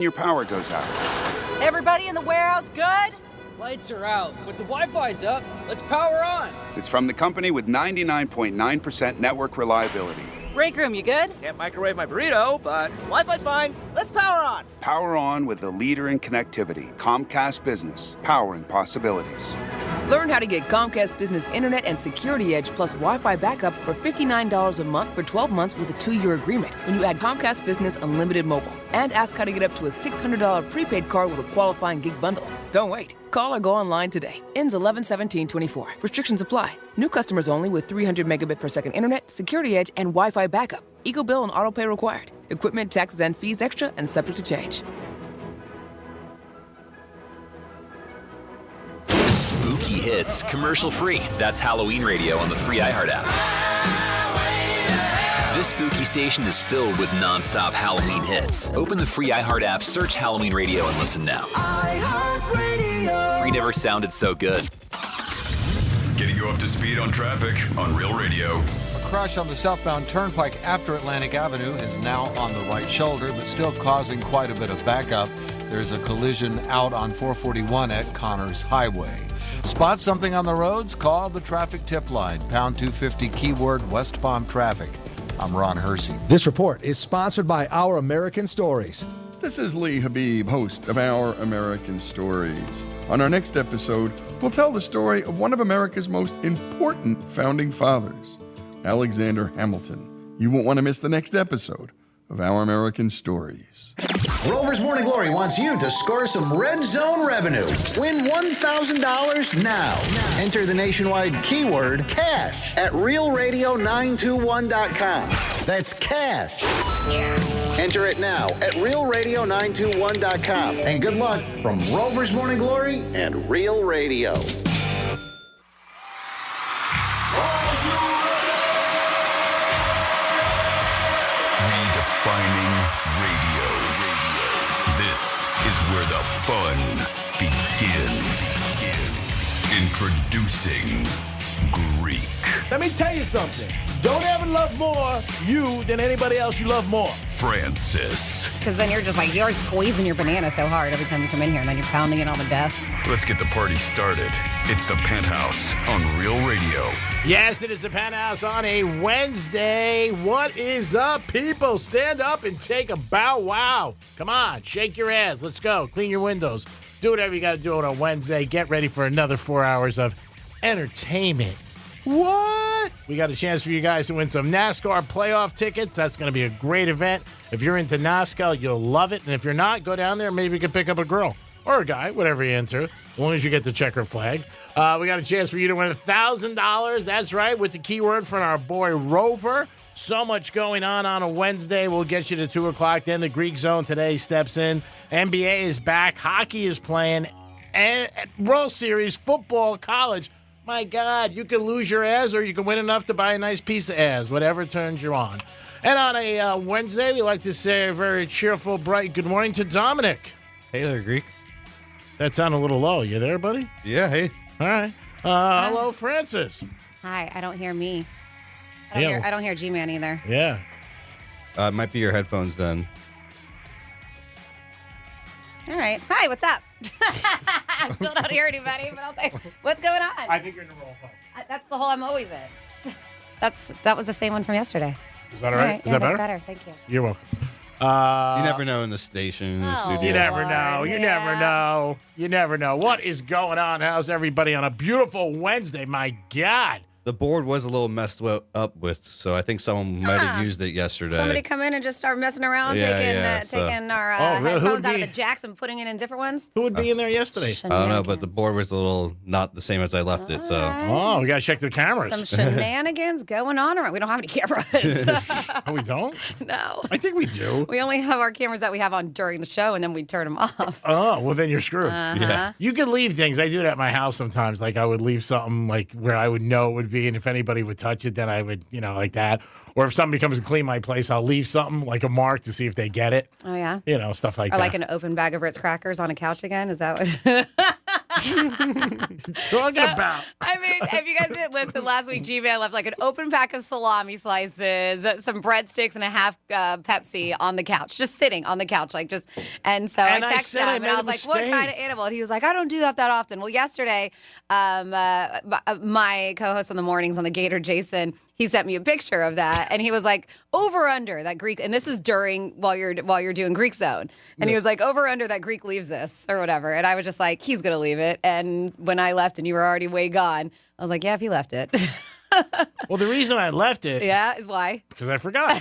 your power goes out. Everybody in the warehouse good? Lights are out, but the Wi-Fi's up. Let's power on. It's from the company with 99.9% network reliability. Break room, you good? Can't microwave my burrito, but Wi-Fi's fine. Let's power on. Power on with the leader in connectivity, Comcast Business, powering possibilities. Learn how to get Comcast Business Internet and Security Edge plus Wi-Fi backup for $59 a month for 12 months with a 2-year agreement when you add Comcast Business Unlimited Mobile. And ask how to get up to a $600 prepaid card with a qualifying gig bundle. Don't wait. Call or go online today. Ends 11/17/24. Restrictions apply. New customers only with 300 megabit per second internet, Security Edge, and Wi-Fi backup. Eco bill and auto pay required. Equipment, taxes, and fees extra and subject to change. Spooky hits, commercial free. That's Halloween Radio on the free iHeart app. This spooky station is filled with non-stop Halloween hits. Open the free iHeart app, search Halloween Radio, and listen now. Free never sounded so good. Getting you up to speed on traffic on Real Radio. A crash on the southbound turnpike after Atlantic Avenue is now on the right shoulder, but still causing quite a bit of backup. There's a collision out on 441 at Connors Highway. Spot something on the roads? Call the traffic tip line, pound 250 keyword West Palm Traffic. I'm Ron Hersey. This report is sponsored by Our American Stories. This is Lee Habib, host of Our American Stories. On our next episode, we'll tell the story of one of America's most important founding fathers, Alexander Hamilton. You won't want to miss the next episode of Our American Stories. Rover's Morning Glory wants you to score some Red Zone revenue. Win $1,000 now. Enter the nationwide keyword CASH at realradio921.com. That's CASH. Enter it now at realradio921.com. And good luck from Rover's Morning Glory and Real Radio. Redefining radio. This is where the fun begins. Introducing Greek. Let me tell you something. Don't ever love more you than anybody else you love more. Francis. Because then you're just like, you're squeezing your banana so hard every time you come in here, and then you're pounding it on the desk. Let's get the party started. It's the Penthouse on Real Radio. Yes, it is the Penthouse on a Wednesday. What is up, people? Stand up and take a bow wow. Come on, shake your ass. Let's go. Clean your windows. Do whatever you got to do on a Wednesday. Get ready for another 4 hours of entertainment. What? We got a chance for you guys to win some NASCAR playoff tickets. That's going to be a great event. If you're into NASCAR, you'll love it. And if you're not, go down there. Maybe you can pick up a girl or a guy, whatever you're into, as long as you get the checker flag. We got a chance for you to win $1,000. That's right, with the keyword from our boy Rover. So much going on a Wednesday. We'll get you to 2 o'clock. Then the Greek Zone today steps in. NBA is back. Hockey is playing. And World Series, football, college. My God, you can lose your ass or you can win enough to buy a nice piece of ass, whatever turns you on. And on a Wednesday, we like to say a very cheerful, bright good morning to Dominic. Hey there, Greek. That sounded a little low. You there, buddy? Yeah, hey. All right. Hello, Francis. Hi, I don't hear me. I don't hear G-Man either. Yeah. It might be your headphones then. All right. Hi, what's up? I still don't hear anybody, but I'll say, what's going on? I think you're in the roll call. That's the hole I'm always in. That was the same one from yesterday. Is that all right? Is that better? That's better. Thank you. You're welcome. You never know in the station, in the studio. You never know. You never know. You never know. What is going on? How's everybody on a beautiful Wednesday? My God. The board was a little messed up with, so I think someone might have used it yesterday. Somebody come in and just start messing around, taking our headphones out of the jacks and putting it in different ones. Who would be in there yesterday? I don't know, but the board was a little not the same as I left it. So we got to check the cameras. Some shenanigans going on around. We don't have any cameras. Oh, we don't? No. I think we do. We only have our cameras that we have on during the show, and then we turn them off. Oh, well, then you're screwed. Yeah. You can leave things. I do that at my house sometimes. Like, I would leave something like where I would know it would be, and if anybody would touch it, then I would, like that. Or if somebody comes to clean my place, I'll leave something like a mark to see if they get it. Oh, yeah? Stuff like that. Or like an open bag of Ritz crackers on a couch again? Is that what? Talking about. I mean, if you guys didn't listen, last week G-Man left like an open pack of salami slices, some breadsticks, and a half Pepsi on the couch, just sitting on the couch, like just. And so I texted him and I was like, "What kind of animal?" And he was like, "I don't do that often." Well, yesterday, my co-host on the mornings on the Gator, Jason, he sent me a picture of that, and he was like, "Over under that Greek," and this is during while you're doing Greek Zone, and he was like, "Over under that Greek leaves this or whatever," and I was just like, "He's gonna leave it." And when I left and you were already way gone, I was like, "Yeah, if he left it." Well, the reason I left it, is why? Because I forgot.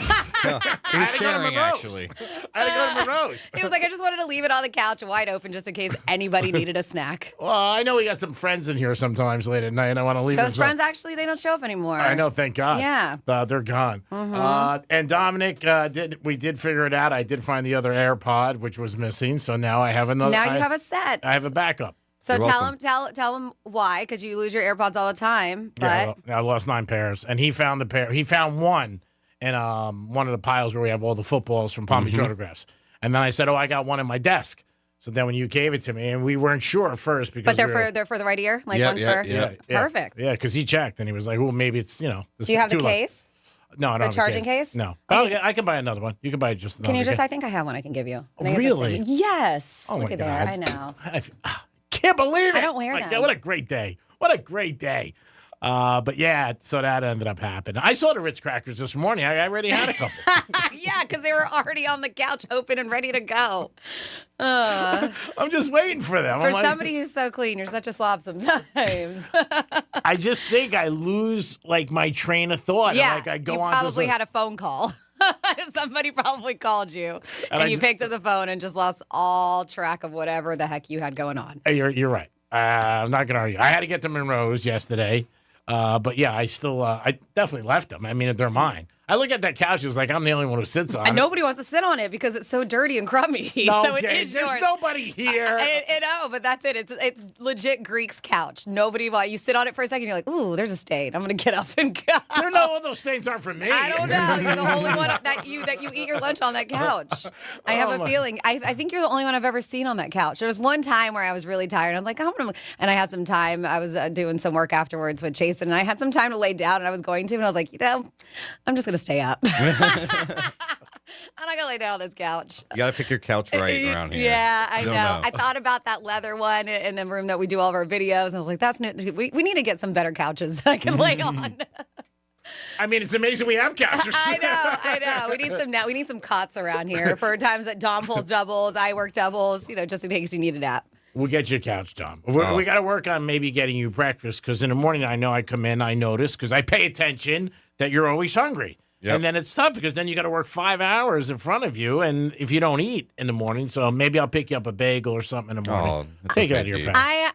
He was sharing, actually. I had to go to Monroe's. He was like, I just wanted to leave it on the couch wide open just in case anybody needed a snack. Well, I know we got some friends in here sometimes late at night, and I want to leave those friends. Actually, they don't show up anymore. I know, thank God. Yeah, they're gone. Mm-hmm. And Dominic, we did figure it out. I did find the other AirPod, which was missing, so now I have another. Now you have a set. I have a backup. So tell him why, because you lose your AirPods all the time. But yeah, I lost 9 pairs, and he found the pair. He found one in one of the piles where we have all the footballs from Palm Beach autographs. And then I said, "Oh, I got one in my desk." So then when you gave it to me, and we weren't sure at first because they're for the right ear, like one's for perfect. Yeah, because he checked and he was like, "Well, maybe it's Do you have the case? No, I don't. The charging case? No. Oh, yeah, I can buy another one. You can buy just another. Can you just? I think I have one I can give you. Really? Yes. Oh Look my at God. that. I know. Can't believe it. I don't wear them. God, what a great day. What a great day. But yeah, so that ended up happening. I saw the Ritz crackers this morning. I already had a couple. Yeah, because they were already on the couch open and ready to go. I'm just waiting for them. For somebody who's so clean, you're such a slob sometimes. I just think I lose like my train of thought. Yeah, and, like, I go you on probably had a phone call. Somebody probably called you, and you picked up the phone and just lost all track of whatever the heck you had going on. You're right. I'm not going to argue. I had to get to Monroe's yesterday. But yeah, I definitely left them. I mean, they're mine. I look at that couch. It was like I'm the only one who sits on it. And nobody wants to sit on it because it's so dirty and crummy. No, so it is there's yours. nobody here. I know, but that's it. It's legit Greek's couch. Nobody want you sit on it for a second. You're like, ooh, there's a stain. I'm gonna get up and go. You know, all those stains aren't for me. I don't know. You're the only one that you eat your lunch on that couch. I have a feeling. I think you're the only one I've ever seen on that couch. There was one time where I was really tired. I was like, and I had some time. I was doing some work afterwards with Jason, and I had some time to lay down, and I was going to, and I was like, I'm just gonna stay up. I'm not gonna lay down on this couch. You gotta pick your couch right around here. Yeah, I know. I thought about that leather one in the room that we do all of our videos, and I was like, "That's new. We need to get some better couches I can lay on." I mean, it's amazing we have couches. I know. We need some cots around here for times that Dom pulls doubles, I work doubles. Just in case you need a nap. We'll get you a couch, Dom. We got to work on maybe getting you breakfast because in the morning I know I come in, I notice because I pay attention that you're always hungry. Yep. And then it's tough because then you got to work 5 hours in front of you, and if you don't eat in the morning, so maybe I'll pick you up a bagel or something in the morning. Take it out of your pack.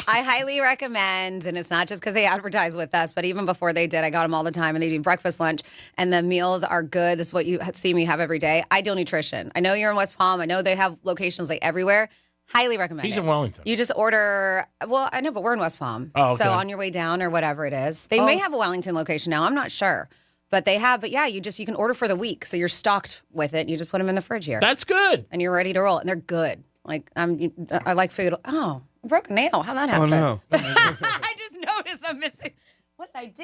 I highly recommend, and it's not just because they advertise with us, but even before they did, I got them all the time, and they do breakfast, lunch, and the meals are good. This is what you see me have every day. Ideal Nutrition. I know you're in West Palm. I know they have locations like everywhere. Highly recommend He's it. in Wellington. You just order, well, I know, but we're in West Palm. Oh, okay. So on your way down or whatever it is. They may have a Wellington location now. I'm not sure. But they have, you can order for the week. So you're stocked with it. You just put them in the fridge here. That's good. And you're ready to roll. And they're good. Like, I like food. Oh, I broke a nail. How'd that happen? Oh, no. I just noticed I'm missing. What did I do?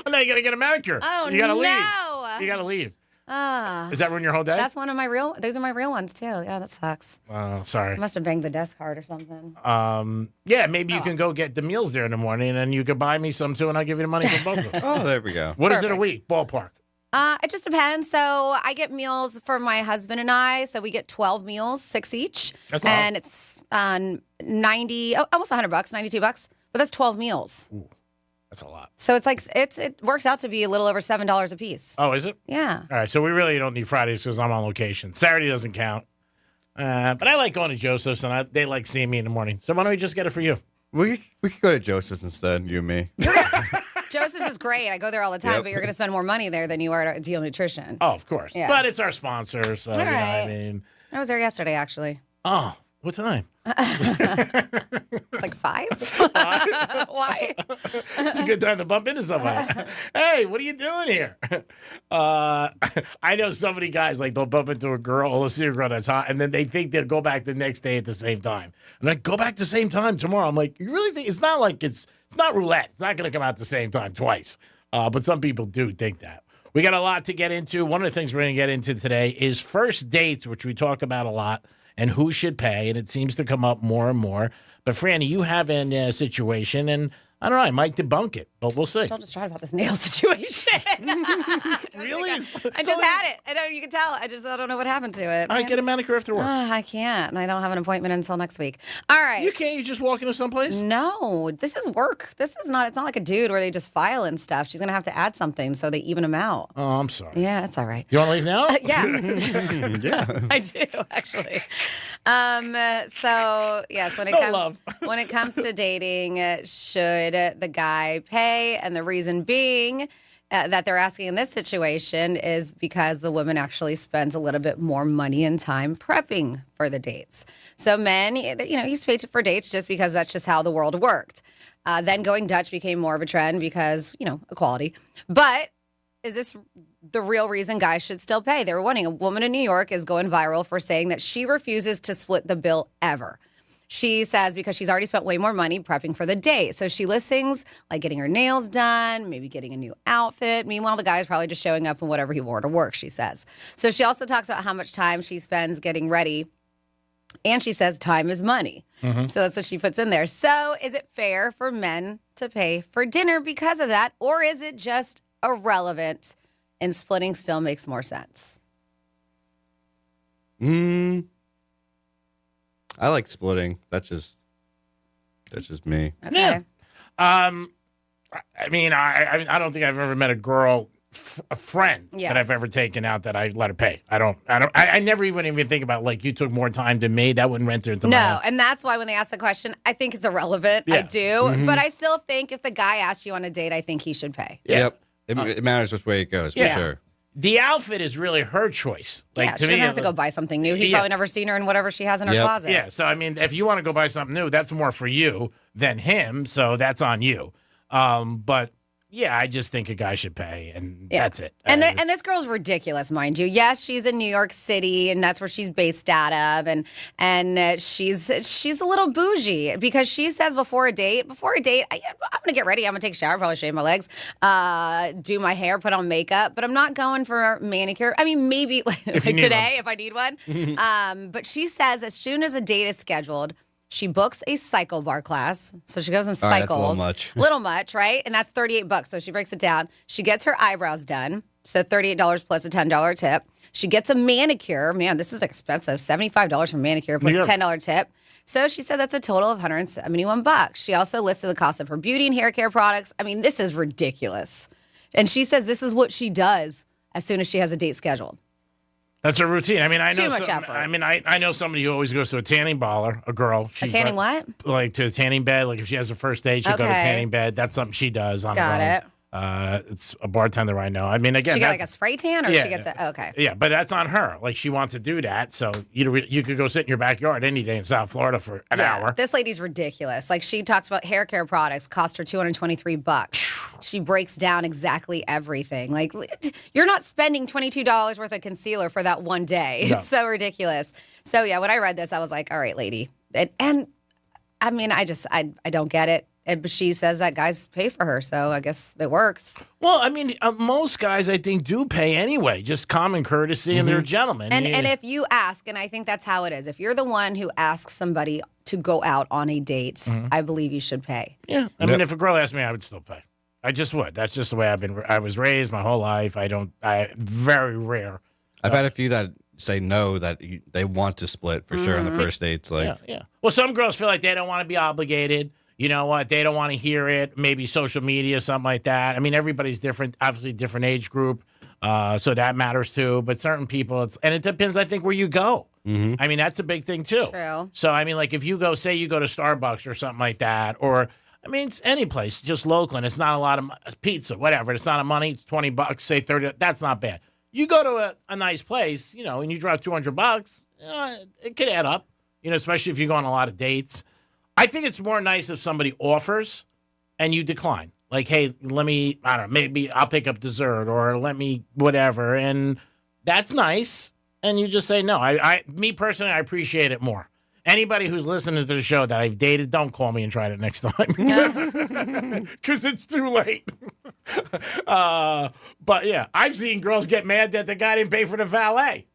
Oh, now you got to get a manicure. Oh, you gotta no. leave. You got to leave. Does that ruin your whole day? That's one of my those are my real ones too. Yeah, that sucks. Oh, sorry. I must have banged the desk hard or something. Yeah, maybe you can go get the meals there in the morning and then you could buy me some too and I'll give you the money for both of them. Oh, there we go. What is it a week? Ballpark. It just depends. So I get meals for my husband and I. So we get 12 meals, 6 each. That's and it's almost $100, $92. But that's 12 meals. Ooh, that's a lot. So it's like it works out to be a little over $7 a piece. Oh, is it? Yeah. All right. So we really don't need Fridays because I'm on location. Saturday doesn't count. But I like going to Joseph's and they like seeing me in the morning. So why don't we just get it for you? We could go to Joseph's instead, you and me. Joseph's is great. I go there all the time, but you're going to spend more money there than you are at Ideal Nutrition. Oh, of course. Yeah. but it's our sponsor, so all right. I mean. I was there yesterday, actually. Oh, What time? It's like 5. Why? It's a good time to bump into somebody. Hey, what are you doing here? I know so many guys, like, they'll bump into a girl, they'll see a girl that's hot, and then they think they'll go back the next day at the same time. I'm like, go back the same time tomorrow. I'm like, you really think? It's not like it's not roulette. It's not going to come out the same time twice. But some people do think that. We got a lot to get into. One of the things we're going to get into today is first dates, which we talk about a lot, and who should pay, and it seems to come up more and more. But, Franny, you have a situation, and I don't know, I might debunk it, but we'll see. Still distraught about this nail situation. Really? I just had it. I know you can tell. I don't know what happened to it. I get a manicure after work. I can't, and I don't have an appointment until next week. All right. You can't? You just walk into someplace? No, this is work. This is not. It's not like a dude where they just file and stuff. She's gonna have to add something so they even them out. Oh, I'm sorry. Yeah, it's all right. You want to leave now? Yeah. Yeah. I do actually. So when it comes to dating, should the guy pay? And the reason being that they're asking in this situation is because the woman actually spends a little bit more money and time prepping for the dates. So men, you used to pay for dates just because that's just how the world worked. Then going Dutch became more of a trend because, equality. But is this the real reason guys should still pay? They were wondering. A woman in New York is going viral for saying that she refuses to split the bill ever. She says because she's already spent way more money prepping for the date. So she lists things like getting her nails done, maybe getting a new outfit. Meanwhile, the guy's probably just showing up in whatever he wore to work, she says. So she also talks about how much time she spends getting ready. And she says time is money. Mm-hmm. So that's what she puts in there. So is it fair for men to pay for dinner because of that? Or is it just irrelevant and splitting still makes more sense? I like splitting. That's just me. Okay. Yeah. I mean, I don't think I've ever met a girl, a friend that I've ever taken out that I let her pay. I never even think about, like, you took more time than me. That wouldn't enter into my No, and that's why when they ask the question, I think it's irrelevant. Yeah. I do. But I still think if the guy asks you on a date, I think he should pay. Yeah. Yep. It matters which way it goes, for sure. The outfit is really her choice. Like, yeah, she doesn't have to go buy something new. He's probably never seen her in whatever she has in her closet. Yeah, so, I mean, if you want to go buy something new, that's more for you than him, so that's on you. But, yeah, I just think a guy should pay, and that's it. And this girl's ridiculous, mind you. Yes, she's in New York City, and that's where she's based out of, and she's a little bougie because she says before a date, I'm gonna get ready, I'm gonna take a shower, probably shave my legs, do my hair, put on makeup, but I'm not going for a manicure. I mean, maybe like today if I need one. But she says as soon as a date is scheduled, she books a cycle bar class. So she goes and cycles. That's a little much. Little much, right? And that's $38. So she breaks it down. She gets her eyebrows done. So $38 plus a $10 tip. She gets a manicure. Man, this is expensive. $75 for a manicure plus a $10 tip. So she said that's a total of $171. She also listed the cost of her beauty and hair care products. I mean, this is ridiculous. And she says this is what she does as soon as she has a date scheduled. That's a routine. I mean, I know. Too much effort. I mean, I know somebody who always goes to a tanning parlor. A girl. A tanning what? Like to a tanning bed. Like if she has her first date, she'll go to a tanning bed. That's something she does on her own. Got it. It's a bartender I know. I mean, again, she got like a spray tan, or she gets a okay. Yeah, but that's on her. Like she wants to do that, so you could go sit in your backyard any day in South Florida for an hour. This lady's ridiculous. Like she talks about hair care products cost her $223. She breaks down exactly everything. Like you're not spending $22 worth of concealer for that one day. No. It's so ridiculous. So yeah, when I read this, I was like, all right, lady, and I mean, I don't get it. But she says that guys pay for her, so I guess it works. Well, I mean, most guys, I think, do pay anyway, just common courtesy, and they're gentlemen. And if you ask, and I think that's how it is, if you're the one who asks somebody to go out on a date, I believe you should pay. Yeah, I mean, if a girl asked me, I would still pay. I just would. That's just the way I was raised my whole life. Very rare. I've had a few that say no, that they want to split for sure on the first dates. Like, yeah. Well, some girls feel like they don't want to be obligated. You know what? They don't want to hear it. Maybe social media, something like that. I mean, everybody's different, obviously different age group. So that matters too. But certain people, and it depends, I think, where you go. I mean, that's a big thing too. True. So, I mean, like if you go to Starbucks or something like that, or, I mean, it's any place, just local, and it's not a lot of pizza, whatever. It's not a money. It's $20, say 30. That's not bad. You go to a nice place, and you drive $200, it could add up. especially if you go on a lot of dates. I think it's more nice if somebody offers and you decline. Like, hey, let me, I don't know, maybe I'll pick up dessert or let me whatever. And that's nice. And you just say no. Me personally, I appreciate it more. Anybody who's listening to the show that I've dated, don't call me and try it next time. Because it's too late. But yeah, I've seen girls get mad that the guy didn't pay for the valet.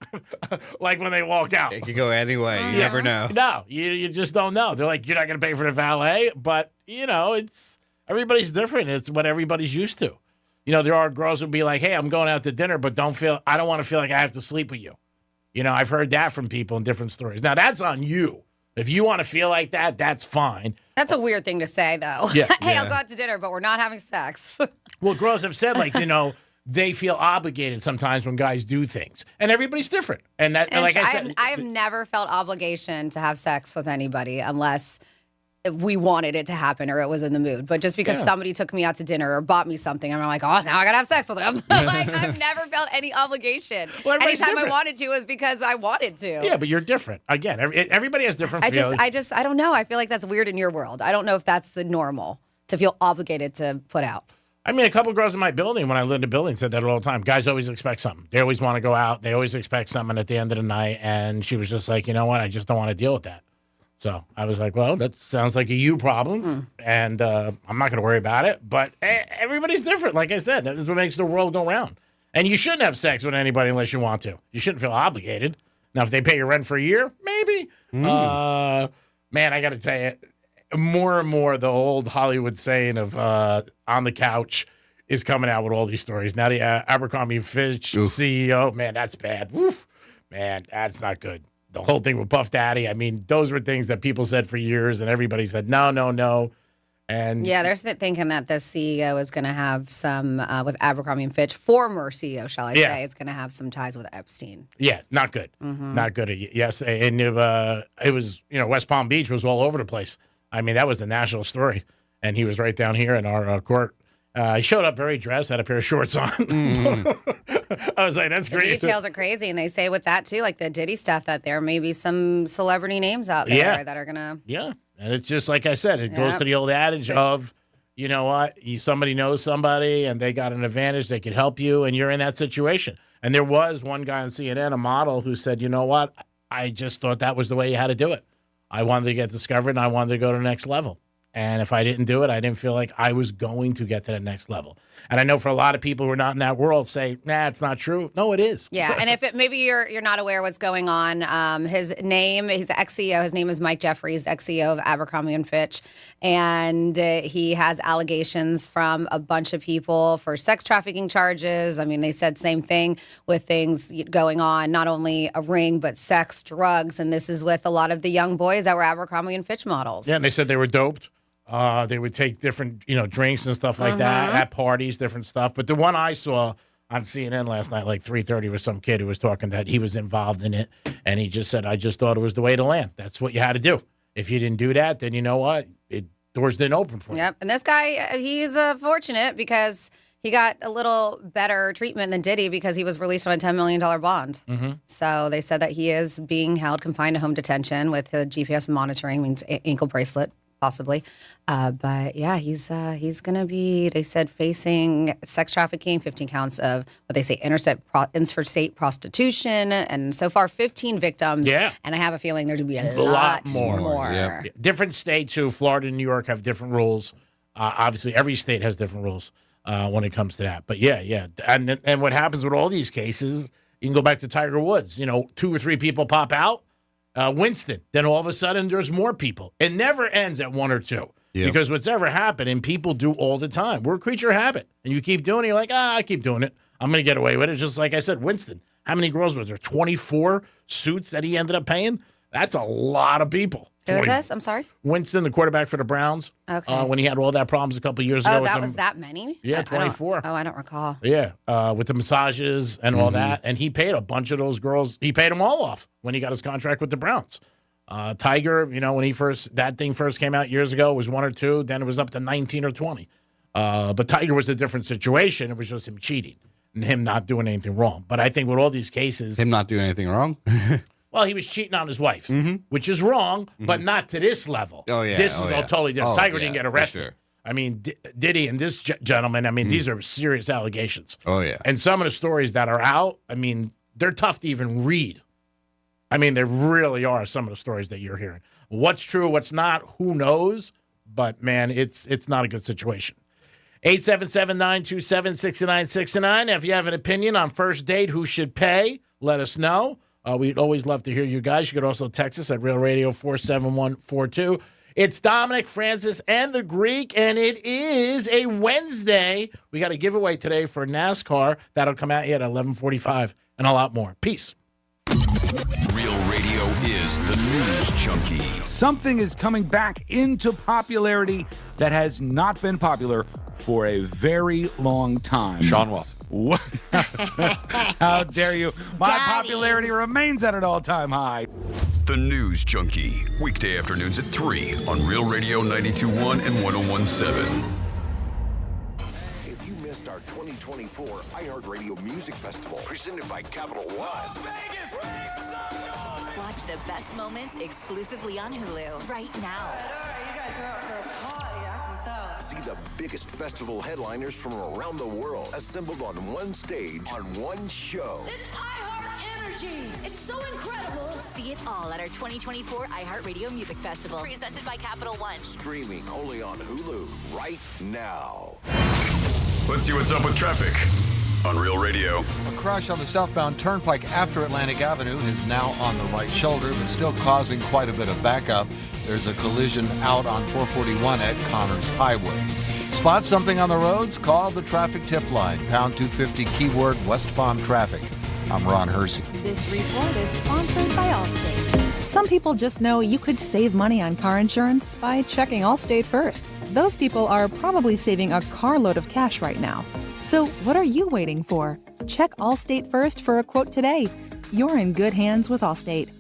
Like when they walk out. It could go anyway. You never know. No, you just don't know. They're like, you're not going to pay for the valet. But, it's everybody's different. It's what everybody's used to. There are girls who'll be like, hey, I'm going out to dinner, but I don't want to feel like I have to sleep with you. I've heard that from people in different stories. Now, that's on you. If you want to feel like that, that's fine. That's a weird thing to say, though. Yeah, hey, I'll go out to dinner, but we're not having sex. Well, girls have said, they feel obligated sometimes when guys do things. And everybody's different. And like I said, I have never felt obligation to have sex with anybody unless we wanted it to happen or it was in the mood. But just because somebody took me out to dinner or bought me something, I'm like, oh, now I got to have sex with them. I've never felt any obligation. Well, anytime different. I wanted to was because I wanted to. Yeah, but you're different. Again, everybody has different feelings. I don't know. I feel like that's weird in your world. I don't know if that's the normal to feel obligated to put out. I mean, a couple of girls in my building, when I lived in the building, said that all the time. Guys always expect something. They always want to go out. They always expect something at the end of the night. And she was just like, you know what? I just don't want to deal with that. So I was like, well, that sounds like a you problem, and I'm not going to worry about it. But everybody's different. Like I said, that's what makes the world go round. And you shouldn't have sex with anybody unless you want to. You shouldn't feel obligated. Now, if they pay your rent for a year, maybe. Man, I got to tell you, more and more the old Hollywood saying of on the couch is coming out with all these stories. Now the Abercrombie & Fitch CEO, man, that's bad. Oof. Man, that's not good. The whole thing with Puff Daddy, I mean, those were things that people said for years, and everybody said, no. And yeah, they're thinking that the CEO is going to have some, with Abercrombie & Fitch, former CEO, shall I say, is going to have some ties with Epstein. Yeah, not good. Not good. Yes, and it was, West Palm Beach was all over the place. I mean, that was the national story, and he was right down here in our court. He showed up very dressed, had a pair of shorts on. I was like, that's great. The details are crazy, and they say with that, too, like the Diddy stuff, that there may be some celebrity names out there that are going to... Yeah, and it's just like I said, it goes to the old adage of, you know what, somebody knows somebody, and they got an advantage, they could help you, and you're in that situation. And there was one guy on CNN, a model, who said, you know what, I just thought that was the way you had to do it. I wanted to get discovered, and I wanted to go to the next level. And if I didn't do it, I didn't feel like I was going to get to the next level. And I know for a lot of people who are not in that world say, nah, it's not true. No, it is. Yeah, and if maybe you're not aware what's going on, he's the ex-CEO, his name is Mike Jeffries, ex-CEO of Abercrombie & Fitch, and he has allegations from a bunch of people for sex trafficking charges. I mean, they said same thing with things going on, not only a ring, but sex, drugs, and this is with a lot of the young boys that were Abercrombie & Fitch models. Yeah, and they said they were doped. They would take different, drinks and stuff like that at parties, different stuff. But the one I saw on CNN last night, like 3:30, was some kid who was talking that he was involved in it. And he just said, I just thought it was the way to land. That's what you had to do. If you didn't do that, then you know what? Doors didn't open for you. Yep. And this guy, he's fortunate because he got a little better treatment than Diddy because he was released on a $10 million bond. So they said that he is being held confined to home detention with GPS monitoring, means ankle bracelet. Possibly. But yeah, he's going to be, they said, facing sex trafficking, 15 counts of what they say interstate prostitution, and so far 15 victims. Yeah. And I have a feeling there's going to be a lot more. Yeah. Different states, too. Florida and New York have different rules. Obviously, every state has different rules when it comes to that. But yeah. And what happens with all these cases, you can go back to Tiger Woods. 2 or 3 people pop out. Winston. Then all of a sudden, there's more people. It never ends at 1 or 2. Yep. Because what's ever happened, and people do all the time. We're a creature of habit. And you keep doing it, you're like, I keep doing it. I'm going to get away with it. Just like I said, Winston. How many girls was there? 24 suits that he ended up paying? That's a lot of people. Who is this? I'm sorry? Winston, the quarterback for the Browns. Okay. When he had all that problems a couple of years ago. Oh, that was that many? Yeah, 24. I don't recall. Yeah, with the massages and all that. And he paid a bunch of those girls. He paid them all off when he got his contract with the Browns. Tiger, when that thing first came out years ago, it was 1 or 2. Then it was up to 19 or 20. But Tiger was a different situation. It was just him cheating and him not doing anything wrong. But I think with all these cases. Him not doing anything wrong? Well, he was cheating on his wife, which is wrong, but not to this level. Oh, yeah. This is all totally different. Tiger didn't get arrested. Sure. I mean, Diddy and this gentleman, I mean, these are serious allegations. Oh, yeah. And some of the stories that are out, I mean, they're tough to even read. I mean, they really are some of the stories that you're hearing. What's true, what's not, who knows? But, man, it's not a good situation. 877-927-6969. If you have an opinion on first date, who should pay, let us know. We'd always love to hear you guys. You could also text us at Real Radio 47142. It's Dominic, Francis, and the Greek, and it is a Wednesday. We got a giveaway today for NASCAR. That'll come out here at 11:45 and a lot more. Peace. Real Radio is the news junkie. Something is coming back into popularity that has not been popular for a very long time. Sean Watson. What? How dare you? My popularity remains at an all-time high. The News Junkie. Weekday afternoons at 3 on Real Radio 92.1 and 101.7. If you missed our 2024 iHeartRadio Music Festival, presented by Capital One. Las Vegas, make some noise! Watch the best moments exclusively on Hulu right now. All right, you guys are out for a party, I can tell. See the biggest festival headliners from around the world assembled on one stage on one show. This iHeart energy is so incredible. See it all at our 2024 iHeartRadio Music Festival, presented by Capital One. Streaming only on Hulu right now. Let's see what's up with traffic on Real Radio. A crash on the southbound turnpike after Atlantic Avenue is now on the right shoulder, but still causing quite a bit of backup. There's a collision out on 441 at Connors Highway. Spot something on the roads? Call the traffic tip line, pound 250, keyword West Palm Traffic. I'm Ron Hersey. This report is sponsored by Allstate. Some people just know you could save money on car insurance by checking Allstate first. Those people are probably saving a carload of cash right now. So what are you waiting for? Check Allstate first for a quote today. You're in good hands with Allstate.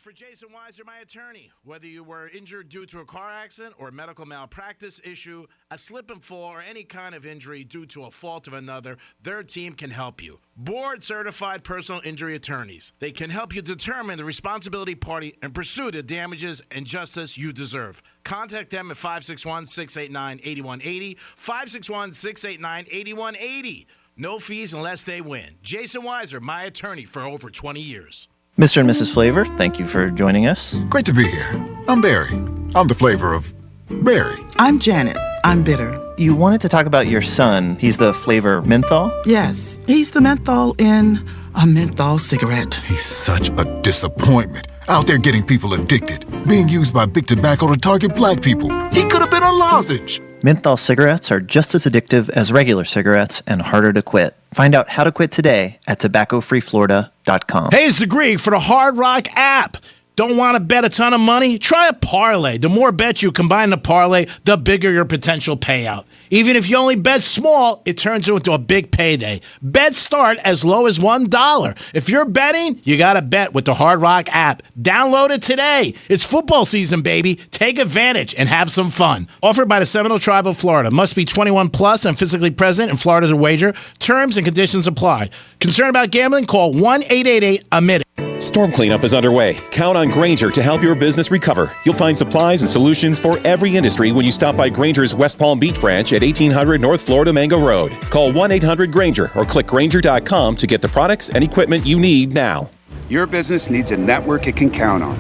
For Jason Weiser, my attorney. Whether you were injured due to a car accident or a medical malpractice issue, a slip and fall, or any kind of injury due to a fault of another, their team can help you. Board-certified personal injury attorneys. They can help you determine the responsibility party and pursue the damages and justice you deserve. Contact them at 561-689-8180, 561-689-8180. No fees unless they win. Jason Weiser, my attorney for over 20 years. Mr. and Mrs. Flavor, thank you for joining us. Great to be here. I'm Barry. I'm the flavor of Barry. I'm Janet. I'm bitter. You wanted to talk about your son. He's the flavor menthol? Yes, he's the menthol in a menthol cigarette. He's such a disappointment. Out there getting people addicted. Being used by big tobacco to target black people. He could have been a lozenge. Menthol cigarettes are just as addictive as regular cigarettes and harder to quit. Find out how to quit today at tobaccofreeflorida.com. Hey, it's the Greek for the Hard Rock app. Don't want to bet a ton of money? Try a parlay. The more bets you combine the parlay, the bigger your potential payout. Even if you only bet small, it turns into a big payday. Bets start as low as $1. If you're betting, you got to bet with the Hard Rock app. Download it today. It's football season, baby. Take advantage and have some fun. Offered by the Seminole Tribe of Florida. Must be 21 plus and physically present in Florida to wager. Terms and conditions apply. Concerned about gambling? Call 1-888-AMIT. Storm cleanup is underway. Count on Grainger to help your business recover. You'll find supplies and solutions for every industry when you stop by Grainger's West Palm Beach branch at 1800 North Florida Mango Road. Call 1-800-GRAINGER or click Grainger.com to get the products and equipment you need now. Your business needs a network it can count on.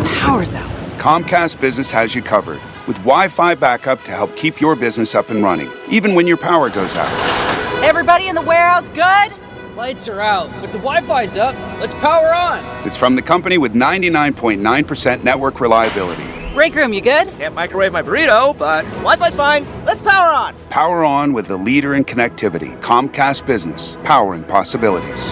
Power's out. Comcast Business has you covered with Wi-Fi backup to help keep your business up and running, even when your power goes out. Everybody in the warehouse good? Lights are out, but the Wi-Fi's up. Let's power on. It's from the company with 99.9% network reliability. Break room, you good? Can't microwave my burrito, but Wi-Fi's fine. Let's power on. Power on with the leader in connectivity, Comcast Business, powering possibilities.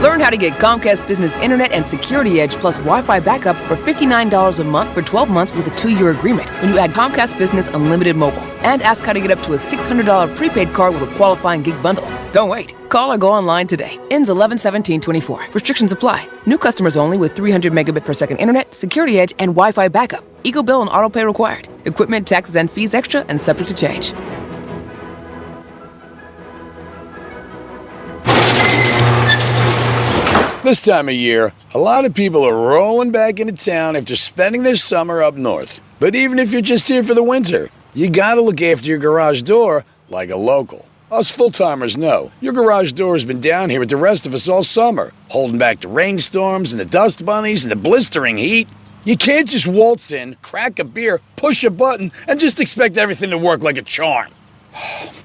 Learn how to get Comcast Business Internet and Security Edge plus Wi-Fi backup for $59 a month for 12 months with a 2-year agreement when you add Comcast Business Unlimited Mobile. And ask how to get up to a $600 prepaid card with a qualifying gig bundle. Don't wait. Call or go online today. Ends 11/17/24. Restrictions apply. New customers only with 300 megabit per second internet, Security Edge, and Wi-Fi backup. Eco bill and auto pay required. Equipment, taxes, and fees extra and subject to change. This time of year, a lot of people are rolling back into town after spending their summer up north. But even if you're just here for the winter, you gotta look after your garage door like a local. Us full-timers know your garage door has been down here with the rest of us all summer, holding back the rainstorms and the dust bunnies and the blistering heat. You can't just waltz in, crack a beer, push a button, and just expect everything to work like a charm.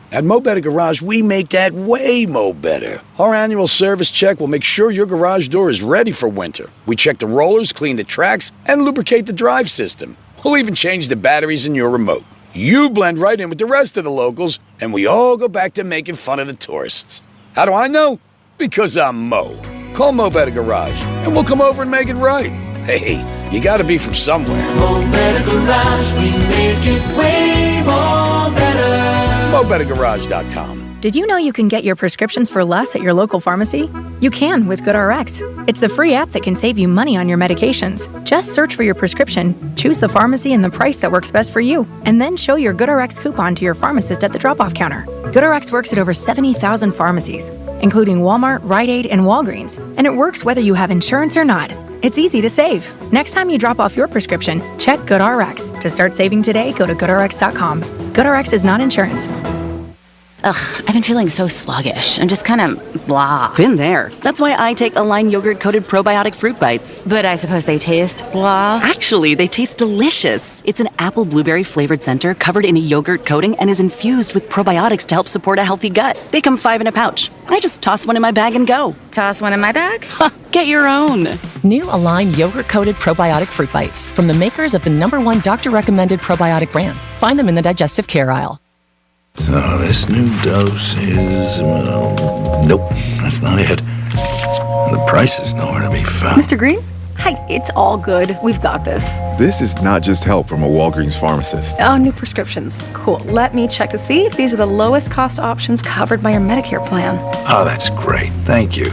At Mo Better Garage, we make that way mo better. Our annual service check will make sure your garage door is ready for winter. We check the rollers, clean the tracks, and lubricate the drive system. We'll even change the batteries in your remote. You blend right in with the rest of the locals, and we all go back to making fun of the tourists. How do I know? Because I'm Mo. Call Mo Better Garage, and we'll come over and make it right. Hey, you gotta be from somewhere. Mo Better Garage, we make it way more better. MoBetterGarage.com. Did you know you can get your prescriptions for less at your local pharmacy? You can with GoodRx. It's the free app that can save you money on your medications. Just search for your prescription, choose the pharmacy and the price that works best for you, and then show your GoodRx coupon to your pharmacist at the drop-off counter. GoodRx works at over 70,000 pharmacies, including Walmart, Rite Aid, and Walgreens, and it works whether you have insurance or not. It's easy to save. Next time you drop off your prescription, check GoodRx. To start saving today, go to GoodRx.com. GoodRx is not insurance. Ugh, I've been feeling so sluggish. I'm just kind of blah. Been there. That's why I take Align yogurt-coated probiotic fruit bites. But I suppose they taste blah? Actually, they taste delicious. It's an apple blueberry flavored center covered in a yogurt coating and is infused with probiotics to help support a healthy gut. They come 5 in a pouch. I just toss one in my bag and go. Toss one in my bag? Get your own. New Align yogurt-coated probiotic fruit bites from the makers of the #1 doctor-recommended probiotic brand. Find them in the digestive care aisle. So this new dose is, nope, that's not it. The price is nowhere to be found. Mr. Green? Hi, it's all good. We've got this. This is not just help from a Walgreens pharmacist. Oh, new prescriptions. Cool. Let me check to see if these are the lowest cost options covered by your Medicare plan. Oh, that's great. Thank you.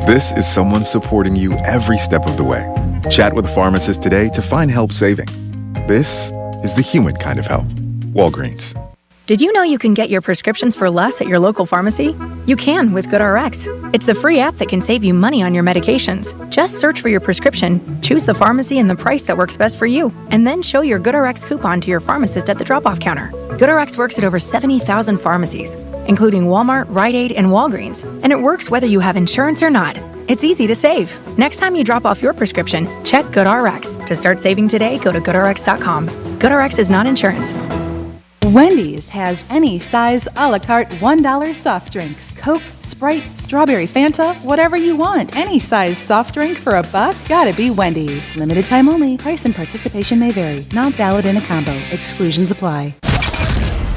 This is someone supporting you every step of the way. Chat with a pharmacist today to find help saving. This is the human kind of help. Walgreens. Did you know you can get your prescriptions for less at your local pharmacy? You can with GoodRx. It's the free app that can save you money on your medications. Just search for your prescription, choose the pharmacy and the price that works best for you, and then show your GoodRx coupon to your pharmacist at the drop-off counter. GoodRx works at over 70,000 pharmacies, including Walmart, Rite Aid, and Walgreens, and it works whether you have insurance or not. It's easy to save. Next time you drop off your prescription, check GoodRx. To start saving today, go to GoodRx.com. GoodRx is not insurance. Wendy's has any size a la carte $1 soft drinks. Coke, Sprite, strawberry Fanta, whatever you want. Any size soft drink for $1? Gotta be Wendy's. Limited time only. Price and participation may vary. Not valid in a combo. Exclusions apply.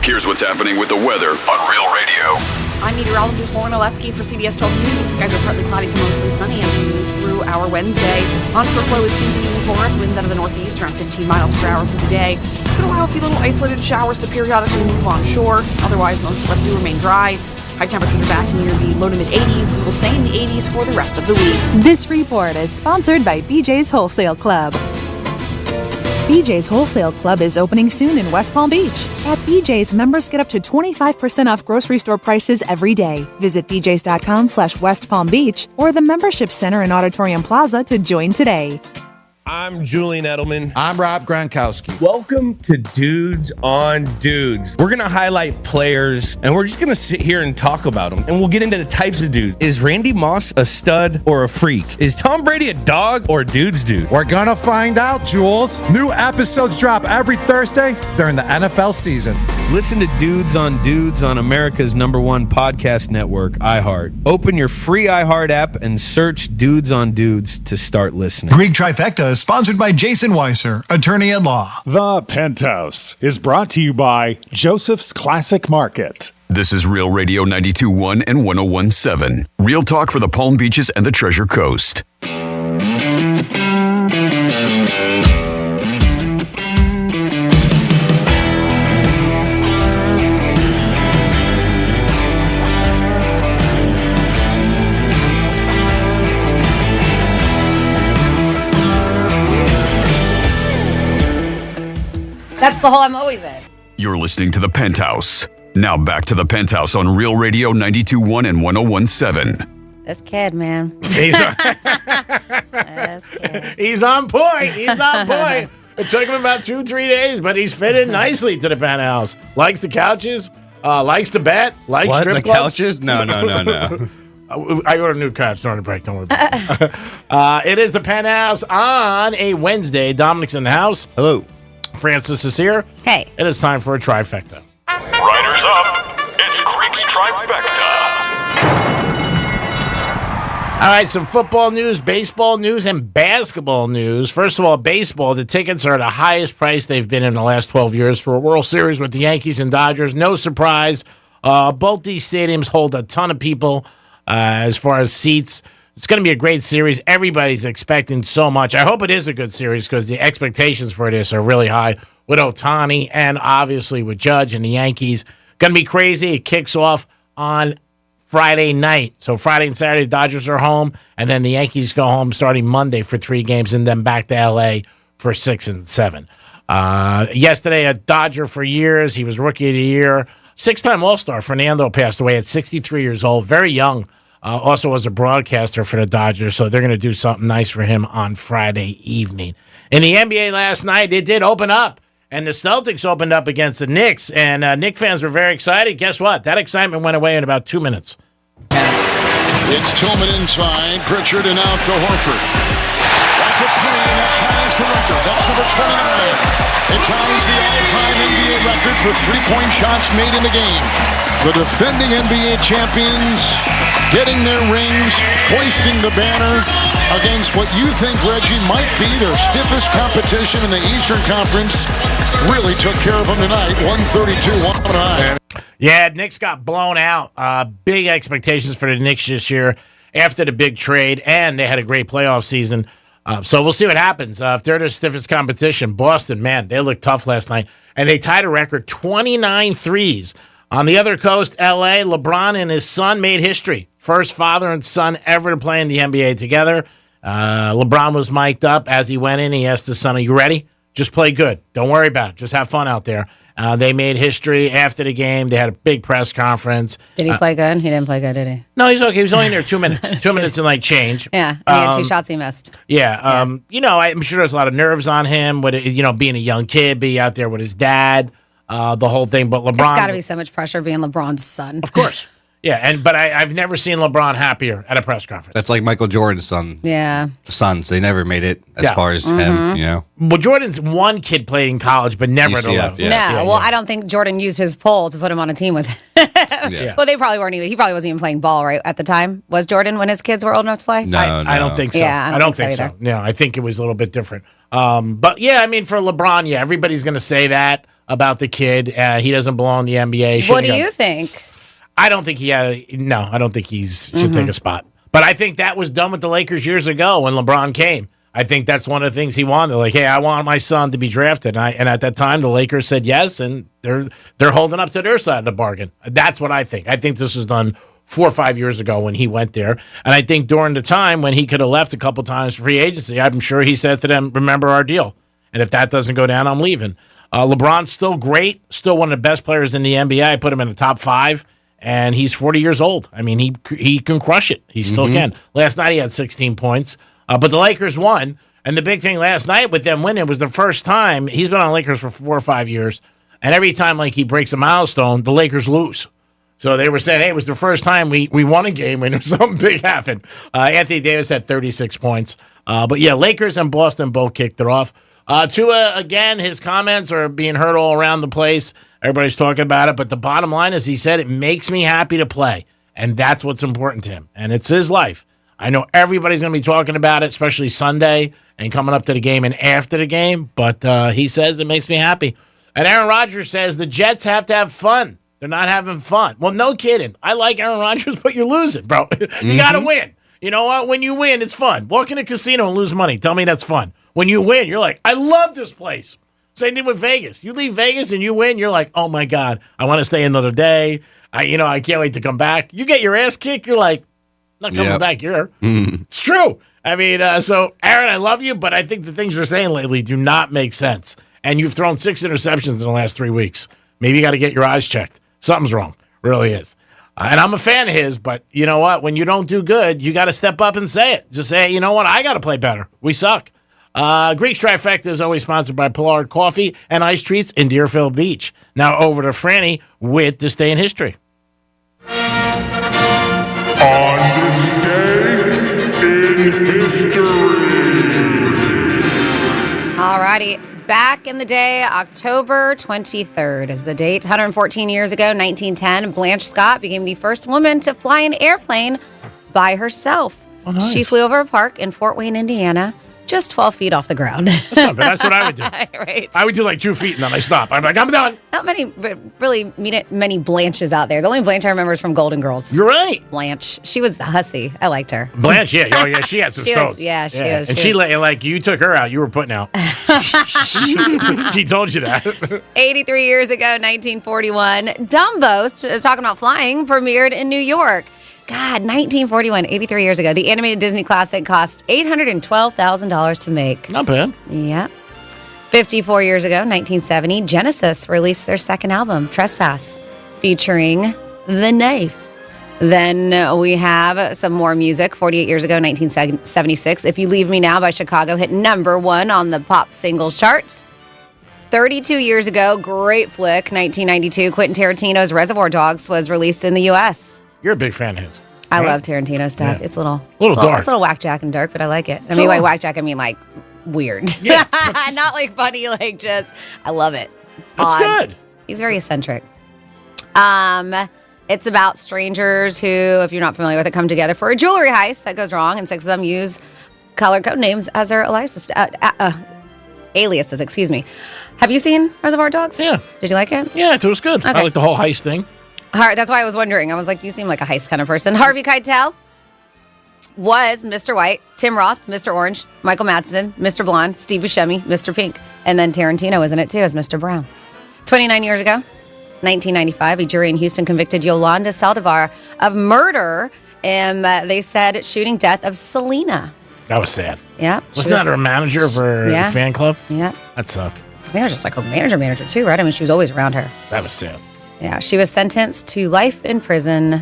Here's what's happening with the weather on Real Radio. I'm meteorologist Lauren Oleski for CBS 12 News. Skies are partly cloudy to mostly sunny as we move through our Wednesday. Onshore flow is continuing for us. Winds out of the northeast around 15 miles per hour through the day. Could allow a few little isolated showers to periodically move onshore. Otherwise, most of us do remain dry. High temperatures are back near the low to mid 80s. We will stay in the 80s for the rest of the week. This report is sponsored by BJ's Wholesale Club. BJ's Wholesale Club is opening soon in West Palm Beach. At BJ's, members get up to 25% off grocery store prices every day. Visit bjs.com/West Palm Beach or the Membership Center in Auditorium Plaza to join today. I'm Julian Edelman. I'm Rob Gronkowski. Welcome to Dudes on Dudes. We're going to highlight players, and we're just going to sit here and talk about them. And we'll get into the types of dudes. Is Randy Moss a stud or a freak? Is Tom Brady a dog or a dude's dude? We're going to find out, Jules. New episodes drop every Thursday during the NFL season. Listen to Dudes on America's #1 podcast network, iHeart. Open your free iHeart app and search Dudes on Dudes to start listening. Greek Trifecta is sponsored by Jason Weiser, attorney at law. The Penthouse is brought to you by Joseph's Classic Market. This is Real Radio 92.1 and 101.7. Real talk for the Palm Beaches and the Treasure Coast. That's the hole I'm always in. You're listening to The Penthouse. Now back to The Penthouse on Real Radio 92.1 and 101.7. This kid, man. He's on point. He's on point. It took him about 2-3 days, but he's fitted nicely to the Penthouse. Likes the couches, likes to bet, likes What? strip The clubs. couches? No. I ordered a new couch during the break. Don't worry about it. It is the Penthouse on a Wednesday. Dominic's in the house. Hello. Francis is here. Hey. It is time for a trifecta. Riders up. It's Creaky Trifecta. All right, some football news, baseball news, and basketball news. First of all, baseball, the tickets are the highest price they've been in the last 12 years for a World Series with the Yankees and Dodgers. No surprise. Both these stadiums hold a ton of people as far as seats. It's going to be a great series. Everybody's expecting so much. I hope it is a good series because the expectations for this are really high with Ohtani and obviously with Judge and the Yankees. Going to be crazy. It kicks off on Friday night. So Friday and Saturday, the Dodgers are home, and then the Yankees go home starting Monday for 3 games, and then back to L.A. for 6 and 7. Yesterday, a Dodger for years. He was Rookie of the Year. 6-time All-Star Fernando passed away at 63 years old, very young. Also was a broadcaster for the Dodgers, so they're going to do something nice for him on Friday evening. In the NBA last night, it did open up, and the Celtics opened up against the Knicks, and Knicks fans were very excited. Guess what? That excitement went away in about 2 minutes. It's Tillman inside, Pritchard, and out to Horford. That's a 3, and that ties the record. That's number 29. It ties the all-time NBA record for three-point shots made in the game. The defending NBA champions getting their rings, hoisting the banner against what you think, Reggie, might be their stiffest competition in the Eastern Conference. Really took care of them tonight, 132-109. Yeah, Knicks got blown out. Big expectations for the Knicks this year after the big trade, and they had a great playoff season. So we'll see what happens. If they're the stiffest competition, Boston, man, they looked tough last night. And they tied a record 29 threes. On the other coast, L.A., LeBron and his son made history. First father and son ever to play in the NBA together. LeBron was mic'd up as he went in. He asked his son, "Are you ready? Just play good. Don't worry about it. Just have fun out there." They made history after the game. They had a big press conference. Did he play good? He didn't play good, did he? No, he's okay. He was only in there 2 minutes. 2 minutes and like change. Yeah, he had 2 shots he missed. Yeah. I'm sure there's a lot of nerves on him with, being a young kid, be out there with his dad, the whole thing. But LeBron. It's got to be so much pressure being LeBron's son. Of course. Yeah, but I've never seen LeBron happier at a press conference. That's like Michael Jordan's son. Yeah. Sons. They never made it as far as him, Well, Jordan's one kid played in college, but never at a UCF, level. yeah. I don't think Jordan used his pull to put him on a team with him. Yeah. Well, they probably weren't even. He probably wasn't even playing ball right at the time. Was Jordan when his kids were old enough to play? I don't think so. Yeah, I don't think so. No, I think it was a little bit different. But yeah, for LeBron, everybody's going to say that about the kid. He doesn't belong in the NBA. What do you think? I don't think I don't think he should take a spot. But I think that was done with the Lakers years ago when LeBron came. I think that's one of the things he wanted. Like, hey, I want my son to be drafted. And at that time, the Lakers said yes, and they're holding up to their side of the bargain. That's what I think. I think this was done 4 or 5 years ago when he went there. And I think during the time when he could have left a couple times for free agency, I'm sure he said to them, remember our deal. And if that doesn't go down, I'm leaving. LeBron's still great, still one of the best players in the NBA. I put him in the top 5. And he's 40 years old. He can crush it. He still can. Last night he had 16 points. But the Lakers won. And the big thing last night with them winning was the first time. He's been on the Lakers for 4 or 5 years. And every time he breaks a milestone, the Lakers lose. So they were saying, hey, it was the first time we won a game when something big happened. Anthony Davis had 36 points. But yeah, Lakers and Boston both kicked it off. Tua, again, his comments are being heard all around the place. Everybody's talking about it. But the bottom line is he said, it makes me happy to play. And that's what's important to him. And it's his life. I know everybody's going to be talking about it, especially Sunday and coming up to the game and after the game. But he says it makes me happy. And Aaron Rodgers says the Jets have to have fun. They're not having fun. Well, no kidding. I like Aaron Rodgers, but you're losing, bro. You got to win. You know what? When you win, it's fun. Walk in a casino and lose money. Tell me that's fun. When you win, you're like, I love this place. Same thing with Vegas. You leave Vegas and you win, you're like, oh my God, I want to stay another day. I can't wait to come back. You get your ass kicked, you're like, not coming back here. It's true. So Aaron, I love you, but I think the things you're saying lately do not make sense. And you've thrown 6 interceptions in the last 3 weeks. Maybe you got to get your eyes checked. Something's wrong. Really is. And I'm a fan of his, but you know what? When you don't do good, you got to step up and say it. Just say, you know what? I got to play better. We suck. Greek Trifecta is always sponsored by Pollard Coffee and Ice Treats in Deerfield Beach. Now over to Franny with This Day in History. On this day in history. Alrighty. Back in the day, October 23rd is the date. 114 years ago, 1910, Blanche Scott became the first woman to fly an airplane by herself. Oh, nice. She flew over a park in Fort Wayne, Indiana, just 12 feet off the ground. That's not bad. That's what I would do. Right. I would do like 2 feet and then I stop. I'm like, I'm done. Not many, many Blanches out there. The only Blanche I remember is from Golden Girls. You're right. Blanche. She was the hussy. I liked her. Blanche, yeah. Oh, yeah. She had some She stones. was, yeah, she was. And she was. like, you took her out. You were putting out. She told you that. 83 years ago, 1941, Dumbo, is talking about flying, premiered in New York. God, 1941, 83 years ago. The animated Disney classic cost $812,000 to make. Not bad. Yeah. 54 years ago, 1970, Genesis released their second album, Trespass, featuring The Knife. Then we have some more music. 48 years ago, 1976, If You Leave Me Now by Chicago hit #1 on the pop singles charts. 32 years ago, great flick, 1992, Quentin Tarantino's Reservoir Dogs was released in the U.S. You're a big fan of his. I right? love Tarantino stuff. Yeah. It's a little dark. It's a little whack-jack and dark, but I like it. I mean, by whack-jack, I mean like weird. Yeah. Not like funny, like just, I love it. It's That's odd. good. He's very eccentric. It's about strangers who, if you're not familiar with it, come together for a jewelry heist that goes wrong, and 6 of them use color code names as their aliases. Excuse me. Have you seen Reservoir Dogs? Yeah. Did you like it? Yeah, it was good. I like the whole heist thing. That's why I was wondering. I was like, you seem like a heist kind of person. Harvey Keitel was Mr. White, Tim Roth, Mr. Orange, Michael Madsen, Mr. Blonde, Steve Buscemi, Mr. Pink, and then Tarantino was in it too as Mr. Brown. 29 years ago, 1995, a jury in Houston convicted Yolanda Saldivar of murder, and they said shooting death of Selena. That was sad. Yeah. Wasn't that her manager for the fan club? Yeah. That sucked. I think it was just like her manager too, right? I mean, she was always around her. That was sad. Yeah, she was sentenced to life in prison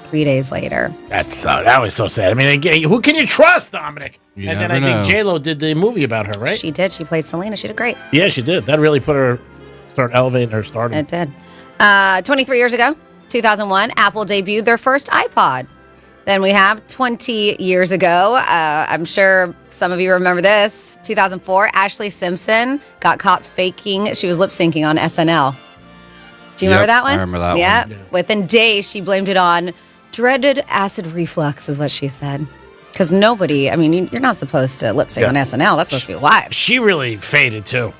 3 days later. That was so sad. I mean, again, who can you trust, Dominic? You and then never I think know. J-Lo did the movie about her, right? She did. She played Selena. She did great. Yeah, she did. That really start elevating her stardom. It did. 23 years ago, 2001, Apple debuted their first iPod. Then we have 20 years ago, I'm sure some of you remember this, 2004, Ashley Simpson got caught faking. She was lip syncing on SNL. Do you remember that one? I remember that one. Yeah. Within days, she blamed it on dreaded acid reflux, is what she said. Because nobody, I mean, you're not supposed to lip sync on SNL. That's supposed to be live. She really faded, too.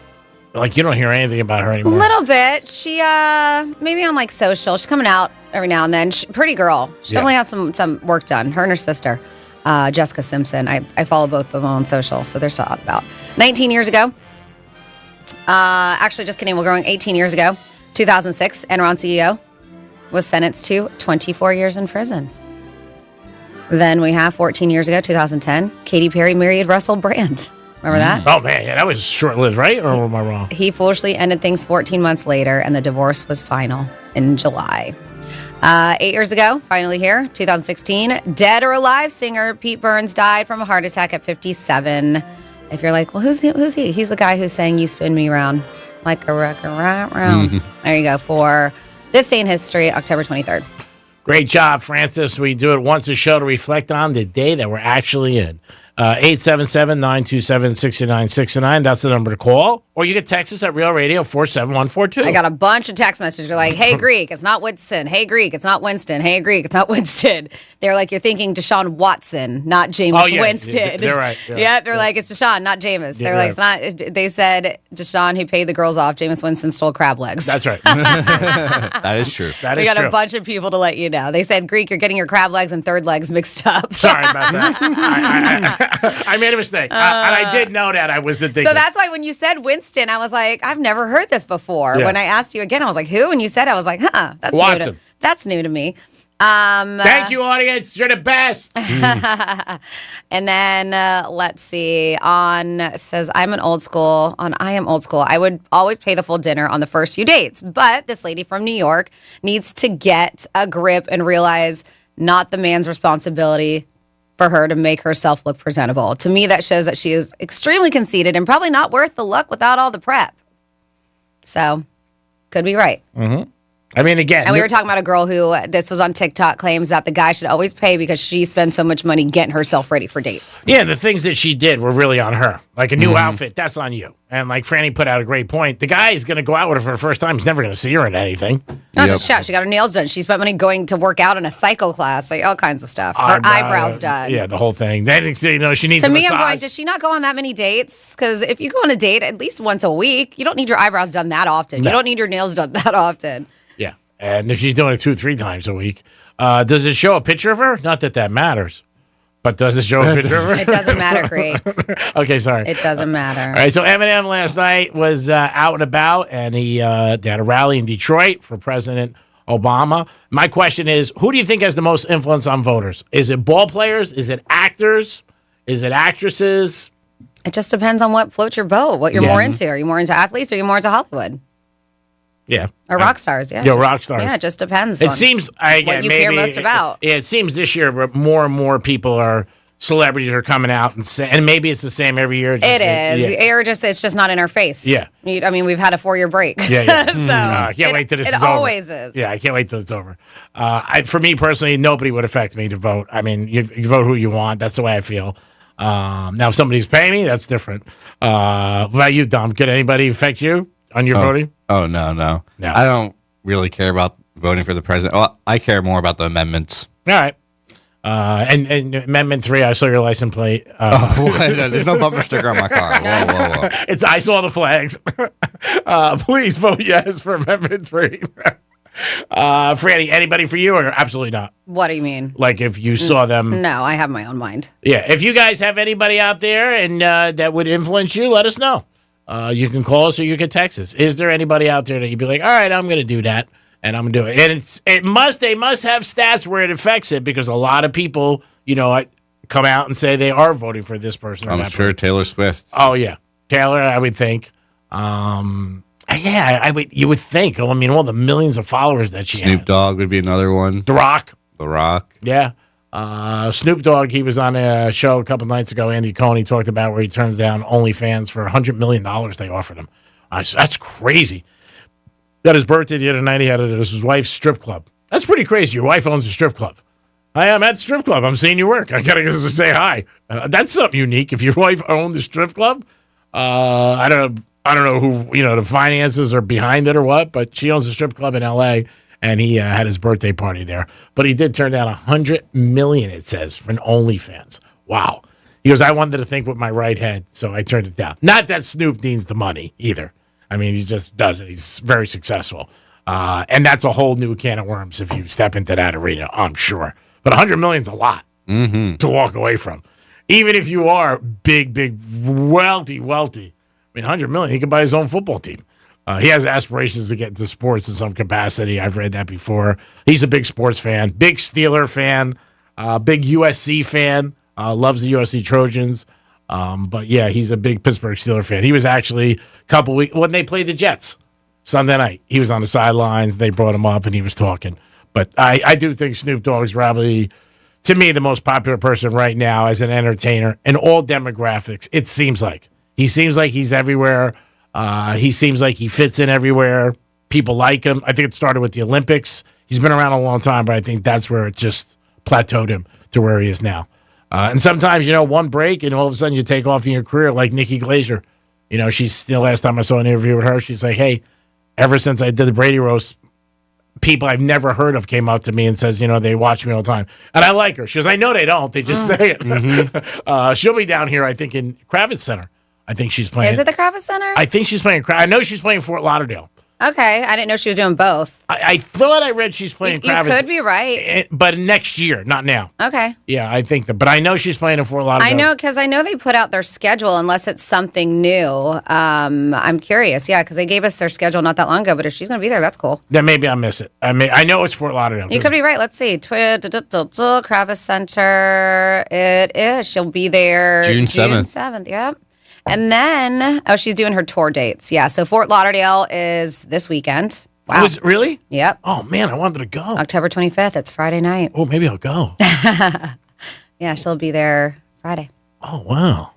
Like, you don't hear anything about her A anymore. little bit. She, maybe on like social. She's coming out every now and then. Pretty girl. She definitely has some work done. Her and her sister, Jessica Simpson. I follow both of them on social, so they're still out about. 19 years ago. Actually, just kidding. We're going 18 years ago. 2006, Enron CEO was sentenced to 24 years in prison. Then we have 14 years ago, 2010, Katy Perry married Russell Brand. Remember that? Oh, man. Yeah, that was short-lived, right? Or am I wrong? He foolishly ended things 14 months later, and the divorce was final in July. 8 years ago, finally here, 2016, dead or alive singer Pete Burns died from a heart attack at 57. If you're like, well, who's he? He's the guy who sang You Spin Me Round like a record round. There you go for This Day in History, October 23rd. Great job, Francis. We do it once a show to reflect on the day that we're actually in. 877-927-6969. That's the number to call. Or you can text us at Real Radio 47142. I got a bunch of text messages. They're like, hey, Greek, it's not Winston. Hey, Greek, it's not Winston. Hey, Greek, it's not Winston. They're like, you're thinking Deshaun Watson, not Jameis Winston. They're right. They're like, it's Deshaun, not Jameis. Yeah, They're like, it's not. They said Deshaun, who paid the girls off, Jameis Winston stole crab legs. That's right. That is true. That we is got true. a bunch of people to let you know. They said, Greek, you're getting your crab legs and third legs mixed up. Sorry about that. I made a mistake. And I did know that. I was the thinking. So that's why when you said Winston, I was like, I've never heard this before. Yeah. When I asked you again, I was like, who? And you said, I was like, that's Watson. New to me. Thank you, audience. You're the best. And then let's see. Says I am old school. I would always pay the full dinner on the first few dates, but this lady from New York needs to get a grip and realize not the man's responsibility for her to make herself look presentable. To me, that shows that she is extremely conceited and probably not worth the look without all the prep. So, could be right. Mm-hmm. I mean, again. And we were talking about a girl who, this was on TikTok, claims that the guy should always pay because she spends so much money getting herself ready for dates. Yeah, the things that she did were really on her. Like a new outfit, that's on you. And like Franny put out a great point. The guy is going to go out with her for the first time. He's never going to see her in anything. Not just shout. She got her nails done. She spent money going to work out in a cycle class, like all kinds of stuff. Her eyebrows done. Yeah, the whole thing. Then, she needs to a me, massage. I'm going, does she not go on that many dates? Because if you go on a date at least once a week, you don't need your eyebrows done that often. No. You don't need your nails done that often. Yeah. And if she's doing it 2-3 times a week, does it show a picture of her? Not that matters. But does it show a picture of her? It doesn't matter, Greg. Okay, sorry. It doesn't matter. All right, so Eminem last night was out and about, and they had a rally in Detroit for President Obama. My question is, who do you think has the most influence on voters? Is it ball players? Is it actors? Is it actresses? It just depends on what floats your boat, what you're more into. Are you more into athletes or are you more into Hollywood? Yeah. Or rock stars, yeah. Rock stars. Yeah, it just depends It on seems, what you care most about. It seems this year more and more people celebrities are coming out and maybe it's the same every year. It is. It's just not in our face. Yeah. We've had a 4-year break. Yeah. So I can't wait till this is over. It always is. Yeah, I can't wait till it's over. For me personally, nobody would affect me to vote. I mean, you vote who you want. That's the way I feel. Now, if somebody's paying me, that's different. What about you, Dom? Could anybody affect you on your voting? Oh, no. I don't really care about voting for the president. Well, I care more about the amendments. All right. And Amendment 3, I saw your license plate. No, there's no bumper sticker on my car. Whoa. I saw the flags. Please vote yes for Amendment 3. Franny, anybody for you or absolutely not? What do you mean? Like if you saw them? No, I have my own mind. Yeah, if you guys have anybody out there and that would influence you, let us know. You can call us or you can text us. Is there anybody out there that you'd be like, all right, I'm going to do that, and I'm going to do it? And they must have stats where it affects it because a lot of people, come out and say they are voting for this person. I'm sure Taylor Swift. Oh, yeah. Taylor, I would think. Yeah, you would think. I mean, all the millions of followers that she has. Snoop Dogg would be another one. The Rock. Yeah. Snoop Dogg, he was on a show a couple nights ago. Andy Cohen, he talked about where he turns down OnlyFans for $100 million they offered him. That's crazy. Got his birthday the other night. He had it at his wife's strip club. That's pretty crazy. Your wife owns a strip club. I am at the strip club. I'm seeing you work. I got to say hi. That's something unique. If your wife owned the strip club, I don't know who, the finances are behind it or what, but she owns a strip club in L.A., and he had his birthday party there. But he did turn down $100 million, it says, for an OnlyFans. Wow. He goes, I wanted to think with my right head, so I turned it down. Not that Snoop needs the money either. I mean, he just does it. He's very successful. And that's a whole new can of worms if you step into that arena, I'm sure. But $100 million's a lot to walk away from. Even if you are big, wealthy. I mean, $100 million, he could buy his own football team. He has aspirations to get into sports in some capacity. I've read that before. He's a big sports fan, big Steeler fan, big USC fan, loves the USC Trojans. But, yeah, he's a big Pittsburgh Steeler fan. He was actually a couple weeks when they played the Jets Sunday night. He was on the sidelines. They brought him up, and he was talking. But I do think Snoop Dogg's probably, to me, the most popular person right now as an entertainer in all demographics, it seems like. He seems like he's everywhere. He seems like he fits in everywhere. People like him. I think it started with the Olympics. He's been around a long time, but I think that's where it just plateaued him to where he is now. And sometimes, one break, and all of a sudden you take off in your career, like Nikki Glaser. She's the last time I saw an interview with her, she's like, hey, ever since I did the Brady roast, people I've never heard of came up to me and says, they watch me all the time. And I like her. She goes, I know they don't. They just say it. She'll be down here, I think, in Kravitz Center. I think she's playing. Is it the Kravitz Center? I think she's playing. I know she's playing Fort Lauderdale. Okay, I didn't know she was doing both. I thought I read she's playing You Kravis. could be right. But next year, not now. Okay. Yeah, I think that. But I know she's playing in Fort Lauderdale. I know, because I know they put out their schedule unless it's something new. I'm curious, yeah, because they gave us their schedule not that long ago, but if she's going to be there, that's cool. Then maybe I miss it. I know it's Fort Lauderdale. You could be right. Let's see. Kravis Center. It is. She'll be there June 7th. 7th, yep. And then, she's doing her tour dates. Yeah, so Fort Lauderdale is this weekend. Wow. Was it really? Yep. Oh, man, I wanted to go. October 25th. It's Friday night. Oh, maybe I'll go. Yeah, she'll be there Friday. Oh, wow.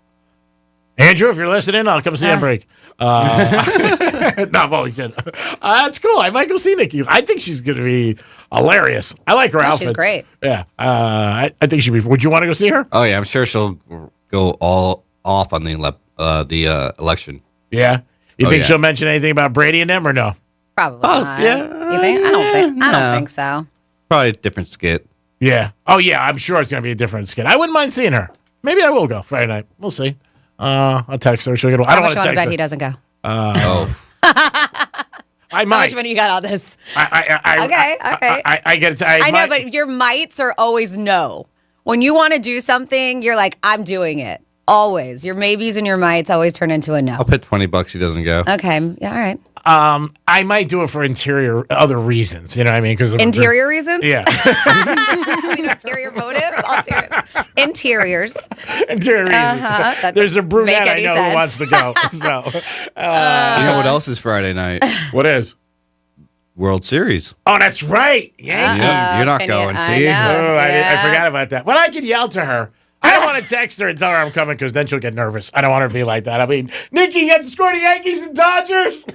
Andrew, if you're listening, I'll come see you on break. No, I'm only kidding. That's cool. I might go see Nikki. I think she's going to be hilarious. I like her outfits. She's great. Yeah. I think she'd be. Would you want to go see her? Oh, yeah. I'm sure she'll go all off on the election. Yeah. You Oh, think yeah. she'll mention anything about Brady and them or no? Probably not. You think? I don't think so. Probably a different skit. Yeah. Oh, yeah. I'm sure it's going to be a different skit. I wouldn't mind seeing her. Maybe I will go Friday night. We'll see. I'll text her. She'll get. I don't want to text bet her. he doesn't go. I might. How much money you got on this? Okay. I get it. I know, but your mights are always no. When you want to do something, you're like, I'm doing it. Always. Your maybes and your mights always turn into a no. I'll put $20 he doesn't go. Okay. Yeah, all right. I might do it for other reasons. You know what I mean? Because interior reasons? Yeah. Interior motives? Interiors. Interior reasons. There's a brunette I know who wants to go. So, you know what else is Friday night? What is? World Series. Oh, that's right. Yankees. You're not going. See? I forgot about that. But I could yell to her. I don't want to text her and tell her I'm coming because then she'll get nervous. I don't want her to be like that. I mean, Nikki, you have to score the Yankees and Dodgers.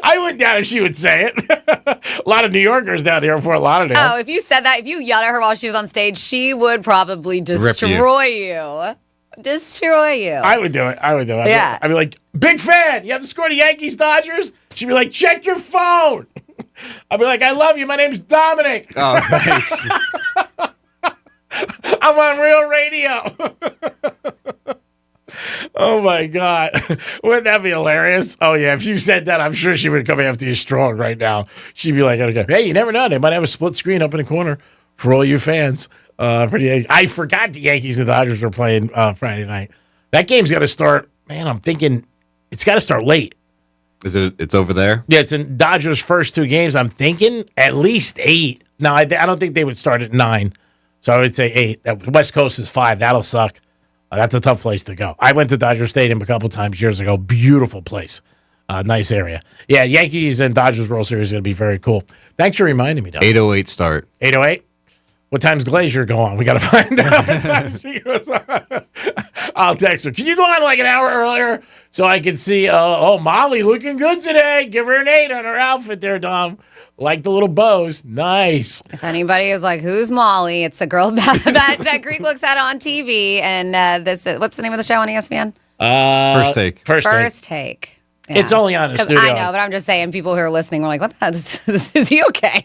I went down and she would say it. A lot of New Yorkers down here in Fort Lauderdale. Oh, if you said that, if you yelled at her while she was on stage, she would probably destroy you. Destroy you. I would do it. Yeah. I'd be like, big fan. You have to score the Yankees, Dodgers? She'd be like, check your phone. I'd be like, I love you. My name's Dominic. Oh, thanks. I'm on Real Radio. Oh, my God. Wouldn't that be hilarious? Oh, yeah. If you said that, I'm sure she would come after you strong right now. She'd be like, okay, hey, you never know. They might have a split screen up in the corner for all you fans. For the Yankees. I forgot the Yankees and Dodgers were playing Friday night. That game's got to start. Man, I'm thinking it's got to start late. Is it? It's over there? Yeah, it's in Dodgers' first two games. I'm thinking at least 8. No, I don't think they would start at 9. So I would say 8. That West Coast is 5. That'll suck. That's a tough place to go. I went to Dodger Stadium a couple times years ago. Beautiful place. Nice area. Yeah, Yankees and Dodgers World Series is going to be very cool. Thanks for reminding me, Doug. 8:08 start. 8:08? What time's Glazier go on? We got to find out. She goes, I'll text her. Can you go on like an hour earlier so I can see, Molly looking good today. Give her an 8 on her outfit there, Dom. Like the little bows. Nice. If anybody is like, who's Molly? It's a girl that Greek looks at on TV. And what's the name of the show on ESPN? First Take. First Take. Yeah. It's only on the studio. I know, but I'm just saying, people who are listening are like, what the hell? Is he okay?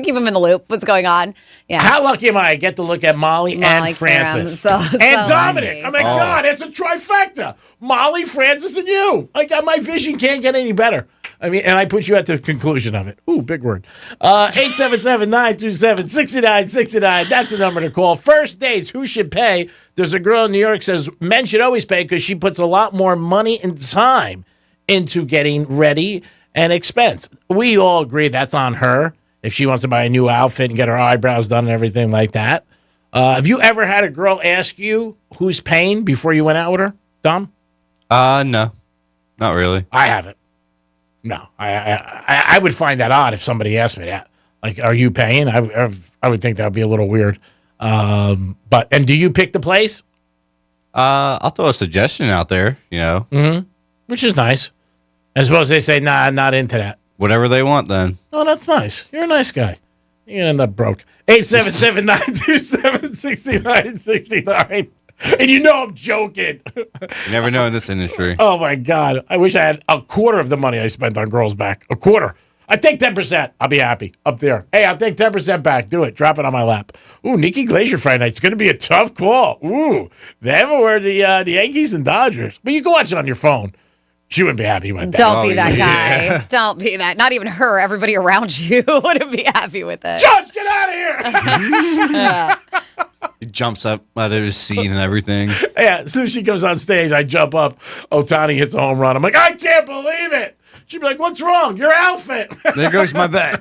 Keep him in the loop. What's going on? Yeah. How lucky am I get to look at Molly and Francis and Dominic? Lucky. I mean, God, it's a trifecta. Molly, Francis, and you. My vision can't get any better. I mean, and I put you at the conclusion of it. Ooh, big word. 877-927-6969. That's the number to call. First dates, who should pay? There's a girl in New York says men should always pay because she puts a lot more money and time into getting ready and expense. We all agree that's on her if she wants to buy a new outfit and get her eyebrows done and everything like that. Have you ever had a girl ask you who's paying before you went out with her, Dom? No, not really. I haven't. No, I would find that odd if somebody asked me that. Like, are you paying? I would think that would be a little weird. And do you pick the place? I'll throw a suggestion out there, Mm-hmm. Which is nice. As well as they say, nah, I'm not into that. Whatever they want, then. Oh, that's nice. You're a nice guy. You're end up broke. 877-927-6969. And you know I'm joking. You never know in this industry. Oh, my God. I wish I had a quarter of the money I spent on girls back. A quarter. I take 10%. I'll be happy. Up there. Hey, I'll take 10% back. Do it. Drop it on my lap. Ooh, Nikki Glazier Friday night. It's going to be a tough call. Ooh. Them or the Yankees and Dodgers. But you can watch it on your phone. She wouldn't be happy with that. Don't be that guy. Don't be that. Not even her. Everybody around you wouldn't be happy with it. Judge, get out of here. He jumps up out of his seat and everything. Yeah, as soon as she comes on stage, I jump up. Ohtani hits a home run. I'm like, I can't believe it. She'd be like, what's wrong? Your outfit. There goes my bet.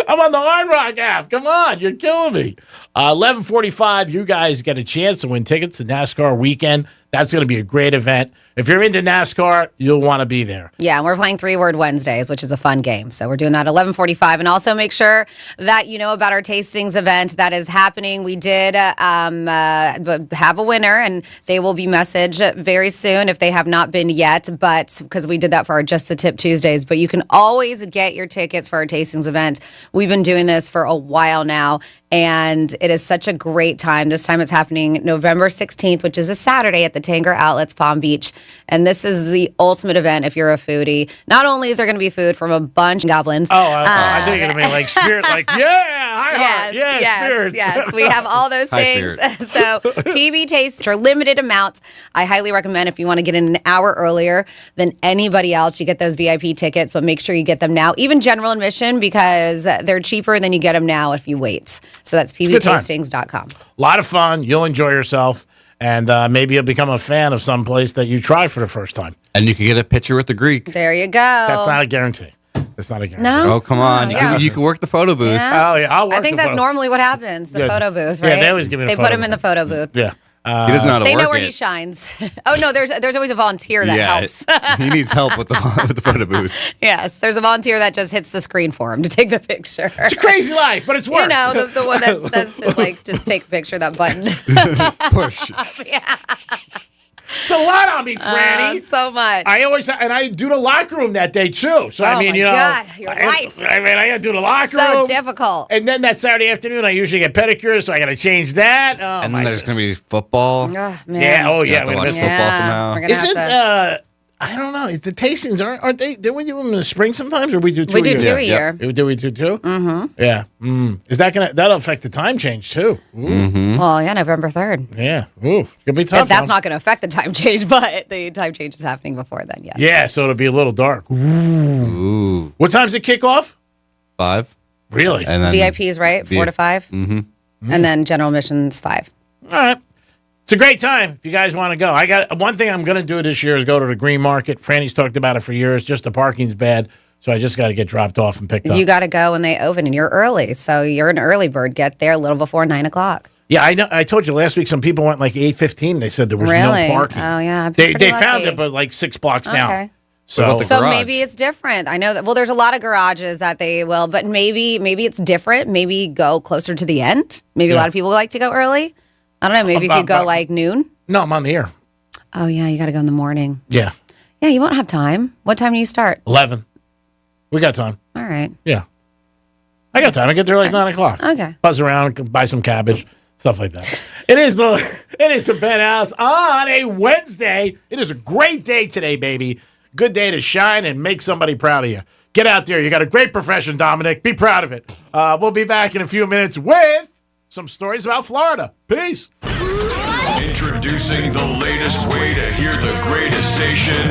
I'm on the Hard Rock app. Come on, you're killing me. 11:45, you guys get a chance to win tickets to NASCAR weekend. That's going to be a great event. If you're into NASCAR, you'll want to be there. Yeah, and we're playing 3-Word Wednesdays, which is a fun game. So we're doing that at 11:45. And also make sure that you know about our tastings event that is happening. We did have a winner, and they will be messaged very soon if they have not been yet, but because we did that for our Just a Tip Tuesdays. But you can always get your tickets for our tastings event. We've been doing this for a while now, and it is such a great time. This time it's happening November 16th, which is a Saturday at the Tanger Outlets, Palm Beach. And this is the ultimate event if you're a foodie. Not only is there going to be food from a bunch of goblins. I think you're going to be like Spirit, like, Spirits. Yes, we have all those things. So PB Tastes are limited amounts. I highly recommend if you want to get in an hour earlier than anybody else, you get those VIP tickets, but make sure you get them now. Even general admission, because they're cheaper than you get them now if you wait. So that's pbtastings.com. A lot of fun. You'll enjoy yourself. And maybe you'll become a fan of some place that you try for the first time. And you can get a picture with the Greek. There you go. That's not a guarantee. That's not a guarantee. No? Oh, come on. You can work the photo booth. Yeah. Oh, yeah. I'll work I think that's normally what happens, the photo booth, right? Yeah, they always give me the They photo put him in the photo booth. Yeah. He doesn't know how to They work know where it. he shines. Oh, no, there's always a volunteer that helps. He needs help with the photo booth. Yes, there's a volunteer that just hits the screen for him to take the picture. It's a crazy life, but it's work. You know, the one that says to, like, just take a picture, that button. Push. Yeah. It's a lot on me, Franny. So much. I do the locker room that day too. So I mean, God, your life. I got to do the locker room. So difficult. And then that Saturday afternoon, I usually get pedicures, so I got to change that. Oh, And then there's going to be football. Man. Yeah. Oh, yeah. You have to watch football somehow. We're gonna Is have it? I don't know. The tastings aren't they? Don't we do them in the spring sometimes, or we do two? We do a year? two a year. Do we do two? Mm-hmm. Yeah. Is that'll affect the time change too? Well, yeah, November 3rd. Yeah. Ooh, it's gonna be tough. That's not going to affect the time change, but the time change is happening before then, yes. Yeah, so it'll be a little dark. Ooh. What time's it kick off? 5. Really? And then VIPs, right? 4 to 5. Mm-hmm. And then general admissions 5. All right. It's a great time if you guys want to go. I got one thing I'm going to do this year is go to the Green Market. Franny's talked about it for years. Just the parking's bad, so I just got to get dropped off and picked up. You got to go when they open, and you're early, so you're an early bird. Get there a little before 9 o'clock. Yeah, I know. I told you last week some people went like 8:15. They said there was Really? no parking. Oh yeah, They found it, but like 6 blocks down. Okay. So maybe it's different. I know that. Well, there's a lot of garages that they will, but maybe it's different. Maybe go closer to the end. Maybe a lot of people like to go early. I don't know. Maybe if you go like noon. No, I'm on the air. Oh yeah, you got to go in the morning. Yeah. Yeah, you won't have time. What time do you start? 11. We got time. All right. Yeah. I got time. I get there like 9 o'clock. Okay. Buzz around, buy some cabbage, stuff like that. It is the Penthouse on a Wednesday. It is a great day today, baby. Good day to shine and make somebody proud of you. Get out there. You got a great profession, Dominic. Be proud of it. We'll be back in a few minutes with some stories about Florida. Peace. Introducing the latest way to hear the greatest station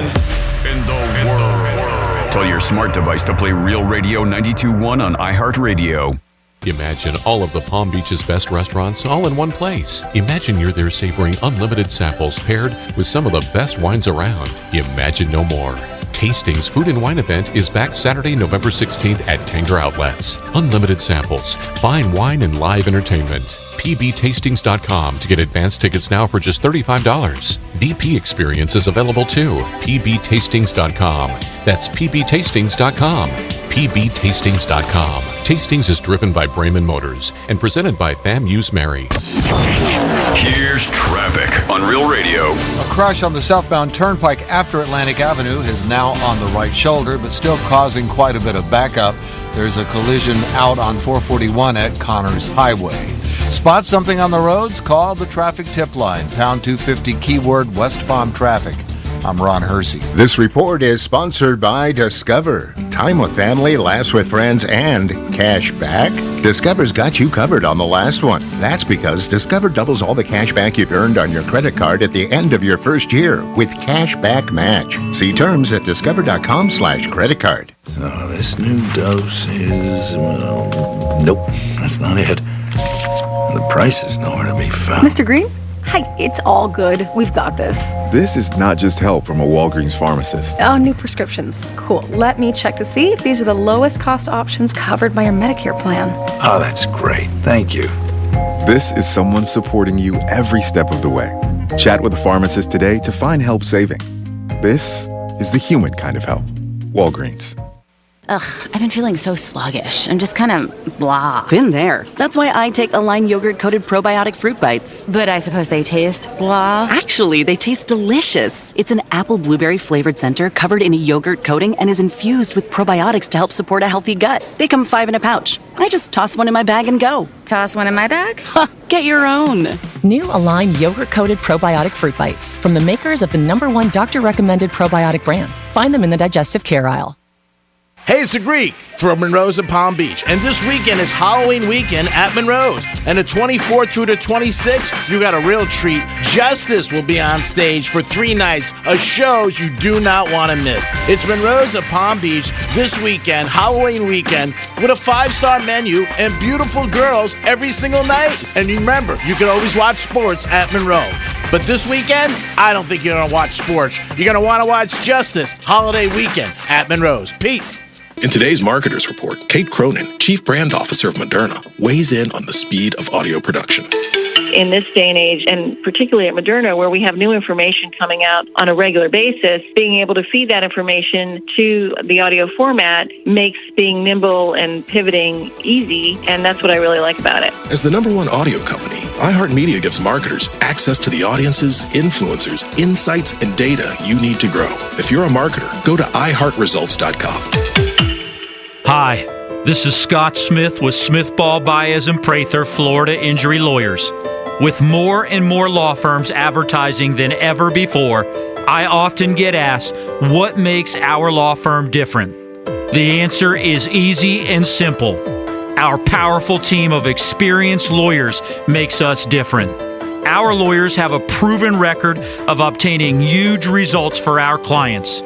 in the world. Tell your smart device to play Real Radio 92.1 on iHeartRadio. Imagine all of the Palm Beach's best restaurants all in one place. Imagine you're there savoring unlimited samples paired with some of the best wines around. Imagine no more. Tastings Food and Wine event is back Saturday, November 16th at Tanger Outlets. Unlimited samples, fine wine, and live entertainment. pbtastings.com to get advance tickets now for just $35. VP Experience is available too. pbtastings.com. That's pbtastings.com. pbtastings.com. Tastings is driven by Brayman Motors and presented by FAMU's Mary. Here's traffic on Real Radio. A crash on the southbound turnpike after Atlantic Avenue is now on the right shoulder, but still causing quite a bit of backup. There's a collision out on 441 at Connors Highway. Spot something on the roads? Call the traffic tip line, pound 250 keyword West Palm traffic. I'm Ron Hersey. This report is sponsored by Discover. Time with family, laughs with friends, and cash back. Discover's got you covered on the last one. That's because Discover doubles all the cash back you've earned on your credit card at the end of your first year with Cash Back Match. See terms at discover.com/credit card. So this new dose is... nope, that's not it. The price is nowhere to be found. Mr. Green? Hi, it's all good. We've got this. This is not just help from a Walgreens pharmacist. Oh, new prescriptions. Cool. Let me check to see if these are the lowest cost options covered by your Medicare plan. Oh, that's great. Thank you. This is someone supporting you every step of the way. Chat with a pharmacist today to find help saving. This is the human kind of help. Walgreens. Ugh, I've been feeling so sluggish and just kind of blah. Been there. That's why I take Align yogurt-coated probiotic fruit bites. But I suppose they taste blah. Actually, they taste delicious. It's an apple blueberry flavored center covered in a yogurt coating and is infused with probiotics to help support a healthy gut. They come 5 in a pouch. I just toss one in my bag and go. Toss one in my bag? Get your own. New Align yogurt-coated probiotic fruit bites from the makers of the #1 doctor-recommended probiotic brand. Find them in the digestive care aisle. Hey, it's the Greek from Monroe's and Palm Beach. And this weekend is Halloween weekend at Monroe's. And the 24th through the 26th, you got a real treat. Justice will be on stage for 3 nights of shows you do not want to miss. It's Monroe's at Palm Beach this weekend, Halloween weekend, with a 5-star menu and beautiful girls every single night. And remember, you can always watch sports at Monroe. But this weekend, I don't think you're going to watch sports. You're going to want to watch Justice Holiday Weekend at Monroe's. Peace. In today's Marketers Report, Kate Cronin, Chief Brand Officer of Moderna, weighs in on the speed of audio production. In this day and age, and particularly at Moderna, where we have new information coming out on a regular basis, being able to feed that information to the audio format makes being nimble and pivoting easy, and that's what I really like about it. As the #1 audio company, iHeartMedia gives marketers access to the audiences, influencers, insights, and data you need to grow. If you're a marketer, go to iHeartResults.com. Hi, this is Scott Smith with Smith, Ball, Baez & Prather, Florida Injury Lawyers. With more and more law firms advertising than ever before, I often get asked, what makes our law firm different? The answer is easy and simple. Our powerful team of experienced lawyers makes us different. Our lawyers have a proven record of obtaining huge results for our clients.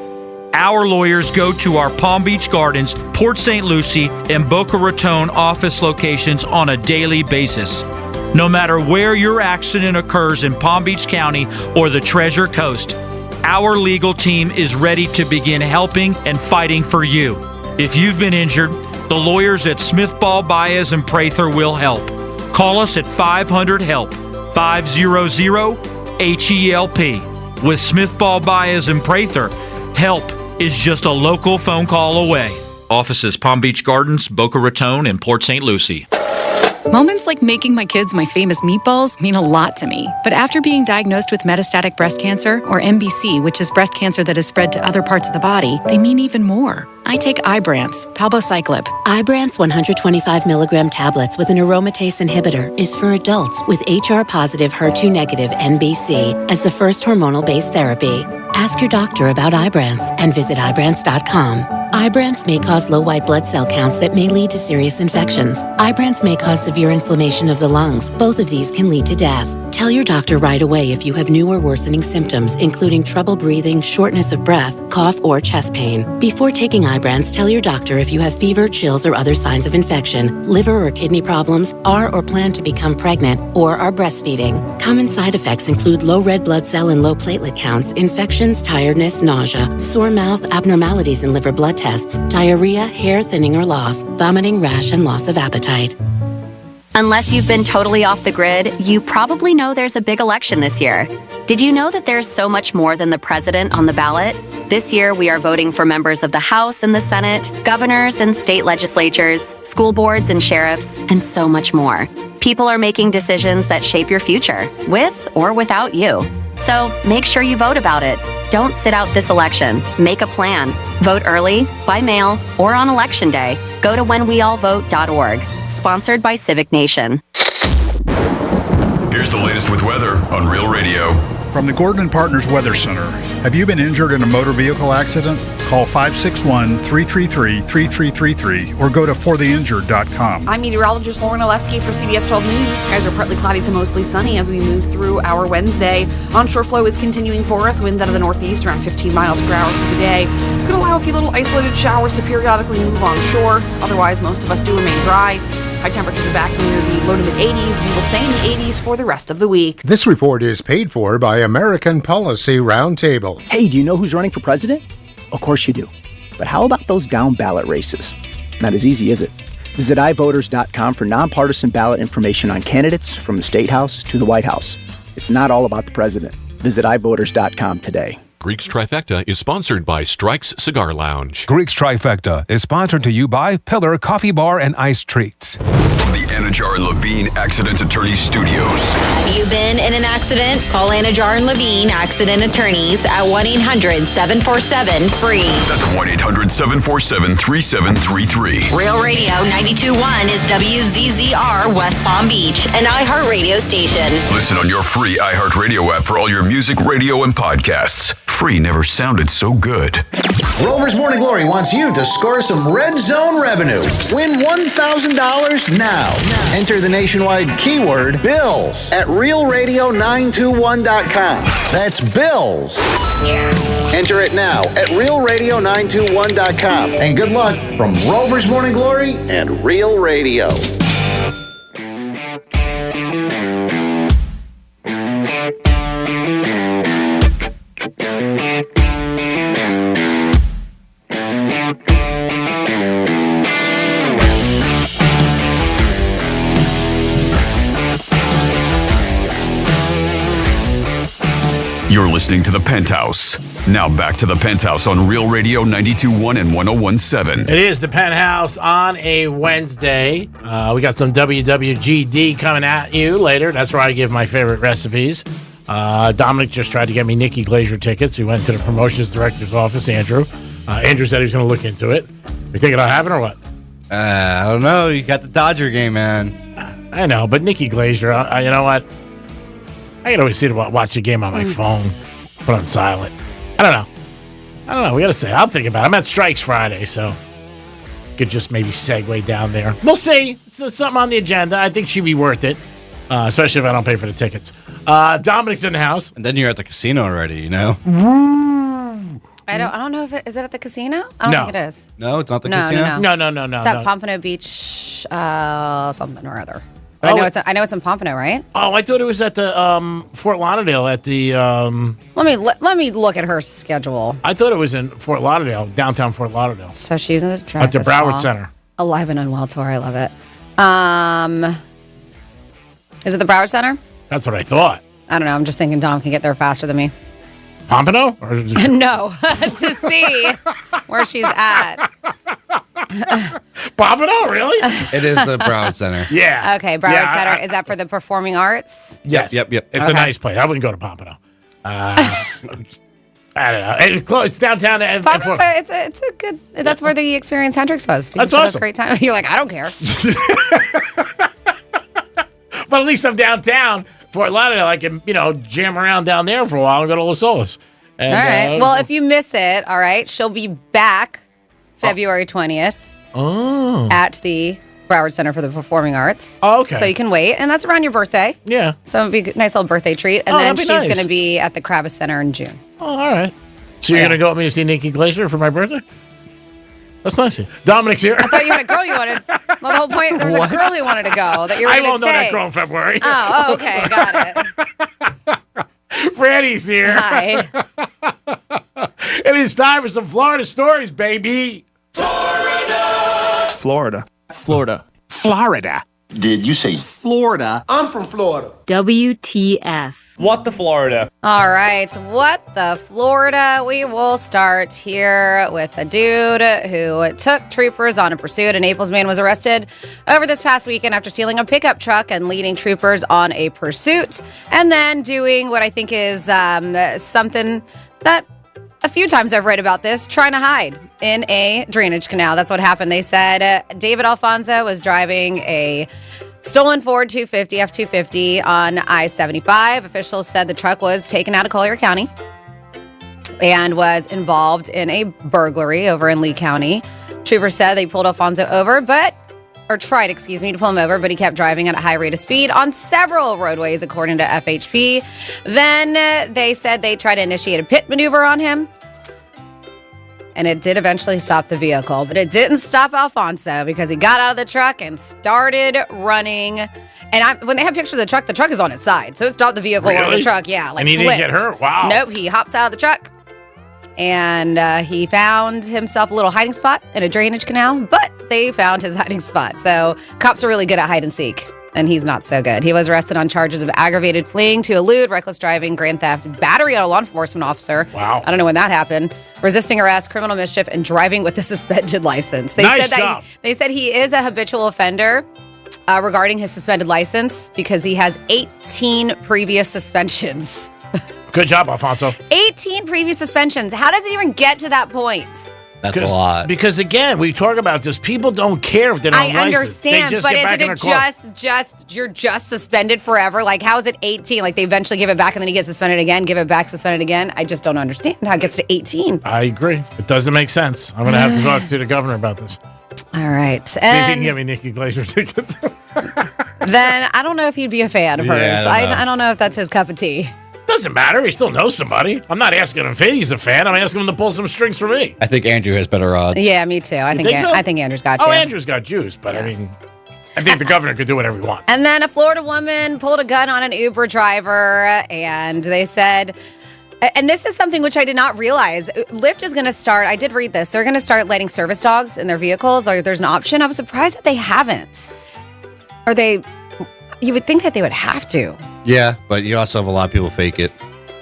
Our lawyers go to our Palm Beach Gardens, Port St. Lucie, and Boca Raton office locations on a daily basis. No matter where your accident occurs in Palm Beach County or the Treasure Coast, our legal team is ready to begin helping and fighting for you. If you've been injured, the lawyers at Smith, Ball, Baez & Prather will help. Call us at 500-HELP, 500-HELP. With Smith, Ball, Baez & Prather, help is just a local phone call away. Offices Palm Beach Gardens, Boca Raton, and Port St. Lucie. Moments like making my kids my famous meatballs mean a lot to me. But after being diagnosed with metastatic breast cancer, or MBC, which is breast cancer that has spread to other parts of the body, they mean even more. I take Ibrance, palbociclib. Ibrance 125 milligram tablets with an aromatase inhibitor is for adults with HR-positive, HER2-negative MBC as the first hormonal-based therapy. Ask your doctor about Ibrance and visit Ibrance.com. Ibrance may cause low white blood cell counts that may lead to serious infections. Ibrance may cause severe inflammation of the lungs. Both of these can lead to death. Tell your doctor right away if you have new or worsening symptoms, including trouble breathing, shortness of breath, cough, or chest pain. Before taking Ibrance, tell your doctor if you have fever, chills, or other signs of infection, liver or kidney problems, are or plan to become pregnant, or are breastfeeding. Common side effects include low red blood cell and low platelet counts, infections, tiredness, nausea, sore mouth, abnormalities in liver blood tests, diarrhea, hair thinning or loss, vomiting, rash, and loss of appetite. Unless you've been totally off the grid, you probably know there's a big election this year. Did you know that there's so much more than the president on the ballot? This year, we are voting for members of the House and the Senate, governors and state legislatures, school boards and sheriffs, and so much more. People are making decisions that shape your future, with or without you. So make sure you vote about it. Don't sit out this election. Make a plan. Vote early, by mail, or on Election Day. Go to whenweallvote.org. Sponsored by Civic Nation. Here's the latest with weather on Real Radio. from the Gordon and Partners Weather Center. Have you been injured in a motor vehicle accident? Call 561-333-3333 or go to fortheinjured.com. I'm meteorologist Lauren Oleski for CBS 12 News. Skies are partly cloudy to mostly sunny as we move through our Wednesday. Onshore flow is continuing for us. Winds out of the northeast around 15 miles per hour for the day. Could allow a few little isolated showers to periodically move onshore. Otherwise, most of us do remain dry. High temperatures are back near the low to mid 80s. We will stay in the 80s for the rest of the week. This report is paid for by American Policy Roundtable. Hey, do you know who's running for president? Of course you do. But how about those down ballot races? Not as easy, is it? Visit iVoters.com for nonpartisan ballot information on candidates from the State House to the White House. It's not all about the president. Visit iVoters.com today. Greek's Trifecta is sponsored by Strike's Cigar Lounge. Greek's Trifecta is sponsored to you by Pillar Coffee Bar and Ice Treats. From the Anajar and Levine Accident Attorney Studios. Have you been in an accident? Call Anajar and Levine Accident Attorneys at 1-800-747-FREE. That's 1-800-747-3733. Real Radio 92.1 is WZZR West Palm Beach, an iHeartRadio station. Listen on your free iHeartRadio app for all your music, radio, and podcasts. Free never sounded so good. Rover's Morning Glory wants you to score some Red Zone revenue. Win $1,000 now. Enter the nationwide keyword BILLS at realradio921.com. That's BILLS. Enter it now at realradio921.com. And good luck from Rover's Morning Glory and Real Radio. You're listening to The Penthouse. Now back to The Penthouse on Real Radio 92.1 and 101.7. It is The Penthouse on a Wednesday. We got some WWGD coming at you later. That's where I give my favorite recipes. Dominic just tried to get me Nikki Glazer tickets. We went to the promotions director's office, Andrew. Andrew said he was going to look into it. You think it'll happen or what? I don't know. You got the Dodger game, man. I know, but Nikki Glazer, you know what? I can always watch the game on my phone, put on silent. I don't know. We got to say. I'll think about it. I'm at Strikes Friday, so could just maybe segue down there. We'll see. It's something on the agenda. I think she'd be worth it, especially if I don't pay for the tickets. Dominic's in the house. And then you're at the casino already, you know? I don't know if is it at the casino? I don't think it is. No, it's not the casino? No. It's at Pompano Beach, something or other. I know it's in Pompano, right? Oh, I thought it was at the Fort Lauderdale at the. Let me look at her schedule. I thought it was in Fort Lauderdale, downtown Fort Lauderdale. So she's in the at the Broward Center. Alive and Unwell tour. I love it. Is it the Broward Center? That's what I thought. I don't know. I'm just thinking Dom can get there faster than me. Pompano? No, to see where she's at. Pompano, really? It is the Broward Center. Yeah. Okay, Broward Center. Is that for the performing arts? Yes. Yep. It's a nice place. I wouldn't go to Pompano. I don't know. It's downtown. Pompano's it's a good. That's where the Experience Hendrix was. That's awesome. awesome. A great time. You're like, I don't care. But at least I'm downtown. Fort Lauderdale, I can, jam around down there for a while and go to Los Olas. All right. Well, if you miss it, all right, she'll be back February 20th at the Broward Center for the Performing Arts. Oh, okay. So you can wait, and that's around your birthday. Yeah. So it'll be a nice little birthday treat. And then she's going to be at the Kravis Center in June. Oh, all right. So you're going to go with me to see Nikki Glazer for my birthday? That's nice. Dominic's here. I thought you had a girl you wanted. Well, the whole point, there was a girl you wanted to go that you were going to take. I won't know that girl in February. Oh, okay. Got it. Franny's here. Hi. It is time for some Florida stories, baby. Florida. Did you say Florida? I'm from Florida. WTF. What the Florida? All right. What the Florida? We will start here with a dude who took troopers on a pursuit. A Naples man was arrested over this past weekend after stealing a pickup truck and leading troopers on a pursuit, and then doing what I think is something that a few times I've read about this, trying to hide in a drainage canal. That's what happened. They said David Alfonso was driving a Stolen Ford 250, F-250 on I-75. Officials said the truck was taken out of Collier County and was involved in a burglary over in Lee County. Troopers said they pulled Alfonso over, tried to pull him over, but he kept driving at a high rate of speed on several roadways, according to FHP. Then they said they tried to initiate a pit maneuver on him, and it did eventually stop the vehicle, but it didn't stop Alfonso because he got out of the truck and started running. And when they have pictures of the truck is on its side, so it stopped the vehicle or the truck. Yeah, and he didn't get hurt. Wow. Nope, he hops out of the truck. And he found himself a little hiding spot in a drainage canal, but they found his hiding spot. So cops are really good at hide and seek, and he's not so good. He was arrested on charges of aggravated fleeing to elude, reckless driving, grand theft, battery on a law enforcement officer. Wow. I don't know when that happened. Resisting arrest, criminal mischief, and driving with a suspended license. Nice job. They said he is a habitual offender regarding his suspended license because he has 18 previous suspensions. Good job, Alfonso. 18 previous suspensions. How does it even get to that point? That's a lot. Because again, we talk about this. People don't care if they're not licensed. I understand, They just but get back in isn't their it car. you're just suspended forever? Like, how is it 18? Like, they eventually give it back and then he gets suspended again, give it back, suspended again. I just don't understand how it gets to 18. I agree. It doesn't make sense. I'm going to have to talk to the governor about this. All right. See if he can get me Nikki Glaser tickets. Then I don't know if he'd be a fan of hers. I don't know if that's his cup of tea. Doesn't matter. He still knows somebody. I'm not asking him if he's a fan. I'm asking him to pull some strings for me. I think Andrew has better odds. Yeah, me too. I think Andrew's got you. Oh, Andrew's got juice, but I mean, I think the governor could do whatever he wants. And then a Florida woman pulled a gun on an Uber driver, and they said, and this is something which I did not realize, Lyft is going to start, I did read this, they're going to start letting service dogs in their vehicles, or there's an option. I was surprised that they haven't. You would think that they would have to. Yeah, but you also have a lot of people fake it.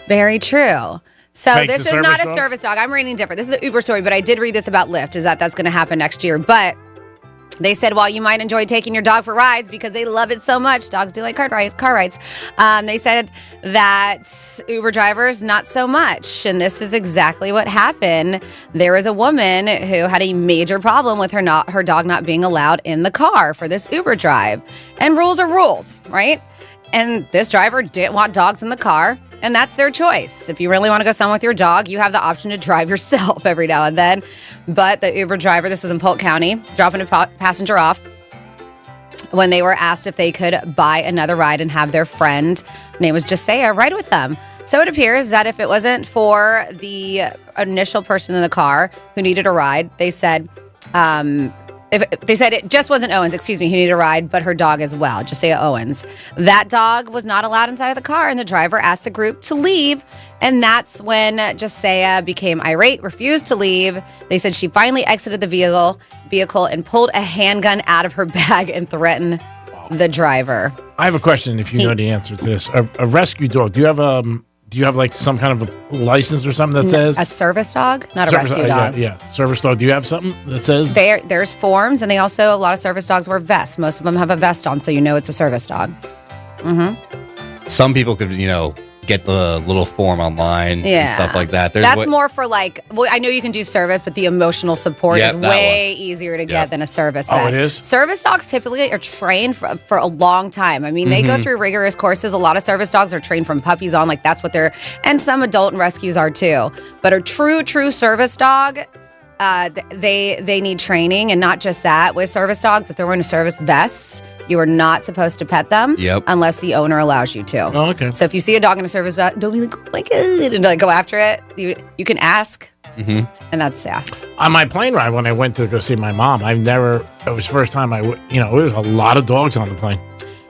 Very true. So Fake this the is not a service dog? service dog. I'm reading different. This is an Uber story, but I did read this about Lyft, is that's going to happen next year. But they said, while you might enjoy taking your dog for rides because they love it so much, dogs do like car rides. They said that Uber drivers, not so much. And this is exactly what happened. There was a woman who had a major problem with her dog not being allowed in the car for this Uber drive. And rules are rules, right? And this driver didn't want dogs in the car. And that's their choice. If you really want to go somewhere with your dog, you have the option to drive yourself every now and then. But the Uber driver, this was in Polk County, dropping a passenger off, when they were asked if they could buy another ride and have their friend, name was Jasea, ride with them. So it appears that if it wasn't for the initial person in the car who needed a ride, they said, it just wasn't Owens, who needed a ride, but her dog as well, Jasea Owens. That dog was not allowed inside of the car, and the driver asked the group to leave. And that's when Jasea became irate, refused to leave. They said she finally exited the vehicle and pulled a handgun out of her bag and threatened the driver. I have a question. If you know the answer to this, a rescue dog. Do you have like some kind of a license or something that says a service dog, not a rescue dog? Yeah, service dog. Do you have something that says there's forms, and they also, a lot of service dogs wear vests. Most of them have a vest on, so you know it's a service dog. Mm-hmm. Some people could, get the little form online and stuff like that. That's more for I know you can do service, but the emotional support is way easier to get than a service vest. It is? Service dogs typically are trained for a long time. I mean, they go through rigorous courses. A lot of service dogs are trained from puppies on, that's what and some adult and rescues are too. But a true service dog, they need training, and not just that. With service dogs, if they're wearing a service vest, you are not supposed to pet them unless the owner allows you to. Oh, okay. So if you see a dog in a service vest, don't be like, oh my God, and go after it. You can ask. And that's, On my plane ride when I went to go see my mom, it was the first time there was a lot of dogs on the plane.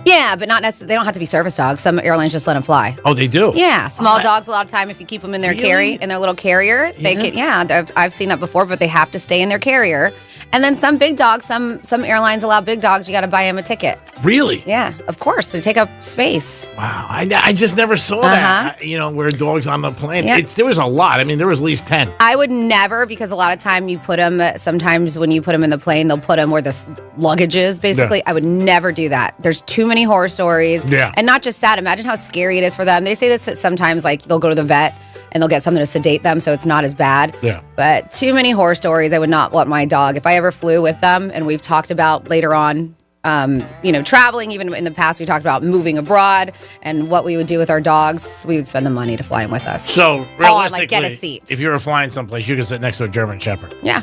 Yeah, but not necessarily. They don't have to be service dogs. Some airlines just let them fly. Oh, they do? Yeah, small dogs. A lot of time, if you keep them in their in their little carrier, they can. Yeah, I've seen that before. But they have to stay in their carrier. And then some big dogs. Some airlines allow big dogs. You got to buy them a ticket. Really? Yeah, of course. To take up space. Wow, I just never saw that. Where dogs on the plane. Yeah. There was a lot. I mean, there was at least 10. I would never, because a lot of time you put them. Sometimes when you put them in the plane, they'll put them where the luggage is. Basically, I would never do that. There's too many horror stories. Yeah. And not just that. Imagine how scary it is for them. They say this sometimes, they'll go to the vet and they'll get something to sedate them so it's not as bad. Yeah. But too many horror stories. I would not want my dog. If I ever flew with them, and we've talked about later on traveling. Even in the past, we talked about moving abroad and what we would do with our dogs. We would spend the money to fly them with us. So realistically, get a seat. If you were flying someplace, you could sit next to a German Shepherd. Yeah.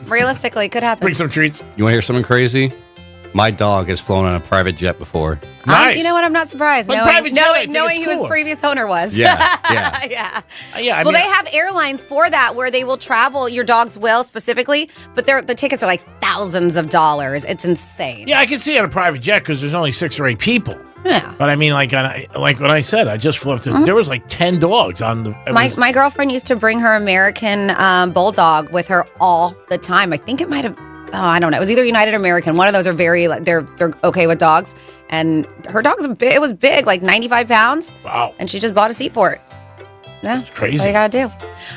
Realistically, it could happen. Bring some treats. You want to hear something crazy? My dog has flown on a private jet before. Nice. You know what? I'm not surprised. But private jet, I think knowing it's who his cooler. previous owner was. Yeah. Yeah. Well, they have airlines for that where they will travel. Your dogs will specifically, but the tickets are like thousands of dollars. It's insane. Yeah, I can see it on a private jet because there's only 6 or 8 people. Yeah. But I mean, like what I said, I just flew up to. There was like 10 dogs on the. My girlfriend used to bring her American bulldog with her all the time. I think it might have. Oh, I don't know. It was either United or American. One of those are they're okay with dogs. And her dog's big. It was big, like 95 pounds. Wow. And she just bought a seat for it. Yeah, it's crazy. That's what you gotta do.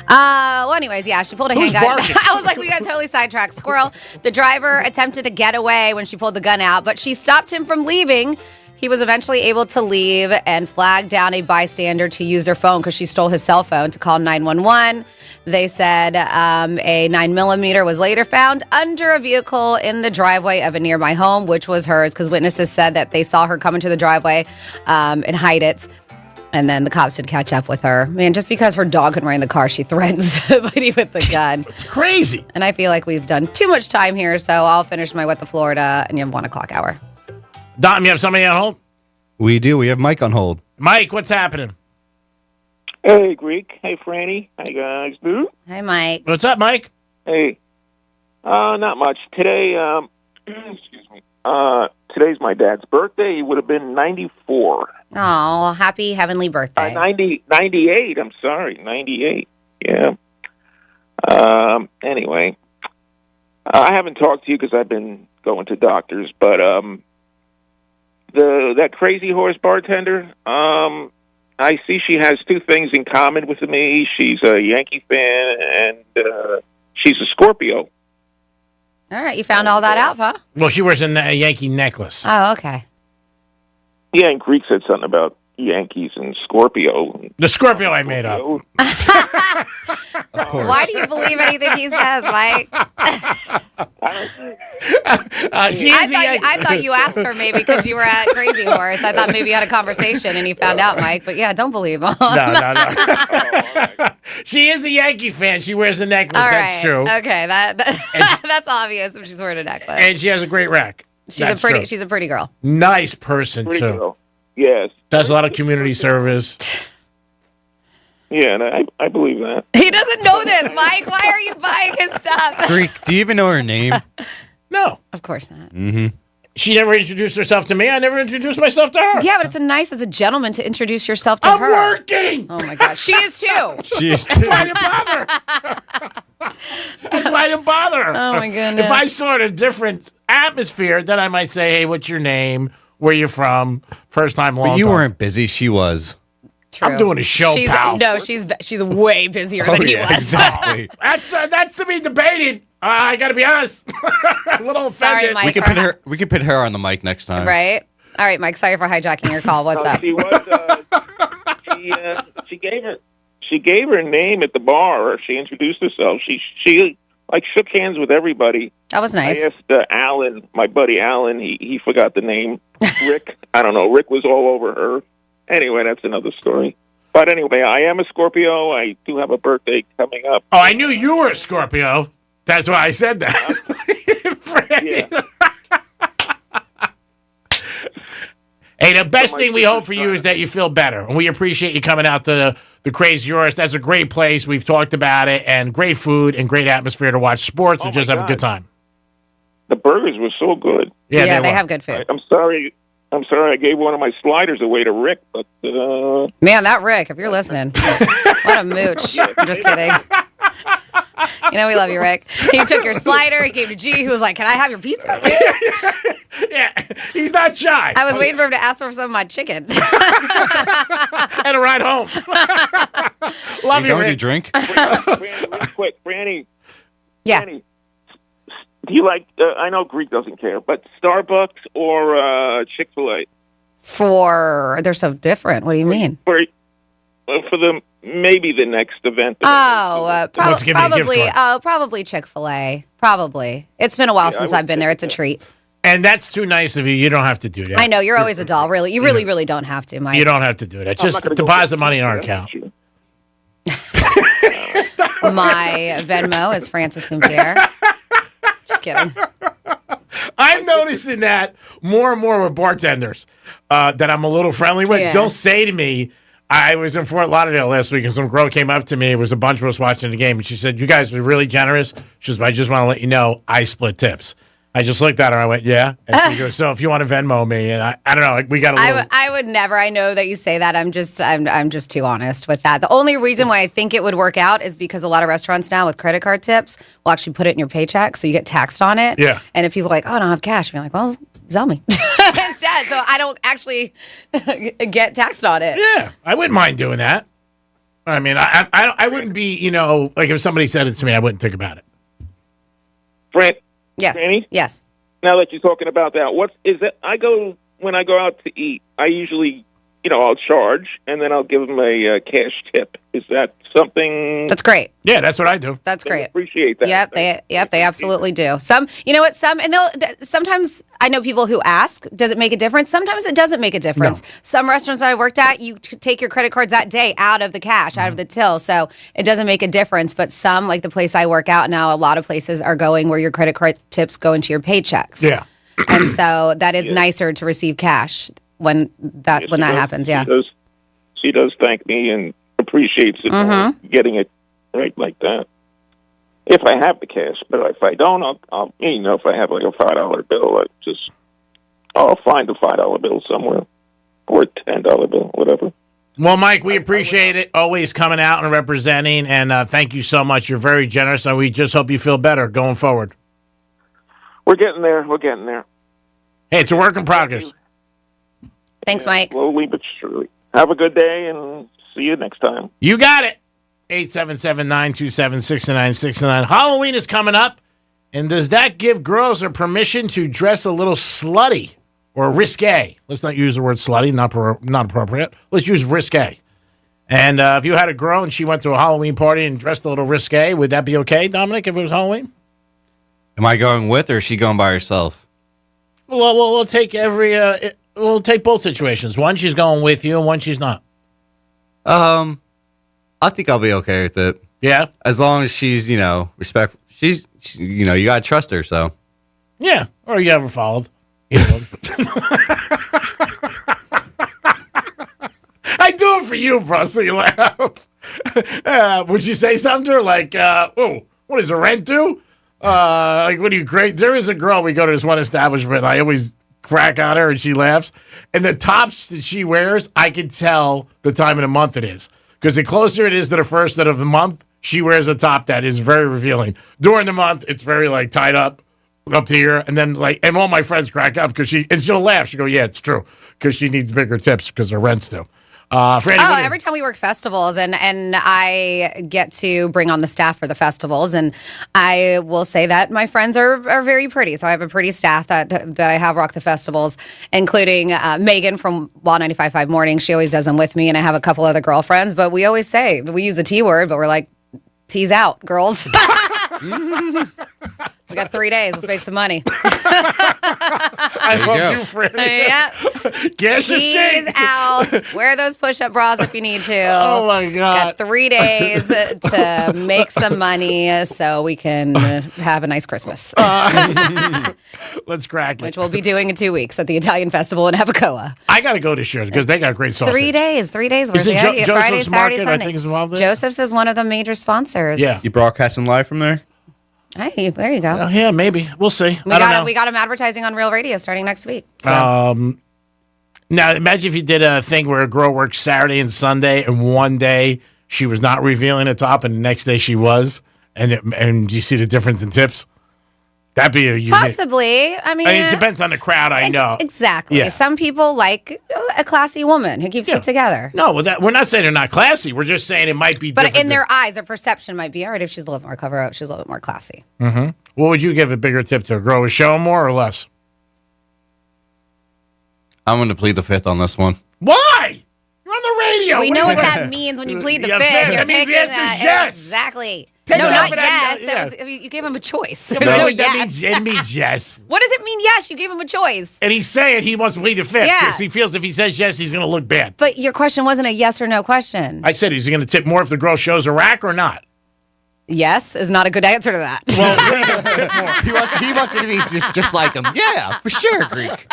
Well, anyways, yeah, she pulled a handgun. barking? I was like, we got totally sidetracked. Squirrel. The driver attempted to get away when she pulled the gun out, but she stopped him from leaving. He was eventually able to leave and flagged down a bystander to use her phone because she stole his cell phone to call 911. They said a 9mm was later found under a vehicle in the driveway of a nearby home, which was hers because witnesses said that they saw her come into the driveway and hide it. And then the cops did catch up with her. Man, just because her dog couldn't run in the car, she threatens somebody with the gun. It's crazy. And I feel like we've done too much time here, so I'll finish my What the Florida and you have 1 o'clock hour. Dom, you have somebody on hold? We do. We have Mike on hold. Mike, what's happening? Hey, Greek. Hey, Franny. Hey, guys. Boo. Hey, Mike. What's up, Mike? Hey. Not much. Today, excuse me. Today's my dad's birthday. He would have been 94. Oh, happy heavenly birthday. 98. I'm sorry. 98. Yeah. Anyway, I haven't talked to you because I've been going to doctors, but that crazy horse bartender, I see she has 2 things in common with me. She's a Yankee fan, and she's a Scorpio. All right, you found all that out, huh? Well, she wears a Yankee necklace. Oh, okay. Yeah, and Greek said something about Yankees and Scorpio. The Scorpio I made up. Of course. Why do you believe anything he says, Mike? I thought you asked her maybe because you were at Crazy Horse. I thought maybe you had a conversation and you found out, Mike. But yeah, don't believe him. No. She is a Yankee fan. She wears a necklace. All That's right. true. Okay, that's obvious if she's wearing a necklace. And she has a great rack. She's a pretty girl. Nice person, Pretty too. girl. Yes. Does a lot of community service. Yeah, and I believe that. He doesn't know this, Mike. Why are you buying his stuff? Greek, do you even know her name? No. Of course not. Mm-hmm. She never introduced herself to me. I never introduced myself to her. Yeah, but it's nice as a gentleman to introduce yourself to I'm her. working. Oh, my God. She is, too. She is That's why I didn't bother. That's why I didn't bother her. Oh, my goodness. If I saw it in a different atmosphere, then I might say, hey, what's your name? Where you from? First time, long But you time. weren't busy. She was. True. I'm doing a show, pal. No, she's way busier than he was. Exactly. That's to be debated. I got to be honest. A little Sorry, offended. Mike. We could put her on the mic next time. Right? All right, Mike. Sorry for hijacking your call. What's up? She was. She gave her name at the bar. She introduced herself. She like shook hands with everybody. That was nice. I asked Alan, my buddy Alan. He forgot the name. Rick. I don't know. Rick was all over her. Anyway, that's another story. But anyway, I am a Scorpio. I do have a birthday coming up. Oh, I knew you were a Scorpio. That's why I said that. Yeah. Hey, the best thing we hope for you is that you feel better. And we appreciate you coming out to the Crazy Horse. That's a great place. We've talked about it. And great food and great atmosphere to watch sports and just have a good time. The burgers were so good. Yeah, they have good food. I'm sorry I gave one of my sliders away to Rick, but Man, that Rick, if you're listening, what a mooch. I'm just kidding. You know we love you, Rick. He took your slider. He came to G, who was like, "Can I have your pizza too?" Yeah, he's not shy. I was waiting for him to ask for some of my chicken. And a ride home. Love you, going Rick. to drink? Franny, real quick, Franny. Yeah. Franny, do you like? I know Greek doesn't care, but Starbucks or Chick-fil-A? They're so different. What do you mean? For the maybe the next event. Let's give you a gift probably. card. Probably Chick-fil-A. Probably. It's been a while since I've been there. It's a treat. And that's too nice of you. You don't have to do that. I know you're always a doll. Really, you really don't have to, Mike. You don't have to do that. Just deposit money in our account. My Venmo is Francis and Pierre. Just kidding. I'm noticing that more and more with bartenders that I'm a little friendly with. Yeah. They'll say to me, I was in Fort Lauderdale last week, and some girl came up to me. It was a bunch of us watching the game, and she said, "You guys are really generous." She says, "I just want to let you know I split tips." I just looked at her. I went, "Yeah." And she goes, "So if you want to Venmo me," and I don't know, we got a little. I would never. I know that you say that. I'm just too honest with that. The only reason why I think it would work out is because a lot of restaurants now with credit card tips will actually put it in your paycheck, so you get taxed on it. Yeah. And if people are like, "Oh, I don't have cash," you're like, "Well, sell me instead," so I don't actually get taxed on it. Yeah, I wouldn't mind doing that. I mean, I wouldn't be, like if somebody said it to me, I wouldn't think about it. Brent. Yes. Franny? Yes. Now that you're talking about that, when I go out to eat, I usually, I'll charge and then I'll give them a cash tip. Is that something? That's great. Yeah, that's what I do. That's They great. appreciate that. They absolutely do. Sometimes I know people who ask, does it make a difference? Sometimes it doesn't make a difference. No. Some restaurants that I worked at, you take your credit cards that day out of the cash, out of the till, so it doesn't make a difference. But some, like the place I work out now, a lot of places are going where your credit card tips go into your paychecks. Yeah. And so that is nicer to receive cash when that happens. Yeah. She does thank me and appreciates it for getting it right like that. If I have the cash, but if I don't, I'll if I have like a $5 bill, I'll find a $5 bill somewhere or a $10 bill, whatever. Well, Mike, we appreciate it. Always coming out and representing, and thank you so much. You're very generous, and we just hope you feel better going forward. We're getting there. Hey, it's a work in progress. Thanks, Mike. Slowly but surely. Have a good day, and see you next time. You got it. 877-927-6969. Halloween is coming up, and does that give girls a permission to dress a little slutty or risque? Let's not use the word slutty, not appropriate. Let's use risque. And if you had a girl and she went to a Halloween party and dressed a little risque, would that be okay, Dominic, if it was Halloween? Am I going with, or is she going by herself? Well, we'll take we'll take both situations. One, she's going with you, and one, she's not. I think I'll be okay with it. Yeah? As long as she's, respectful. She's you got to trust her, so. Yeah, or you ever followed. I do it for you, bro, so you laugh. Would you say something to her like, what is the rent due? Like, what are you, great? There is a girl, we go to this one establishment, I always crack on her and she laughs. And the tops that she wears, I can tell the time of the month it is. Because the closer it is to the first of the month, she wears a top that is very revealing. During the month, it's very tied up here. And then and all my friends crack up because she'll laugh. She'll go, yeah, it's true. Because she needs bigger tips because her rent's due. Franny, every time we work festivals and I get to bring on the staff for the festivals, and I will say that my friends are very pretty. So I have a pretty staff that I have rock the festivals, including Megan from Wild 95.5 Morning. She always does them with me, and I have a couple other girlfriends. But we always say, we use the T word, but we're like, T's out, girls. We got 3 days. Let's make some money. I love you, Franny. Yeah. Guess T's out. Wear those push-up bras if you need to. Oh, my God. Got 3 days to make some money so we can have a nice Christmas. Let's crack it. Which we'll be doing in 2 weeks at the Italian Festival in Abacoa. I got to go this year because they got great sausage. 3 days. 3 days worth. Isn't Friday, Joseph's Saturday, Market, Sunday. I think, is involved in it? Joseph's is one of the major sponsors. Yeah. You broadcasting live from there? Hey, there you go. Yeah, maybe. We'll see. We got them advertising on Real Radio starting next week. So. Now, imagine if you did a thing where a girl worked Saturday and Sunday, and one day she was not revealing the top, and the next day she was, and you see the difference in tips? That'd be a unique. Possibly. I mean, it depends on the crowd, I know. Exactly. Yeah. Some people like a classy woman who keeps it together. No, we're not saying they're not classy. We're just saying it might be But different. in their eyes, their perception might be, all right, if she's a little bit more cover up, she's a little bit more classy. Mm-hmm. What would you give a bigger tip to a girl? Would show more or less? I'm going to plead the fifth on this one. Why? You're on the radio. We know what that means when you plead the Yeah, fifth. You're that means picking the answer's that. yes. Exactly. Take no, it not off of yes. that, yeah. That was, you gave him a choice. Yeah, There but was no that yes. it means yes. What does it mean yes? You gave him a choice. And he's saying he wants to plead the fifth Yeah. because he feels if he says yes, he's going to look bad. But your question wasn't a yes or no question. I said, is he going to tip more if the girl shows a rack or not? Yes is not a good answer to that. He wants it to be just like him. Yeah, for sure, Greek.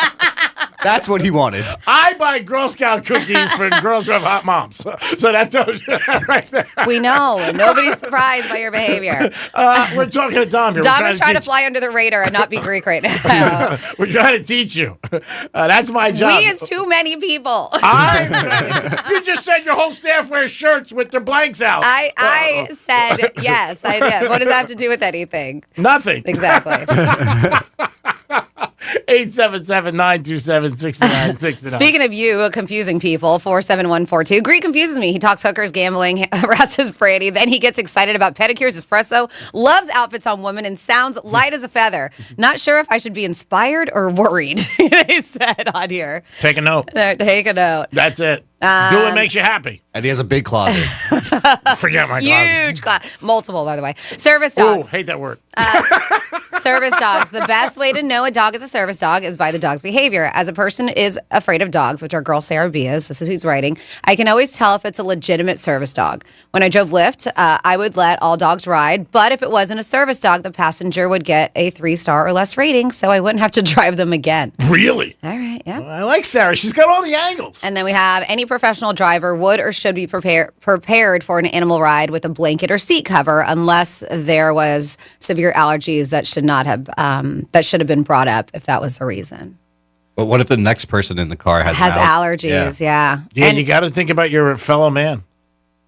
That's what he wanted. I buy Girl Scout cookies for girls who have hot moms. So that's right there. We know. Nobody's surprised by your behavior. We're talking to Dom here. Dom is trying to fly under the radar and not be Greek right now. We're trying to teach you. That's my job. We is too many people. You just said your whole staff wears shirts with their blanks out. I said yes. I did. What does that have to do with anything? Nothing. Exactly. 877-927-6969. Speaking of you confusing people, 47142. Greek confuses me. He talks hookers, gambling, harasses Brady. Then he gets excited about pedicures, espresso, loves outfits on women, and sounds light as a feather. Not sure if I should be inspired or worried, they said on here. Take a note. Take a note. That's it. Do what makes you happy. And he has a big closet. Forget my closet. Huge closet. Multiple, by the way. Service Oh, dogs. hate that word. Service dogs. The best way to know a dog is a service dog is by the dog's behavior. As a person is afraid of dogs, which our girl Sarah B is, this is who's writing, I can always tell if it's a legitimate service dog. When I drove Lyft, I would let all dogs ride, but if it wasn't a service dog, the passenger would get a 3-star or less rating, so I wouldn't have to drive them again. Really? All right, yeah. I like Sarah. She's got all the angles. And then we have any professional driver would or should be prepared for an animal ride with a blanket or seat cover unless there was severe allergies that should have been brought up if that was the reason. But what if the next person in the car has allergies? Yeah. Yeah, and you got to think about your fellow man.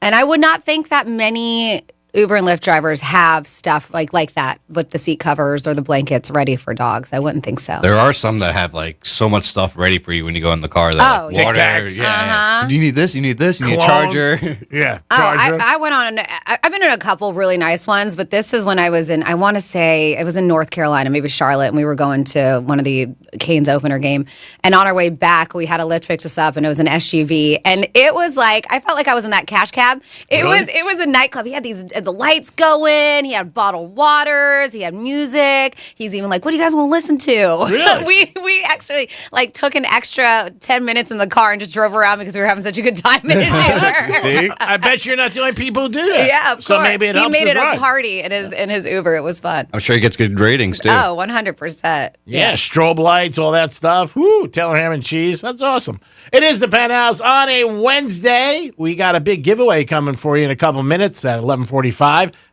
And I would not think that many Uber and Lyft drivers have stuff like that with the seat covers or the blankets ready for dogs. I wouldn't think so. There are some that have like so much stuff ready for you when you go in the car. Oh, like water. Tic-tacs. Yeah. Do you need this? You need this? You need a Cologne. charger? Yeah. Oh, I went on. I've been in a couple really nice ones, but this is when I was in. I want to say it was in North Carolina, maybe Charlotte, and we were going to one of the Canes opener game. And on our way back, we had a Lyft picked us up, and it was an SUV, and it was like I felt like I was in that cash cab. It was a nightclub. He had the lights going. He had bottled waters. He had music. He's even like, "What do you guys want to listen to?" Really? we actually like took an extra 10 minutes in the car and just drove around because we were having such a good time in his Uber. See? I bet you're not the only people who do that. Yeah, of course. So maybe it he helps made his it ride. a party in his Uber. It was fun. I'm sure he gets good ratings too. Oh, 100%. Yeah, strobe lights, all that stuff. Woo, Taylor ham and cheese. That's awesome. It is the Penthouse on a Wednesday. We got a big giveaway coming for you in a couple minutes at 11:45.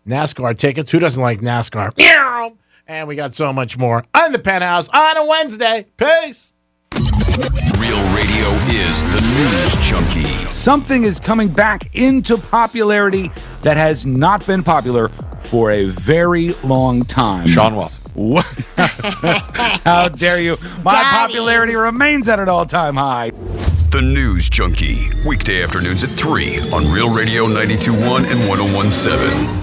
NASCAR tickets. Who doesn't like NASCAR? Meow. And we got so much more on the Penthouse on a Wednesday. Peace. Real Radio is the news junkie. Something is coming back into popularity that has not been popular for a very long time. Sean Watson. What? How dare you? My popularity remains at an all-time high. The News Junkie. Weekday afternoons at 3 on Real Radio 92.1 and 101.7.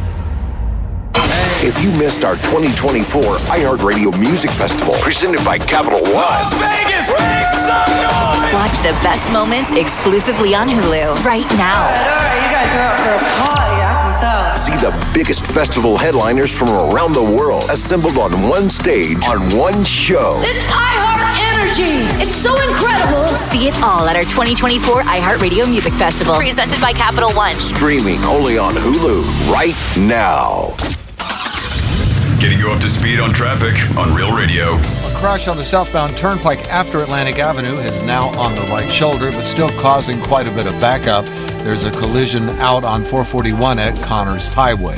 If you missed our 2024 iHeartRadio Music Festival presented by Capital One, Las Vegas, make some noise! Watch the best moments exclusively on Hulu right now. All right, you guys are out for a party, I can tell. see the biggest festival headliners from around the world assembled on one stage on one show. This iHeart energy is so incredible. See it all at our 2024 iHeartRadio Music Festival, presented by Capital One. Streaming only on Hulu right now. Getting you up to speed on traffic on Real Radio. A crash on the southbound turnpike after Atlantic Avenue is now on the right shoulder, but still causing quite a bit of backup. There's a collision out on 441 at Connors Highway.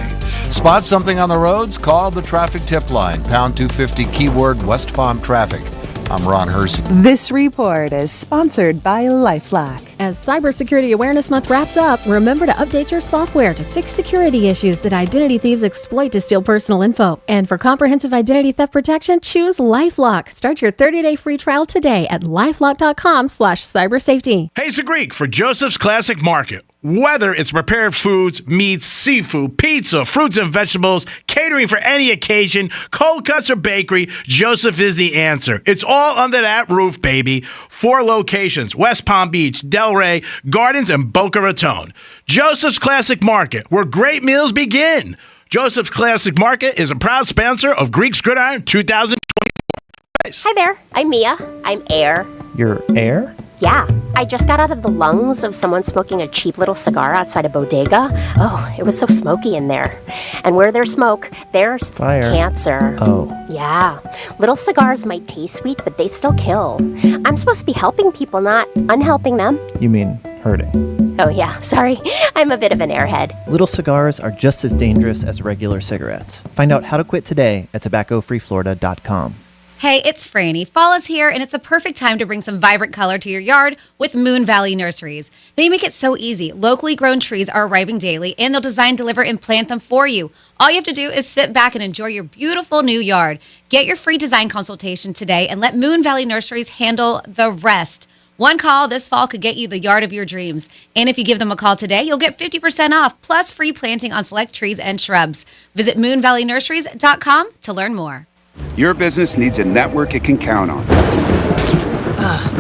Spot something on the roads? Call the traffic tip line, pound 250 keyword West Palm Traffic. I'm Ron Hersey. This report is sponsored by LifeLock. As Cybersecurity Awareness Month wraps up, remember to update your software to fix security issues that identity thieves exploit to steal personal info. And for comprehensive identity theft protection, choose LifeLock. Start your 30-day free trial today at LifeLock.com/cybersafety. Hey, it's the Greek for Joseph's Classic Market. Whether it's prepared foods, meats, seafood, pizza, fruits and vegetables, catering for any occasion, cold cuts or bakery, Joseph is the answer. It's all under that roof, baby. 4 locations: West Palm Beach, Delray, Gardens, and Boca Raton. Joseph's Classic Market, where great meals begin. Joseph's Classic Market is a proud sponsor of Greek's Gridiron 2024. Hi there, I'm Mia. I'm Air. You're Air? Yeah, I just got out of the lungs of someone smoking a cheap little cigar outside a bodega. Oh, it was so smoky in there. And where there's smoke, there's fire. Cancer. Oh. Yeah, little cigars might taste sweet, but they still kill. I'm supposed to be helping people, not unhelping them. You mean hurting? Oh yeah, sorry. I'm a bit of an airhead. Little cigars are just as dangerous as regular cigarettes. Find out how to quit today at tobaccofreeflorida.com. Hey, it's Franny. Fall is here, and it's a perfect time to bring some vibrant color to your yard with Moon Valley Nurseries. They make it so easy. Locally grown trees are arriving daily, and they'll design, deliver, and plant them for you. All you have to do is sit back and enjoy your beautiful new yard. Get your free design consultation today and let Moon Valley Nurseries handle the rest. One call this fall could get you the yard of your dreams. And if you give them a call today, you'll get 50% off, plus free planting on select trees and shrubs. Visit moonvalleynurseries.com to learn more. Your business needs a network it can count on.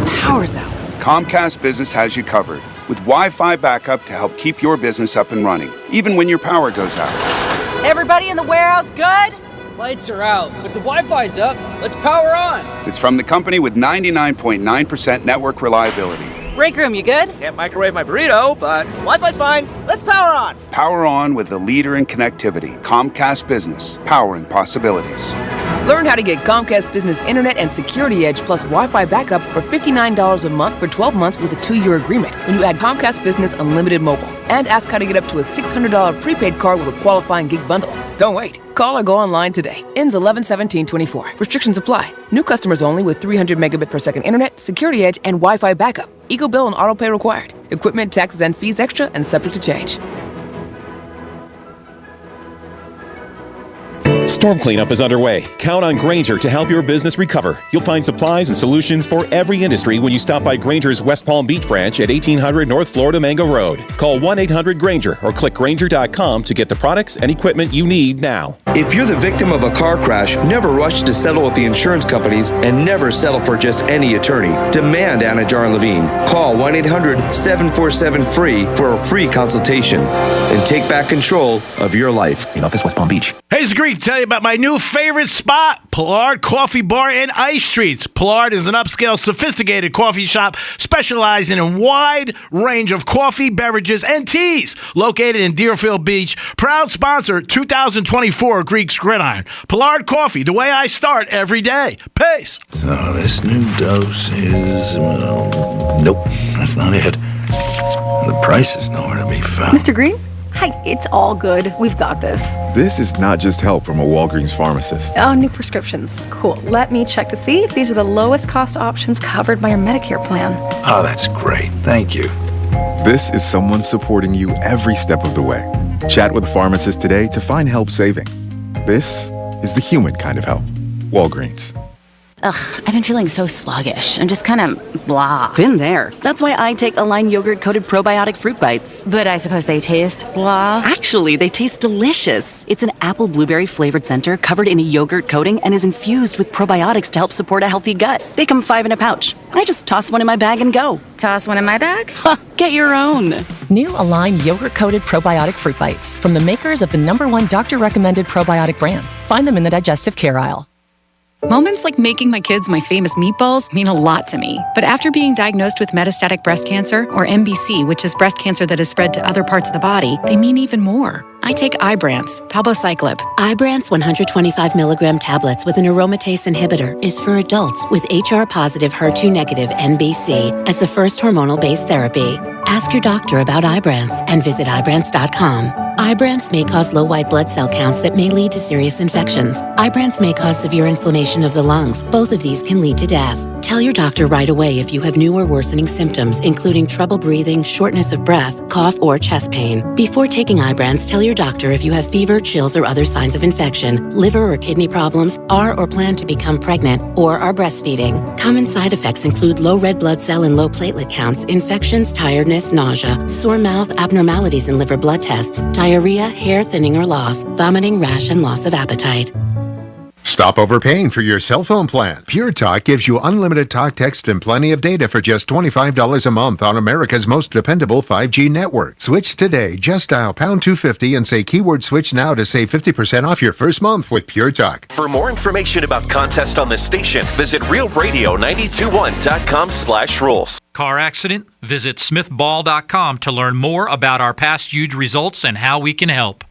Power's out. Comcast Business has you covered with Wi-Fi backup to help keep your business up and running, even when your power goes out. Everybody in the warehouse good? Lights are out, but the Wi-Fi's up. Let's power on. It's from the company with 99.9% network reliability. Break room, you good? Can't microwave my burrito, but Wi-Fi's fine. Let's power on. Power on with the leader in connectivity, Comcast Business, powering possibilities. Learn how to get Comcast Business Internet and Security Edge plus Wi-Fi backup for $59 a month for 12 months with a 2-year agreement when you add Comcast Business Unlimited Mobile. And ask how to get up to a $600 prepaid card with a qualifying gig bundle. Don't wait. Call or go online today. Ends 11/17/24. Restrictions apply. New customers only with 300 megabit per second internet, Security Edge, and Wi-Fi backup. Eco bill and auto pay required. Equipment, taxes, and fees extra and subject to change. Storm cleanup is underway. Count on Grainger to help your business recover. You'll find supplies and solutions for every industry when you stop by Grainger's West Palm Beach branch at 1800 North Florida Mango Road. Call 1-800-GRAINGER or click Grainger.com to get the products and equipment you need now. If you're the victim of a car crash, never rush to settle with the insurance companies and never settle for just any attorney. Demand Anna Jar Levine. Call 1-800-747-FREE for a free consultation and take back control of your life. In office, West Palm Beach. Hey, it's Greek. Tell you about my new favorite spot, Pollard Coffee Bar and Ice Treats. Pollard is an upscale, sophisticated coffee shop specializing in a wide range of coffee, beverages, and teas. Located in Deerfield Beach, proud sponsor 2024 Greek's Gridiron. Pollard Coffee, the way I start every day. Peace. So this new dose is... nope, that's not it. The price is nowhere to be found. Mr. Green? Hi, it's all good. We've got this. This is not just help from a Walgreens pharmacist. Oh, new prescriptions. Cool. Let me check to see if these are the lowest cost options covered by your Medicare plan. Oh, that's great. Thank you. This is someone supporting you every step of the way. Chat with a pharmacist today to find help saving. This is the human kind of help. Walgreens. Ugh, I've been feeling so sluggish. I'm just kind of blah. Been there. That's why I take Align Yogurt-Coated Probiotic Fruit Bites. But I suppose they taste blah. Actually, they taste delicious. It's an apple blueberry flavored center covered in a yogurt coating and is infused with probiotics to help support a healthy gut. They come 5 in a pouch. I just toss one in my bag and go. Toss one in my bag? Get your own. New Align Yogurt-Coated Probiotic Fruit Bites from the makers of the #1 doctor-recommended probiotic brand. Find them in the digestive care aisle. Moments like making my kids my famous meatballs mean a lot to me. But after being diagnosed with metastatic breast cancer, or MBC, which is breast cancer that has spread to other parts of the body, they mean even more. I take Ibrance, palbociclib. Ibrance 125 milligram tablets with an aromatase inhibitor is for adults with HR-positive, HER2-negative MBC as the first hormonal-based therapy. Ask your doctor about Ibrance and visit Ibrance.com. Ibrance may cause low white blood cell counts that may lead to serious infections. Ibrance may cause severe inflammation of the lungs. Both of these can lead to death. Tell your doctor right away if you have new or worsening symptoms, including trouble breathing, shortness of breath, cough, or chest pain. Before taking Ibrance, tell your doctor if you have fever, chills, or other signs of infection, liver or kidney problems, are or plan to become pregnant, or are breastfeeding. Common side effects include low red blood cell and low platelet counts, infections, tiredness, nausea, sore mouth, abnormalities in liver blood tests, diarrhea, hair thinning or loss, vomiting, rash, and loss of appetite. Stop overpaying for your cell phone plan. Pure Talk gives you unlimited talk, text, and plenty of data for just $25 a month on America's most dependable 5G network. Switch today. Just dial pound 250 and say keyword switch now to save 50% off your first month with Pure Talk. For more information about contests on this station, visit realradio921.com/rules. Car accident? Visit smithball.com to learn more about our past huge results and how we can help.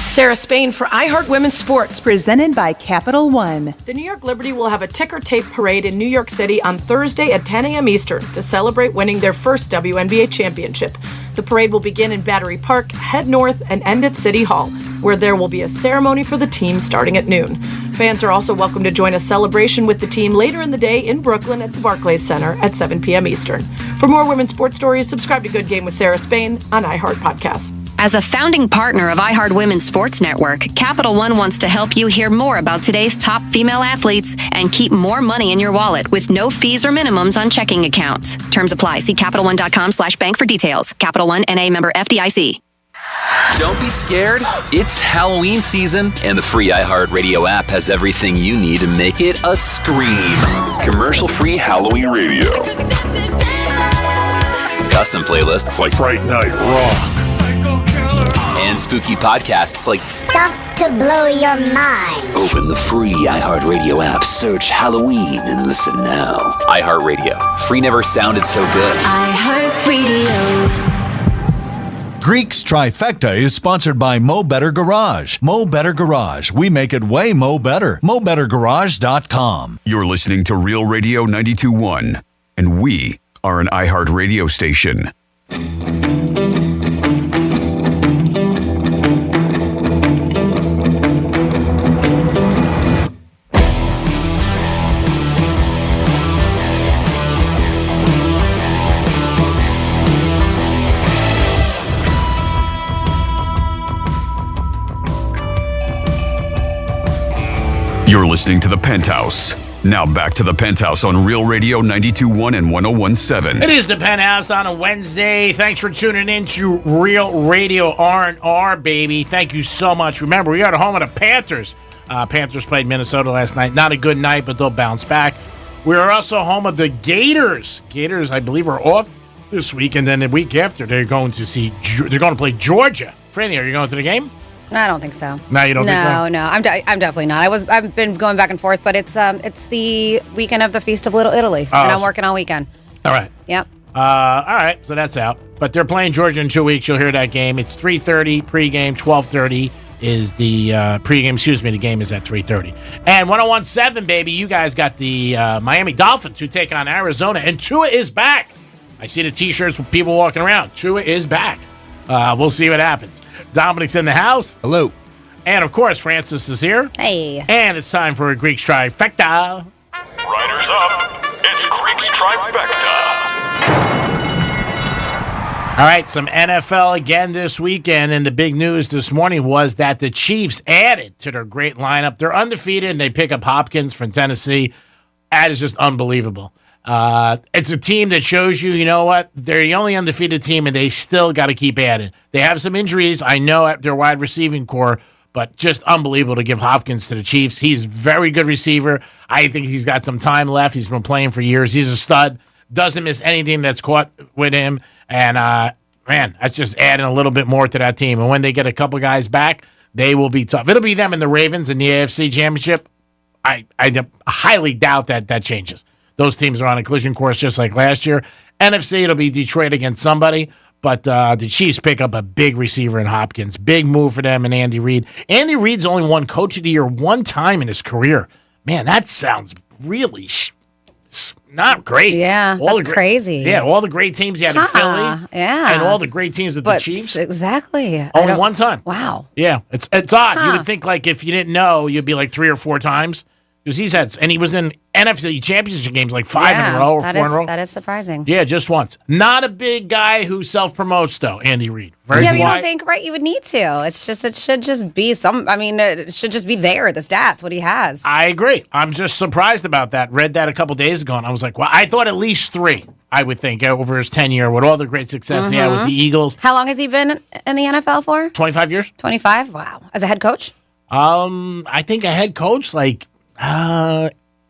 Sarah Spain for iHeart Women's Sports. Presented by Capital One. The New York Liberty will have a ticker tape parade in New York City on Thursday at 10 a.m. Eastern to celebrate winning their first WNBA championship. The parade will begin in Battery Park, head north, and end at City Hall, where there will be a ceremony for the team starting at noon. Fans are also welcome to join a celebration with the team later in the day in Brooklyn at the Barclays Center at 7 p.m. Eastern. For more women's sports stories, subscribe to Good Game with Sarah Spain on iHeart Podcasts. As a founding partner of iHeart Women's Sports Network, Capital One wants to help you hear more about today's top female athletes and keep more money in your wallet with no fees or minimums on checking accounts. Terms apply. See CapitalOne.com/bank for details. Capital One, N.A. member FDIC. Don't be scared. It's Halloween season, and the free iHeartRadio app has everything you need to make it a scream. Commercial-free Halloween radio. Custom playlists like Fright Night Raw. And spooky podcasts like Stuff to Blow Your Mind. Open the free iHeartRadio app, search Halloween, and listen now. iHeartRadio. Free never sounded so good. iHeartRadio. Greek's Trifecta is sponsored by Mo Better Garage. Mo Better Garage. We make it way Mo Better. MoBetterGarage.com. You're listening to Real Radio 92.1, and we are an iHeart radio station. You're listening to The Penthouse. Now back to The Penthouse on Real Radio 92.1 and 101.7. It is The Penthouse on a Wednesday. Thanks for tuning in to Real Radio R&R, baby. Thank you so much. Remember, we are at home of the Panthers. Panthers played Minnesota last night. Not a good night, but they'll bounce back. We are also home of the Gators. Gators, I believe, are off this week, and then the week after, they're going to play Georgia. Franny, are you going to the game? I don't think so. No, you don't think so? No, I'm definitely not. I've been going back and forth, but it's the weekend of the Feast of Little Italy, and I'm working all weekend. All right. Yep. All right, so that's out. But they're playing Georgia in 2 weeks. You'll hear that game. It's 3:30 pregame, 12:30 is the pregame. Excuse me, the game is at 3:30. And 101.7, baby, you guys got the Miami Dolphins who take on Arizona, and Tua is back. I see the T-shirts with people walking around. Tua is back. We'll see what happens. Dominic's in the house. Hello. And, of course, Francis is here. Hey. And it's time for a Greek's Trifecta. Riders up. It's Greek's Trifecta. All right, some NFL again this weekend, and the big news this morning was that the Chiefs added to their great lineup. They're undefeated, and they pick up Hopkins from Tennessee. That is just unbelievable. It's a team that shows you know what? They're the only undefeated team, and they still got to keep adding. They have some injuries, I know, at their wide receiving core, but just unbelievable to give Hopkins to the Chiefs. He's a very good receiver. I think he's got some time left. He's been playing for years. He's a stud. Doesn't miss anything that's caught with him. And, man, that's just adding a little bit more to that team. And when they get a couple guys back, they will be tough. It'll be them and the Ravens in the AFC Championship. I highly doubt that changes. Those teams are on a collision course just like last year. NFC, it'll be Detroit against somebody. But the Chiefs pick up a big receiver in Hopkins. Big move for them and Andy Reid. Andy Reid's only won Coach of the Year one time in his career. Man, that sounds really not great. Yeah, All that's crazy. Yeah, all the great teams you had in Philly. Yeah. And all the great teams with the Chiefs. Exactly. Only one time. Wow. Yeah, it's odd. You would think like if you didn't know, you'd be like 3 or 4 times. Because he was in NFC Championship games like 5 in a row or 4 in a row. That is surprising. Yeah, just once. Not a big guy who self-promotes, though, Andy Reid. But you don't think, right? You would need to. It should just be it should just be there, the stats, what he has. I agree. I'm just surprised about that. Read that a couple days ago, and I was like, well, I thought at least 3, I would think, over his tenure with all the great success he had with the Eagles. How long has he been in the NFL for? 25 years. 25? Wow. As a head coach? I think a head coach,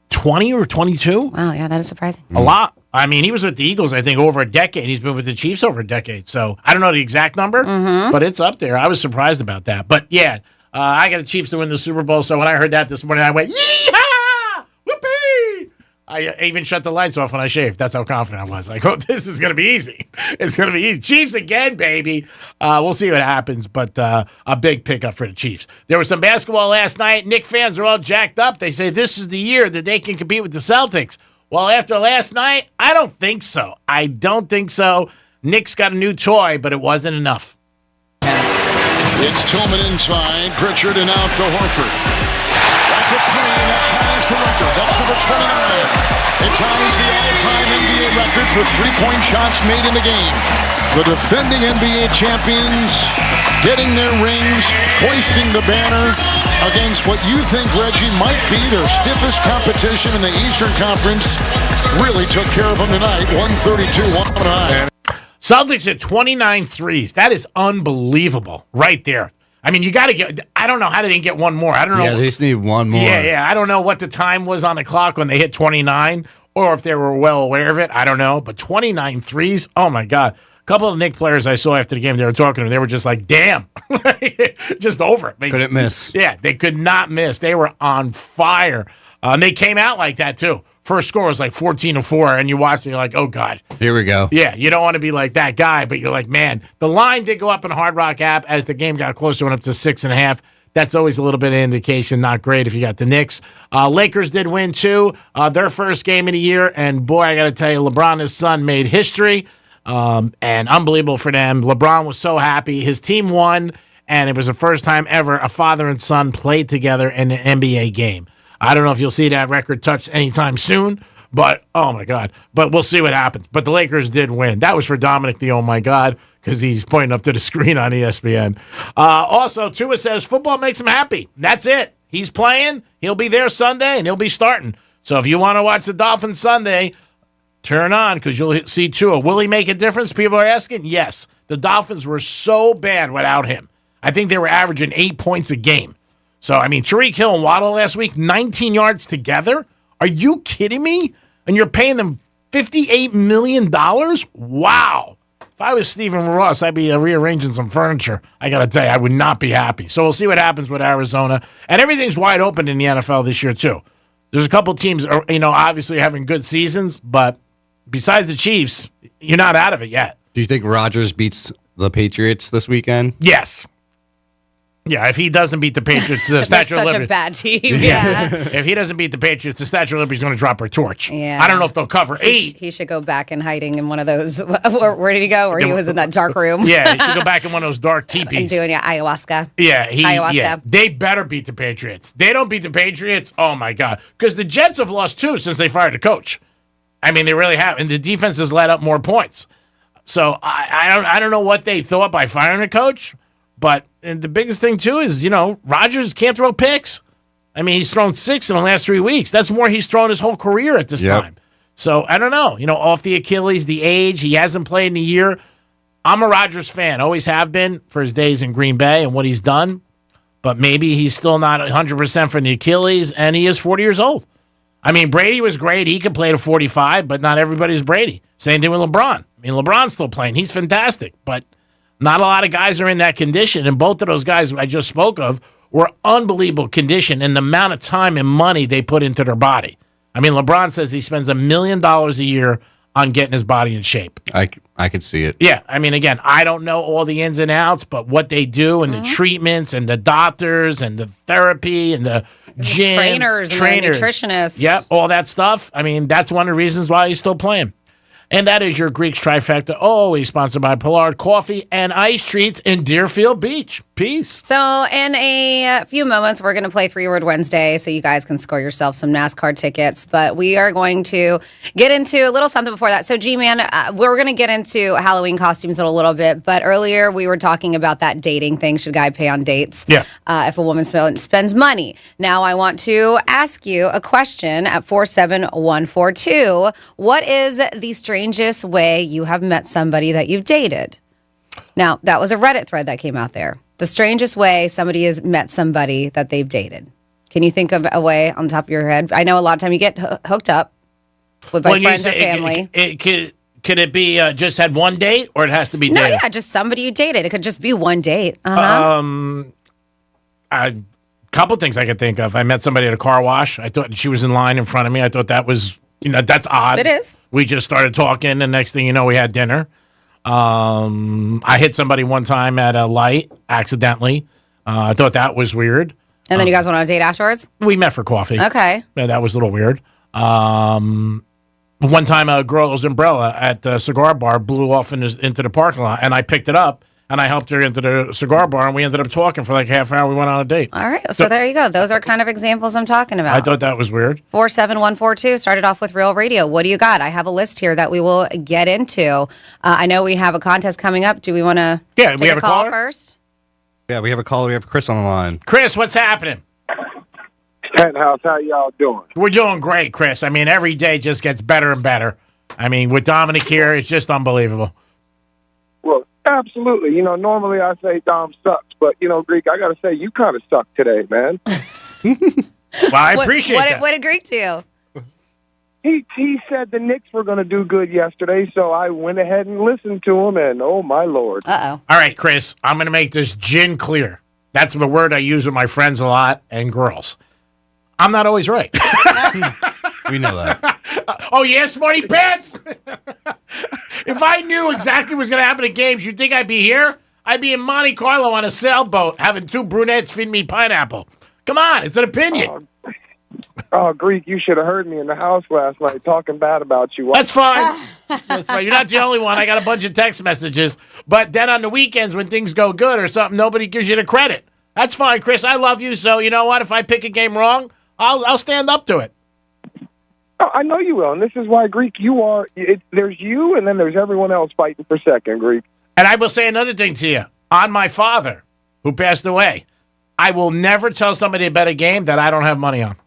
20 or 22. Wow, yeah, that is surprising. A lot. I mean, he was with the Eagles, I think, over a decade. He's been with the Chiefs over a decade. So I don't know the exact number, but it's up there. I was surprised about that. But yeah, I got the Chiefs to win the Super Bowl. So when I heard that this morning, I went, yeehaw! Whoopee! I even shut the lights off when I shaved. That's how confident I was. Like, oh, this is going to be easy. It's going to be easy. Chiefs again, baby. We'll see what happens, but a big pickup for the Chiefs. There was some basketball last night. Knicks fans are all jacked up. They say this is the year that they can compete with the Celtics. Well, after last night, I don't think so. Knicks got a new toy, but it wasn't enough. It's Tillman inside. Pritchard and out to Horford. That's a 3, and that ties the record. That's number 29. It ties the all-time NBA record for three-point shots made in the game. The defending NBA champions getting their rings, hoisting the banner against what you think, Reggie, might be their stiffest competition in the Eastern Conference. Really took care of them tonight, 132-109. Celtics at 29 threes. That is unbelievable right there. I mean, you got to get – I don't know how they didn't get one more. I don't know. Yeah, they just need one more. Yeah. I don't know what the time was on the clock when they hit 29 or if they were well aware of it. I don't know. But 29 threes, oh, my God. A couple of Knicks players I saw after the game, they were talking to them. They were just like, damn. Just over it. Couldn't miss. Yeah, they could not miss. They were on fire. And they came out like that, too. First score was like 14-4, and you watch it, you're like, oh, God. Here we go. Yeah, you don't want to be like that guy, but you're like, man, the line did go up in Hard Rock app as the game got closer, went up to 6.5. That's always a little bit of indication, not great if you got the Knicks. Lakers did win, too, their first game of the year, and boy, I got to tell you, LeBron and his son made history, and unbelievable for them. LeBron was so happy. His team won, and it was the first time ever a father and son played together in an NBA game. I don't know if you'll see that record touched anytime soon, but oh my God. But we'll see what happens. But the Lakers did win. That was for Dominic, the oh my God, because he's pointing up to the screen on ESPN. Also, Tua says football makes him happy. That's it. He's playing. He'll be there Sunday, and he'll be starting. So if you want to watch the Dolphins Sunday, turn on because you'll see Tua. Will he make a difference? People are asking. Yes. The Dolphins were so bad without him. I think they were averaging 8 points a game. So, I mean, Tyreek Hill and Waddle last week, 19 yards together? Are you kidding me? And you're paying them $58 million? Wow. If I was Stephen Ross, I'd be rearranging some furniture. I got to tell you, I would not be happy. So we'll see what happens with Arizona. And everything's wide open in the NFL this year, too. There's a couple teams, obviously having good seasons, but besides the Chiefs, you're not out of it yet. Do you think Rodgers beats the Patriots this weekend? Yes. Yeah, if he doesn't beat the Patriots, the Statue of Liberty. Such a bad team, yeah. If he doesn't beat the Patriots, the Statue of Liberty is going to drop her torch. Yeah. I don't know if they'll cover 8. He should go back in hiding in one of those. Where did he go? Where he was in that dark room? Yeah, he should go back in one of those dark teepees. And doing ayahuasca. Yeah, ayahuasca. Yeah. They better beat the Patriots. They don't beat the Patriots, oh my God. Because the Jets have lost 2 since they fired the coach. I mean, they really have. And the defense has let up more points. So I don't know what they thought by firing the coach. But the biggest thing, too, is, Rodgers can't throw picks. I mean, he's thrown 6 in the last 3 weeks. That's more he's thrown his whole career at this time. So, I don't know. Off the Achilles, the age, he hasn't played in a year. I'm a Rodgers fan, always have been for his days in Green Bay and what he's done. But maybe he's still not 100% for the Achilles, and he is 40 years old. I mean, Brady was great. He could play to 45, but not everybody's Brady. Same thing with LeBron. I mean, LeBron's still playing. He's fantastic, but not a lot of guys are in that condition, and both of those guys I just spoke of were unbelievable condition in the amount of time and money they put into their body. I mean, LeBron says he spends $1 million a year on getting his body in shape. I could see it. Yeah, I mean, again, I don't know all the ins and outs, but what they do and the treatments and the doctors and the therapy and the gym, trainers and the nutritionists. Yep, all that stuff. I mean, that's one of the reasons why he's still playing. And that is your Greeks Trifecta, always sponsored by Pollard Coffee and Ice Treats in Deerfield Beach. Peace. So in a few moments, we're going to play 3-Word Wednesday so you guys can score yourself some NASCAR tickets. But we are going to get into a little something before that. So, G-Man, we're going to get into Halloween costumes in a little bit. But earlier, we were talking about that dating thing. Should a guy pay on dates? Yeah. If a woman spends money. Now, I want to ask you a question at 47142. What is the strangest way you have met somebody that you've dated? Now, that was a Reddit thread that came out there. The strangest way somebody has met somebody that they've dated. Can you think of a way on top of your head? I know a lot of time you get hooked up with friends or family. Could it be just had one date, or it has to be dated? No, yeah, just somebody you dated. It could just be one date. A couple things I could think of. I met somebody at a car wash. I thought she was in line in front of me. I thought that was, that's odd. It is. We just started talking, and next thing you know, we had dinner. I hit somebody one time at a light accidentally. I thought that was weird. And then you guys went on a date afterwards? We met for coffee. Okay. Yeah, that was a little weird. One time a girl's umbrella at the cigar bar blew off into the parking lot, and I picked it up, and I helped her into the cigar bar, and we ended up talking for like half an hour. We went on a date. All right. So there you go. Those are kind of examples I'm talking about. I thought that was weird. 47142 started off with Real Radio. What do you got? I have a list here that we will get into. I know we have a contest coming up. Do we want to take we have a call caller first? Yeah, we have a caller. We have Chris on the line. Chris, what's happening? Penthouse, how y'all doing? We're doing great, Chris. I mean, every day just gets better and better. I mean, with Dominic here, it's just unbelievable. Well, absolutely. Normally I say Dom sucks, but, Greek, I got to say, you kind of suck today, man. Well, I appreciate that. What did Greek do? He said the Knicks were going to do good yesterday, so I went ahead and listened to him, and oh, my Lord. Uh-oh. All right, Chris, I'm going to make this gin clear. That's the word I use with my friends a lot and girls. I'm not always right. We know that. Oh, yeah, Smarty Pants? If I knew exactly what was going to happen in games, you'd think I'd be here? I'd be in Monte Carlo on a sailboat having two brunettes feed me pineapple. Come on, it's an opinion. Greek, you should have heard me in the house last night talking bad about you. That's fine. That's fine. You're not the only one. I got a bunch of text messages. But then on the weekends when things go good or something, nobody gives you the credit. That's fine, Chris. I love you. So you know what? If I pick a game wrong, I'll stand up to it. I know you will. And this is why, Greek, there's you and then there's everyone else fighting for second, Greek. And I will say another thing to you. On my father, who passed away, I will never tell somebody to bet a game that I don't have money on.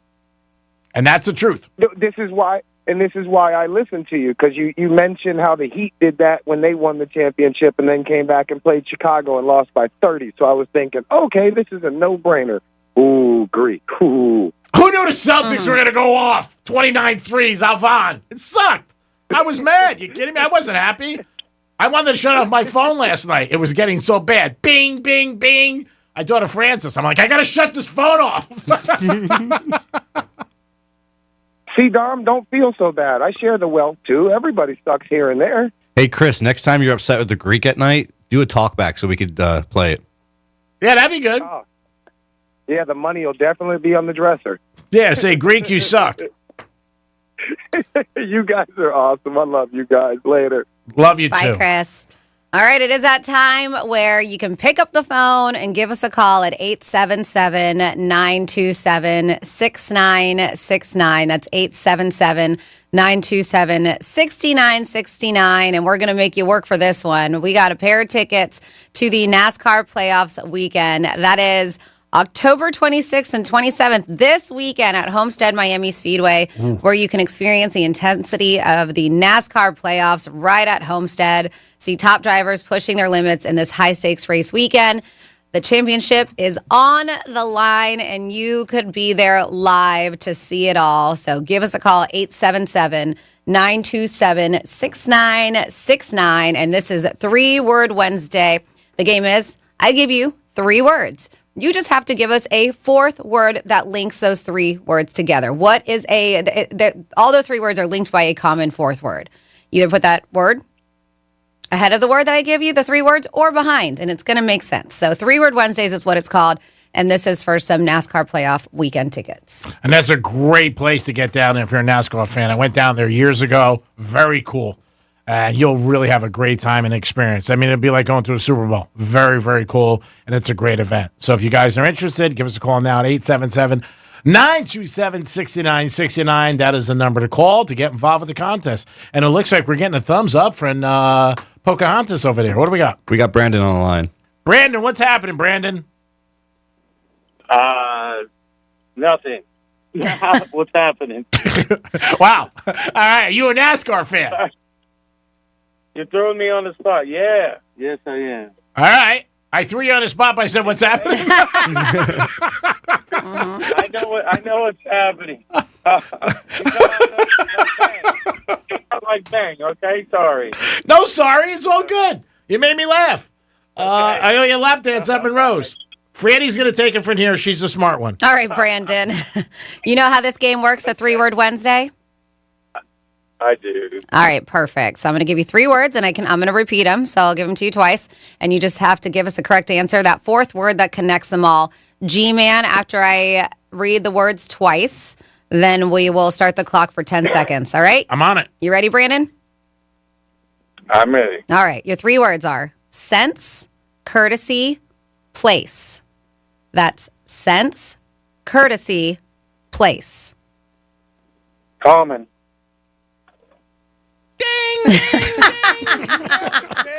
And that's the truth. This is why I listened to you, because you mentioned how the Heat did that when they won the championship and then came back and played Chicago and lost by 30. So I was thinking, okay, this is a no-brainer. Ooh, Greek. Ooh. Who knew the Celtics were going to go off? 29 threes, Alvan. It sucked. I was mad. You kidding me? I wasn't happy. I wanted to shut off my phone last night. It was getting so bad. Bing, bing, bing. I thought of Francis. I'm like, I got to shut this phone off. See, Dom, don't feel so bad. I share the wealth, too. Everybody sucks here and there. Hey, Chris, next time you're upset with the Greek at night, do a talkback so we could play it. Yeah, that'd be good. Yeah, the money will definitely be on the dresser. Yeah, say, Greek, you suck. You guys are awesome. I love you guys. Later. Love you, Bye, too. Chris. All right, it is that time where you can pick up the phone and give us a call at 877-927-6969. That's 877-927-6969. And we're going to make you work for this one. We got a pair of tickets to the NASCAR playoffs weekend. That is October 26th and 27th this weekend at Homestead Miami Speedway, where you can experience the intensity of the NASCAR playoffs right at Homestead. See top drivers pushing their limits in this high-stakes race weekend. The championship is on the line, and you could be there live to see it all. So give us a call, 877-927-6969. And this is 3-Word Wednesday. The game is, I give you 3 words. You just have to give us a 4th word that links those 3 words together. What is all those 3 words are linked by a common 4th word. Either put that word ahead of the word that I give you, the 3 words, or behind, and it's going to make sense. So 3-Word Wednesdays is what it's called, and this is for some NASCAR playoff weekend tickets. And that's a great place to get down there if you're a NASCAR fan. I went down there years ago. Very cool. And you'll really have a great time and experience. I mean, it'd be like going to a Super Bowl. Very, very cool, and it's a great event. So if you guys are interested, give us a call now at 877-927-6969. That is the number to call to get involved with the contest. And it looks like we're getting a thumbs up from Pocahontas over there. What do we got? We got Brandon on the line. Brandon, what's happening, Brandon? Nothing. What's happening? Wow. All right. Are you a NASCAR fan? You're throwing me on the spot. Yeah. Yes, I am. All right. I threw you on the spot by saying what's happening. I know what's happening. You're not like bang, okay? Sorry. No, sorry. It's all good. You made me laugh. I owe you a lap dance up in Rose. Franny's going to take it from here. She's the smart one. All right, Brandon. You know how this game works, a 3-Word Wednesday? I do. All right, perfect. So I'm going to give you 3 words, and I'm going to repeat them. So I'll give them to you twice, and you just have to give us a correct answer. That 4th word that connects them all. G-Man, after I read the words twice, then we will start the clock for 10 seconds. All right? I'm on it. You ready, Brandon? I'm ready. All right. Your 3 words are sense, courtesy, place. That's sense, courtesy, place. Common. Ding!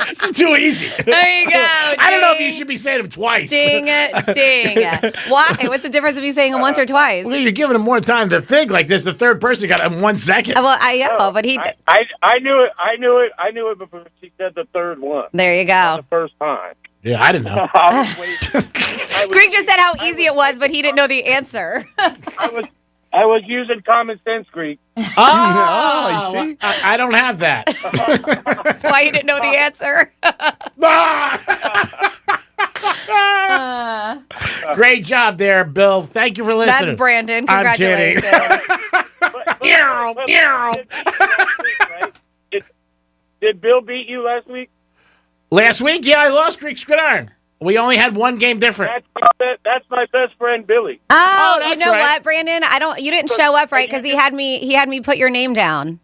It's too easy. There you go. I don't know if you should be saying them twice. Ding, ding. Why? What's the difference of you saying them once or twice? Well, you're giving him more time to think. Like this, the third person got it in 1 second. Well, I know, but he. I knew it. I knew it before she said the third one. There you go. The first time. Yeah, I didn't know. Greg just said how easy it was, but he didn't know the answer. I was using common sense, Greek. Oh, you see? I don't have that. That's why you didn't know the answer. Great job there, Bill. Thank you for listening. That's Brandon. I'm Congratulations. Did Bill beat you last week? Last week? Yeah, I lost Greek's Gridiron. We only had 1 game different. That's my best friend, Billy. Oh, that's you know right. what, Brandon? You didn't show up right because he had me put your name down.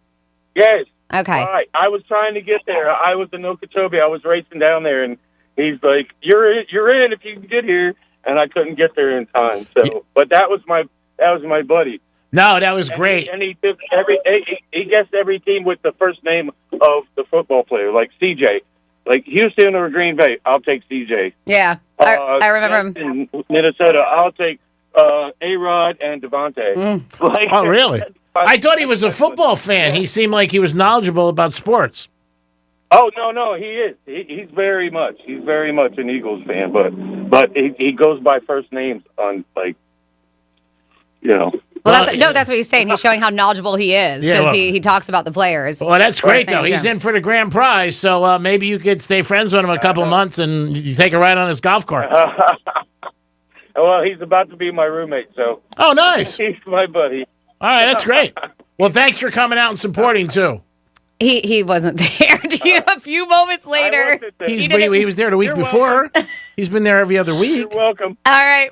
Yes. Okay. All right. I was trying to get there. I was in Okeechobee. I was racing down there, and he's like, "You're in if you can get here," and I couldn't get there in time. So, but that was my buddy. No, that was great. And he took he guessed every team with the first name of the football player, like CJ. Like Houston or Green Bay, I'll take CJ. Yeah, I remember him. In Minnesota, I'll take A-Rod and Devontae. Oh, really? I thought he was a football fan. He seemed like he was knowledgeable about sports. Oh, no, he is. He's very much an Eagles fan, but he goes by first names on, like, you know. Well, that's what he's saying. He's showing how knowledgeable he is because he talks about the players. Well, that's great, though. He's in for the grand prize, so maybe you could stay friends with him a couple months and you take a ride on his golf cart. Well, he's about to be my roommate, so. Oh, nice. He's my buddy. All right, that's great. Well, thanks for coming out and supporting, too. He wasn't there. A few moments later. He was there the week before. He's been there every other week. You're welcome. All right,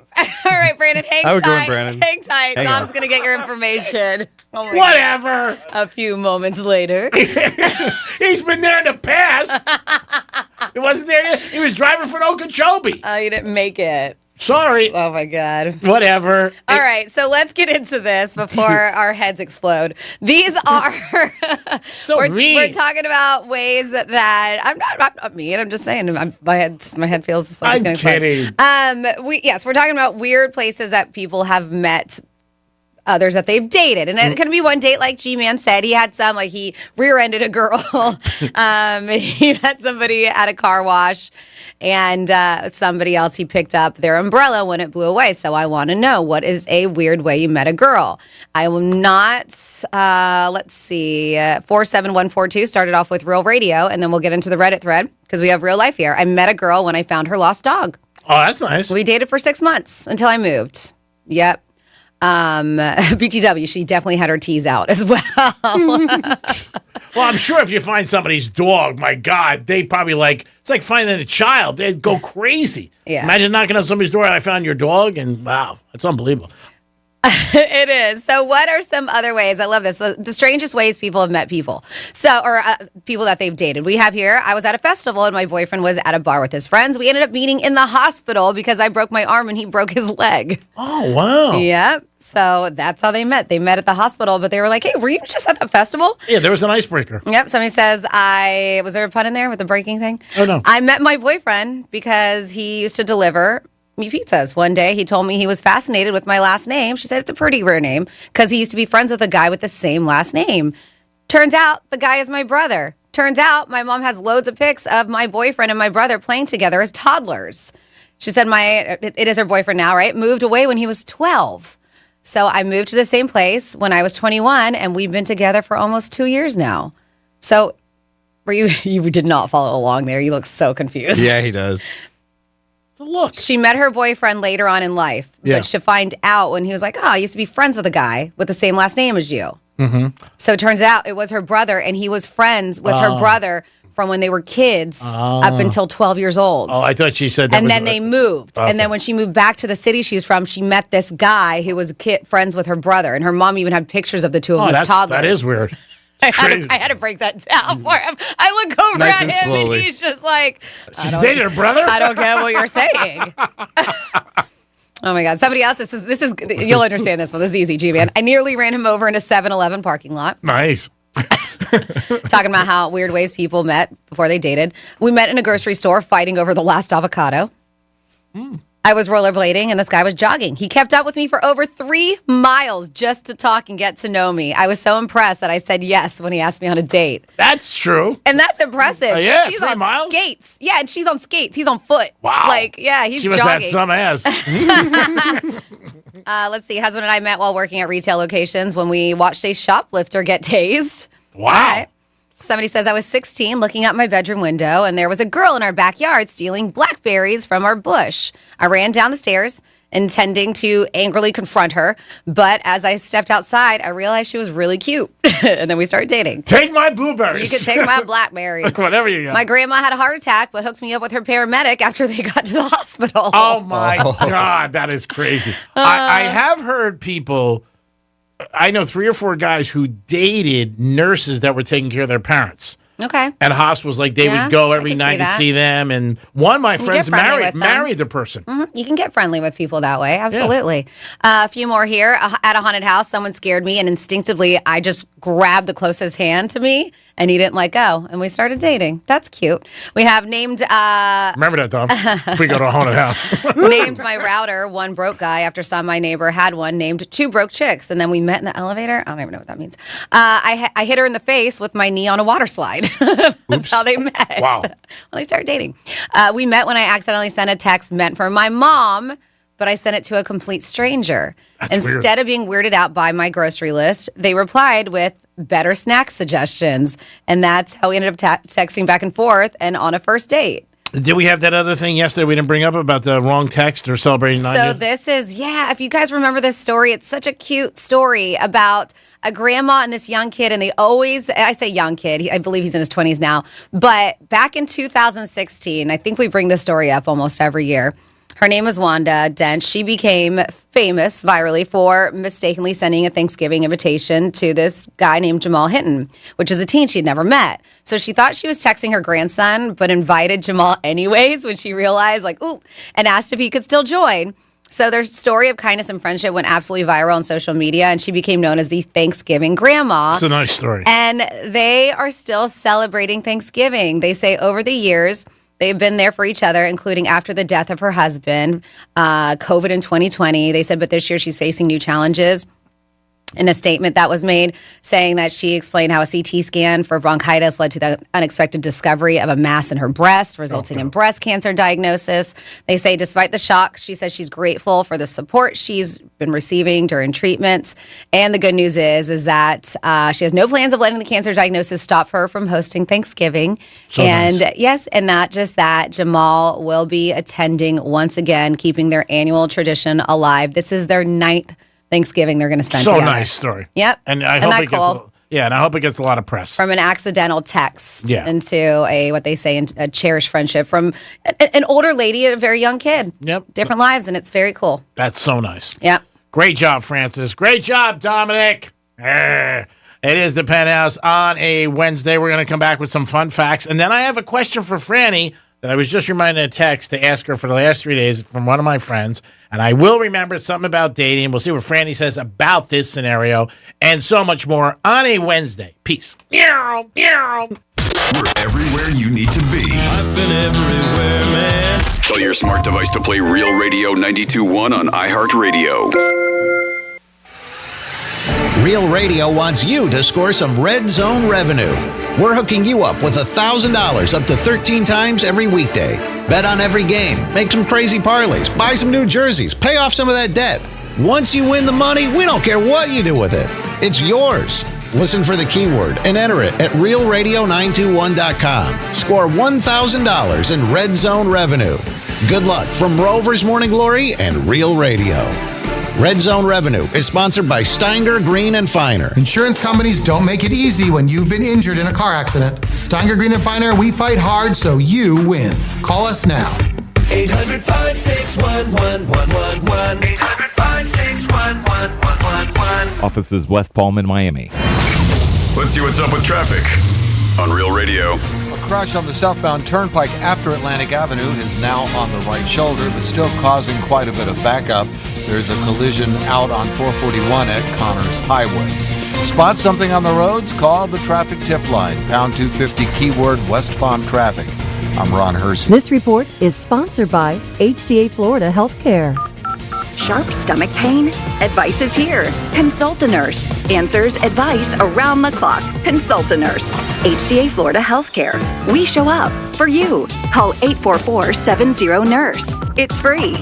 Brandon, hang How we tight. doing, Brandon? Hang tight. Hang Dom's on. going to get your information. Oh my Whatever. God. A few moments later. He's been there in the past. He wasn't there. He was driving from Okeechobee. Oh, you didn't make it. Sorry. Oh, my God. Whatever. All right, so let's get into this before our heads explode. These are... we're talking about ways that I'm not mean. I'm just saying my head feels just like it's going to explode. We're talking about weird places that people have met others that they've dated. And it can be one date, like G-Man said. He had some, like he rear-ended a girl. He met somebody at a car wash. And somebody else, he picked up their umbrella when it blew away. So I want to know, what is a weird way you met a girl? I will not, let's see, 47142 started off with Real Radio. And then we'll get into the Reddit thread because we have real life here. I met a girl when I found her lost dog. Oh, that's nice. We dated for 6 months until I moved. Yep. BTW, she definitely had her teas out as well. Well, I'm sure if you find somebody's dog, my God, they probably it's like finding a child. They'd go crazy. Yeah. Imagine knocking on somebody's door and I found your dog, and wow, that's unbelievable. It is. So what are some other ways? I love this. So the strangest ways people have met people. Or people that they've dated. We have here, I was at a festival and my boyfriend was at a bar with his friends. We ended up meeting in the hospital because I broke my arm and he broke his leg. Oh, wow. Yep. So that's how they met. They met at the hospital, but they were like, hey, were you just at the festival? Yeah, there was an icebreaker. Yep. Somebody says, was there a pun in there with the breaking thing? Oh, no. I met my boyfriend because he used to deliver me pizzas. One day he told me he was fascinated with my last name. She said it's a pretty rare name because he used to be friends with a guy with the same last name. Turns out the guy is my brother. Turns out my mom has loads of pics of my boyfriend and my brother playing together as toddlers. She said it is her boyfriend now, right? Moved away when he was 12. So I moved to the same place when I was 21 and we've been together for almost 2 years now. So you did not follow along there. You look so confused. Yeah, he does. Look. She met her boyfriend later on in life, but to find out when he was like, I used to be friends with a guy with the same last name as you. Mm-hmm. So it turns out it was her brother, and he was friends with her brother from when they were kids up until 12 years old. Oh, I thought she said that. And then they moved. Okay. And then when she moved back to the city she was from, she met this guy who was friends with her brother. And her mom even had pictures of the two of them as toddlers. That is weird. I had to break that down for him. I look over Nice at and him slowly. and he's just like, She's dated her brother? I don't get what you're saying. Oh my God. Somebody else, this is you'll understand this one. This is easy, G-Man. I nearly ran him over in a 7-Eleven parking lot. Nice. Talking about how weird ways people met before they dated. We met in a grocery store fighting over the last avocado. I was rollerblading and this guy was jogging. He kept up with me for over 3 miles just to talk and get to know me. I was so impressed that I said yes when he asked me on a date. That's true. And that's impressive. Yeah, she's 3 on miles? skates. Yeah, and she's on skates. He's on foot. Wow. He's she must jogging. have some ass. Let's see. Husband and I met while working at retail locations when we watched a shoplifter get tased. Wow. All right. Somebody says I was 16 looking out my bedroom window and there was a girl in our backyard stealing blackberries from our bush. I ran down the stairs intending to angrily confront her, but as I stepped outside, I realized she was really cute. And then we started dating. Take my blueberries. You can take my blackberries. Whatever you got. My grandma had a heart attack, but hooked me up with her paramedic after they got to the hospital. Oh my God, that is crazy. I have heard people, I know 3 or 4 guys who dated nurses that were taking care of their parents. Okay. At hospitals, like they would go every night and see them. And one of my friends married the person. Mm-hmm. You can get friendly with people that way. Absolutely. Yeah. A few more here. At a haunted house, someone scared me, and instinctively, I just grabbed the closest hand to me, and he didn't let go. And we started dating. That's cute. We have named... Remember that, Tom, if we go to a haunted house. Named my router one broke guy after saw my neighbor had one named 2 broke chicks. And then we met in the elevator. I don't even know what that means. I hit her in the face with my knee on a water slide. That's how they met. Wow. Well, they started dating. We met when I accidentally sent a text meant for my mom, but I sent it to a complete stranger. That's Instead of being weirded out by my grocery list, they replied with better snack suggestions. And that's how we ended up texting back and forth and on a first date. Did we have that other thing yesterday we didn't bring up about the wrong text or celebrating 9 So years? this is, if you guys remember this story, it's such a cute story about a grandma and this young kid, and I say young kid, I believe he's in his 20s now, but back in 2016, I think we bring this story up almost every year. Her name was Wanda Dent. She became famous virally for mistakenly sending a Thanksgiving invitation to this guy named Jamal Hinton, which is a teen she'd never met. So she thought she was texting her grandson, but invited Jamal anyways when she realized, and asked if he could still join. So their story of kindness and friendship went absolutely viral on social media, and she became known as the Thanksgiving Grandma. It's a nice story. And they are still celebrating Thanksgiving. They say over the years, they've been there for each other, including after the death of her husband, COVID in 2020. They said, but this year she's facing new challenges. In a statement that was made saying that she explained how a CT scan for bronchitis led to the unexpected discovery of a mass in her breast, resulting in breast cancer diagnosis. They say despite the shock, she says she's grateful for the support she's been receiving during treatments. And the good news is that she has no plans of letting the cancer diagnosis stop her from hosting Thanksgiving. So nice. Yes, and not just that, Jamal will be attending once again, keeping their annual tradition alive. This is their 9th Thanksgiving they're going to spend together. So nice story. Yep. And I Isn't hope that it gets cool? Yeah, and I hope it gets a lot of press. From an accidental text Yeah. into what they say, a cherished friendship from an older lady and a very young kid. Yep. Different lives, and it's very cool. That's so nice. Yep. Great job, Francis. Great job, Dominic. It is the Penthouse on a Wednesday. We're going to come back with some fun facts. And then I have a question for Franny that I was just reminded a text to ask her for the last 3 days from one of my friends. And I will remember something about dating. We'll see what Franny says about this scenario and so much more on a Wednesday. Peace. Meow, meow. We're everywhere you need to be. I've been everywhere, man. Tell your smart device to play Real Radio 92.1 on iHeartRadio. Real Radio wants you to score some Red Zone revenue. We're hooking you up with $1,000 up to 13 times every weekday. Bet on every game, make some crazy parlays, buy some new jerseys, pay off some of that debt. Once you win the money, we don't care what you do with it. It's yours. Listen for the keyword and enter it at realradio921.com. Score $1,000 in Red Zone revenue. Good luck from Rover's Morning Glory and Real Radio. Red Zone Revenue is sponsored by Steinger, Green & Finer. Insurance companies don't make it easy when you've been injured in a car accident. Steinger, Green & Finer, we fight hard so you win. Call us now. 800-561-1111. 800-561-1111. Offices West Palm in Miami. Let's see what's up with traffic on Real Radio. A crash on the southbound turnpike after Atlantic Avenue is now on the right shoulder, but still causing quite a bit of backup. There's a collision out on 441 at Connors Highway. Spot something on the roads? Call the traffic tip line, pound 250 keyword West Palm Traffic. I'm Ron Hersey. This report is sponsored by HCA Florida Healthcare. Sharp stomach pain? Advice is here. Consult a nurse. Answers, advice around the clock. Consult a nurse. HCA Florida Healthcare. We show up for you. Call 844-70-NURSE. It's free.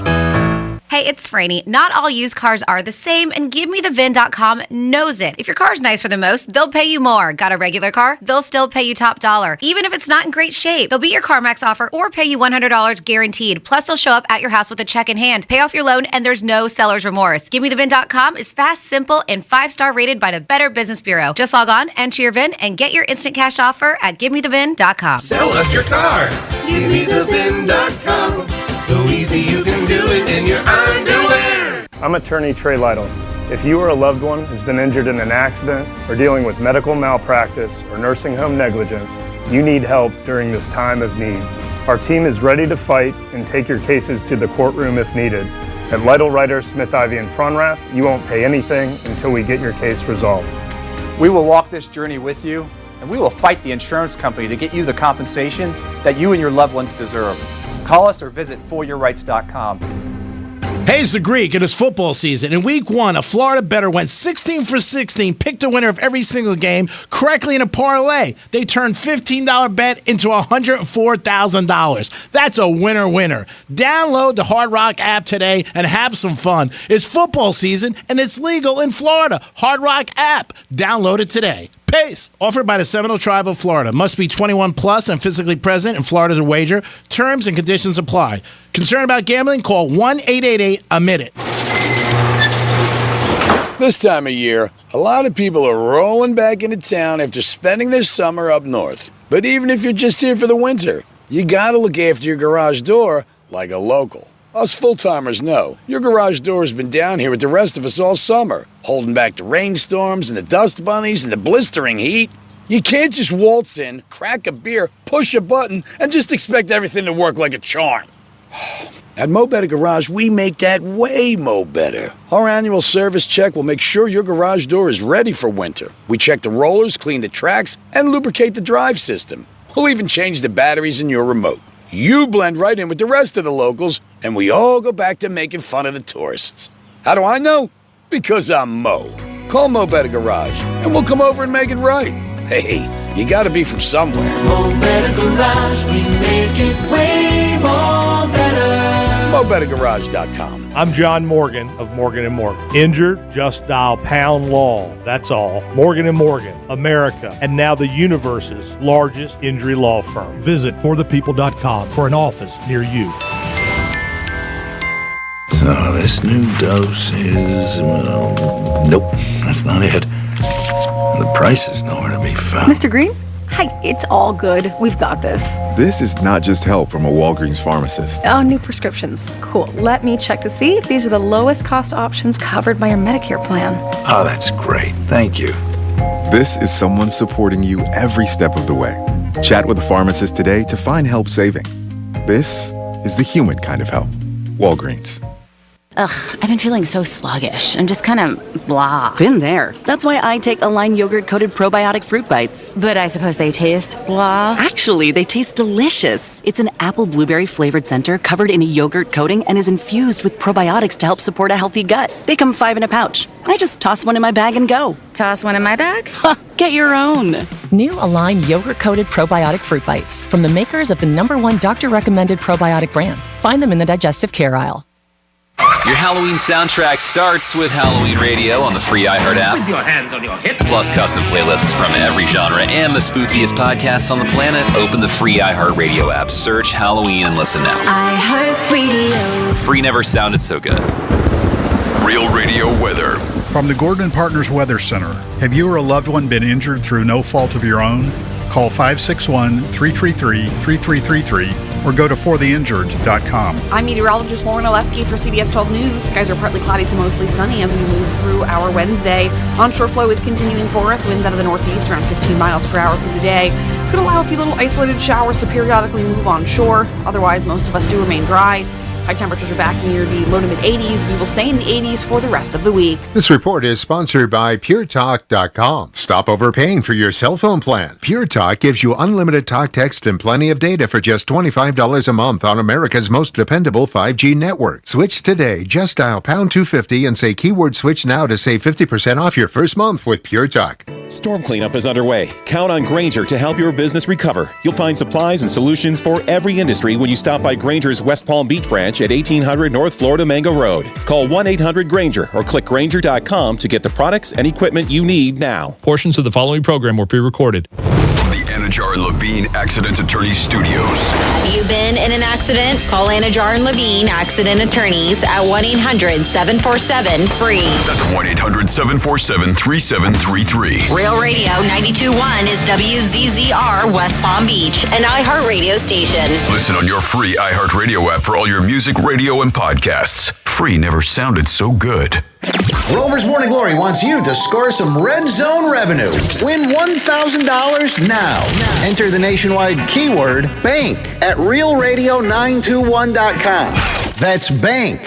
Hey, it's Franny. Not all used cars are the same, and GiveMeTheVin.com knows it. If your car's nicer than most, they'll pay you more. Got a regular car? They'll still pay you top dollar. Even if it's not in great shape, they'll beat your CarMax offer or pay you $100 guaranteed. Plus, they'll show up at your house with a check in hand. Pay off your loan, and there's no seller's remorse. GiveMeTheVin.com is fast, simple, and 5-star rated by the Better Business Bureau. Just log on, enter your VIN, and get your instant cash offer at GiveMeTheVin.com. Sell us your car. GiveMeTheVin.com. So easy you can do it in your underwear. I'm attorney Trey Lytle. If you or a loved one has been injured in an accident or dealing with medical malpractice or nursing home negligence, you need help during this time of need. Our team is ready to fight and take your cases to the courtroom if needed. At Lytle Writer, Smith, Ivy, and Frunrath, you won't pay anything until we get your case resolved. We will walk this journey with you, and we will fight the insurance company to get you the compensation that you and your loved ones deserve. Call us or visit foryourrights.com. Hey, it's the Greek. It is football season. In week 1, a Florida bettor went 16 for 16, picked the winner of every single game correctly in a parlay. They turned $15 bet into $104,000. That's a winner. Download the Hard Rock app today and have some fun. It's football season, and it's legal in Florida. Hard Rock app. Download it today. Pace. Offered by the Seminole Tribe of Florida. Must be 21 plus and physically present in Florida to wager. Terms and conditions apply. Concerned about gambling? Call 1-888-AMIT-IT. This time of year, a lot of people are rolling back into town after spending their summer up north. But even if you're just here for the winter, you gotta look after your garage door like a local. Us full-timers know your garage door has been down here with the rest of us all summer, holding back the rainstorms and the dust bunnies and the blistering heat. You can't just waltz in, crack a beer, push a button, and just expect everything to work like a charm. At Mo Better Garage, we make that way mo better. Our annual service check will make sure your garage door is ready for winter. We check the rollers, clean the tracks, and lubricate the drive system. We'll even change the batteries in your remote. You blend right in with the rest of the locals, and we all go back to making fun of the tourists. How do I know? Because I'm Mo. Call Mo Better Garage, and we'll come over and make it right. Hey, you gotta be from somewhere. Mo Better Garage, we make it way more better. MoBetterGarage.com. I'm John Morgan of Morgan & Morgan. Injured? Just dial pound law. That's all. Morgan & Morgan, America, and now the universe's largest injury law firm. Visit forthepeople.com for an office near you. So this new dose is, nope, that's not it. The price is nowhere to be found. Mr. Green? Hi, it's all good. We've got this. This is not just help from a Walgreens pharmacist. Oh, new prescriptions. Cool. Let me check to see if these are the lowest cost options covered by your Medicare plan. Oh, that's great. Thank you. This is someone supporting you every step of the way. Chat with a pharmacist today to find help saving. This is the human kind of help. Walgreens. Ugh, I've been feeling so sluggish and just kind of blah. Been there. That's why I take Align yogurt-coated probiotic fruit bites. But I suppose they taste blah? Actually, they taste delicious. It's an apple blueberry flavored center covered in a yogurt coating and is infused with probiotics to help support a healthy gut. They come 5 in a pouch. I just toss one in my bag and go. Toss one in my bag? Get your own. New Align yogurt-coated probiotic fruit bites from the makers of the #1 doctor-recommended probiotic brand. Find them in the digestive care aisle. Your Halloween soundtrack starts with Halloween Radio on the free iHeart app. With your hands on your hips. Plus custom playlists from every genre and the spookiest podcasts on the planet. Open the free iHeart Radio app, search Halloween, and listen now. iHeart Radio. Free never sounded so good. Real Radio weather. From the Gordon Partners Weather Center, have you or a loved one been injured through no fault of your own? Call 561-333-3333 or go to fortheinjured.com. I'm meteorologist Lauren Oleski for CBS 12 News. Skies are partly cloudy to mostly sunny as we move through our Wednesday. Onshore flow is continuing for us. Winds out of the northeast around 15 miles per hour through the day. Could allow a few little isolated showers to periodically move onshore. Otherwise, most of us do remain dry. High temperatures are back near the low to mid 80s. We will stay in the 80s for the rest of the week. This report is sponsored by PureTalk.com. Stop overpaying for your cell phone plan. Pure Talk gives you unlimited talk, text, and plenty of data for just $25 a month on America's most dependable 5G network. Switch today. Just dial pound 250 and say keyword switch now to save 50% off your first month with Pure Talk. Storm cleanup is underway. Count on Grainger to help your business recover. You'll find supplies and solutions for every industry when you stop by Grainger's West Palm Beach branch at 1800 North Florida Mango Road. Call 1-800-GRAINGER or click Grainger.com to get the products and equipment you need now. Portions of the following program were pre-recorded. From the Anajar and Levine Accident Attorney Studios. Have you been in an accident? Call Anajar and Levine Accident Attorneys at 1-800-747-FREE. That's 1-800-747-3733. Real Radio 92.1 is WZZR West Palm Beach, an iHeart radio station. Listen on your free iHeart Radio app for all your music, radio, and podcasts. Free never sounded so good. Rover's Morning Glory wants you to score some Red Zone revenue. Win $1,000 now. Enter the nationwide keyword BANK at realradio921.com. That's BANK.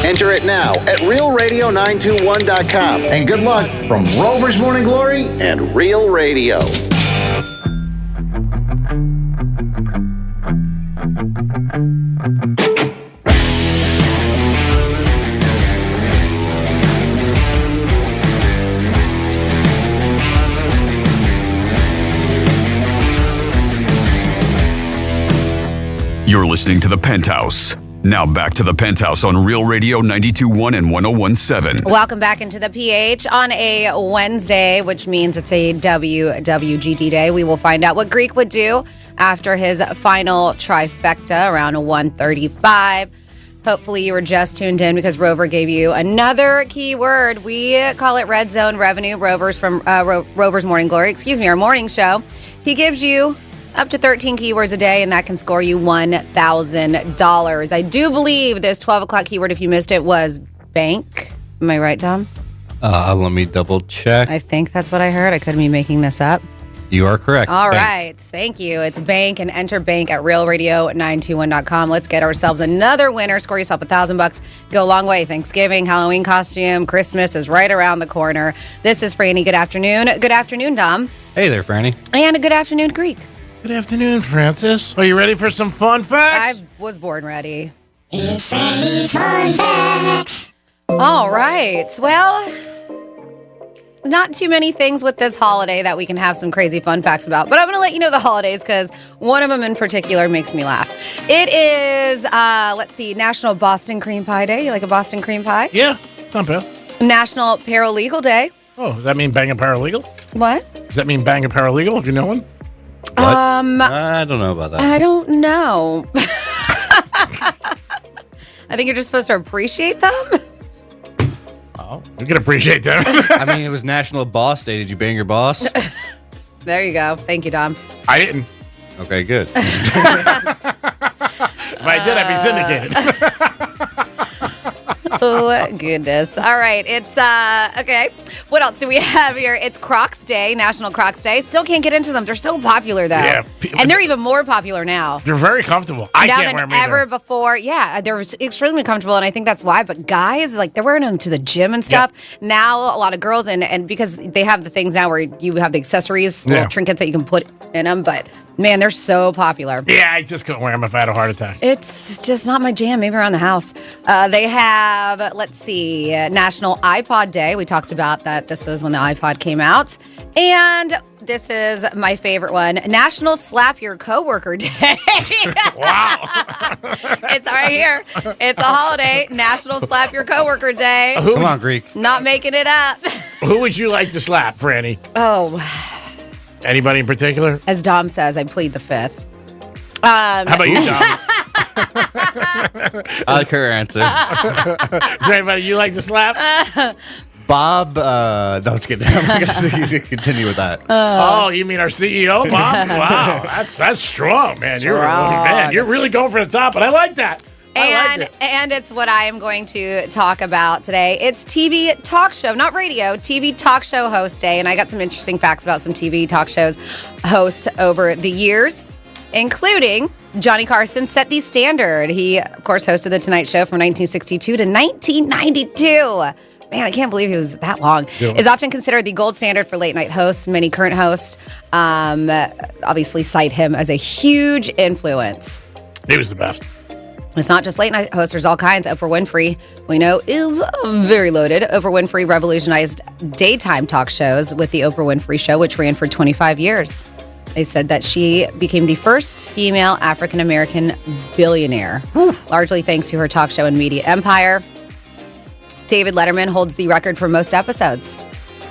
Enter it now at realradio921.com. And good luck from Rover's Morning Glory and Real Radio. You're listening to The Penthouse. Now back to The Penthouse on Real Radio 92.1 and 101.7. Welcome back into the PH on a Wednesday, which means it's a WWGD day. We will find out what Greek would do after his final trifecta around 1:35. Hopefully you were just tuned in because Rover gave you another keyword. We call it Red Zone Revenue. Rover's from Rover's Morning Glory, our morning show. He gives you up to 13 keywords a day, and that can score you $1,000. I do believe this 12 o'clock keyword, if you missed it, was bank. Am I right, Tom? Let me double check. I think that's what I heard. I couldn't be making this up. You are correct. All Bank. right. Thank you. It's bank, and enter bank at realradio921.com. Let's get ourselves another winner. Score yourself $1,000. Go a long way. Thanksgiving, Halloween costume, Christmas is right around the corner. This is Franny. Good afternoon. Good afternoon, Dom. Hey there, Franny. And a good afternoon, Greek. Good afternoon, Francis. Are you ready for some fun facts? I was born ready. It's Franny's Fun Facts. All right. Well, not too many things with this holiday that we can have some crazy fun facts about, but I'm going to let you know the holidays because one of them in particular makes me laugh. It is, National Boston Cream Pie Day. You like a Boston cream pie? Yeah, it's not bad. National Paralegal Day. Oh, does that mean bang a paralegal? What? Does that mean bang a paralegal if you know one? What? I don't know about that. I don't know. I think you're just supposed to appreciate them. Well, you can appreciate that. I mean, it was National Boss Day. Did you bang your boss? There you go. Thank you, Dom. I didn't. Okay, good. If I did, I'd be syndicated. Oh, goodness. All right. It's, okay. What else do we have here? It's Crocs Day, National Crocs Day. Still can't get into them. They're so popular, though. Yeah. And they're even more popular now. They're very comfortable. I now can't than wear them either. ever before. Yeah, they're extremely comfortable, and I think that's why. But guys, like, they're wearing them to the gym and stuff. Yep. Now, a lot of girls, and because they have the things now where you have the accessories, little trinkets that you can put in them. But, man, they're so popular. Yeah, I just couldn't wear them if I had a heart attack. It's just not my jam. Maybe around the house. They have, let's see, National iPod Day. We talked about that. This was when the iPod came out. And this is my favorite one, National Slap Your Coworker Day. Wow. It's right here. It's a holiday, National Slap Your Coworker Day. Come on, Greek. Not making it up. Who would you like to slap, Franny? Oh. Anybody in particular? As Dom says, I plead the fifth. How about you, Dom? I like her answer. Is there anybody you like to slap? Bob, no, it's kidding. I'm going to continue with that. Oh, you mean our CEO, Bob? Wow, that's strong, man. You're really going for the top, but I like that. And it's what I am going to talk about today. It's TV talk show, not radio, TV talk show host day. And I got some interesting facts about some TV talk shows hosts over the years, including Johnny Carson set the standard. He, of course, hosted The Tonight Show from 1962 to 1992. Man, I can't believe he was that long. Yeah. Is often considered the gold standard for late night hosts. Many current hosts obviously cite him as a huge influence. He was the best. It's not just late night hosts. There's all kinds. Oprah Winfrey, we know, is very loaded. Oprah Winfrey revolutionized daytime talk shows with The Oprah Winfrey Show, which ran for 25 years. They said that she became the first female African-American billionaire, largely thanks to her talk show and media empire. David Letterman holds the record for most episodes.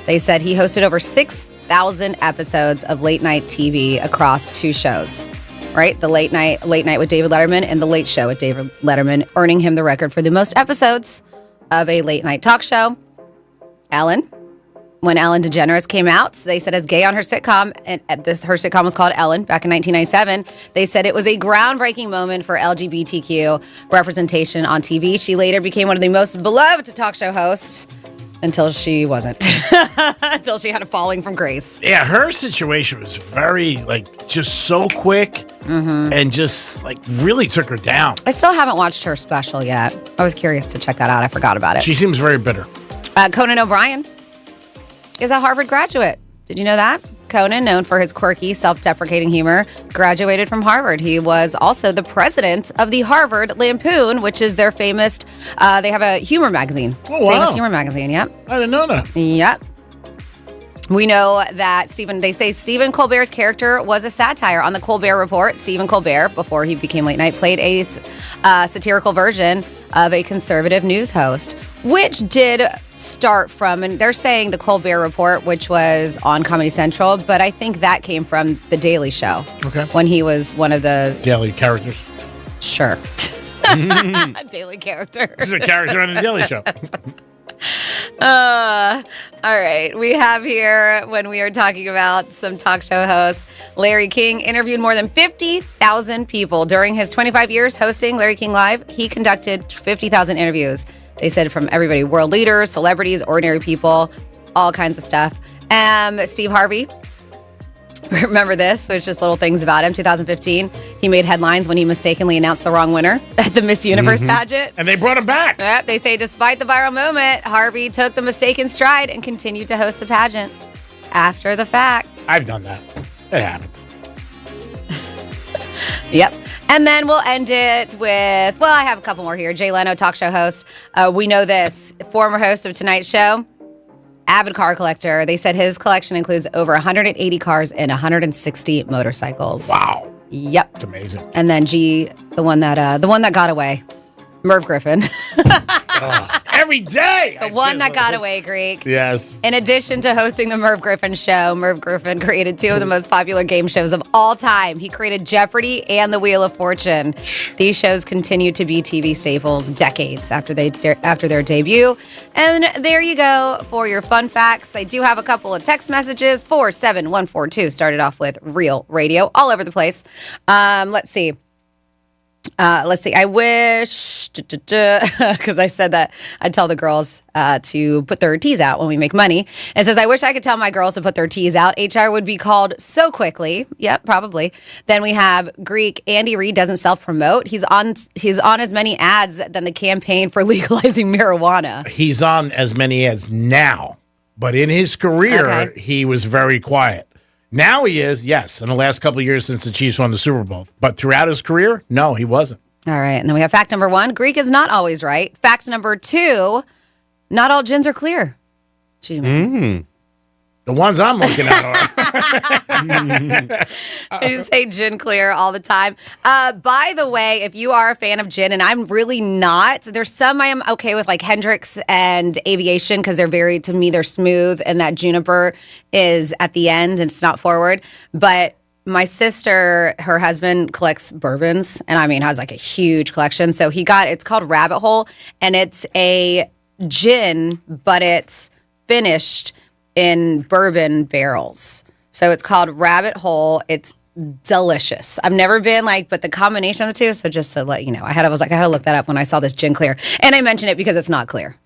They said he hosted over 6,000 episodes of late night TV across two shows. Right? The late night with David Letterman and the Late Show with David Letterman, earning him the record for the most episodes of a late night talk show. Ellen, when Ellen DeGeneres came out, they said as gay on her sitcom, and her sitcom was called Ellen back in 1997. They said it was a groundbreaking moment for LGBTQ representation on TV. She later became one of the most beloved talk show hosts until she wasn't. Until she had a falling from grace. Yeah, her situation was very, just so quick and just, really took her down. I still haven't watched her special yet. I was curious to check that out. I forgot about it. She seems very bitter. Conan O'Brien is a Harvard graduate. Did you know that? Conan, known for his quirky, self-deprecating humor, graduated from Harvard. He was also the president of the Harvard Lampoon, which is their famous, they have a humor magazine. Oh, wow. Famous humor magazine, yep. I didn't know that. Yep. We know that they say Stephen Colbert's character was a satire. On the Colbert Report, Stephen Colbert, before he became late night, played a satirical version of a conservative news host, which did start from, and they're saying the Colbert Report, which was on Comedy Central, but I think that came from The Daily Show. Okay. When he was one of the Daily characters. Sure. Daily character. He's a character on The Daily Show. All right. We have here, when we are talking about some talk show hosts, Larry King interviewed more than 50,000 people. During his 25 years hosting Larry King Live, he conducted 50,000 interviews. They said from everybody, world leaders, celebrities, ordinary people, all kinds of stuff. Steve Harvey. Remember this, which just little things about him. 2015, he made headlines when he mistakenly announced the wrong winner at the Miss Universe pageant. And they brought him back. Yep, they say despite the viral moment, Harvey took the mistake in stride and continued to host the pageant after the fact. I've done that. It happens. Yep. And then we'll end it with, I have a couple more here. Jay Leno, talk show host. We know this, former host of Tonight Show. Avid car collector. They said his collection includes over 180 cars and 160 motorcycles. Wow. Yep. It's amazing. And then the one that got away, Merv Griffin. every day. The one that got away, Greek. Yes. In addition to hosting the Merv Griffin Show, Merv Griffin created two of the most popular game shows of all time. He created Jeopardy and The Wheel of Fortune. These shows continue to be TV staples decades after their debut. And there you go for your fun facts. I do have a couple of text messages. 47142 started off with Real Radio all over the place. Let's see. I wish, because I said that I'd tell the girls to put their T's out when we make money. It says, I wish I could tell my girls to put their T's out. HR would be called so quickly. Yep, probably. Then we have Greek. Andy Reid doesn't self-promote. He's on as many ads than the campaign for legalizing marijuana. He's on as many ads now, but in his career, he was very quiet. Now he is, yes, in the last couple of years since the Chiefs won the Super Bowl. But throughout his career, no, he wasn't. All right, and then we have fact number 1. Greek is not always right. Fact number 2, not all gins are clear. The ones I'm looking at are. You say gin clear all the time. By the way, if you are a fan of gin, and I'm really not, there's some I am okay with, like Hendrix and Aviation, because to me, they're smooth, and that juniper is at the end, and it's not forward. But my sister, her husband collects bourbons, and has like a huge collection. So it's called Rabbit Hole, and it's a gin, but it's finished in bourbon barrels. So it's called Rabbit Hole. It's delicious. I've never been but the combination of the two. So just to let you know, I had to look that up when I saw this gin clear. And I mentioned it because it's not clear.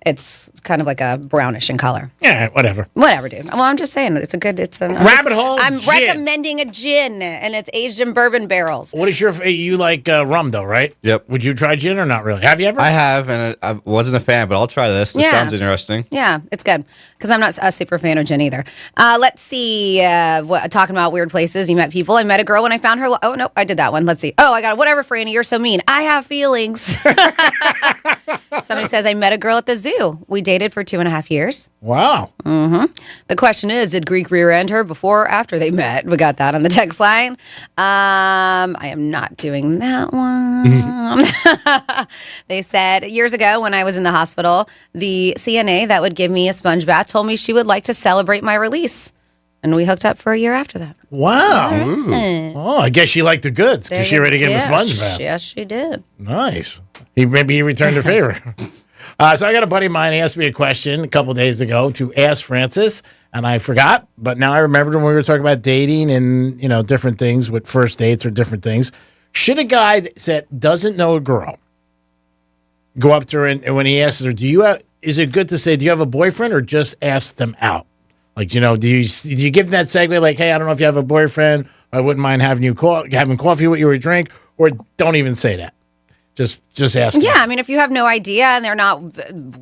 It's kind of like a brownish in color. Yeah, whatever. Whatever, dude. Well, I'm just saying it's Rabbit Hole. I'm gin. recommending a gin, and it's aged in bourbon barrels. What is you like rum though, right? Yep. Would you try gin or not really? Have you ever? I have, and I wasn't a fan, but I'll try this. This sounds interesting. Yeah, it's good because I'm not a super fan of gin either. Let's see. Talking about weird places, you met people. I met a girl when I found her. Oh no, I did that one. Let's see. Oh, I got it. Whatever, Franny. You're so mean. I have feelings. Somebody says I met a girl at the zoo. We dated for 2.5 years. Wow. Mm-hmm. The question is, did Greek rear end her before or after they met? We got that on the text line. I am not doing that one. They said years ago when I was in the hospital, the CNA that would give me a sponge bath told me she would like to celebrate my release. And we hooked up for a year after that. Wow. Right. Oh, I guess she liked the goods because she already gave him a sponge bath. Yes, she did. Nice. Maybe he returned the favor. So I got a buddy of mine asked me a question a couple days ago to ask Francis, and I forgot, but now I remembered when we were talking about dating and different things with first dates or different things. Should a guy that doesn't know a girl go up to her and when he asks her, is it good to say, do you have a boyfriend, or just ask them out? Like, do you give them that segue like, hey, I don't know if you have a boyfriend, I wouldn't mind having coffee with you or a drink, or don't even say that. Just ask them. Yeah, if you have no idea and they're not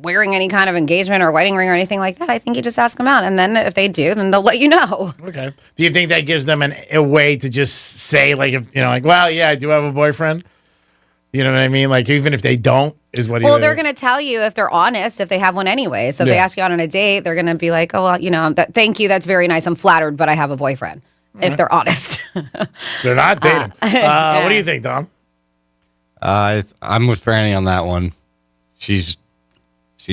wearing any kind of engagement or wedding ring or anything like that, I think you just ask them out. And then if they do, then they'll let you know. Okay. Do you think that gives them a way to just say, well, yeah, I do have a boyfriend? You know what I mean? Like, even if they don't, is what Well, they're going to tell you if they're honest, if they have one anyway. So if they ask you out on a date, they're going to be like, oh, well, thank you. That's very nice. I'm flattered, but I have a boyfriend. If they're honest. They're not dating. What do you think, Dom? I'm with Franny on that one. She's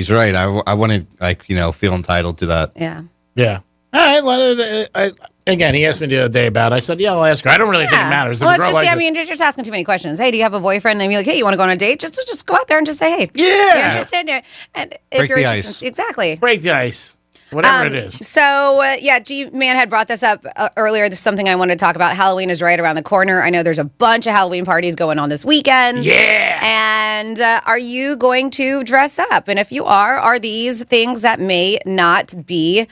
right. I want to feel entitled to that. Yeah. Yeah. All right. Again, he asked me the other day about it. I said, yeah, I'll ask her. I don't really think it matters. Well, you're just asking too many questions. Hey, do you have a boyfriend? And then you're like, hey, you want to go on a date? Just go out there and just say, hey. Yeah. You're interested? And if Break you're the interested, ice. Exactly. Break the ice. Whatever it is. So, G-Man had brought this up earlier. This is something I wanted to talk about. Halloween is right around the corner. I know there's a bunch of Halloween parties going on this weekend. Yeah. And are you going to dress up? And if you are these things that may not be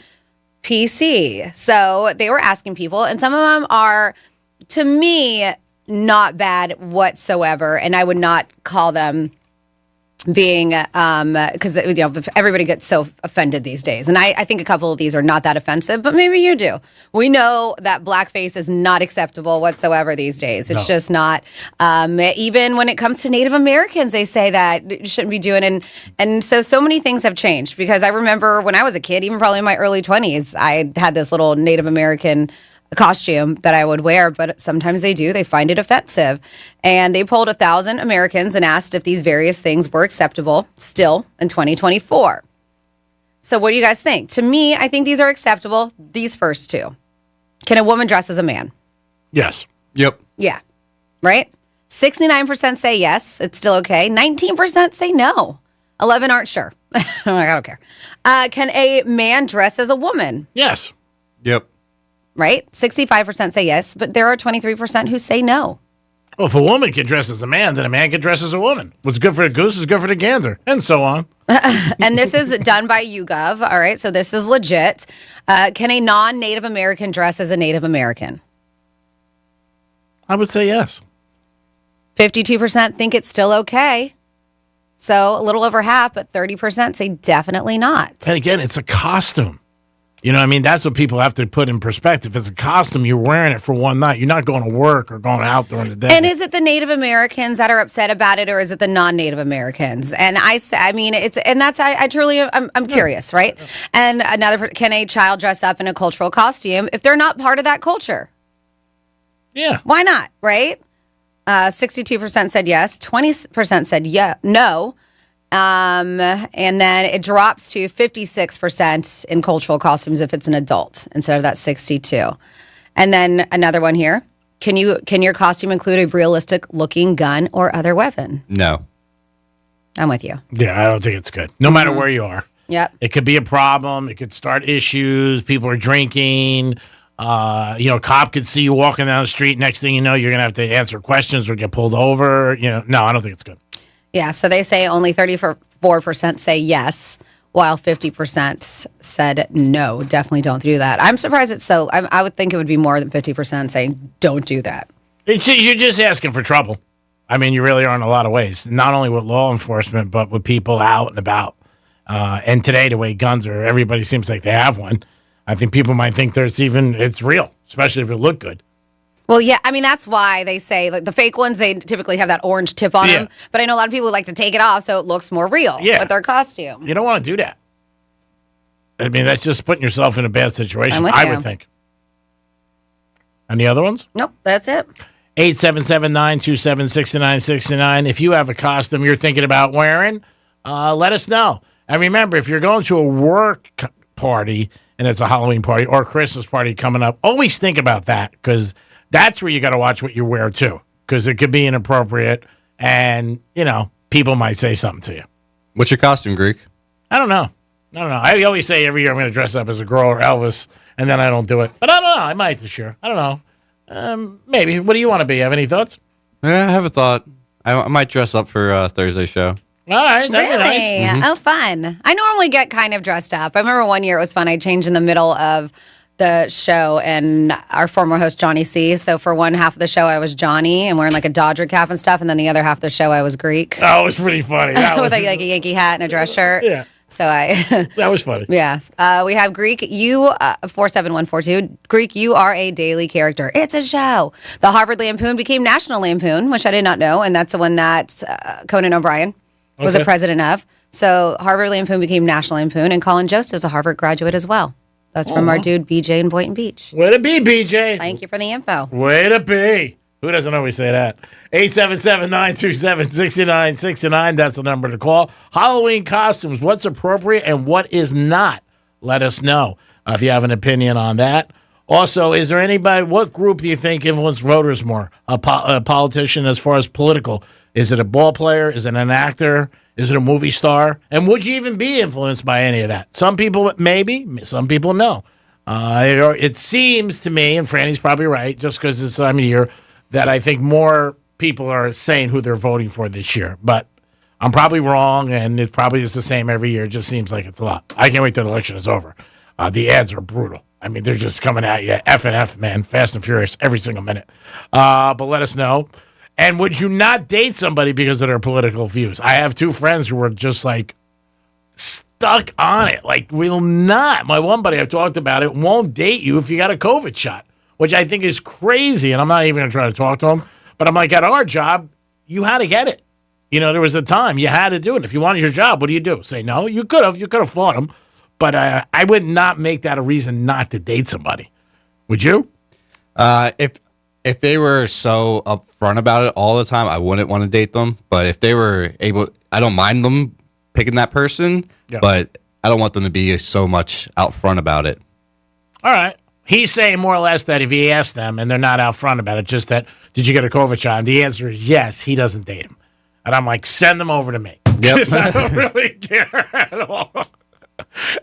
PC? So they were asking people, and some of them are, to me, not bad whatsoever. And I would not call them being because everybody gets so offended these days, and I think a couple of these are not that offensive, but maybe you do. We know that blackface is not acceptable whatsoever these days. It's just not. Even when it comes to Native Americans, they say that you shouldn't be doing, and so many things have changed. Because I remember when I was a kid, even probably in my early 20s, I had this little Native American costume that I would wear, but sometimes they do. They find it offensive. And they polled 1,000 Americans and asked if these various things were acceptable still in 2024. So what do you guys think? To me, I think these are acceptable, these first two. Can a woman dress as a man? Yes. Yep. Yeah. Right? 69% say yes, it's still okay. 19% say no. 11 aren't sure. I'm like, I don't care. Can a man dress as a woman? Yes. Yep. Right? 65% say yes, but there are 23% who say no. Well, if a woman can dress as a man, then a man can dress as a woman. What's good for the goose is good for the gander, and so on. And this is done by YouGov. All right, so this is legit. Can a non-Native American dress as a Native American? I would say yes. 52% think it's still okay. So a little over half, but 30% say definitely not. And again, it's a costume. You know what I mean? That's what people have to put in perspective. It's a costume. You're wearing it for one night. You're not going to work or going out during the day. And is it the Native Americans that are upset about it, or is it the non-Native Americans? And I mean, it's, and that's, I truly, I'm curious, right? And another, can a child dress up in a cultural costume if they're not part of that culture? Yeah. Why not, right? 62% said yes, 20% said no. And then it drops to 56% in cultural costumes if it's an adult instead of that 62. And then another one here. Can your costume include a realistic looking gun or other weapon? No. I'm with you. Yeah, I don't think it's good. No matter where you are. Yep. It could be a problem. It could start issues. People are drinking. A cop could see you walking down the street. Next thing you know, you're going to have to answer questions or get pulled over. No, I don't think it's good. Yeah, so they say only 34% say yes, while 50% said no, definitely don't do that. I'm surprised it's so. I would think it would be more than 50% saying don't do that. You're just asking for trouble. I mean, you really are in a lot of ways, not only with law enforcement, but with people out and about. And today, the way guns are, everybody seems like they have one. I think people might think it's real, especially if it look good. Well, yeah, I mean, that's why they say, like, the fake ones, they typically have that orange tip on them. But I know a lot of people like to take it off so it looks more real with their costume. You don't want to do that. I mean, that's just putting yourself in a bad situation, I would think. Any other ones? Nope, that's it. 877-927-6969. If you have a costume you're thinking about wearing, let us know. And remember, if you're going to a work party and it's a Halloween party or a Christmas party coming up, always think about that, because that's where you got to watch what you wear, too, because it could be inappropriate and, people might say something to you. What's your costume, Greek? I don't know. I always say every year I'm going to dress up as a girl or Elvis, and then I don't do it. But I don't know. I might this year. I don't know. Maybe. What do you want to be? Have any thoughts? Yeah, I have a thought. I might dress up for Thursday's show. All right. That'd Really? be nice. Mm-hmm. Oh, fun. I normally get kind of dressed up. I remember one year it was fun. I changed in the middle of the show, and our former host, Johnny C. So for one half of the show, I was Johnny and wearing like a Dodger cap and stuff. And then the other half of the show, I was Greek. Oh, it was pretty funny. With like a Yankee hat and a dress shirt. Yeah. So that was funny. Yes. We have Greek, 47142. Greek, you are a daily character. It's a show. The Harvard Lampoon became National Lampoon, which I did not know. And that's the one that Conan O'Brien was the president of. So Harvard Lampoon became National Lampoon, and Colin Jost is a Harvard graduate as well. That's from our dude, BJ in Boynton Beach. Way to be, BJ. Thank you for the info. Way to be. Who doesn't always say that? 877-927-6969. That's the number to call. Halloween costumes. What's appropriate and what is not? Let us know if you have an opinion on that. Also, is there anybody, what group do you think influenced voters more? A politician as far as political? Is it a ball player? Is it an actor? Is it a movie star? And would you even be influenced by any of that? Some people, maybe. Some people, no. It seems to me, and Franny's probably right, just because it's time of year, that I think more people are saying who they're voting for this year. But I'm probably wrong, and it probably is the same every year. It just seems like it's a lot. I can't wait till the election is over. The ads are brutal. I mean, they're just coming at you. F and F, man. Fast and furious every single minute. But let us know. And would you not date somebody because of their political views? I have two friends who were just like stuck on it. Like, will not. My one buddy, I've talked about it, won't date you if you got a COVID shot, which I think is crazy. And I'm not even going to try to talk to him. But I'm like, at our job, you had to get it. There was a time you had to do it. If you wanted your job, what do you do? Say no? You could have. You could have fought him. But I would not make that a reason not to date somebody. Would you? If they were so upfront about it all the time, I wouldn't want to date them. But if they were able, I don't mind them picking that person, but I don't want them to be so much out front about it. All right. He's saying more or less that if he asks them and they're not out front about it, just that, did you get a COVID shot? And the answer is yes, he doesn't date him. And I'm like, send them over to me. Because I don't really care at all.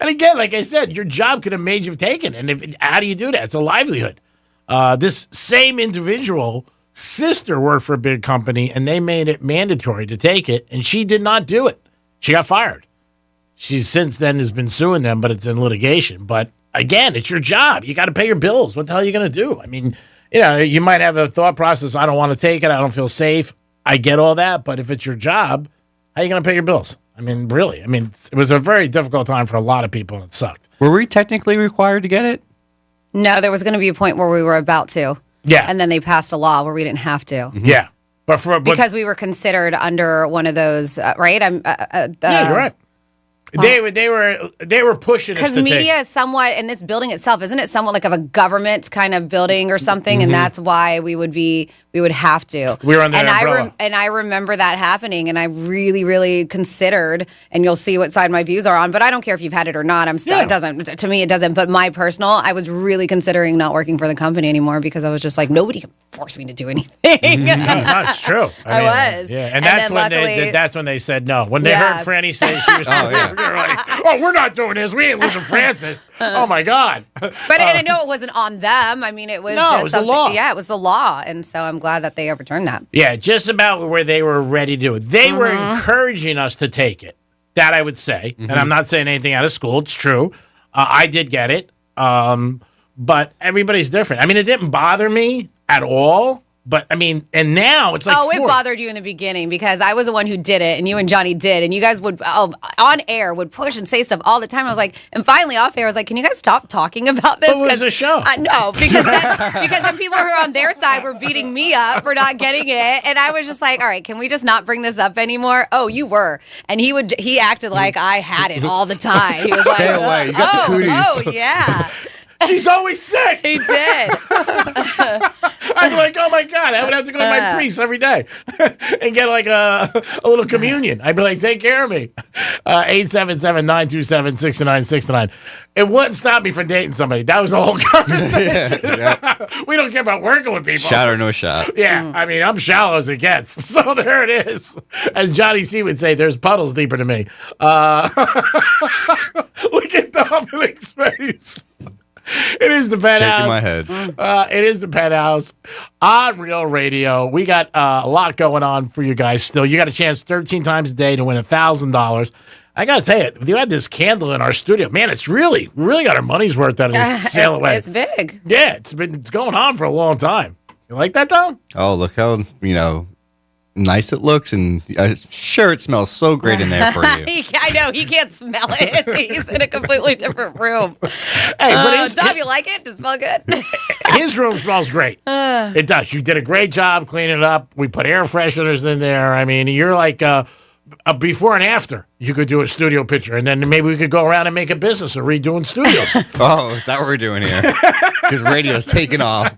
And again, like I said, your job could have made you take it. And how do you do that? It's a livelihood. This same individual sister worked for a big company, and they made it mandatory to take it, and she did not do it. She got fired. She since then has been suing them, but it's in litigation. But again, it's your job. You got to pay your bills. What the hell are you going to do? I mean, you might have a thought process, I don't want to take it. I don't feel safe. I get all that. But if it's your job, how are you going to pay your bills? I mean, really. I mean, it was a very difficult time for a lot of people, and it sucked. Were we technically required to get it? No, there was going to be a point where we were about to. Yeah. And then they passed a law where we didn't have to. Mm-hmm. Yeah. Because we were considered under one of those, right? Yeah, you're right. They were pushing us because to media take. is somewhat, and this building itself, isn't it somewhat like of a government kind of building or something? Mm-hmm. And that's why we would have to. We were under the umbrella. I remember that happening, and I really, really considered, and you'll see what side my views are on, but I don't care if you've had it or not. To me, it doesn't. But my personal, I was really considering not working for the company anymore because I was just like, nobody can force me to do anything. No, it's true. I was. Yeah, and that's when they said no. When they heard Franny say she was they're like, we're not doing this. We ain't losing Francis. Oh my God. But and I know it wasn't on them. I mean, it was just it was the something. law. Yeah, it was the law, and so I'm glad that they overturned that. Yeah, just about where they were ready to do it. They were encouraging us to take it. That I would say, and I'm not saying anything out of school. It's true. I did get it, but everybody's different. I mean, it didn't bother me at all. But, I mean, and now it's like it bothered you in the beginning because I was the one who did it and you and Johnny did. And you guys would, on air, would push and say stuff all the time. I was like, and finally off air, I was like, can you guys stop talking about this? It was a show. No, because then people who were on their side were beating me up for not getting it. And I was just like, all right, can we just not bring this up anymore? Oh, you were. And he acted like I had it all the time. He was Stay like, away. You got the cooties. Oh, yeah. She's always sick. He did. I'm like, oh my God, I would have to go to my priest every day and get like a little communion. I'd be like, take care of me. 877-927-6969. It wouldn't stop me from dating somebody. That was the whole conversation. We don't care about working with people. Shot or no shot. Yeah, I mean, I'm shallow as it gets. So there it is. As Johnny C would say, there's puddles deeper than me. Look at Dominic's face. It is the Penthouse. Shaking my head. It is the Penthouse on Real Radio. We got a lot going on for you guys still. You got a chance 13 times a day to win $1,000. I got to tell you, you had this candle in our studio. Man, it's really got our money's worth out of this sail away. It's big. Yeah, it's going on for a long time. You like that, Dom? Oh, look how, nice it looks, and I'm sure it smells so great in there for you. I know, he can't smell it. He's in a completely different room. Hey, but Dom, you like it? Does it smell good? His room smells great. It does. You did a great job cleaning it up. We put air fresheners in there. I mean, you're like a before and after. You could do a studio picture, and then maybe we could go around and make a business of redoing studios. Oh, is that what we're doing here? Because radio's taking off.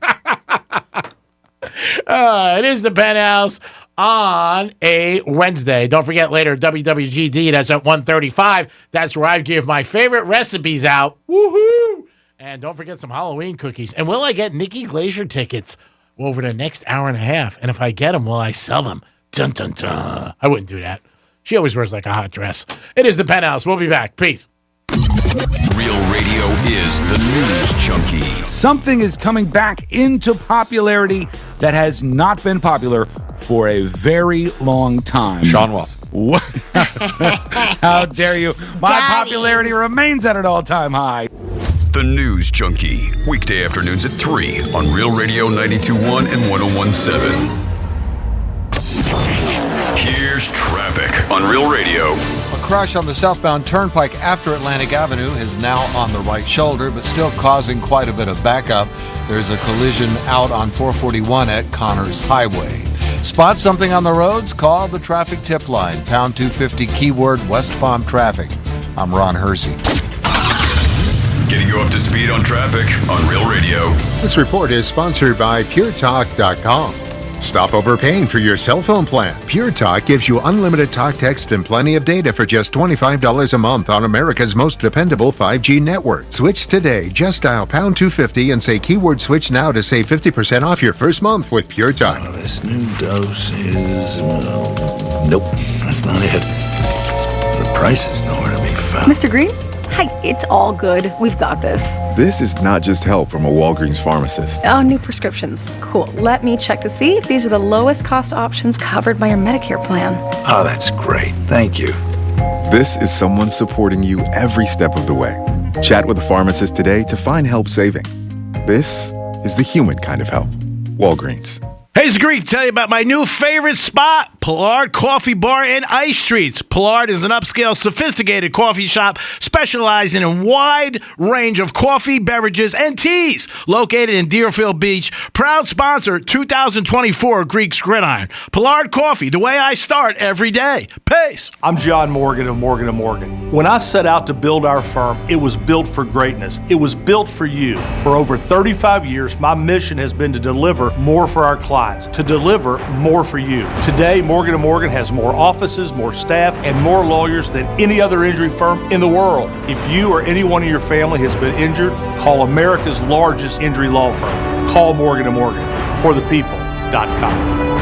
It is the Penthouse on a Wednesday. Don't forget later, WWGD, that's at 1:35. That's where I give my favorite recipes out. Woohoo! And don't forget some Halloween cookies. And will I get Nikki Glacier tickets over the next hour and a half? And if I get them, will I sell them? Dun, dun, dun. I wouldn't do that. She always wears like a hot dress. It is the Penthouse. We'll be back. Peace. Real Radio is the news junkie. Something is coming back into popularity that has not been popular for a very long time. Sean Watson. What? How dare you? My popularity remains at an all-time high. The News Junkie. Weekday afternoons at 3 on Real Radio 92.1 and 101.7. Here's traffic on Real Radio. A crash on the southbound turnpike after Atlantic Avenue is now on the right shoulder, but still causing quite a bit of backup. There's a collision out on 441 at Connors Highway. Spot something on the roads? Call the traffic tip line, pound 250 keyword West Palm Traffic. I'm Ron Hersey. getting you up to speed on traffic on Real Radio. This report is sponsored by PureTalk.com. Stop overpaying for your cell phone plan. Pure Talk gives you unlimited talk, text, and plenty of data for just $25 a month on America's most dependable 5G network. Switch today. Just dial pound 250 and say keyword switch now to save 50% off your first month with Pure Talk. This new dose is... nope, that's not it. The price is nowhere to be found. Mr. Green? Hi, it's all good. We've got this. This is not just help from a Walgreens pharmacist. Oh, new prescriptions. Cool. Let me check to see if these are the lowest cost options covered by your Medicare plan. Oh, that's great. Thank you. This is someone supporting you every step of the way. Chat with a pharmacist today to find help saving. This is the human kind of help. Walgreens. Hey, it's Greek. Tell you about my new favorite spot, Pollard Coffee Bar and Ice Streets. Pollard is an upscale, sophisticated coffee shop specializing in a wide range of coffee, beverages, and teas. Located in Deerfield Beach, proud sponsor 2024 Greek's Gridiron. Pollard Coffee, the way I start every day. Peace. I'm John Morgan of Morgan & Morgan. When I set out to build our firm, it was built for greatness. It was built for you. For over 35 years, my mission has been to deliver more for our clients, to deliver more for you. Today, Morgan & Morgan has more offices, more staff, and more lawyers than any other injury firm in the world. If you or anyone in your family has been injured, call America's largest injury law firm. Call Morgan & Morgan. ForThePeople.com.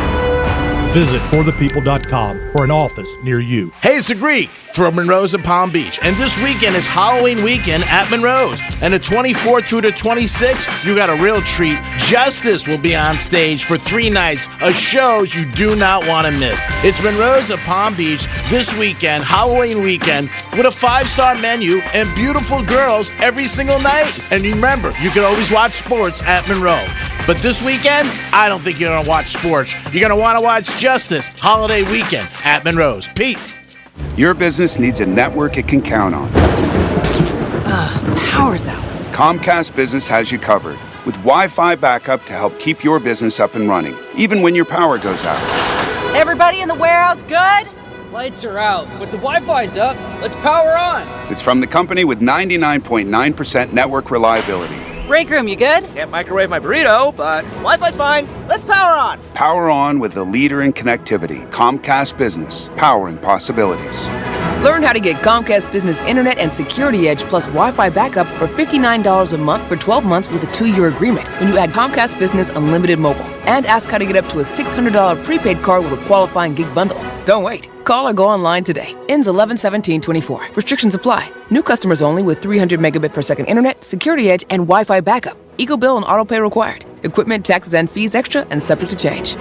Visit forthepeople.com for an office near you. Hey, it's the Greek from Monroe's and Palm Beach. And this weekend is Halloween weekend at Monroe's. And the 24th through the 26th, you got a real treat. Justice will be on stage for 3 nights of shows you do not want to miss. It's Monroe's at Palm Beach this weekend, Halloween weekend, with a 5-star menu and beautiful girls every single night. And remember, you can always watch sports at Monroe. But this weekend, I don't think you're going to watch sports. You're going to want to watch Justice Holiday Weekend at Monroe's. Peace. Your business needs a network it can count on. Power's out. Comcast Business has you covered with Wi-Fi backup to help keep your business up and running, even when your power goes out. Everybody in the warehouse good? Lights are out, but the Wi-Fi's up. Let's power on. It's from the company with 99.9% network reliability. Break room, you good? Can't microwave my burrito, but Wi-Fi's fine. Let's power on. Power on with the leader in connectivity, Comcast Business, powering possibilities. Learn how to get Comcast Business Internet and Security Edge plus Wi-Fi backup for $59 a month for 12 months with a 2-year agreement when you add Comcast Business Unlimited Mobile. And ask how to get up to a $600 prepaid card with a qualifying gig bundle. Don't wait. Call or go online today. Ends 11/17/24. Restrictions apply. New customers only with 300 megabit per second internet, Security Edge, and Wi-Fi backup. Eco bill and auto pay required. Equipment, taxes, and fees extra and subject to change.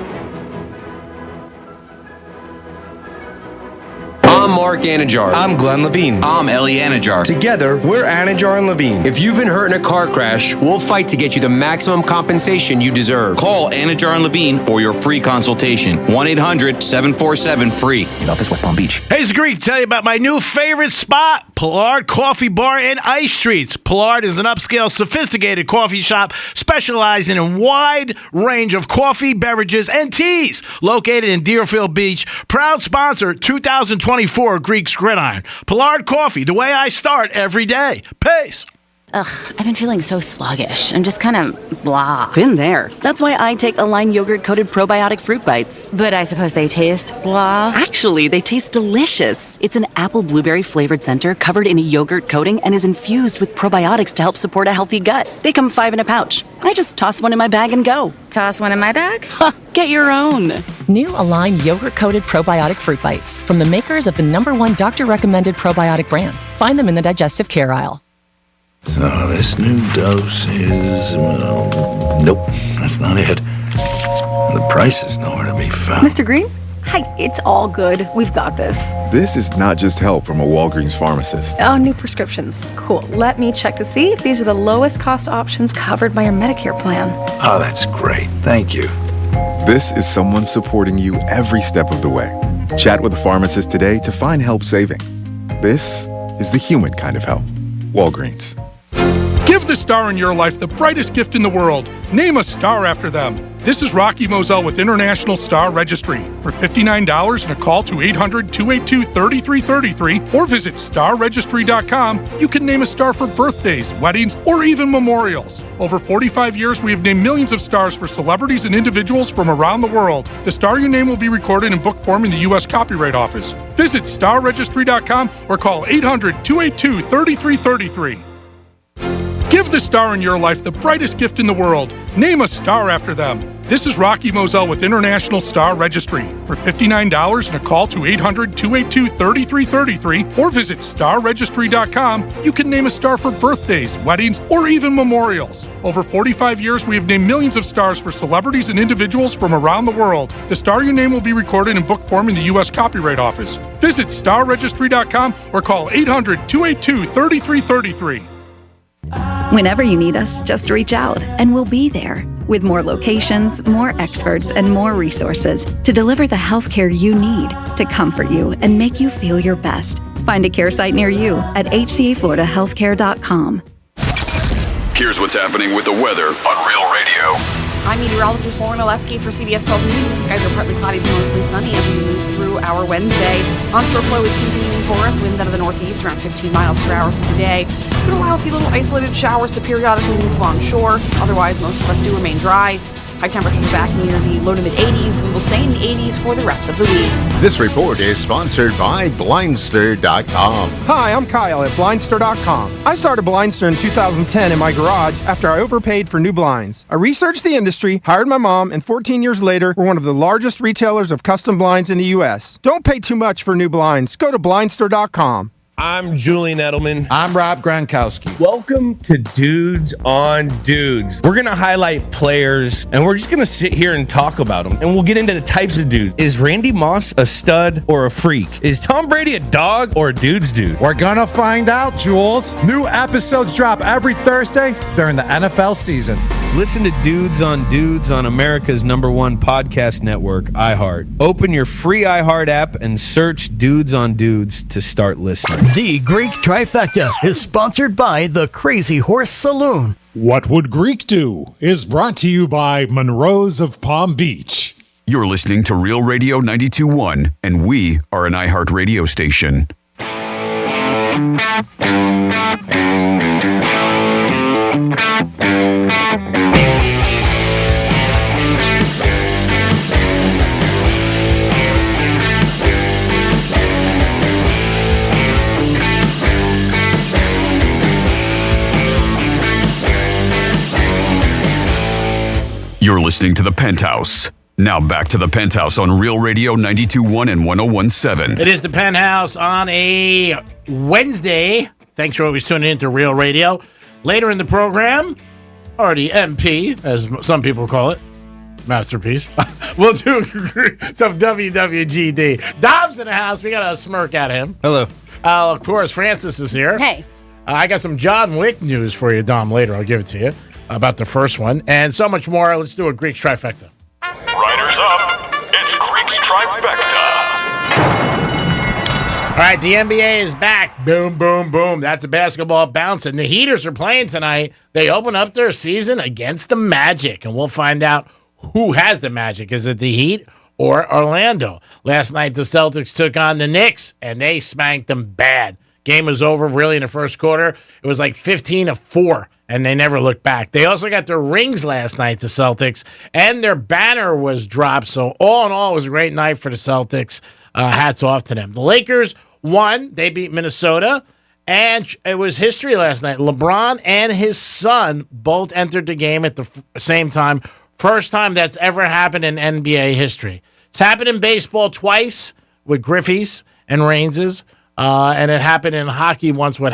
I'm Mark Anajar. I'm Glenn Levine. I'm Ellie Anajar. Together, we're Anajar and Levine. If you've been hurt in a car crash, we'll fight to get you the maximum compensation you deserve. Call Anajar and Levine for your free consultation. 1-800-747-FREE. In office, West Palm Beach. Hey, it's Greek. Tell you about my new favorite spot, Pollard Coffee Bar and Ice Streets. Pollard is an upscale, sophisticated coffee shop specializing in a wide range of coffee, beverages, and teas. Located in Deerfield Beach, proud sponsor 2024 Greek's Gridiron. Pollard Coffee, the way I start every day. Peace. Ugh, I've been feeling so sluggish. I'm just kind of blah. Been there. That's why I take Align yogurt-coated probiotic fruit bites. But I suppose they taste blah. Actually, they taste delicious. It's an apple blueberry flavored center covered in a yogurt coating and is infused with probiotics to help support a healthy gut. They come 5 in a pouch. I just toss one in my bag and go. Toss one in my bag? Get your own. New Align yogurt-coated probiotic fruit bites from the makers of the #1 doctor-recommended probiotic brand. Find them in the digestive care aisle. So this new dose is... nope, that's not it. The price is nowhere to be found. Mr. Green? Hi, it's all good. We've got this. This is not just help from a Walgreens pharmacist. Oh, new prescriptions. Cool. Let me check to see if these are the lowest cost options covered by your Medicare plan. Oh, that's great. Thank you. This is someone supporting you every step of the way. Chat with a pharmacist today to find help saving. This is the human kind of help. Walgreens. Give the star in your life the brightest gift in the world. Name a star after them. This is Rocky Moselle with International Star Registry. For $59 and a call to 800-282-3333 or visit starregistry.com, you can name a star for birthdays, weddings, or even memorials. Over 45 years, we have named millions of stars for celebrities and individuals from around the world. The star you name will be recorded in book form in the U.S. Copyright Office. Visit starregistry.com or call 800-282-3333. Give the star in your life the brightest gift in the world. Name a star after them. This is Rocky Moselle with International Star Registry. For $59 and a call to 800-282-3333 or visit starregistry.com, you can name a star for birthdays, weddings, or even memorials. Over 45 years, we have named millions of stars for celebrities and individuals from around the world. The star you name will be recorded in book form in the U.S. Copyright Office. Visit starregistry.com or call 800-282-3333. Whenever you need us, just reach out and we'll be there with more locations, more experts, and more resources to deliver the healthcare you need to comfort you and make you feel your best. Find a care site near you at hcafloridahealthcare.com. Here's what's happening with the weather on Real Radio. I'm meteorologist Lauren Oleski for CBS 12 News. Skies are partly cloudy to mostly sunny as we move through our Wednesday. Onshore flow is continuing for us. Winds out of the northeast around 15 miles per hour through the day. Could allow a few little isolated showers to periodically move onshore. Otherwise, most of us do remain dry. High temperatures back near the low to mid 80s. We will stay in the 80s for the rest of the week. This report is sponsored by Blindster.com. Hi, I'm Kyle at Blindster.com. I started Blindster in 2010 in my garage after I overpaid for new blinds. I researched the industry, hired my mom, and 14 years later, we're one of the largest retailers of custom blinds in the U.S. Don't pay too much for new blinds. Go to Blindster.com. I'm Julian Edelman. I'm Rob Gronkowski. Welcome to Dudes on Dudes. We're going to highlight players, and we're just going to sit here and talk about them. And we'll get into the types of dudes. Is Randy Moss a stud or a freak? Is Tom Brady a dog or a dude's dude? We're going to find out, Jules. New episodes drop every Thursday during the NFL season. Listen to Dudes on America's #1 podcast network, iHeart. Open your free iHeart app and search Dudes on Dudes to start listening. The Greek Trifecta is sponsored by the Crazy Horse Saloon. What Would Greek Do is brought to you by Monroe's of Palm Beach. You're listening to Real Radio 92.1, and we are an iHeart radio station. You're listening to The Penthouse. Now back to The Penthouse on Real Radio 92.1 and 101.7. It is The Penthouse on a Wednesday. Thanks for always tuning in to Real Radio. Later in the program, or the MP, as some people call it, masterpiece, we'll do some WWGD. Dom's in the house. We got a smirk at him. Hello. Of course, Francis is here. Hey. I got some John Wick news for you, Dom, later. I'll give it to you about the first one. And so much more. Let's do a Greek trifecta. Riders up. It's Greek Trifecta. All right, the NBA is back. Boom, boom, boom. That's a basketball bouncing. The Heaters are playing tonight. They open up their season against the Magic, and we'll find out who has the Magic. Is it the Heat or Orlando? Last night, the Celtics took on the Knicks, and they spanked them bad. Game was over really in the first quarter. It was like 15-4, and they never looked back. They also got their rings last night, the Celtics, and their banner was dropped. So all in all, it was a great night for the Celtics. Hats off to them. The Lakers won. They beat Minnesota, and it was history last night. LeBron and his son both entered the game at the same time. First time that's ever happened in NBA history. It's happened in baseball twice with Griffey's and Rains's. And it happened in hockey once with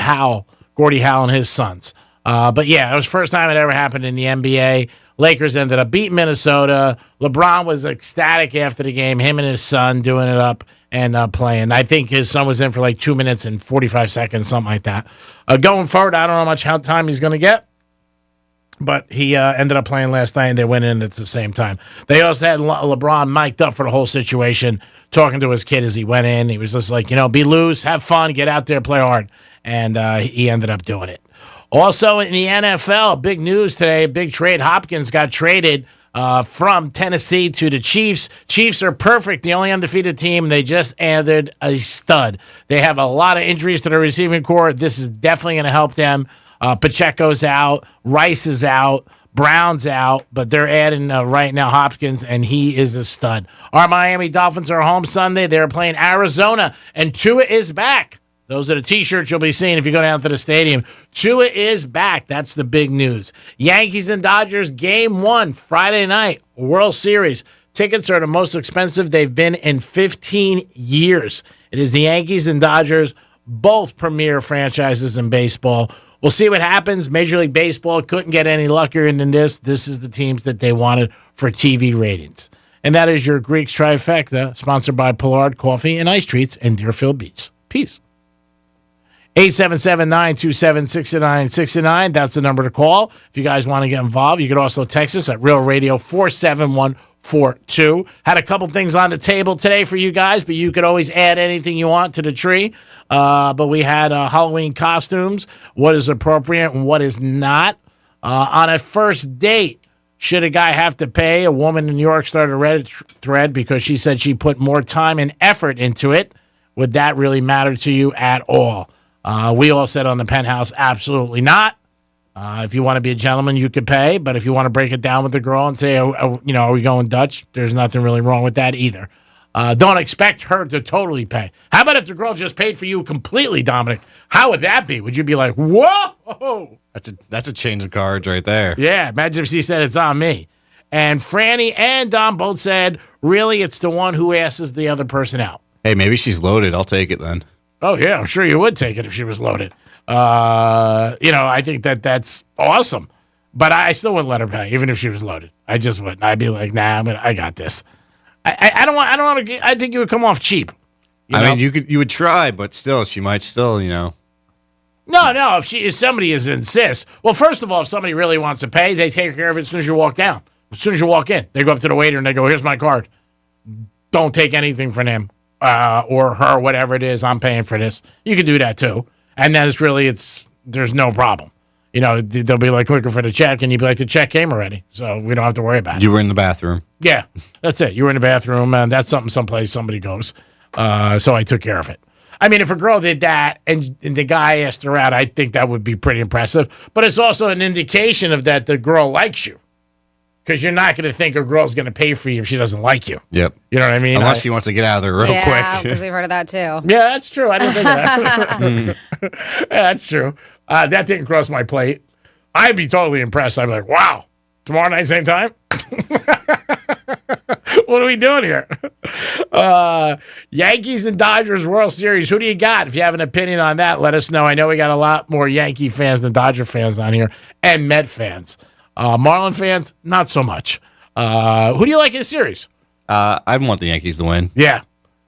Gordie Howe and his sons. But yeah, it was the first time it ever happened in the NBA. Lakers ended up beating Minnesota. LeBron was ecstatic after the game, him and his son doing it up and playing. I think his son was in for like 2 minutes and 45 seconds, something like that. Going forward, I don't know how much time he's going to get. But he ended up playing last night, and they went in at the same time. They also had LeBron mic'd up for the whole situation, talking to his kid as he went in. He was just like, be loose, have fun, get out there, play hard. And he ended up doing it. Also in the NFL, big news today, big trade. Hopkins got traded from Tennessee to the Chiefs. Chiefs are perfect, the only undefeated team. They just added a stud. They have a lot of injuries to their receiving core. This is definitely going to help them. Pacheco's out. Rice is out. Brown's out, but they're adding right now Hopkins, and he is a stud. Our Miami Dolphins are home Sunday. They're playing Arizona, and Tua is back. Those are the T-shirts you'll be seeing if you go down to the stadium. Tua is back. That's the big news. Yankees and Dodgers, Game 1, Friday night, World Series. Tickets are the most expensive they've been in 15 years. It is the Yankees and Dodgers, both premier franchises in baseball. We'll see what happens. Major League Baseball couldn't get any luckier than this. This is the teams that they wanted for TV ratings. And that is your Greeks Trifecta, sponsored by Pollard Coffee and Ice Treats in Deerfield Beach. Peace. 877-927-6969. That's the number to call. If you guys want to get involved, you can also text us at Real Radio 47142. Had a couple things on the table today for you guys, but you could always add anything you want to the tree. But we had Halloween costumes, what is appropriate and what is not. On a first date, should a guy have to pay? A woman in New York started a Reddit thread because she said she put more time and effort into it. Would that really matter to you at all? We all said on the Penthouse, absolutely not. If you want to be a gentleman, you could pay. But if you want to break it down with the girl and say, are we going Dutch? There's nothing really wrong with that either. Don't expect her to totally pay. How about if the girl just paid for you completely, Dominic? How would that be? Would you be like, whoa? That's a change of cards right there. Yeah, imagine if she said it's on me. And Franny and Dom both said, really, it's the one who asks the other person out. Hey, maybe she's loaded. I'll take it then. Oh, yeah, I'm sure you would take it if she was loaded. I think that's awesome. But I still wouldn't let her pay, even if she was loaded. I just wouldn't. I'd be like, nah, I got this. I don't want to. I think you would come off cheap. I mean, you would try, but still, she might still, No. If somebody insists. Well, first of all, if somebody really wants to pay, they take care of it as soon as you walk down. As soon as you walk in, they go up to the waiter and they go, "Here's my card. Don't take anything from him or her, whatever it is. I'm paying for this." You can do that too, and then there's no problem. They'll be like looking for the check, and you'd be like, the check came already, so we don't have to worry about it. You were in the bathroom. Yeah, that's it. You were in the bathroom, and that's someplace somebody goes. So I took care of it. I mean, if a girl did that and the guy asked her out, I think that would be pretty impressive. But it's also an indication of that the girl likes you. Because you're not going to think a girl's going to pay for you if she doesn't like you. Yep. You know what I mean? Unless she wants to get out of there real quick. Yeah, because we've heard of that too. Yeah, that's true. I didn't think of that. Yeah, that's true. That didn't cross my plate. I'd be totally impressed. I'd be like, wow, tomorrow night, same time? What are we doing here? Yankees and Dodgers World Series. Who do you got? If you have an opinion on that, let us know. I know we got a lot more Yankee fans than Dodger fans on here and Met fans. Marlin fans, not so much. Who do you like in the series? I want the Yankees to win. Yeah.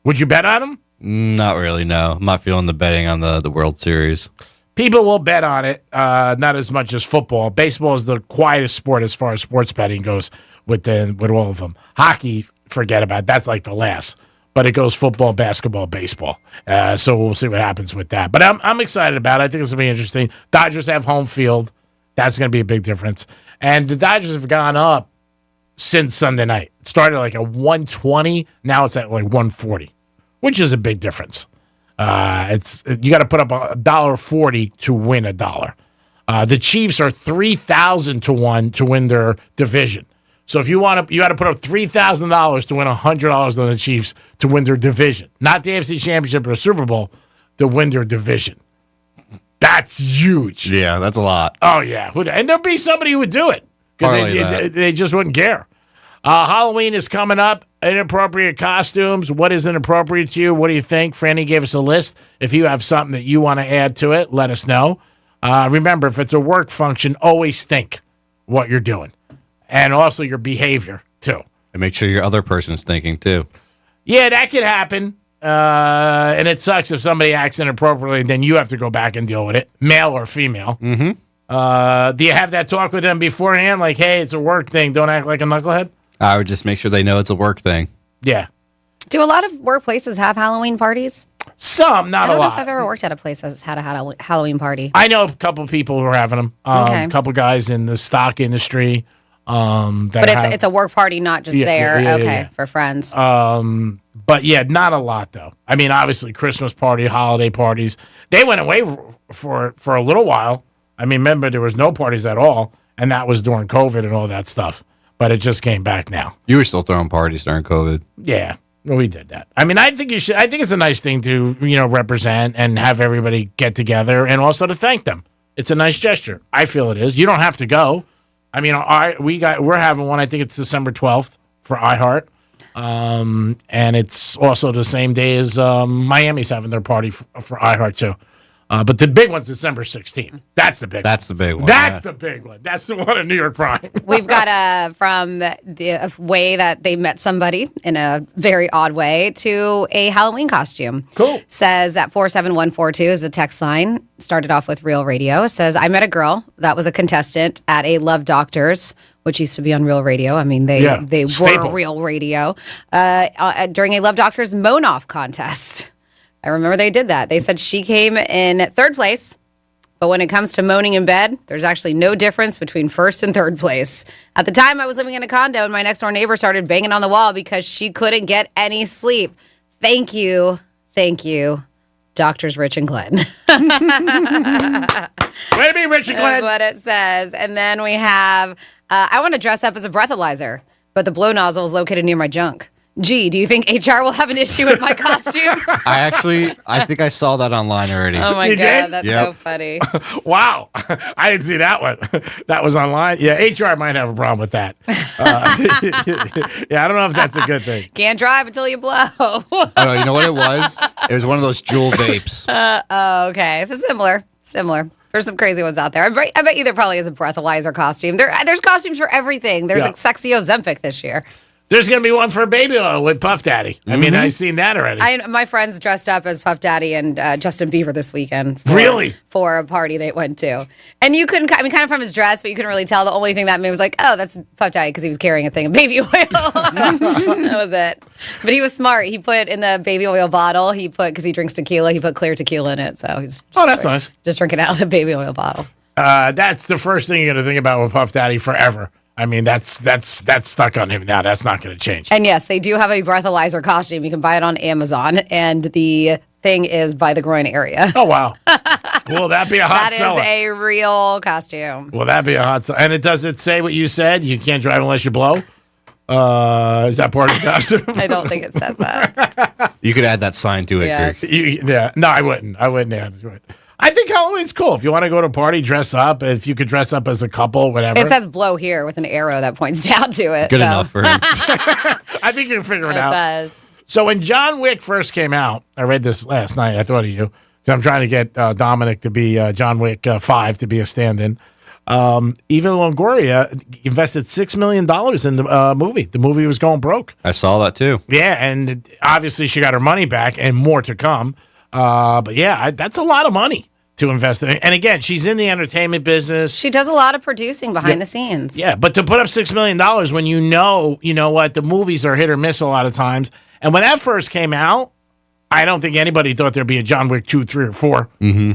Would you bet on them? Not really, no. I'm not feeling the betting on the World Series. People will bet on it, not as much as football. Baseball is the quietest sport as far as sports betting goes with all of them. Hockey, forget about it. That's like the last. But it goes football, basketball, baseball. So we'll see what happens with that. But I'm excited about it. I think it's going to be interesting. Dodgers have home field. That's going to be a big difference. And the Dodgers have gone up since Sunday night. It started like at 120. Now it's at like 140, which is a big difference. You got to put up $1.40 to win $1. The Chiefs are 3,000 to 1 to win their division. So if you got to put up $3,000 to win $100 on the Chiefs to win their division, not the AFC Championship or the Super Bowl, to win their division. That's huge. Yeah, that's a lot. Oh, yeah. And there'll be somebody who would do it because they just wouldn't care. Halloween is coming up. Inappropriate costumes. What is inappropriate to you? What do you think? Franny gave us a list. If you have something that you want to add to it, let us know. Remember, if it's a work function, always think what you're doing. And also your behavior, too. And make sure your other person's thinking, too. Yeah, that could happen. And it sucks if somebody acts inappropriately, then you have to go back and deal with it, male or female. Mm-hmm. Do you have that talk with them beforehand? Like, hey, it's a work thing. Don't act like a knucklehead? I would just make sure they know it's a work thing. Yeah. Do a lot of workplaces have Halloween parties? Some, not a lot. I don't know if I've ever worked at a place that's had a Halloween party. I know a couple people who are having them. Okay. A couple guys in the stock industry. But it's a work party, not just there. For friends. But yeah, not a lot though. I mean, obviously Christmas party, holiday parties. They went away for a little while. I mean, remember there was no parties at all, and that was during COVID and all that stuff. But it just came back now. You were still throwing parties during COVID. Yeah, we did that. I mean, I think you should. I think it's a nice thing to represent and have everybody get together, and also to thank them. It's a nice gesture. I feel it is. You don't have to go. I mean, we're having one. I think it's December 12th for iHeart, and it's also the same day as Miami's having their party for iHeart too. But the big one's December 16th. That's the big one. That's the big one. That's the big one. That's the one in New York Prime. We've got from the way that they met somebody in a very odd way to a Halloween costume. Cool. Says at 47142 is the text line. Started off with Real Radio. It says, I met a girl that was a contestant at a Love Doctors, which used to be on Real Radio. I mean, they were Real Radio. During a Love Doctors moan-off contest. I remember they did that. They said she came in third place, but when it comes to moaning in bed, there's actually no difference between first and third place. At the time, I was living in a condo, and my next-door neighbor started banging on the wall because she couldn't get any sleep. Thank you, Doctors Rich and Glenn. Way to be, Rich and Glenn. That's what it says. And then we have, I want to dress up as a breathalyzer, but the blow nozzle is located near my junk. Gee, do you think HR will have an issue with my costume? I think I saw that online already. Oh my You God, did? that's so funny. Wow. I didn't see that one. That was online. Yeah, HR might have a problem with that. Yeah, I don't know if that's a good thing. Can't drive until you blow. Oh, no, you know what it was? It was one of those jewel vapes. Okay. Similar. There's some crazy ones out there. I bet you there probably is a breathalyzer costume. There's costumes for everything. There's a sexy Ozempic this year. There's going to be one for baby oil with Puff Daddy. I mean, I've seen that already. My friends dressed up as Puff Daddy and Justin Bieber this weekend. For a party they went to. And you couldn't, kind of from his dress, but you couldn't really tell. The only thing that made was like, oh, that's Puff Daddy because he was carrying a thing of baby oil. That was it. But he was smart. He put in the baby oil bottle, because he drinks tequila, he put clear tequila in it. So he's that's nice. Just drinking out of the baby oil bottle. That's the first thing you're going to think about with Puff Daddy forever. I mean, that's stuck on him now. That's not going to change. And yes, they do have a breathalyzer costume. You can buy it on Amazon, and the thing is by the groin area. Oh, wow. Will that be a hot seller? That is a real costume. Will that be a hot seller? And does it say what you said? You can't drive unless you blow? Is that part of the costume? I don't think it says that. You could add that sign to it, Yes. Kirk. No, I wouldn't. I wouldn't add to it. I think Halloween's cool. If you want to go to a party, dress up. If you could dress up as a couple, whatever. It says blow here with an arrow that points down to it. Good enough for him. I think you can figure it out. It does. So when John Wick first came out, I read this last night. I thought of you. I'm trying to get Dominic to be John Wick 5 to be a stand-in. Eva Longoria invested $6 million in the movie. The movie was going broke. I saw that too. Yeah, and obviously she got her money back and more to come. But yeah, that's a lot of money to invest in. And again, she's in the entertainment business. She does a lot of producing behind the scenes. Yeah, but to put up $6 million when you know what, the movies are hit or miss a lot of times. And when that first came out, I don't think anybody thought there'd be a John Wick 2, 3, or 4.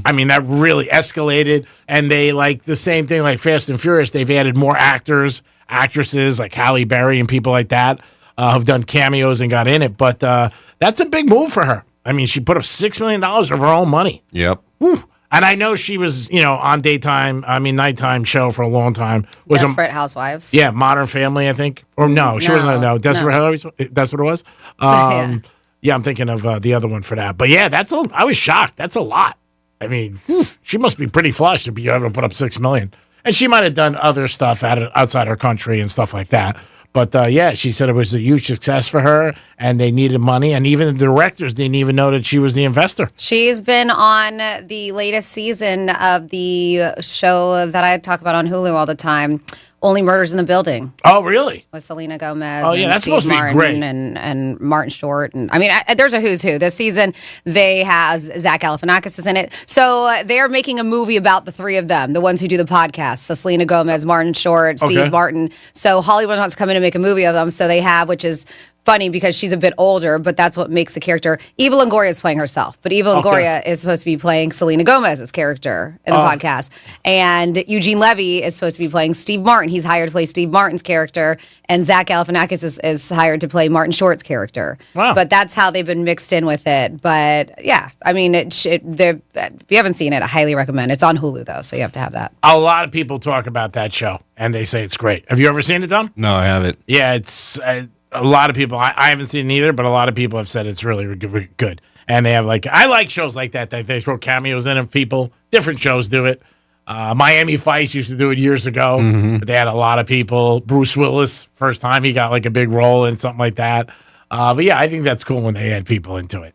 I mean, that really escalated. And they, like the same thing like Fast and Furious, they've added more actors, actresses like Halle Berry and people like that have done cameos and got in it. But that's a big move for her. I mean, she put up $6 million of her own money. Yep. Whew. And I know she was, on nighttime show for a long time. Desperate Housewives. Yeah, Modern Family, I think. Or no, she wasn't. No, Desperate Housewives. That's what it was. Yeah, I'm thinking of the other one for that. But yeah, I was shocked. That's a lot. I mean, she must be pretty flush to be able to put up $6 million. And she might have done other stuff outside her country and stuff like that. But yeah, she said it was a huge success for her, and they needed money. And even the directors didn't even know that she was the investor. She's been on the latest season of the show that I talk about on Hulu all the time, Only Murders in the Building. Oh, really? With Selena Gomez. Oh, yeah, and that's Steve supposed to be Martin great. And Martin Short. And I mean, there's a who's who. This season, they have Zach Galifianakis is in it. So they're making a movie about the three of them, the ones who do the podcast. So Selena Gomez, Martin Short, Steve Martin. So Hollywood wants to come in and make a movie of them. So they have, which is funny because she's a bit older, but that's what makes the character. Eva Longoria is playing herself, but Eva Longoria is supposed to be playing Selena Gomez's character in the podcast. And Eugene Levy is supposed to be playing Steve Martin. He's hired to play Steve Martin's character, and Zach Galifianakis is hired to play Martin Short's character. Wow. But that's how they've been mixed in with it. But yeah, I mean, if you haven't seen it, I highly recommend. It's on Hulu though, so you have to have that. A lot of people talk about that show, and they say it's great. Have you ever seen it, Tom? No, I haven't. Yeah, it's a lot of people. I haven't seen it either, but a lot of people have said it's really good. And they have I like shows like that. They throw cameos in of people. Different shows do it. Miami Vice used to do it years ago. Mm-hmm. They had a lot of people. Bruce Willis, first time he got a big role in something like that. But yeah, I think that's cool when they add people into it.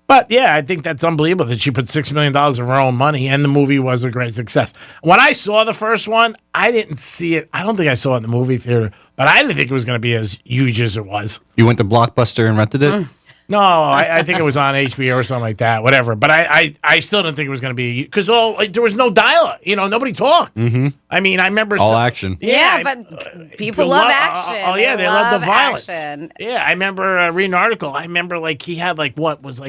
But yeah, I think that's unbelievable that she put $6 million of her own money, and the movie was a great success. When I saw the first one, I didn't see it. I don't think I saw it in the movie theater, but I didn't think it was going to be as huge as it was. You went to Blockbuster and rented it? No, I think it was on HBO or something like that, whatever. But I still didn't think it was going to be, because there was no dialogue. Nobody talked. Mm-hmm. I mean, I remember all action. Yeah, but people love action. Oh yeah, they love the violence. Action. Yeah, I remember reading an article. I remember he had what was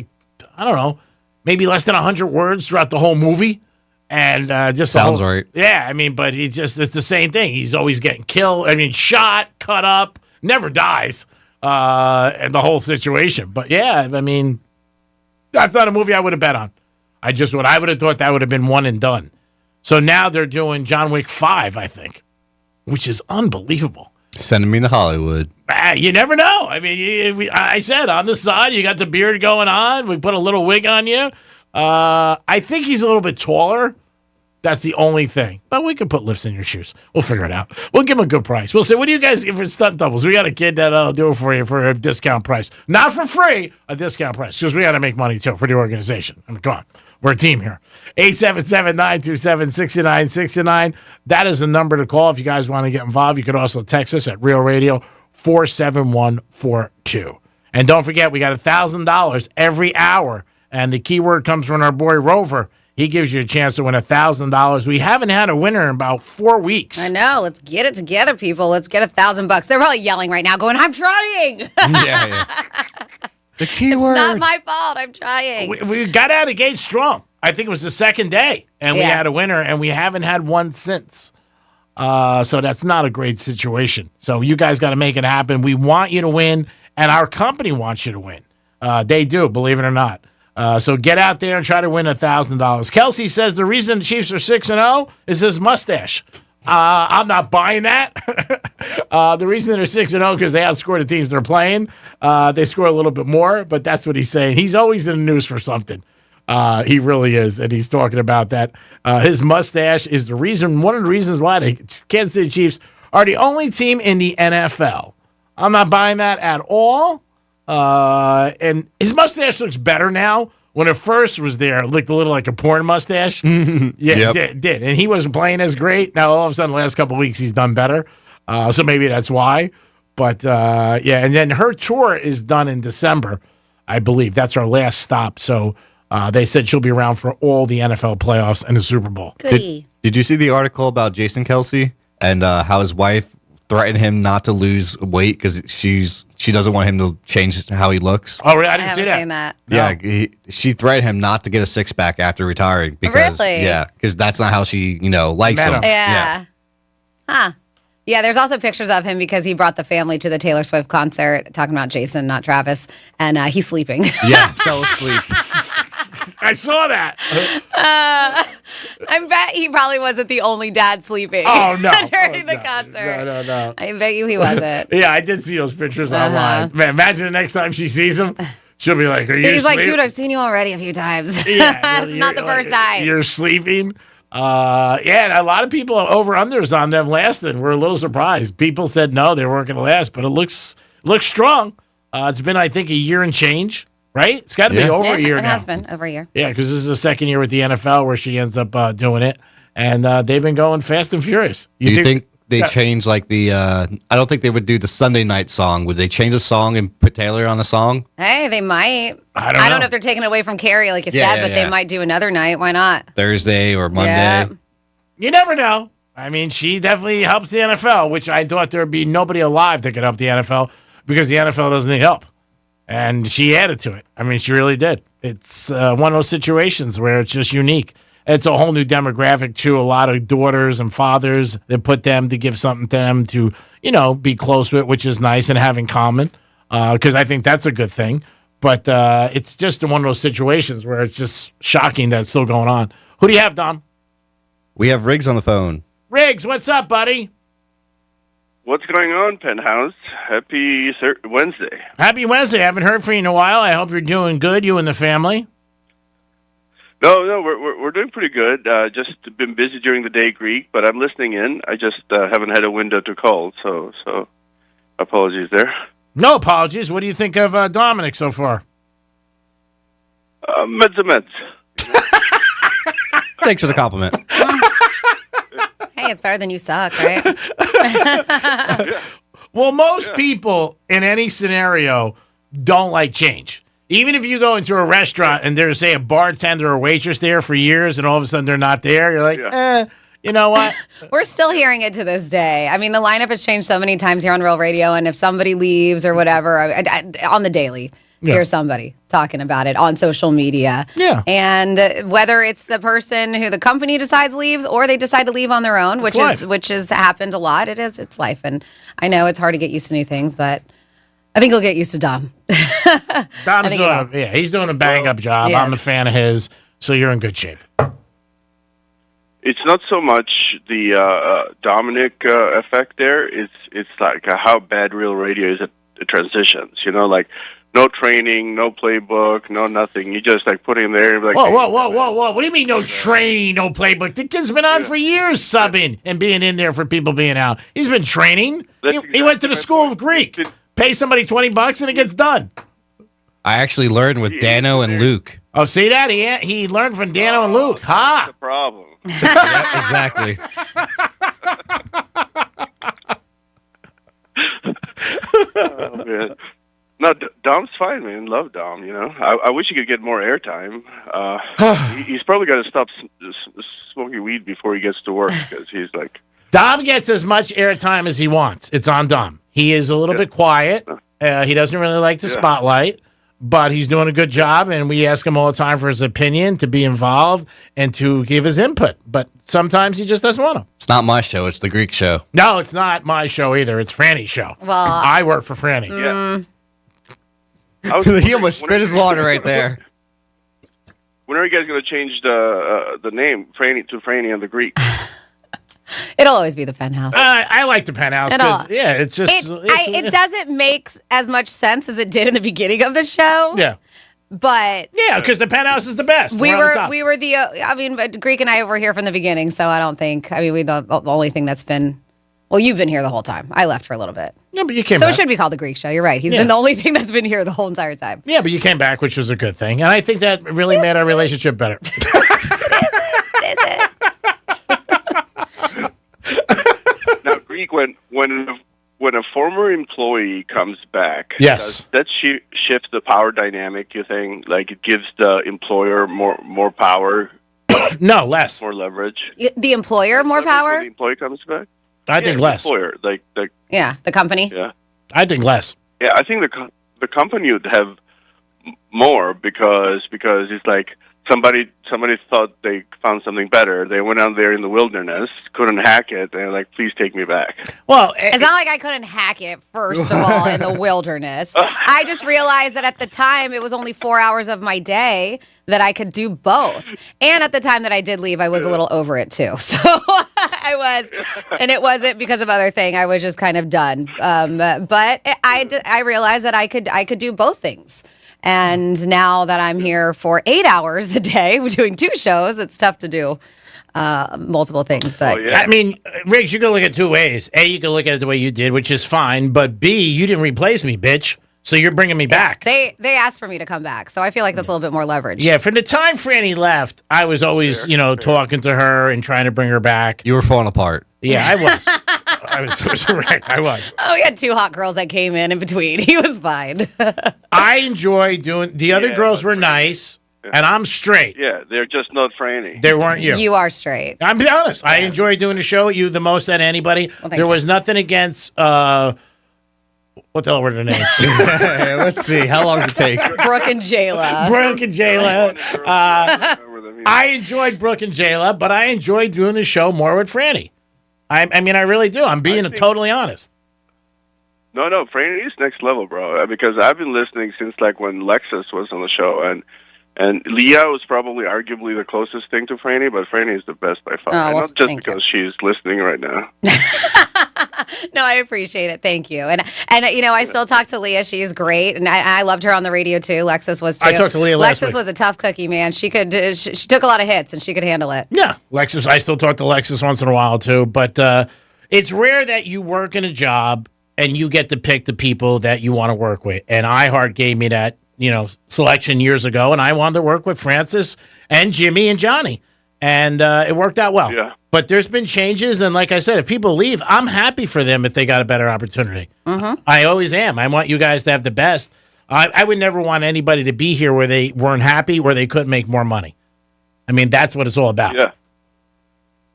I don't know, maybe less than 100 words throughout the whole movie. And just sounds right. Yeah, I mean, but it's the same thing. He's always getting killed. I mean, shot, cut up, never dies. And the whole situation. But yeah, I mean, that's not a movie I would have bet on. I would have thought that would have been one and done. So now they're doing John Wick 5, I think, which is unbelievable. Sending me to Hollywood. You never know. I mean, I said on the side, you got the beard going on. We put a little wig on you. I think he's a little bit taller. That's the only thing. But we could put lifts in your shoes. We'll figure it out. We'll give him a good price. We'll say, what do you guys give for stunt doubles? We got a kid that'll do it for you for a discount price. Not for free, a discount price. Because we got to make money, too, for the organization. I mean, come on. We're a team here. 877-927-6969. That is the number to call if you guys want to get involved. You could also text us at Real Radio 47142. And don't forget, we got $1,000 every hour. And the keyword comes from our boy Rover. He gives you a chance to win $1,000. We haven't had a winner in about 4 weeks. I know. Let's get it together, people. Let's get $1,000. They're probably yelling right now, going, "I'm trying." Yeah. The keyword. It's not my fault. I'm trying. We got out of the gate strong. I think it was the second day, and we had a winner, and we haven't had one since. So that's not a great situation. So you guys got to make it happen. We want you to win, and our company wants you to win. They do, believe it or not. So get out there and try to win $1,000. Kelsey says the reason the Chiefs are 6-0 is his mustache. I'm not buying that. The reason they're 6-0 because they outscore the teams they're playing. They score a little bit more, but that's what he's saying. He's always in the news for something. He really is, and he's talking about that. His mustache is one of the reasons why the Kansas City Chiefs are the only team in the NFL. I'm not buying that at all. And his mustache looks better now. When it first was there, it looked a little like a porn mustache. Yeah, it did. And he wasn't playing as great. Now, all of a sudden, the last couple of weeks, he's done better. So maybe that's why. But, yeah, and then her tour is done in December, I believe. That's our last stop. So they said she'll be around for all the NFL playoffs and the Super Bowl. Goody. Did you see the article about Jason Kelsey and how his wife threatened him not to lose weight because she doesn't want him to change how he looks? Oh, really? I didn't see Seen that. Yeah, she threatened him not to get a six-pack after retiring because because that's not how she likes him. Yeah. Huh. Yeah, there's also pictures of him because he brought the family to the Taylor Swift concert, talking about Jason, not Travis, and he's sleeping. Yeah, fell asleep. I saw that. I bet he probably wasn't the only dad sleeping. Oh, no. during the concert. No. I bet you he wasn't. Yeah, I did see those pictures online. Man, imagine the next time she sees him, she'll be like, "Are you?" He's like, "Dude, I've seen you already a few times." Yeah, it's not the first time. You're sleeping. Yeah, and a lot of people over-unders on them lasting. We're a little surprised. People said no, they weren't going to last, but it looks strong. It's been, I think, a year and change. Right? It's got to be over a year now. It has been over a year. Yeah, because this is the second year with the NFL where she ends up doing it. And they've been going fast and furious. You think they change I don't think they would do the Sunday night song. Would they change the song and put Taylor on the song? Hey, they might. I don't know if they're taking it away from Carrie, like you said, but they might do another night. Why not? Thursday or Monday. Yeah. You never know. I mean, she definitely helps the NFL, which I thought there would be nobody alive that could help the NFL. because the NFL doesn't need help. And she added to it. I mean, she really did. It's one of those situations where it's just unique. It's a whole new demographic, too. A lot of daughters and fathers that put them to give something to them to, be close with, which is nice and have in common, because I think that's a good thing. But it's just one of those situations where it's just shocking that it's still going on. Who do you have, Dom? We have Riggs on the phone. Riggs, what's up, buddy? What's going on, Penthouse? Happy Wednesday. Happy Wednesday. I haven't heard from you in a while. I hope you're doing good, you and the family. No, we're doing pretty good. Just been busy during the day, Greek, but I'm listening in. I just haven't had a window to call, so apologies there. No apologies. What do you think of Dominic so far? Meds. Thanks for the compliment. Hey, it's better than you suck, right? Well, most people in any scenario don't like change. Even if you go into a restaurant and there's, say, a bartender or waitress there for years and all of a sudden they're not there, you're like, you know what? We're still hearing it to this day. I mean, the lineup has changed so many times here on Real Radio, and if somebody leaves or whatever, on the daily, hear somebody talking about it on social media. Yeah. And whether it's the person who the company decides leaves or they decide to leave on their own, which has happened a lot. It's life. And I know it's hard to get used to new things, but I think you'll get used to Dom. He's doing a bang-up job. Yes. I'm a fan of his, so you're in good shape. It's not so much the Dominic effect there. It's like how bad Real Radio is at the transitions. Like no training, no playbook, no nothing. You just like put him there. And be like, Whoa. What do you mean no training, no playbook? The kid's been on for years subbing and being in there for people being out. He's been training. He went to the School of Greek. Pay somebody $20 and it gets done. I actually learned with Dano and Luke. Oh, see that? He learned from Dano and Luke. That's the problem. Yep, exactly. Oh, man. No, Dom's fine, man. Love Dom, I wish he could get more airtime. He's probably got to stop smoking weed before he gets to work because he's like... Dom gets as much airtime as he wants. It's on Dom. He is a little bit quiet. He doesn't really like the spotlight, but he's doing a good job, and we ask him all the time for his opinion, to be involved, and to give his input. But sometimes he just doesn't want to. It's not my show. It's the Greek show. No, it's not my show either. It's Franny's show. Well, I work for Franny. Yeah. He almost spit his water right there. When are you guys going to change the name Franny to Franny and the Greek? It'll always be the Penthouse. I like the Penthouse because, it's just... It doesn't make as much sense as it did in the beginning of the show. Yeah. But... Yeah, because the Penthouse is the best. We were the... Greek and I were here from the beginning, so I don't think... the only thing that's been... Well, you've been here the whole time. I left for a little bit. Yeah, but you came back. So it should be called the Greek show. You're right. He's been the only thing that's been here the whole entire time. Yeah, but you came back, which was a good thing. And I think that really made our relationship better. Is it? Now, Greek, when a former employee comes back, yes, does that shift the power dynamic, you think? Like it gives the employer more power? No, less. More leverage? The employer more power? When the employee comes back? I think less. The employer, the company? Yeah. I think less. Yeah, I think the company would have more because it's like somebody thought they found something better. They went out there in the wilderness, couldn't hack it, and they're like, please take me back. Well, it's not like I couldn't hack it, first of all, in the wilderness. I just realized that at the time, it was only 4 hours of my day that I could do both. And at the time that I did leave, I was a little over it, too. So I was, and it wasn't because of other thing. I was just kind of done. But I realized that I could do both things. And now that I'm here for 8 hours a day, we're doing 2 shows, it's tough to do multiple things. But I mean, Riggs, you can look at it 2 ways. A, you can look at it the way you did, which is fine. But B, you didn't replace me, bitch. So you're bringing me back. They asked for me to come back. So I feel like that's a little bit more leverage. Yeah, from the time Franny left, I was always, talking to her and trying to bring her back. You were falling apart. Yeah, I was. I was correct. I was. Oh, we had 2 hot girls that came in between. He was fine. I enjoy doing... The other girls were nice, and I'm straight. Yeah, they're just not Franny. They weren't you. You are straight. I'm being honest. Yes. I enjoy doing the show with you the most than anybody. There was nothing against What the hell were their names? Let's see. How long does it take? Brooke and Jayla. Brooke and Jayla. I enjoyed Brooke and Jayla, but I enjoyed doing the show more with Franny. I mean, I really do. I'm being totally honest. No, Franny is next level, bro. Because I've been listening since like when Lexus was on the show, and Leah was probably arguably the closest thing to Franny, but Franny is the best by far. Oh, well, not just because she's listening right now. No, I appreciate it. Thank you. And you know, I still talk to Leah. She's great, and I loved her on the radio too. Lexus was too. I talked to Leah last week. Lexus was a tough cookie, man. She took a lot of hits, and she could handle it. Yeah, Lexus. I still talk to Lexus once in a while too, but it's rare that you work in a job and you get to pick the people that you want to work with. And iHeart gave me that, selection years ago, and I wanted to work with Francis and Jimmy and Johnny, and it worked out well. Yeah. But there's been changes, and like I said, if people leave, I'm happy for them if they got a better opportunity. Mm-hmm. I always am. I want you guys to have the best. I would never want anybody to be here where they weren't happy, where they couldn't make more money. I mean, that's what it's all about. Yeah,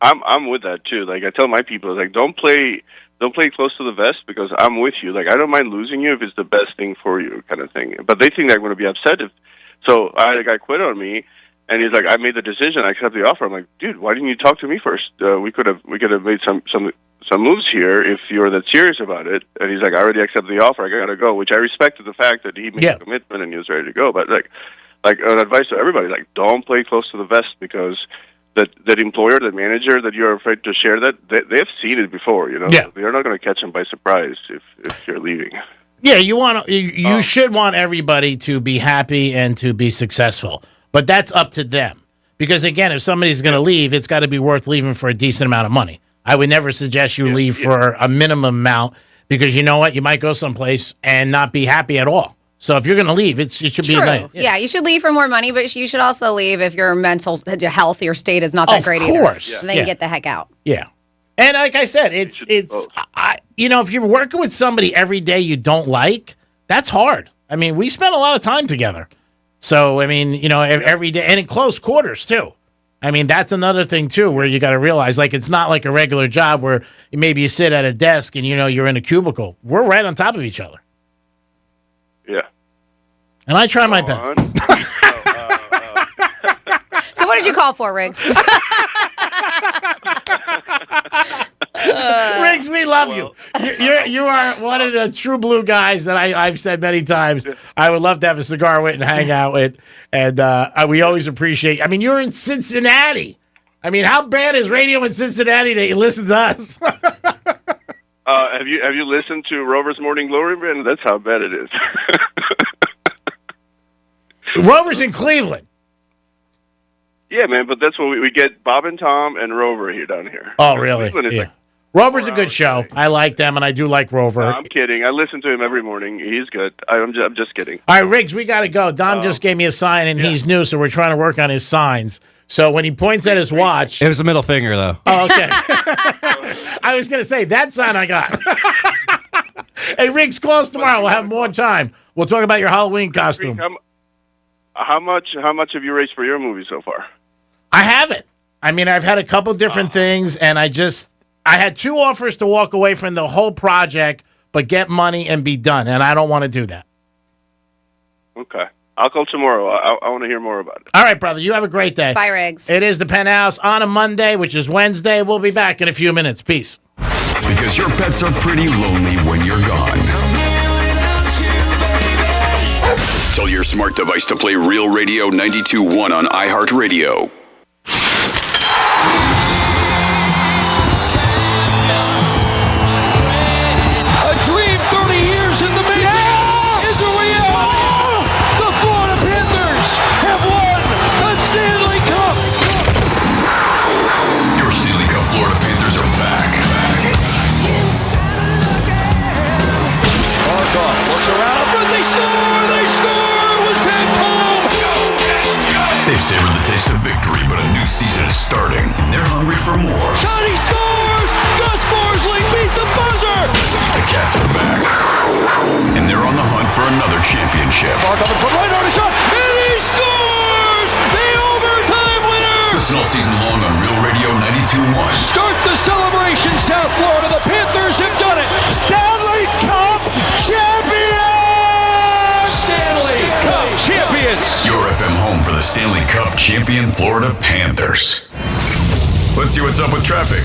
I'm with that too. Like I tell my people, like don't play close to the vest because I'm with you. Like I don't mind losing you if it's the best thing for you, kind of thing. But they think I'm going to be upset if. So I had a guy quit on me. And he's like, I made the decision. I accept the offer. I'm like, dude, why didn't you talk to me first? We could have made some moves here if you're that serious about it. And he's like, I already accepted the offer. I gotta go. Which I respected the fact that he made a commitment and he was ready to go. But like an advice to everybody, like don't play close to the vest because that employer, that manager that you're afraid to share that they've seen it before. Yeah. They're not going to catch them by surprise if you're leaving. Yeah, you should want everybody to be happy and to be successful. But that's up to them. Because, again, if somebody's going to leave, it's got to be worth leaving for a decent amount of money. I would never suggest you leave for a minimum amount because you know what? You might go someplace and not be happy at all. So if you're going to leave, it should be a nice. Yeah, you should leave for more money, but you should also leave if your mental health, your state is not that great either. Of course. And then get the heck out. Yeah. And like I said, if you're working with somebody every day you don't like, that's hard. I mean, we spend a lot of time together. So, I mean, every day, and in close quarters, too. I mean, that's another thing, too, where you got to realize, like, it's not like a regular job where maybe you sit at a desk and, you're in a cubicle. We're right on top of each other. Yeah. And I try my best. So what did you call for, Riggs? Riggs, we love you. You are one of the true blue guys that I've said many times. I would love to have a cigar with and hang out with, and we always appreciate. I mean, you're in Cincinnati. I mean, how bad is radio in Cincinnati that you listen to us? Have you listened to Rover's Morning Glory, man? That's how bad it is. Rover's in Cleveland. Yeah, man, but that's what we get Bob and Tom and Rover here down here. Oh, really? Yeah. Rover's a good show. I like them, and I do like Rover. No, I'm kidding. I listen to him every morning. He's good. I'm just kidding. All right, Riggs, we got to go. Don just gave me a sign, and he's new, so we're trying to work on his signs. So when he points at his watch... It was a middle finger, though. Oh, okay. I was going to say, that sign I got. Hey, Riggs, call us tomorrow. We'll have more time. We'll talk about your Halloween costume. How much have you raised for your movie so far? I haven't. I mean, I've had a couple different things, and I had 2 offers to walk away from the whole project, but get money and be done, and I don't want to do that. Okay. I'll call tomorrow. I want to hear more about it. All right, brother. You have a great day. Bye, Riggs. It is the Penthouse on a Monday, which is Wednesday. We'll be back in a few minutes. Peace. Because your pets are pretty lonely when you're gone. Tell your smart device to play Real Radio 92.1 on iHeartRadio. A dream 30 years in the making is a reality. The Florida Panthers have won the Stanley Cup. Your Stanley Cup Florida Panthers are back. Markov looks around up front. They score! They score! It was back home. They've savored the taste of victory, but a new season is starting, and they're hungry for more. Johnny scores! Gus Forsling beat the buzzer! The Cats are back, and they're on the hunt for another championship. Markov in front, right on his shot, and he scores! The overtime winner! Listen all season long on Real Radio 92.1. Start the celebration, South Florida. The Panthers have done it. Stanley Cup champions! Stanley Cup champions! Your FM home for the Stanley Cup champion Florida Panthers. Let's see what's up with traffic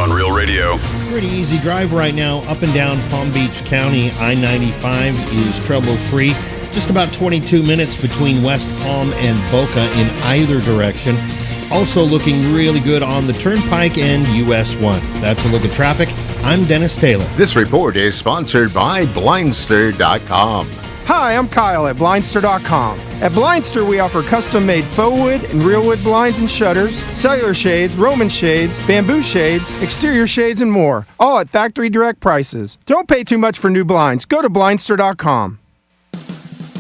on Real Radio. Pretty easy drive right now up and down Palm Beach County. I-95 is trouble-free. Just about 22 minutes between West Palm and Boca in either direction. Also looking really good on the Turnpike and US 1. That's a look at traffic. I'm Dennis Taylor. This report is sponsored by Blindster.com. Hi, I'm Kyle at Blindster.com. At Blindster, we offer custom-made faux wood and real wood blinds and shutters, cellular shades, Roman shades, bamboo shades, exterior shades, and more. All at factory direct prices. Don't pay too much for new blinds. Go to Blindster.com.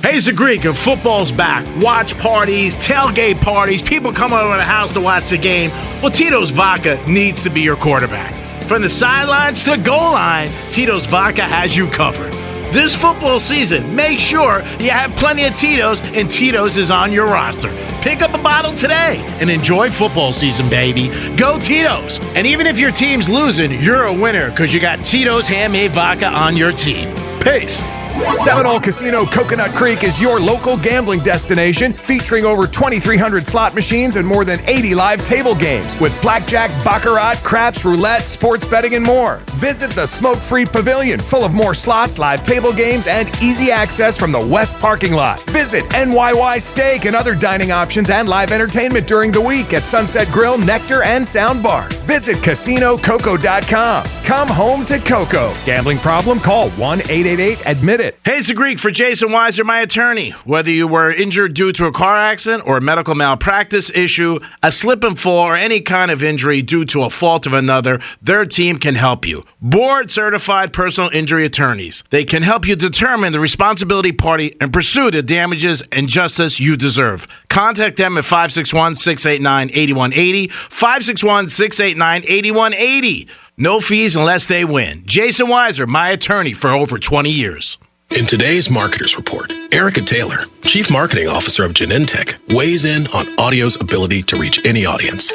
Hey, it's the Greek, and football's back. Watch parties, tailgate parties, people come over to the house to watch the game. Well, Tito's Vodka needs to be your quarterback. From the sidelines to the goal line, Tito's Vodka has you covered. This football season, make sure you have plenty of Tito's, and Tito's is on your roster. Pick up a bottle today and enjoy football season, baby. Go Tito's. And even if your team's losing, you're a winner because you got Tito's handmade vodka on your team. Peace. Seminole Casino Coconut Creek is your local gambling destination, featuring over 2,300 slot machines and more than 80 live table games with blackjack, baccarat, craps, roulette, sports betting, and more. Visit the smoke-free pavilion, full of more slots, live table games, and easy access from the west parking lot. Visit NYY Steak and other dining options and live entertainment during the week at Sunset Grill, Nectar, and Soundbar. Visit CasinoCoco.com. Come home to Coco. Gambling problem? Call 1-888-ADMIT-IT. Hey, it's the Greek for Jason Weiser, my attorney. Whether you were injured due to a car accident or a medical malpractice issue, a slip and fall, or any kind of injury due to a fault of another, their team can help you. Board-certified personal injury attorneys. They can help you determine the responsibility party and pursue the damages and justice you deserve. Contact them at 561-689-8180, 561-689-8180. No fees unless they win. Jason Weiser, my attorney for over 20 years. In today's Marketers Report, Erica Taylor, Chief Marketing Officer of Genentech, weighs in on audio's ability to reach any audience.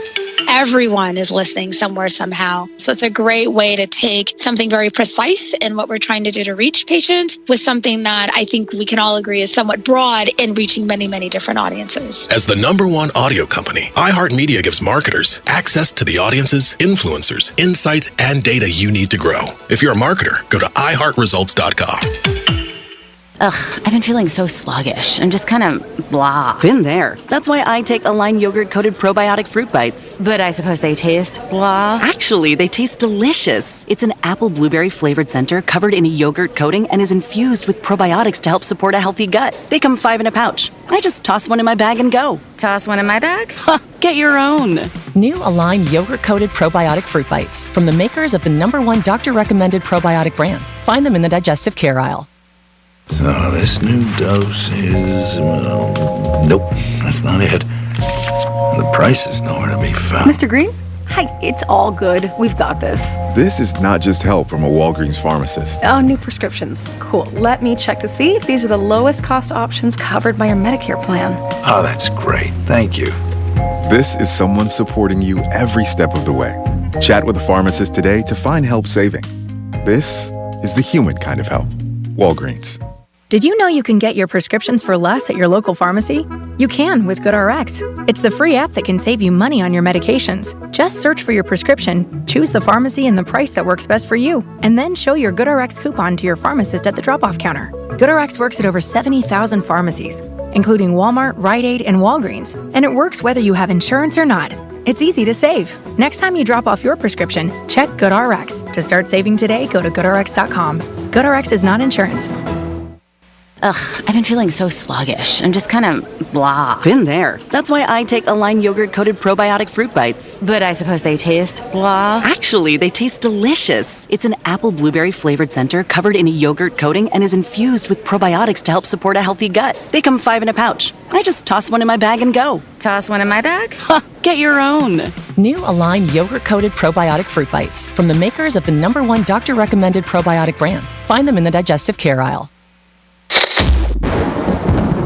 Everyone is listening somewhere, somehow. So it's a great way to take something very precise in what we're trying to do to reach patients with something that I think we can all agree is somewhat broad in reaching many, many different audiences. As the #1 audio company, iHeartMedia gives marketers access to the audiences, influencers, insights, and data you need to grow. If you're a marketer, go to iHeartResults.com. Ugh, I've been feeling so sluggish and just kind of blah. Been there. That's why I take Align yogurt-coated probiotic fruit bites. But I suppose they taste blah. Actually, they taste delicious. It's an apple blueberry flavored center covered in a yogurt coating and is infused with probiotics to help support a healthy gut. They come 5 in a pouch. I just toss one in my bag and go. Toss one in my bag? Get your own. New Align yogurt-coated probiotic fruit bites from the makers of the #1 doctor-recommended probiotic brand. Find them in the digestive care aisle. So this new dose is, nope, that's not it. The price is nowhere to be found. Mr. Green? Hi, it's all good. We've got this. This is not just help from a Walgreens pharmacist. Oh, new prescriptions. Cool. Let me check to see if these are the lowest cost options covered by your Medicare plan. Oh, that's great. Thank you. This is someone supporting you every step of the way. Chat with a pharmacist today to find help saving. This is the human kind of help. Walgreens. Did you know you can get your prescriptions for less at your local pharmacy? You can with GoodRx. It's the free app that can save you money on your medications. Just search for your prescription, choose the pharmacy and the price that works best for you, and then show your GoodRx coupon to your pharmacist at the drop-off counter. GoodRx works at over 70,000 pharmacies, including Walmart, Rite Aid, and Walgreens, and it works whether you have insurance or not. It's easy to save. Next time you drop off your prescription, check GoodRx. To start saving today, go to GoodRx.com. GoodRx is not insurance. Ugh, I've been feeling so sluggish and just kind of blah. Been there. That's why I take Align yogurt-coated probiotic fruit bites. But I suppose they taste blah. Actually, they taste delicious. It's an apple blueberry flavored center covered in a yogurt coating and is infused with probiotics to help support a healthy gut. They come 5 in a pouch. I just toss one in my bag and go. Toss one in my bag? Get your own. New Align yogurt-coated probiotic fruit bites from the makers of the #1 doctor-recommended probiotic brand. Find them in the digestive care aisle.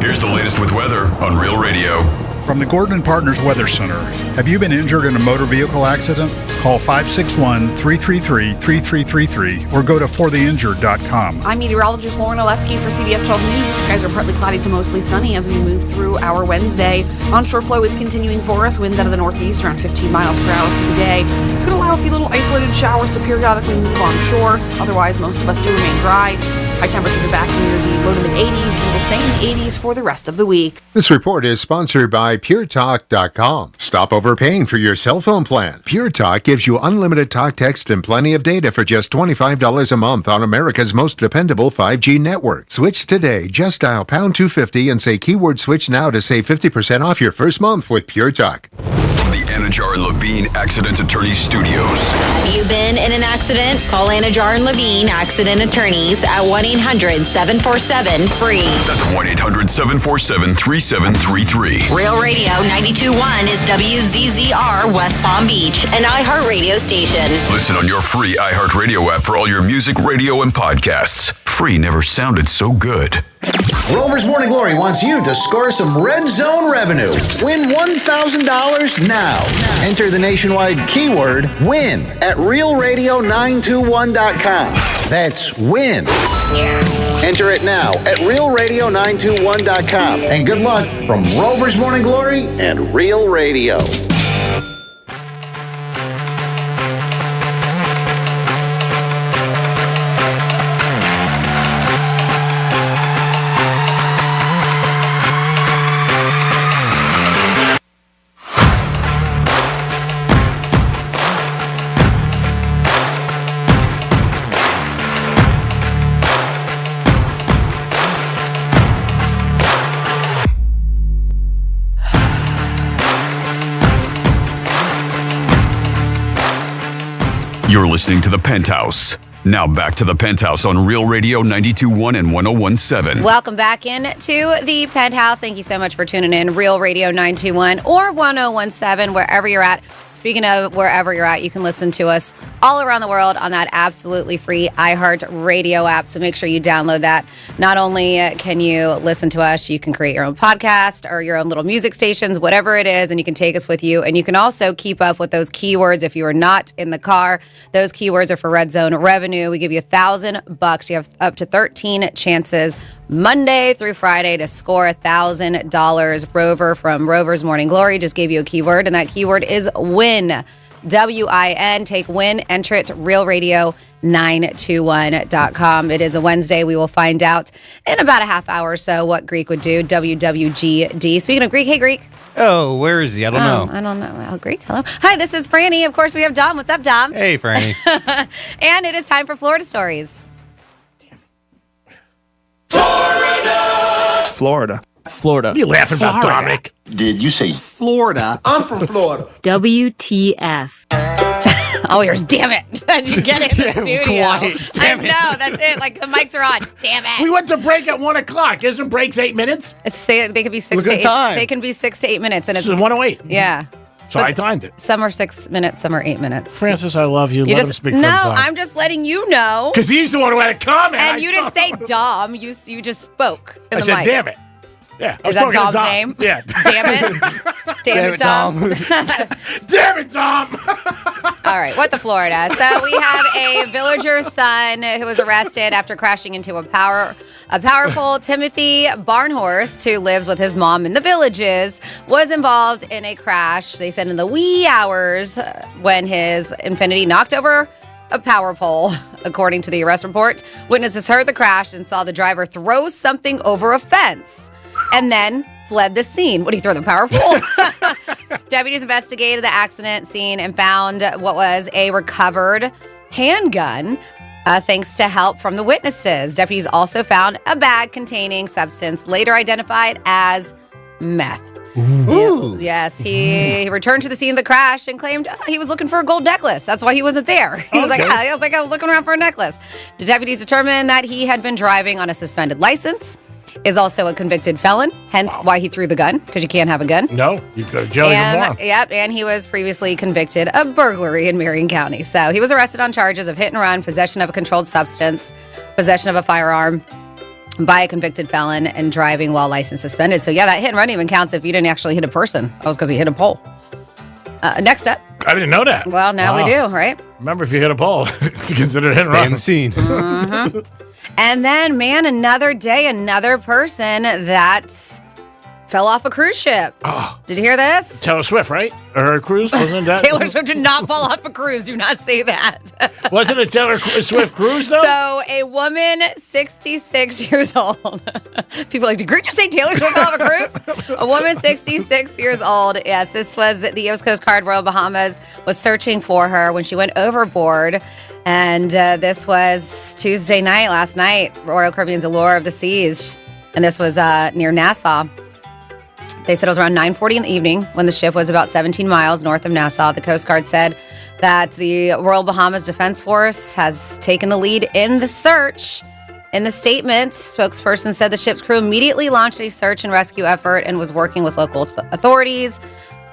Here's the latest with weather on Real Radio. From the Gordon & Partners Weather Center. Have you been injured in a motor vehicle accident? Call 561-333-3333 or go to fortheinjured.com. I'm meteorologist Lauren Oleski for CBS 12 News. Skies are partly cloudy to mostly sunny as we move through our Wednesday. Onshore flow is continuing for us. Winds out of the northeast around 15 miles per hour through the day. Could allow a few little isolated showers to periodically move onshore. Otherwise, most of us do remain dry. High temperatures are back near the low to mid 80s and will stay in the 80s for the rest of the week. This report is sponsored by PureTalk.com. Stop overpaying for your cell phone plan. Pure Talk gives you unlimited talk, text, and plenty of data for just $25 a month on America's most dependable 5G network. Switch today. Just dial pound 250 and say keyword switch now to save 50% off your first month with Pure Talk. From the Anajar and Levine Accident Attorneys Studios. You been in an accident? Call Anajar and Levine Accident Attorneys at 1-800-747-FREE. That's 1-800-747-3733. Real Radio 92.1 is WZZR West Palm Beach, an iHeartRadio station. Listen on your free iHeartRadio app for all your music, radio, and podcasts. Free never sounded so good. Rover's Morning Glory wants you to score some Red Zone revenue. Win $1,000 now. Enter the nationwide keyword WIN at realradio921.com. That's WIN. Enter it now at realradio921.com. And good luck from Rover's Morning Glory and Real Radio. You're listening to The Penthouse. Now back to The Penthouse on Real Radio 92.1 and 101.7. Welcome back into the Penthouse. Thank you so much for tuning in. Real Radio 921 or 101.7, wherever you're at. Speaking of wherever you're at, you can listen to us all around the world on that absolutely free iHeartRadio app. So make sure you download that. Not only can you listen to us, you can create your own podcast or your own little music stations, whatever it is, and you can take us with you. And you can also keep up with those keywords if you are not in the car. Those keywords are for Red Zone revenue. We give you $1,000. You have up to 13 chances Monday through Friday to score $1,000. Rover from Rover's Morning Glory just gave you a keyword, and that keyword is WIN. WIN. Take WIN, enter it, realradio921.com. It is a Wednesday. We will find out in about a half hour or so what Greek would do. WWGD. Speaking of Greek, hey, Greek. Oh, where is he? I don't know. I don't know. Oh, Greek, hello. Hi, this is Franny. Of course, we have Dom. What's up, Dom? Hey, Franny. And it is time for Florida Stories. Florida. What are you laughing about, Dominic? Did you say Florida? I'm from Florida. WTF. Oh, yours, damn it. You get it in the studio. Quiet, damn I know, that's it. Like, the mics are on. Damn it. We went to break at 1 o'clock. Isn't breaks 8 minutes? They could be 6 Look to at 8. time. They can be 6 to 8 minutes. And This it's is 1:08. Yeah. So I timed it. Some are 6 minutes, some are 8 minutes. Francis, I love you. Let him speak for No, himself. I'm just letting you know. Because he's the one who had a comment. And you didn't say Dom. You just spoke in I the said, mic. damn it. Yeah. I Is was that talking to Dom's Dom. name? Yeah. Damn it. Damn it, Dom. Damn it, Dom. All right, what the Florida? So we have a villager's son who was arrested after crashing into a powerful Timothy Barnhorst, who lives with his mom in the Villages, was involved in a crash, they said, in the wee hours when his Infiniti knocked over a power pole. According to the arrest report, witnesses heard the crash and saw the driver throw something over a fence and then fled the scene. What, did he throw the power pole? Deputies investigated the accident scene and found what was a recovered handgun, thanks to help from the witnesses. Deputies also found a bag containing substance later identified as meth. Ooh. Yes, he returned to the scene of the crash and claimed he was looking for a gold necklace. That's why he wasn't there. He was like, I was looking around for a necklace. The deputies determined that he had been driving on a suspended license, is also a convicted felon, hence why he threw the gun, because you can't have a gun. No, you go to jail even more. Yep, and he was previously convicted of burglary in Marion County. So he was arrested on charges of hit and run, possession of a controlled substance, possession of a firearm, by a convicted felon and driving while license suspended. So yeah, that hit and run even counts if you didn't actually hit a person. That was because he hit a pole. Next up. I didn't know that. Well, now we do, right? Remember, if you hit a pole, it's considered a hit and run. Stay in the scene. Mm-hmm. And then, man, another day, another person that fell off a cruise ship. Oh. Did you hear this? Taylor Swift, right? Or her cruise? Wasn't that? Taylor Swift did not fall off a cruise. Do not say that. Wasn't it Taylor Swift cruise, though? So, a woman 66 years old. People are like, did you say Taylor Swift fell off a cruise? A woman 66 years old. Yes, this was the U.S. Coast Guard Royal Bahamas was searching for her when she went overboard. And this was Tuesday night, last night, Royal Caribbean's Allure of the Seas. And this was near Nassau. They said it was around 9:40 in the evening when the ship was about 17 miles north of Nassau. The Coast Guard said that the Royal Bahamas Defense Force has taken the lead in the search. In the statement, spokesperson said the ship's crew immediately launched a search and rescue effort and was working with local authorities.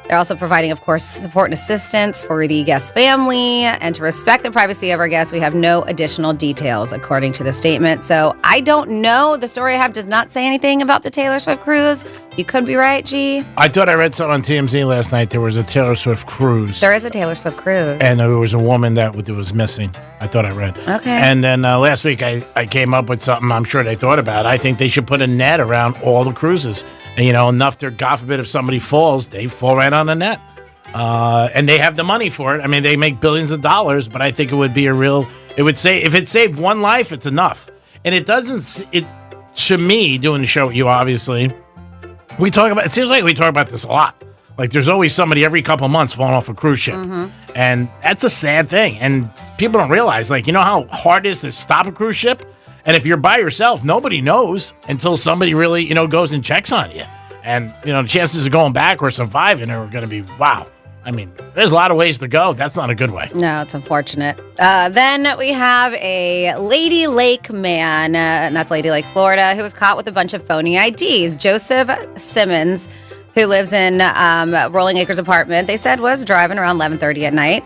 They're also providing, of course, support and assistance for the guest family. And to respect the privacy of our guests, we have no additional details, according to the statement. So I don't know. The story I have does not say anything about the Taylor Swift cruise. You could be right, G. I thought I read something on TMZ last night. There was a Taylor Swift cruise. There is a Taylor Swift cruise. And there was a woman that was missing. I thought I read. Okay. And then last week I came up with something I'm sure they thought about. I think they should put a net around all the cruises. And, enough to, God forbid, if somebody falls, they fall right on the net. And they have the money for it. I mean, they make billions of dollars, but I think it would be if it saved one life, it's enough. And to me, doing the show with you, obviously, it seems like we talk about this a lot. Like there's always somebody every couple of months falling off a cruise ship. Mm-hmm. And that's a sad thing. And people don't realize, how hard it is to stop a cruise ship? And if you're by yourself, nobody knows until somebody really, goes and checks on you. And, the chances of going back or surviving are going to be, wow. I mean, there's a lot of ways to go. That's not a good way. No, it's unfortunate. Then we have a Lady Lake man, and that's Lady Lake, Florida, who was caught with a bunch of phony IDs. Joseph Simmons, who lives in Rolling Acres apartment, they said was driving around 11:30 at night.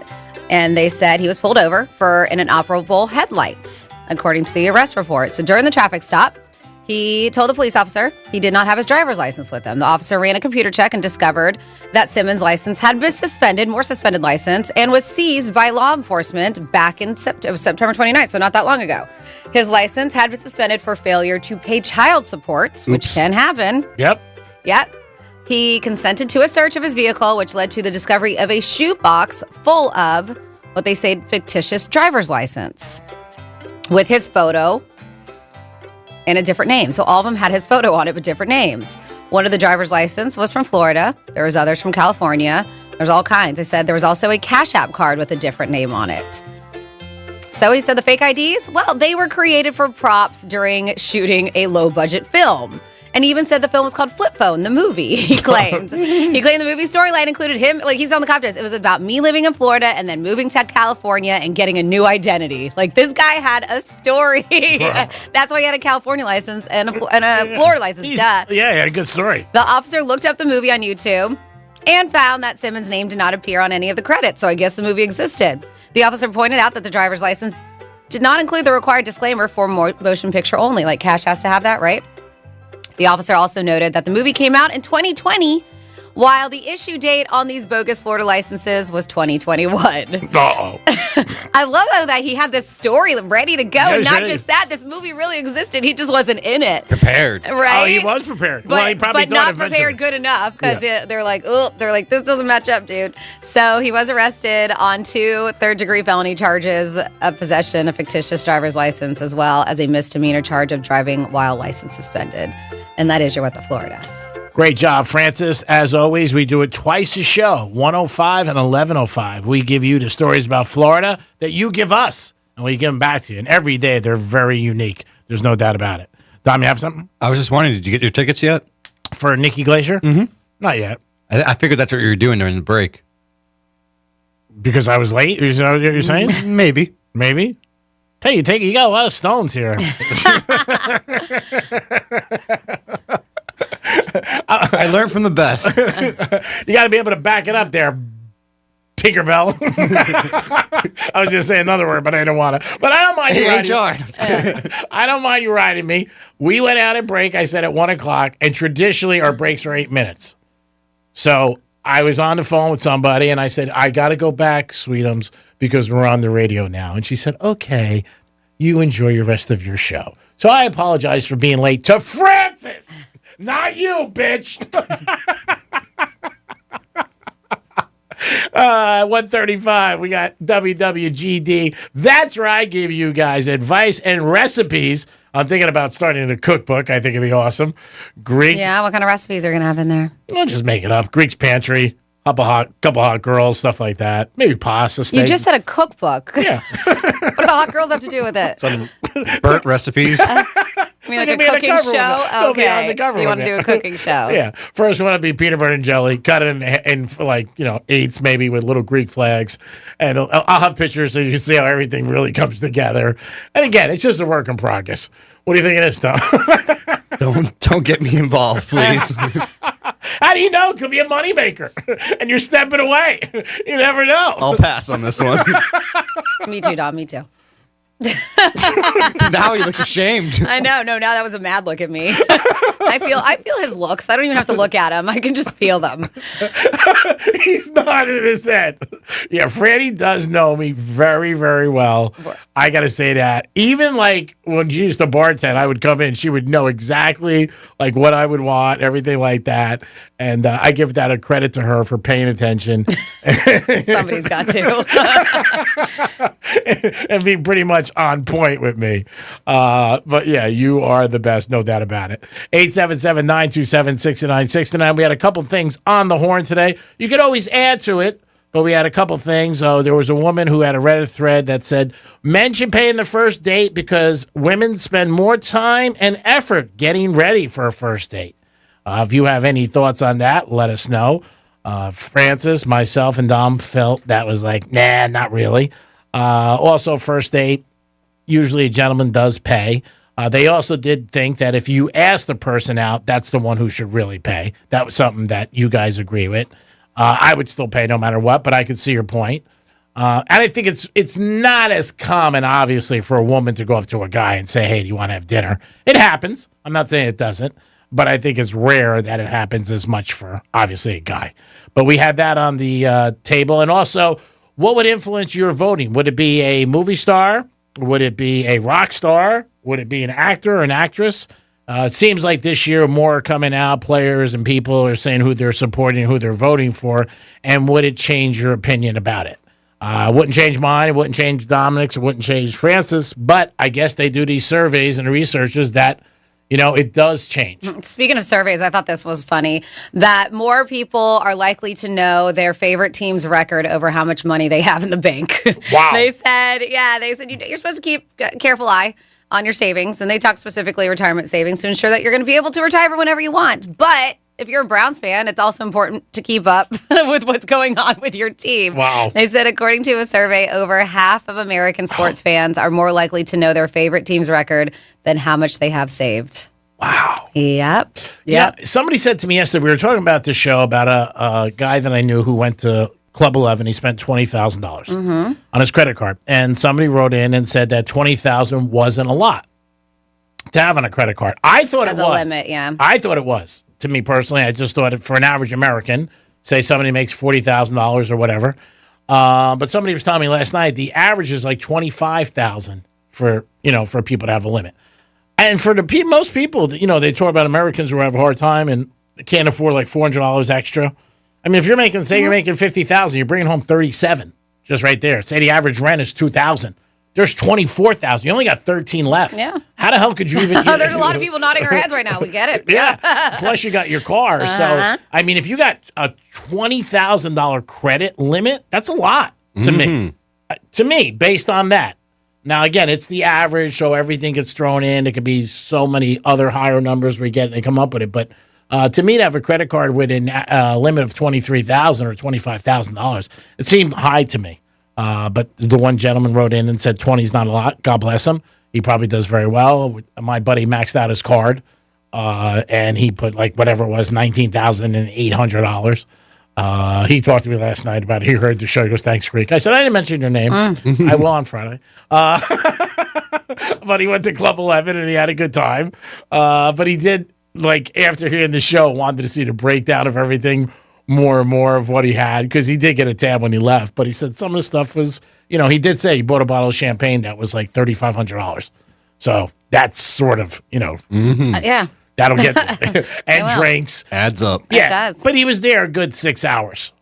And they said he was pulled over for inoperable headlights, according to the arrest report. So during the traffic stop, he told the police officer he did not have his driver's license with him. The officer ran a computer check and discovered that Simmons' license had been suspended, more suspended license, and was seized by law enforcement back in September 29th, so not that long ago. His license had been suspended for failure to pay child support, which can happen. Yep. He consented to a search of his vehicle, which led to the discovery of a shoebox full of what they say fictitious driver's license with his photo and a different name. So all of them had his photo on it, but different names. One of the driver's license was from Florida. There was others from California. There's all kinds. They said there was also a Cash App card with a different name on it. So he said the fake IDs, they were created for props during shooting a low-budget film. And he even said the film was called Flip Phone, the movie, he claimed. He claimed the movie storyline included him, he's on the contest. It was about me living in Florida and then moving to California and getting a new identity. This guy had a story. That's why he had a California license and a Florida license. Yeah, a good story. The officer looked up the movie on YouTube and found that Simmons' name did not appear on any of the credits, so I guess the movie existed. The officer pointed out that the driver's license did not include the required disclaimer for motion picture only. Cash has to have that, right? The officer also noted that the movie came out in 2020, while the issue date on these bogus Florida licenses was 2021. Uh-oh. I love, though, that he had this story ready to go. And not just that, this movie really existed. He just wasn't in it. Prepared. Right? Oh, he was prepared. But, he probably but not prepared good enough because they're like, this doesn't match up, dude. So he was arrested on 2 third-degree felony charges of possession of fictitious driver's license, as well as a misdemeanor charge of driving while license suspended. And that is your What the Florida. Great job, Francis. As always, we do it twice a show, 1:05 and 11:05. We give you the stories about Florida that you give us, and we give them back to you. And every day, they're very unique. There's no doubt about it. Dom, you have something? I was just wondering, did you get your tickets yet? For Nikki Glacier? Mm-hmm. Not yet. I figured that's what you were doing during the break. Because I was late? Is that what you're saying? Maybe. Hey, you got a lot of stones here. I learned from the best. You got to be able to back it up there. Tinkerbell. I was going to say another word, but I didn't want to. But I don't mind you riding. I don't mind you riding me. We went out at break, I said at 1 o'clock, and traditionally our breaks are 8 minutes. So I was on the phone with somebody, and I said, I got to go back, Sweetums, because we're on the radio now. And she said, okay, you enjoy the rest of your show. So I apologize for being late to Francis, not you, bitch. 1:35, we got WWGD. That's where I give you guys advice and recipes. I'm thinking about starting a cookbook. I think it'd be awesome. Greek. Yeah, what kind of recipes are you going to have in there? I'll just make it up. Greek's Pantry, couple hot girls, stuff like that. Maybe pasta, steak. You just said a cookbook. Yeah. What do the hot girls have to do with it? Some burnt recipes. I mean, like a cooking show? Okay. You want to do a cooking show? Yeah. First one would be peanut butter and jelly. Cut it in like, eighths maybe with little Greek flags. And I'll have pictures so you can see how everything really comes together. And again, it's just a work in progress. What do you think of this stuff? Don't get me involved, please. How do you know? It could be a moneymaker. And you're stepping away. You never know. I'll pass on this one. Me too, Dom. Me too. Now he looks ashamed. I know. No, now that was a mad look at me. I feel his looks. I don't even have to look at him. I can just feel them. He's nodding his head. Yeah, Franny does know me very, very well. I got to say that. Even like when she used to bartend, I would come in. She would know exactly like what I would want, everything like that. And I give that a credit to her for paying attention. Somebody's got to. And be pretty much on point with me. But yeah, you are the best, no doubt about it. 877-927-6969. We had a couple things on the horn today. You could always add to it, but we had a couple things. There was a woman who had a Reddit thread that said, men should pay in the first date because women spend more time and effort getting ready for a first date. If you have any thoughts on that, let us know. Francis, myself, and Dom felt that was like, nah, not really. Also, first date, usually a gentleman does pay. They also did think that if you ask the person out, that's the one who should really pay. That was something that you guys agree with. I would still pay no matter what, but I could see your point. And I think it's not as common, obviously, for a woman to go up to a guy and say, hey, do you want to have dinner? It happens. I'm not saying it doesn't, but I think it's rare that it happens as much for, obviously, a guy. But we had that on the table. And also, what would influence your voting? Would it be a movie star? Would it be a rock star? Would it be an actor or an actress? It seems like this year more are coming out. Players and people are saying who they're supporting, who they're voting for. And would it change your opinion about it? It wouldn't change mine. It wouldn't change Dominic's. It wouldn't change Francis. But I guess they do these surveys and researches that, it does change. Speaking of surveys, I thought this was funny, that more people are likely to know their favorite team's record over how much money they have in the bank. Wow. They said you're supposed to keep a careful eye on your savings, and they talk specifically retirement savings to ensure that you're going to be able to retire whenever you want. But if you're a Browns fan, it's also important to keep up with what's going on with your team. Wow. They said, according to a survey, over half of American sports fans are more likely to know their favorite team's record than how much they have saved. Wow. Yep. Yeah. Somebody said to me yesterday, we were talking about this show about a guy that I knew who went to Club 11. He spent $20,000 on his credit card. And somebody wrote in and said that $20,000 wasn't a lot to have on a credit card. I thought it was. As a limit, yeah. I thought it was. To me personally, I just thought for an average American, say somebody makes $40,000 or whatever. But somebody was telling me last night the average is like $25,000 for people to have a limit. And for most people, they talk about Americans who have a hard time and can't afford like $400 extra. I mean, if you're making, say you're making $50,000, you're bringing home $37 just right there. Say the average rent is $2,000. There's $24,000. You only got 13 left. Yeah. How the hell could you even? There's a lot of people nodding their heads right now. We get it. Yeah. Plus, you got your car. So, I mean, if you got a $20,000 credit limit, that's a lot to me. To me, based on that. Now, again, it's the average, so everything gets thrown in. There could be so many other higher numbers they come up with it. But to me, to have a credit card with a limit of $23,000 or $25,000, it seemed high to me. But the one gentleman wrote in and said 20 is not a lot. God bless him. He probably does very well. My buddy maxed out his card, and he put like whatever it was, $19,800. He talked to me last night about it. He heard the show. He goes, "Thanks, Creek." I said, "I didn't mention your name. I will on Friday." But he went to Club 11 and he had a good time. But he did, like, after hearing the show, wanted to see the breakdown of everything, more and more of what he had, because he did get a tab when he left. But he said some of the stuff was, he did say he bought a bottle of champagne that was like $3,500. So that's sort of, Yeah. That'll get and drinks. Adds up. Yeah, It does. but he was there a good 6 hours.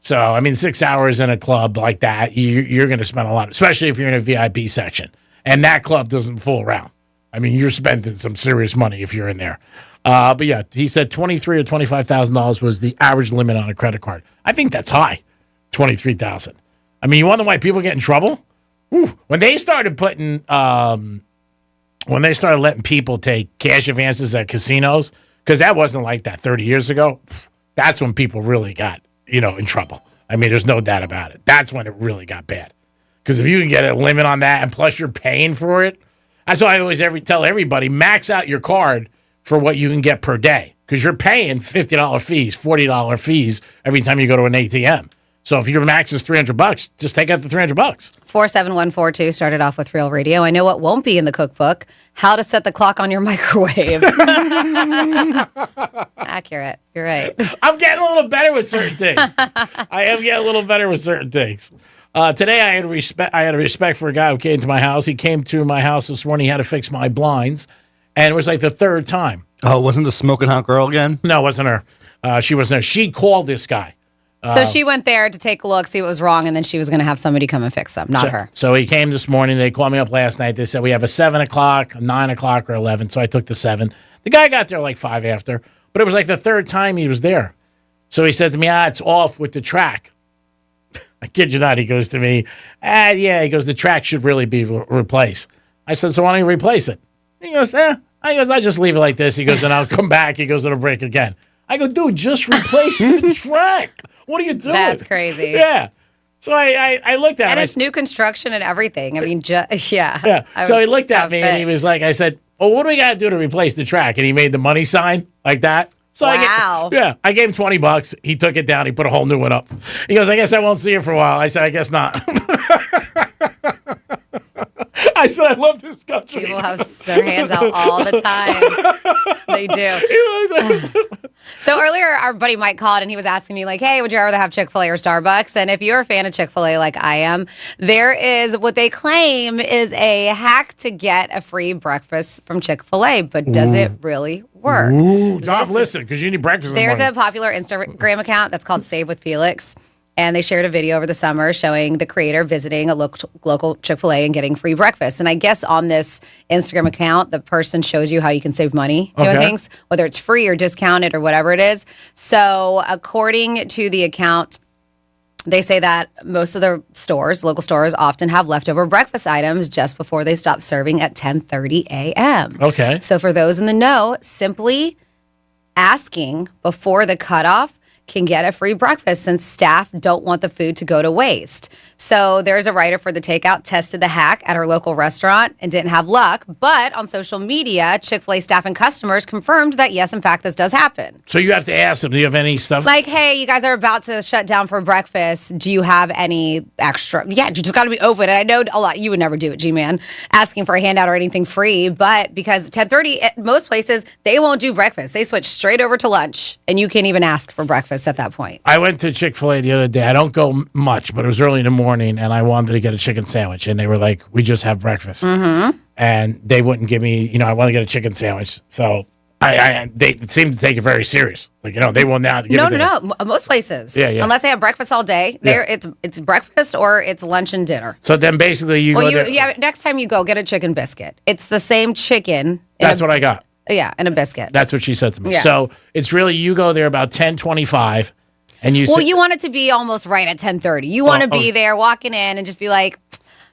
So, I mean, 6 hours in a club like that, you're going to spend a lot, especially if you're in a VIP section. And that club doesn't fool around. I mean, you're spending some serious money if you're in there. But yeah, he said $23,000 or $25,000 was the average limit on a credit card. I think that's high, $23,000. I mean, you wonder why people get in trouble? Whew. When they started putting, when they started letting people take cash advances at casinos, because that wasn't like that 30 years ago, that's when people really got, in trouble. I mean, there's no doubt about it. That's when it really got bad. Because if you can get a limit on that and plus you're paying for it, that's why I always tell everybody, max out your card for what you can get per day. Because you're paying $50 fees, $40 fees every time you go to an ATM. So if your max is $300, just take out the $300. 47142 started off with Real Radio. I know what won't be in the cookbook: how to set the clock on your microwave. Accurate. You're right. I'm getting a little better with certain things. I am getting a little better with certain things. Today I had respect for a guy who came to my house. He came to my house this morning. He had to fix my blinds, and it was like the third time. Oh, wasn't the smoking hot girl again? No, it wasn't her. She wasn't there. She called this guy. So she went there to take a look, see what was wrong, and then she was going to have somebody come and fix them, not her. So he came this morning. They called me up last night. They said, we have a 7 o'clock, a 9 o'clock, or 11. So I took the 7. The guy got there like 5 after, but it was like the third time he was there. So he said to me, it's off with the track. I kid you not. He goes to me, yeah. He goes, the track should really be replaced. I said, so why don't you replace it? He goes, I just leave it like this. He goes, and I'll come back. He goes, it'll break again. I go, dude, just replace the track. What are you doing? That's crazy. Yeah. So I looked at him. And it's new construction and everything. I mean, yeah. Yeah. So he looked at me and he was like, I said, well, what do we got to do to replace the track? And he made the money sign like that. So wow. I gave him $20. He took it down. He put a whole new one up. He goes, I guess I won't see you for a while. I said, I guess not. I said, I love this country. People have their hands out all the time. They do. So earlier, our buddy Mike called and he was asking me like, hey, would you rather have Chick-fil-A or Starbucks? And if you're a fan of Chick-fil-A like I am, there is what they claim is a hack to get a free breakfast from Chick-fil-A. But does it really work? Ooh, Dom, listen, because you need breakfast in the There's morning. a popular Instagram account that's called Save with Felix. And they shared a video over the summer showing the creator visiting a local Chick-fil-A and getting free breakfast. And I guess on this Instagram account, the person shows you how you can save money doing things, whether it's free or discounted or whatever it is. So according to the account, they say that most of the stores, local stores, often have leftover breakfast items just before they stop serving at 10:30 a.m. Okay. So for those in the know, simply asking before the cutoff can get a free breakfast since staff don't want the food to go to waste. So there's a writer for the takeout tested the hack at her local restaurant and didn't have luck. But on social media, Chick-fil-A staff and customers confirmed that, yes, in fact, this does happen. So you have to ask them, do you have any stuff? Like, hey, you guys are about to shut down for breakfast. Do you have any extra? Yeah, you just got to be open. And I know a lot, you would never do it, G-Man, asking for a handout or anything free. But because 10:30, at most places, they won't do breakfast. They switch straight over to lunch. And you can't even ask for breakfast at that point. I went to Chick-fil-A the other day. I don't go much, but it was early in the morning, and I wanted to get a chicken sandwich. And they were like, we just have breakfast. Mm-hmm. And they wouldn't give me, I want to get a chicken sandwich. So they seem to take it very serious. Like, they will now give it. No. Most places. Yeah. Unless they have breakfast all day. Yeah. It's breakfast or it's lunch and dinner. So then basically you go there. Yeah, next time you go, get a chicken biscuit. It's the same chicken. That's what I got. Yeah, and a biscuit. That's what she said to me. Yeah. So it's really, you go there about 10:25, and you you want it to be almost right at 10:30. You want to be there walking in and just be like,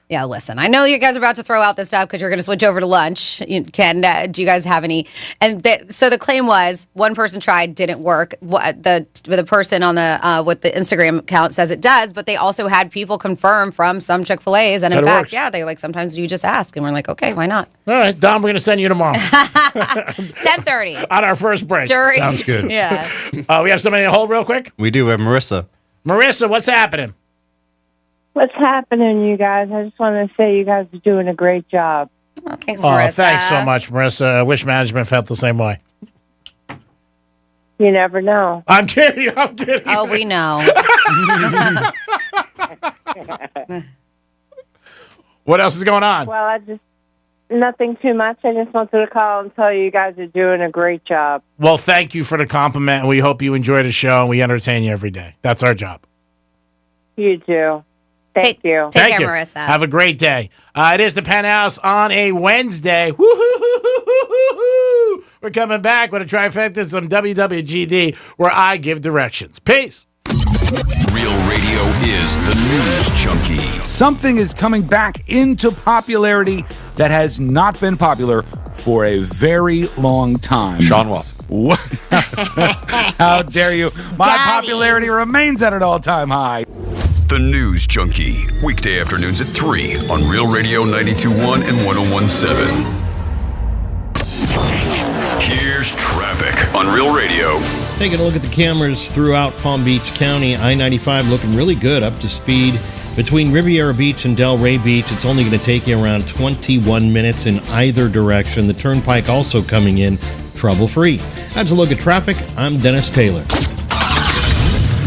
Yeah, listen, I know you guys are about to throw out this stuff because you're going to switch over to lunch. Do you guys have any? And so the claim was one person tried, didn't work. The person on the with the Instagram account says it does, but they also had people confirm from some Chick-fil-A's, and in fact, they like sometimes you just ask, and we're like, okay, why not? All right, Dom, we're going to send you tomorrow. 10:30 on our first break. Sounds good. Yeah. We have somebody to hold real quick. We do. We have Marissa. Marissa, what's happening? What's happening, you guys? I just want to say you guys are doing a great job. Well, thanks, Marissa. Thanks so much, Marissa. I wish management felt the same way. You never know. I'm kidding. Oh, we know. What else is going on? Well, nothing too much. I just wanted to call and tell you guys are doing a great job. Well, thank you for the compliment, and we hope you enjoy the show, and we entertain you every day. That's our job. You do. Thank you. Take care, Marissa. Have a great day. It is the Penthouse on a Wednesday. Woo-hoo-hoo-hoo-hoo-hoo. We're coming back with a trifecta, some WWGD, where I give directions. Peace. Real Radio is the News Junkie. Something is coming back into popularity that has not been popular for a very long time. Sean Watson. What? How dare you? My popularity remains at an all-time high. The News Junkie. Weekday afternoons at 3 on Real Radio 92.1 and 101.7. Here's traffic on Real Radio. Taking a look at the cameras throughout Palm Beach County, I-95 looking really good, up to speed. Between Riviera Beach and Delray Beach, it's only going to take you around 21 minutes in either direction. The Turnpike also coming in trouble-free. That's a look at traffic. I'm Dennis Taylor.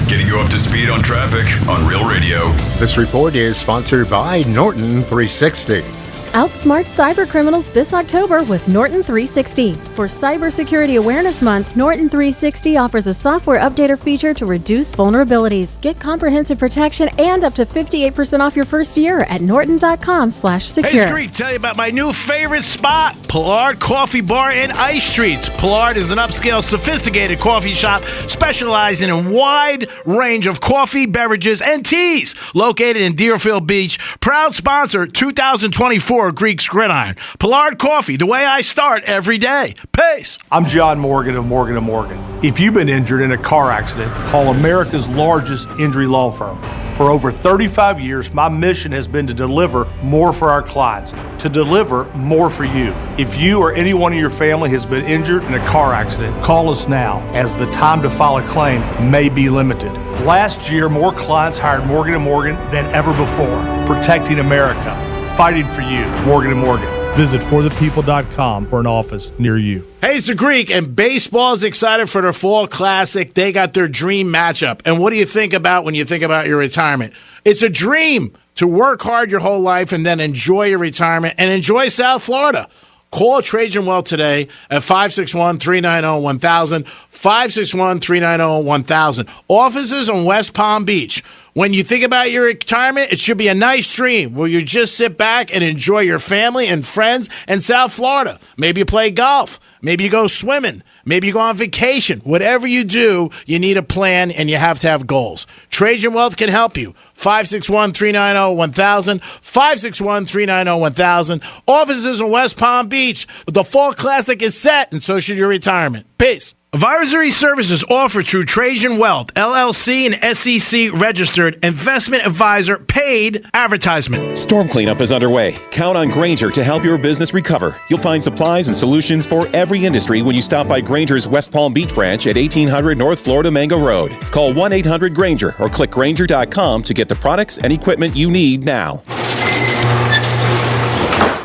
Getting you up to speed on traffic on Real Radio. This report is sponsored by Norton 360. Outsmart cyber criminals this October with Norton 360. For Cybersecurity Awareness Month, Norton 360 offers a software updater feature to reduce vulnerabilities. Get comprehensive protection and up to 58% off your first year at norton.com/secure. Hey, Screech, tell you about my new favorite spot, Pollard Coffee Bar and Ice Treats. Pollard is an upscale, sophisticated coffee shop specializing in a wide range of coffee, beverages, and teas. Located in Deerfield Beach, proud sponsor 2024 Greek's Gridiron. Pollard Coffee, the way I start every day. Peace. I'm John Morgan of Morgan & Morgan. If you've been injured in a car accident, call America's largest injury law firm. For over 35 years, my mission has been to deliver more for our clients, to deliver more for you. If you or anyone in your family has been injured in a car accident, call us now, as the time to file a claim may be limited. Last year, more clients hired Morgan & Morgan than ever before, protecting America. Fighting for you, Morgan & Morgan. Visit forthepeople.com for an office near you. Hey, it's the Greek, and baseball is excited for their Fall Classic. They got their dream matchup. And what do you think about when you think about your retirement? It's a dream to work hard your whole life and then enjoy your retirement and enjoy South Florida. Call Trajan Well today at 561-390-1000, 561-390-1000. Offices on West Palm Beach. When you think about your retirement, it should be a nice dream where you just sit back and enjoy your family and friends in South Florida. Maybe you play golf. Maybe you go swimming. Maybe you go on vacation. Whatever you do, you need a plan and you have to have goals. Trajan Wealth can help you. 561-390-1000, 561-390-1000. Offices in West Palm Beach. The Fall Classic is set, and so should your retirement. Peace. Advisory services offered through Trajan Wealth, LLC, and SEC registered investment advisor, paid advertisement. Storm cleanup is underway. Count on Grainger to help your business recover. You'll find supplies and solutions for every industry when you stop by Grainger's West Palm Beach branch at 1800 North Florida Mango Road. Call 1-800-GRAINGER or click Grainger.com to get the products and equipment you need now.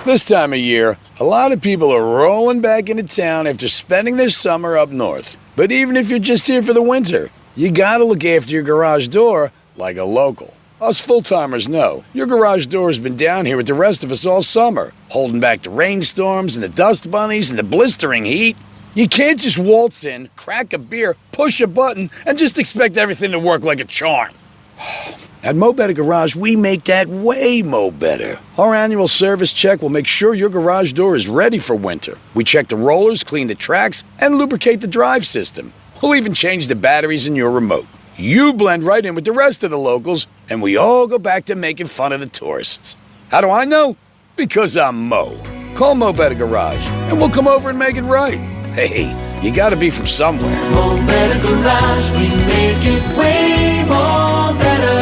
This time of year, a lot of people are rolling back into town after spending their summer up north. But even if you're just here for the winter, you gotta look after your garage door like a local. Us full-timers know your garage door has been down here with the rest of us all summer, holding back the rainstorms and the dust bunnies and the blistering heat. You can't just waltz in, crack a beer, push a button, and just expect everything to work like a charm. At Mo Better Garage, we make that way mo better. Our annual service check will make sure your garage door is ready for winter. We check the rollers, clean the tracks, and lubricate the drive system. We'll even change the batteries in your remote. You blend right in with the rest of the locals, and we all go back to making fun of the tourists. How do I know? Because I'm Mo. Call Mo Better Garage, and we'll come over and make it right. Hey, you gotta be from somewhere. Mo Better Garage, we make it way more better.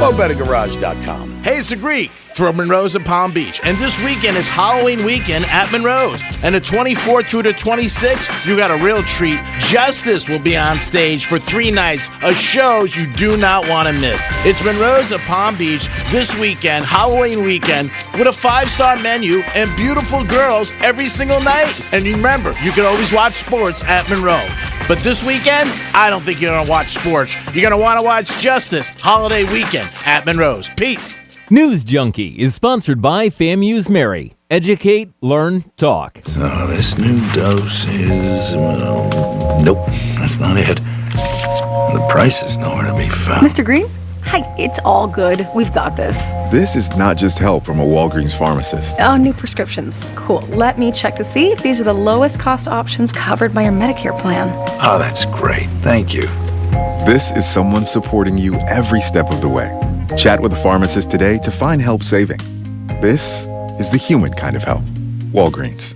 MoBetterGarage.com. Hey, it's the Greek from Monroe's at Palm Beach. And this weekend is Halloween weekend at Monroe's. And the 24th through the 26th, you got a real treat. Justice will be on stage for 3 nights of shows you do not want to miss. It's Monroe's at Palm Beach this weekend, Halloween weekend, with a 5-star menu and beautiful girls every single night. And remember, you can always watch sports at Monroe. But this weekend, I don't think you're going to watch sports. You're going to want to watch Justice Holiday Weekend at Monroe's. Peace. News Junkie is sponsored by FAMU's Mary. Educate, learn, talk. So this new dose is, nope, that's not it. The price is nowhere to be found. Mr. Green? Hi, it's all good. We've got this. This is not just help from a Walgreens pharmacist. Oh, new prescriptions. Cool. Let me check to see if these are the lowest cost options covered by your Medicare plan. Oh, that's great. Thank you. This is someone supporting you every step of the way. Chat with a pharmacist today to find help saving. This is the human kind of help. Walgreens.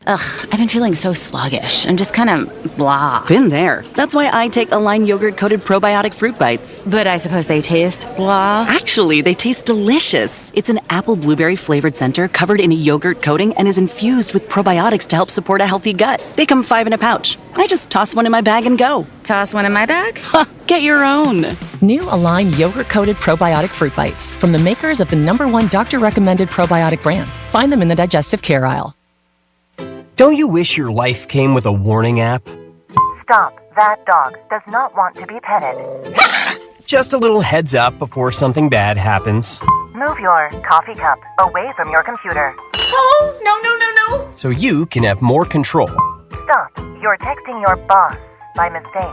Ugh, I've been feeling so sluggish and just kind of blah. Been there. That's why I take Align yogurt-coated probiotic fruit bites. But I suppose they taste blah. Actually, they taste delicious. It's an apple blueberry flavored center covered in a yogurt coating and is infused with probiotics to help support a healthy gut. They come 5 in a pouch. I just toss one in my bag and go. Toss one in my bag? Get your own. New Align yogurt-coated probiotic fruit bites from the makers of the #1 doctor-recommended probiotic brand. Find them in the digestive care aisle. Don't you wish your life came with a warning app? Stop. That dog does not want to be petted. Just a little heads up before something bad happens. Move your coffee cup away from your computer. Oh, no. So you can have more control. Stop. You're texting your boss by mistake.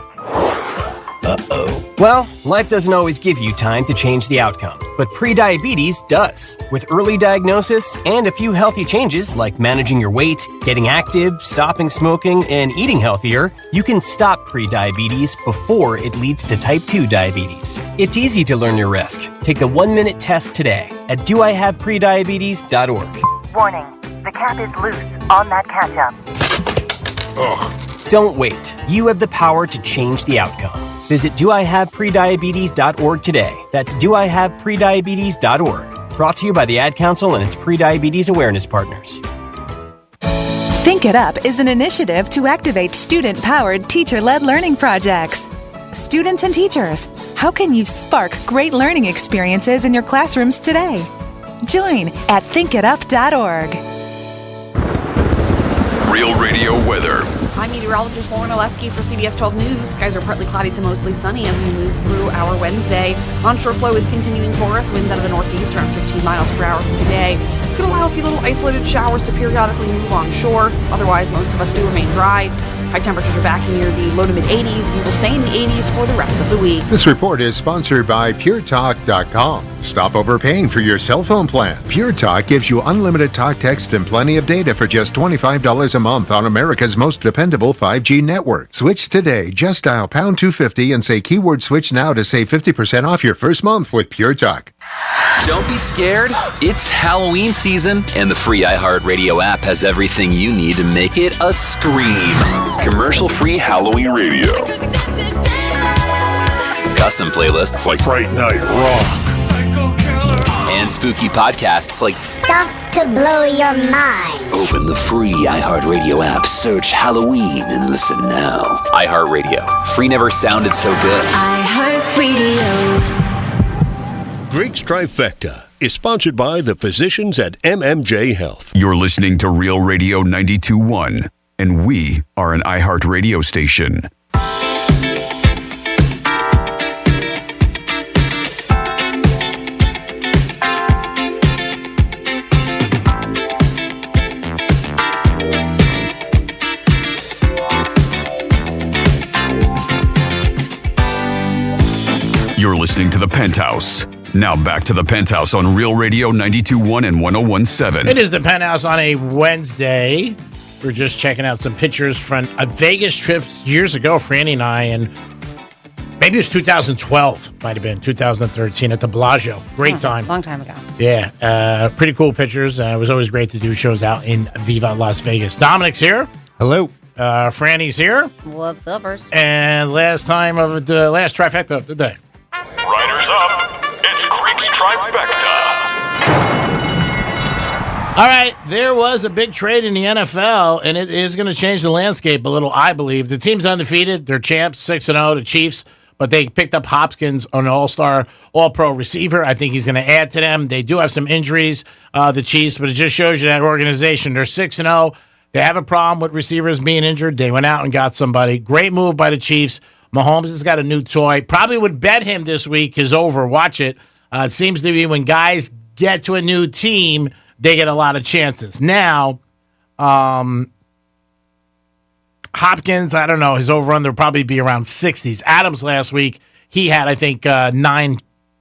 Uh-oh. Well, life doesn't always give you time to change the outcome, but prediabetes does. With early diagnosis and a few healthy changes like managing your weight, getting active, stopping smoking, and eating healthier, you can stop prediabetes before it leads to type 2 diabetes. It's easy to learn your risk. Take the 1-minute test today at doihaveprediabetes.org. Warning. The cap is loose on that ketchup. Ugh. Don't wait. You have the power to change the outcome. Visit doihaveprediabetes.org today. That's doihaveprediabetes.org. Brought to you by the Ad Council and its pre-diabetes awareness partners. Think It Up is an initiative to activate student-powered, teacher-led learning projects. Students and teachers, how can you spark great learning experiences in your classrooms today? Join at thinkitup.org. Real Radio weather. I'm meteorologist Lauren Oleski for CBS 12 News. Skies are partly cloudy to mostly sunny as we move through our Wednesday. Onshore flow is continuing for us. Winds out of the northeast around 15 miles per hour through the day. Could allow a few little isolated showers to periodically move onshore. Otherwise, most of us do remain dry. High temperatures are back near the low to mid 80s. We will stay in the 80s for the rest of the week. This report is sponsored by PureTalk.com. Stop overpaying for your cell phone plan. Pure Talk gives you unlimited talk, text, and plenty of data for just $25 a month on America's most dependable 5G network. Switch today. Just dial pound 250 and say keyword switch now to save 50% off your first month with Pure Talk. Don't be scared. It's Halloween season, and the free iHeartRadio app has everything you need to make it a scream. Commercial-free Halloween radio. Custom playlists like Fright Night Raw. And spooky podcasts like Stuff to Blow Your Mind. Open the free iHeartRadio app, search Halloween, and listen now. iHeartRadio. Free never sounded so good. iHeartRadio. Greek's Trifecta is sponsored by the physicians at MMJ Health. You're listening to Real Radio 92.1, and we are an iHeart radio station. You're listening to The Penthouse. Now back to The Penthouse on Real Radio 92.1 and 101.7. It is The Penthouse on a Wednesday. We're just checking out some pictures from a Vegas trip years ago, Franny and I, and Maybe it was 2012. Might have been 2013 at the Bellagio. Great time. Long time ago. Yeah. Pretty cool pictures. It was always great to do shows out in Viva Las Vegas. Dominic's here. Hello. Franny's here. What's uppers? And last trifecta of the day. Riders up. It's Creepy Trifecta. All right, there was a big trade in the NFL, and it is going to change the landscape a little, I believe. The team's undefeated. They're champs, 6-0, the Chiefs, but they picked up Hopkins, an all-star, all-pro receiver. I think he's going to add to them. They do have some injuries, the Chiefs, but it just shows you that organization. They're 6-0. They have a problem with receivers being injured. They went out and got somebody. Great move by the Chiefs. Mahomes has got a new toy. Probably would bet him this week is over. Watch it. It seems to be when guys get to a new team, they get a lot of chances. Now, Hopkins, I don't know, his over-under will probably be around 60s. Adams last week, he had, I think, nine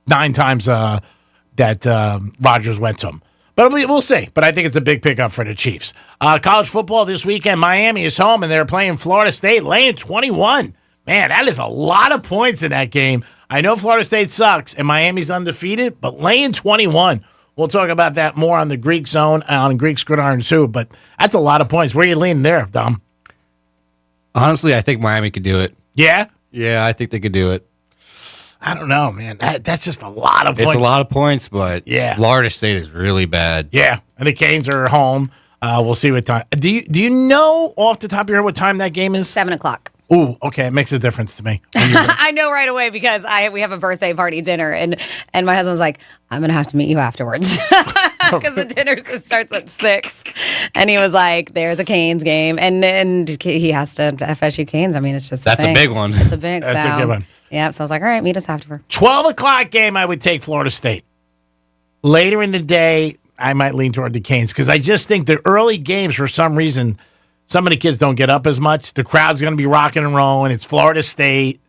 times that Rodgers went to him. But we'll see. But I think it's a big pickup for the Chiefs. College football this weekend, Miami is home, and they're playing Florida State, laying 21. Man, that is a lot of points in that game. I know Florida State sucks, and Miami's undefeated, but laying 21. We'll talk about that more on the Greek Zone, on Greek Gridiron too, but that's a lot of points. Where are you leaning there, Dom? Honestly, I think Miami could do it. Yeah? Yeah, I think they could do it. I don't know, man. That's just a lot of points. It's a lot of points, but yeah. Florida State is really bad. Yeah, and the Canes are home. We'll see what time. Do you know off the top of your head what time that game is? 7:00. Ooh, okay. It makes a difference to me. I know right away because we have a birthday party dinner, and my husband was like, I'm going to have to meet you afterwards because the dinner starts at 6. And he was like, there's a Canes game. And he has to FSU Canes. I mean, it's just That's a big one. It's a big That's a good one. Yeah, so I was like, all right, meet us afterward. 12 o'clock game, I would take Florida State. Later in the day, I might lean toward the Canes because I just think the early games, for some reason, some of the kids don't get up as much. The crowd's going to be rocking and rolling. It's Florida State.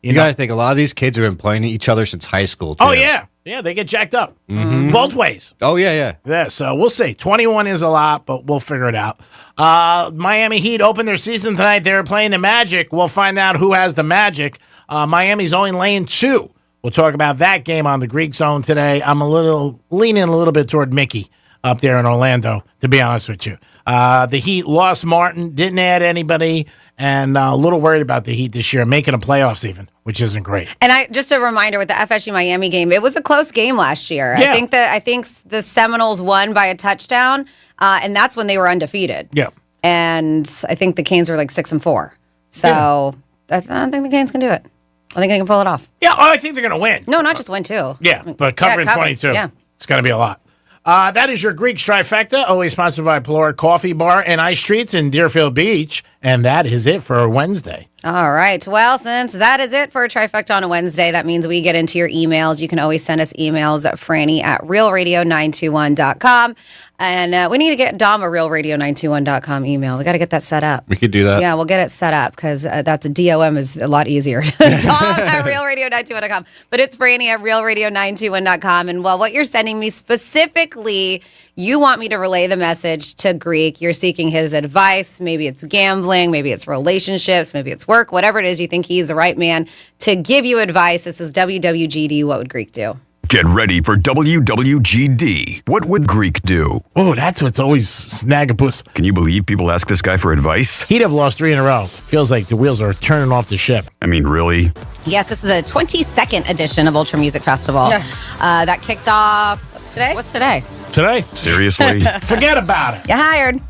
You got to think, a lot of these kids have been playing each other since high school, too. Oh, yeah. Yeah, they get jacked up. Mm-hmm. Both ways. Oh, yeah. Yeah, so we'll see. 21 is a lot, but we'll figure it out. Miami Heat opened their season tonight. They're playing the Magic. We'll find out who has the Magic. Miami's only laying 2. We'll talk about that game on the Greek Zone today. I'm leaning a little bit toward Mickey up there in Orlando, to be honest with you. The Heat lost Martin, didn't add anybody, and a little worried about the Heat this year, making the playoffs even, which isn't great. And just a reminder with the FSU Miami game, it was a close game last year. Yeah. I think the Seminoles won by a touchdown, and that's when they were undefeated. Yeah. And I think the Canes were like 6-4. So I don't think the Canes can do it. I think they can pull it off. Yeah, I think they're going to win. No, not just win, too. Yeah, but covering 22. Yeah. It's going to be a lot. That is your Greek Trifecta, always sponsored by Pelora Coffee Bar and Ice Treats in Deerfield Beach. And that is it for Wednesday. All right. Well, since that is it for a Trifecta on a Wednesday, that means we get into your emails. You can always send us emails at franny@realradio921.com. And we need to get Dom a realradio921.com email. We got to get that set up. We could do that. Yeah, we'll get it set up because that's DOM is a lot easier. Dom@realradio921.com. But it's franny@realradio921.com. And well, what you're sending me specifically, you want me to relay the message to Greek. You're seeking his advice. Maybe it's gambling. Maybe it's relationships. Maybe it's work. Whatever it is, you think he's the right man to give you advice. This is WWGD. What would Greek do? Get ready for WWGD. What would Greek do? Oh, that's what's always snaggapus. Can you believe people ask this guy for advice? He'd have lost 3 in a row. Feels like the wheels are turning off the ship. I mean, really? Yes, this is the 22nd edition of Ultra Music Festival. That kicked off, What's today? Today? Seriously? Forget about it. You're hired.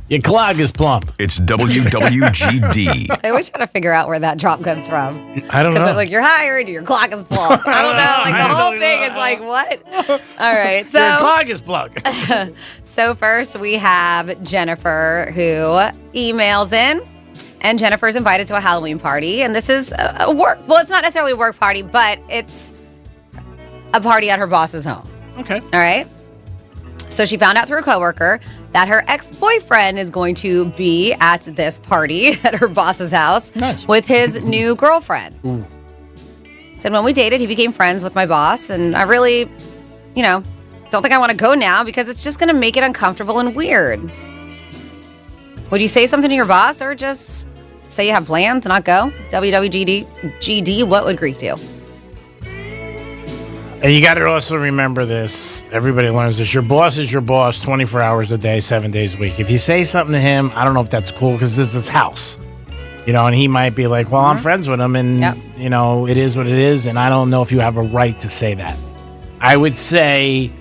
Your clog is plump. It's WWGD. I always try to figure out where that drop comes from. I don't know. Because like you're hired, your clock is plugged. I don't know. Like the whole thing is like, what? All right. So your clog is plugged. So first we have Jennifer who emails in. And Jennifer's invited to a Halloween party. And this is a work. Well, it's not necessarily a work party, but it's a party at her boss's home. Okay. All right. So she found out through a coworker that her ex-boyfriend is going to be at this party at her boss's house with his new girlfriend. Ooh. Said when we dated, he became friends with my boss, and I really, don't think I want to go now because it's just going to make it uncomfortable and weird. Would you say something to your boss or just Say you have plans, not go. WWGD, what would Greek do? And you got to also remember this. Everybody learns this. Your boss is your boss 24 hours a day, 7 days a week. If you say something to him, I don't know if that's cool because this is his house. And he might be like, well, I'm friends with him and, it is what it is. And I don't know if you have a right to say that. I would say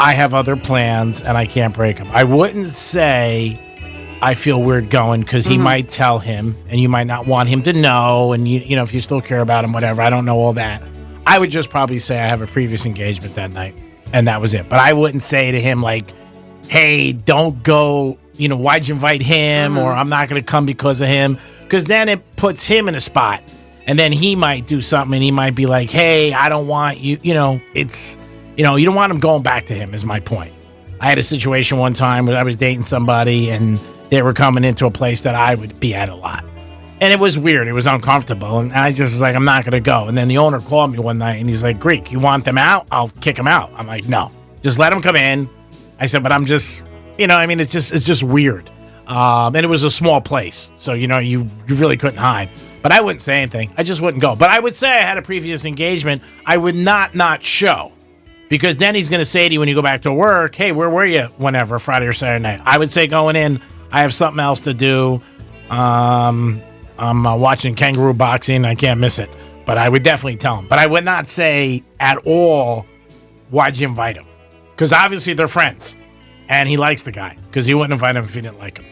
I have other plans and I can't break them. I wouldn't say I feel weird going because he might tell him and you might not want him to know. And, if you still care about him, whatever, I don't know all that. I would just probably say I have a previous engagement that night and that was it. But I wouldn't say to him like, hey, don't go, why'd you invite him? Or I'm not going to come because of him. Because then it puts him in a spot. And then he might do something and he might be like, hey, I don't want you, you don't want him going back to him is my point. I had a situation one time where I was dating somebody and they were coming into a place that I would be at a lot. And it was weird. It was uncomfortable. And I just was like, I'm not going to go. And then the owner called me one night and he's like, Greek, you want them out? I'll kick them out. I'm like, no, just let them come in. I said, but I'm just, it's just weird. And it was a small place. So, you really couldn't hide. But I wouldn't say anything. I just wouldn't go. But I would say I had a previous engagement. I would not show. Because then he's going to say to you when you go back to work, hey, where were you whenever, Friday or Saturday night? I would say going in, I have something else to do. I'm watching kangaroo boxing. I can't miss it. But I would definitely tell him. But I would not say at all, why'd you invite him? Because obviously they're friends. And he likes the guy. Because he wouldn't invite him if he didn't like him.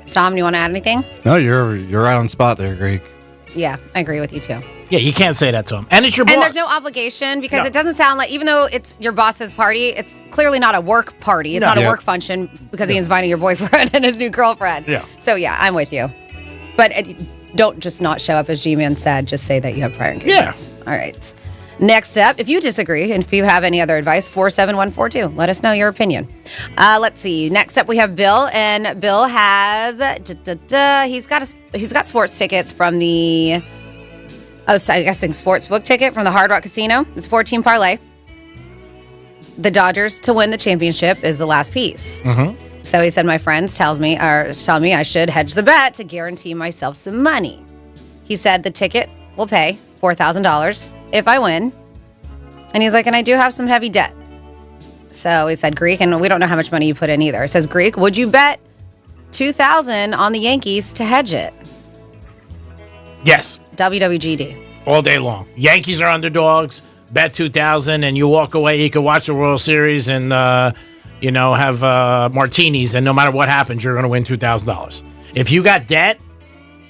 Tom, you want to add anything? No, you're right on spot there, Greek. Yeah, I agree with you too. Yeah, you can't say that to him. And it's your boss. And there's no obligation because it doesn't sound like, even though it's your boss's party, it's clearly not a work party. It's not a work function because he's inviting your boyfriend and his new girlfriend. Yeah. So yeah, I'm with you. But don't just not show up as G-Man said. Just say that you have prior engagements. Yeah. All right. Next up, if you disagree and if you have any other advice, 47142. Let us know your opinion. Let's see. Next up, we have Bill, and Bill has he's got sports tickets from the sportsbook ticket from the Hard Rock Casino. It's a 14 parlay. The Dodgers to win the championship is the last piece. So he said, my friends tell me I should hedge the bet to guarantee myself some money. He said the ticket will pay $4,000 if I win. And he's like, and I do have some heavy debt. So he said, Greek, and we don't know how much money you put in either. It says, Greek, would you bet $2,000 on the Yankees to hedge it? Yes. WWGD. All day long. Yankees are underdogs. Bet $2,000 and you walk away. You can watch the World Series and, have martinis. And no matter what happens, you're going to win $2,000. If you got debt,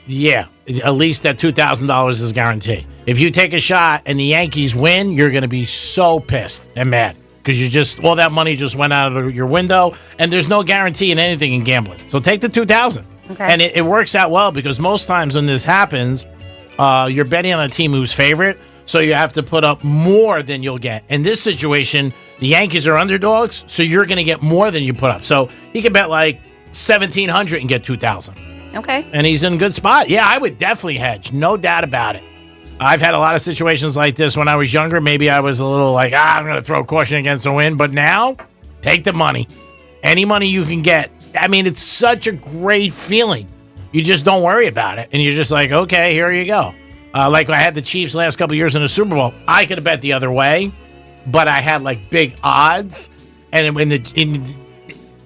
yeah, at least that $2,000 is guaranteed. If you take a shot and the Yankees win, you're going to be so pissed and mad because all that money just went out of your window and there's no guarantee in anything in gambling. So take the $2,000. Okay. And it works out well because most times when this happens, you're betting on a team who's favorite, so you have to put up more than you'll get. In this situation, the Yankees are underdogs, so you're going to get more than you put up. So he could bet like $1,700 and get $2,000. Okay. And he's in a good spot. Yeah, I would definitely hedge. No doubt about it. I've had a lot of situations like this when I was younger. Maybe I was a little like, I'm going to throw caution against the wind. But now, take the money. Any money you can get. I mean, it's such a great feeling. You just don't worry about it. And you're just like, okay, here you go. Like I had the Chiefs last couple of years in the Super Bowl. I could have bet the other way, but I had like big odds. And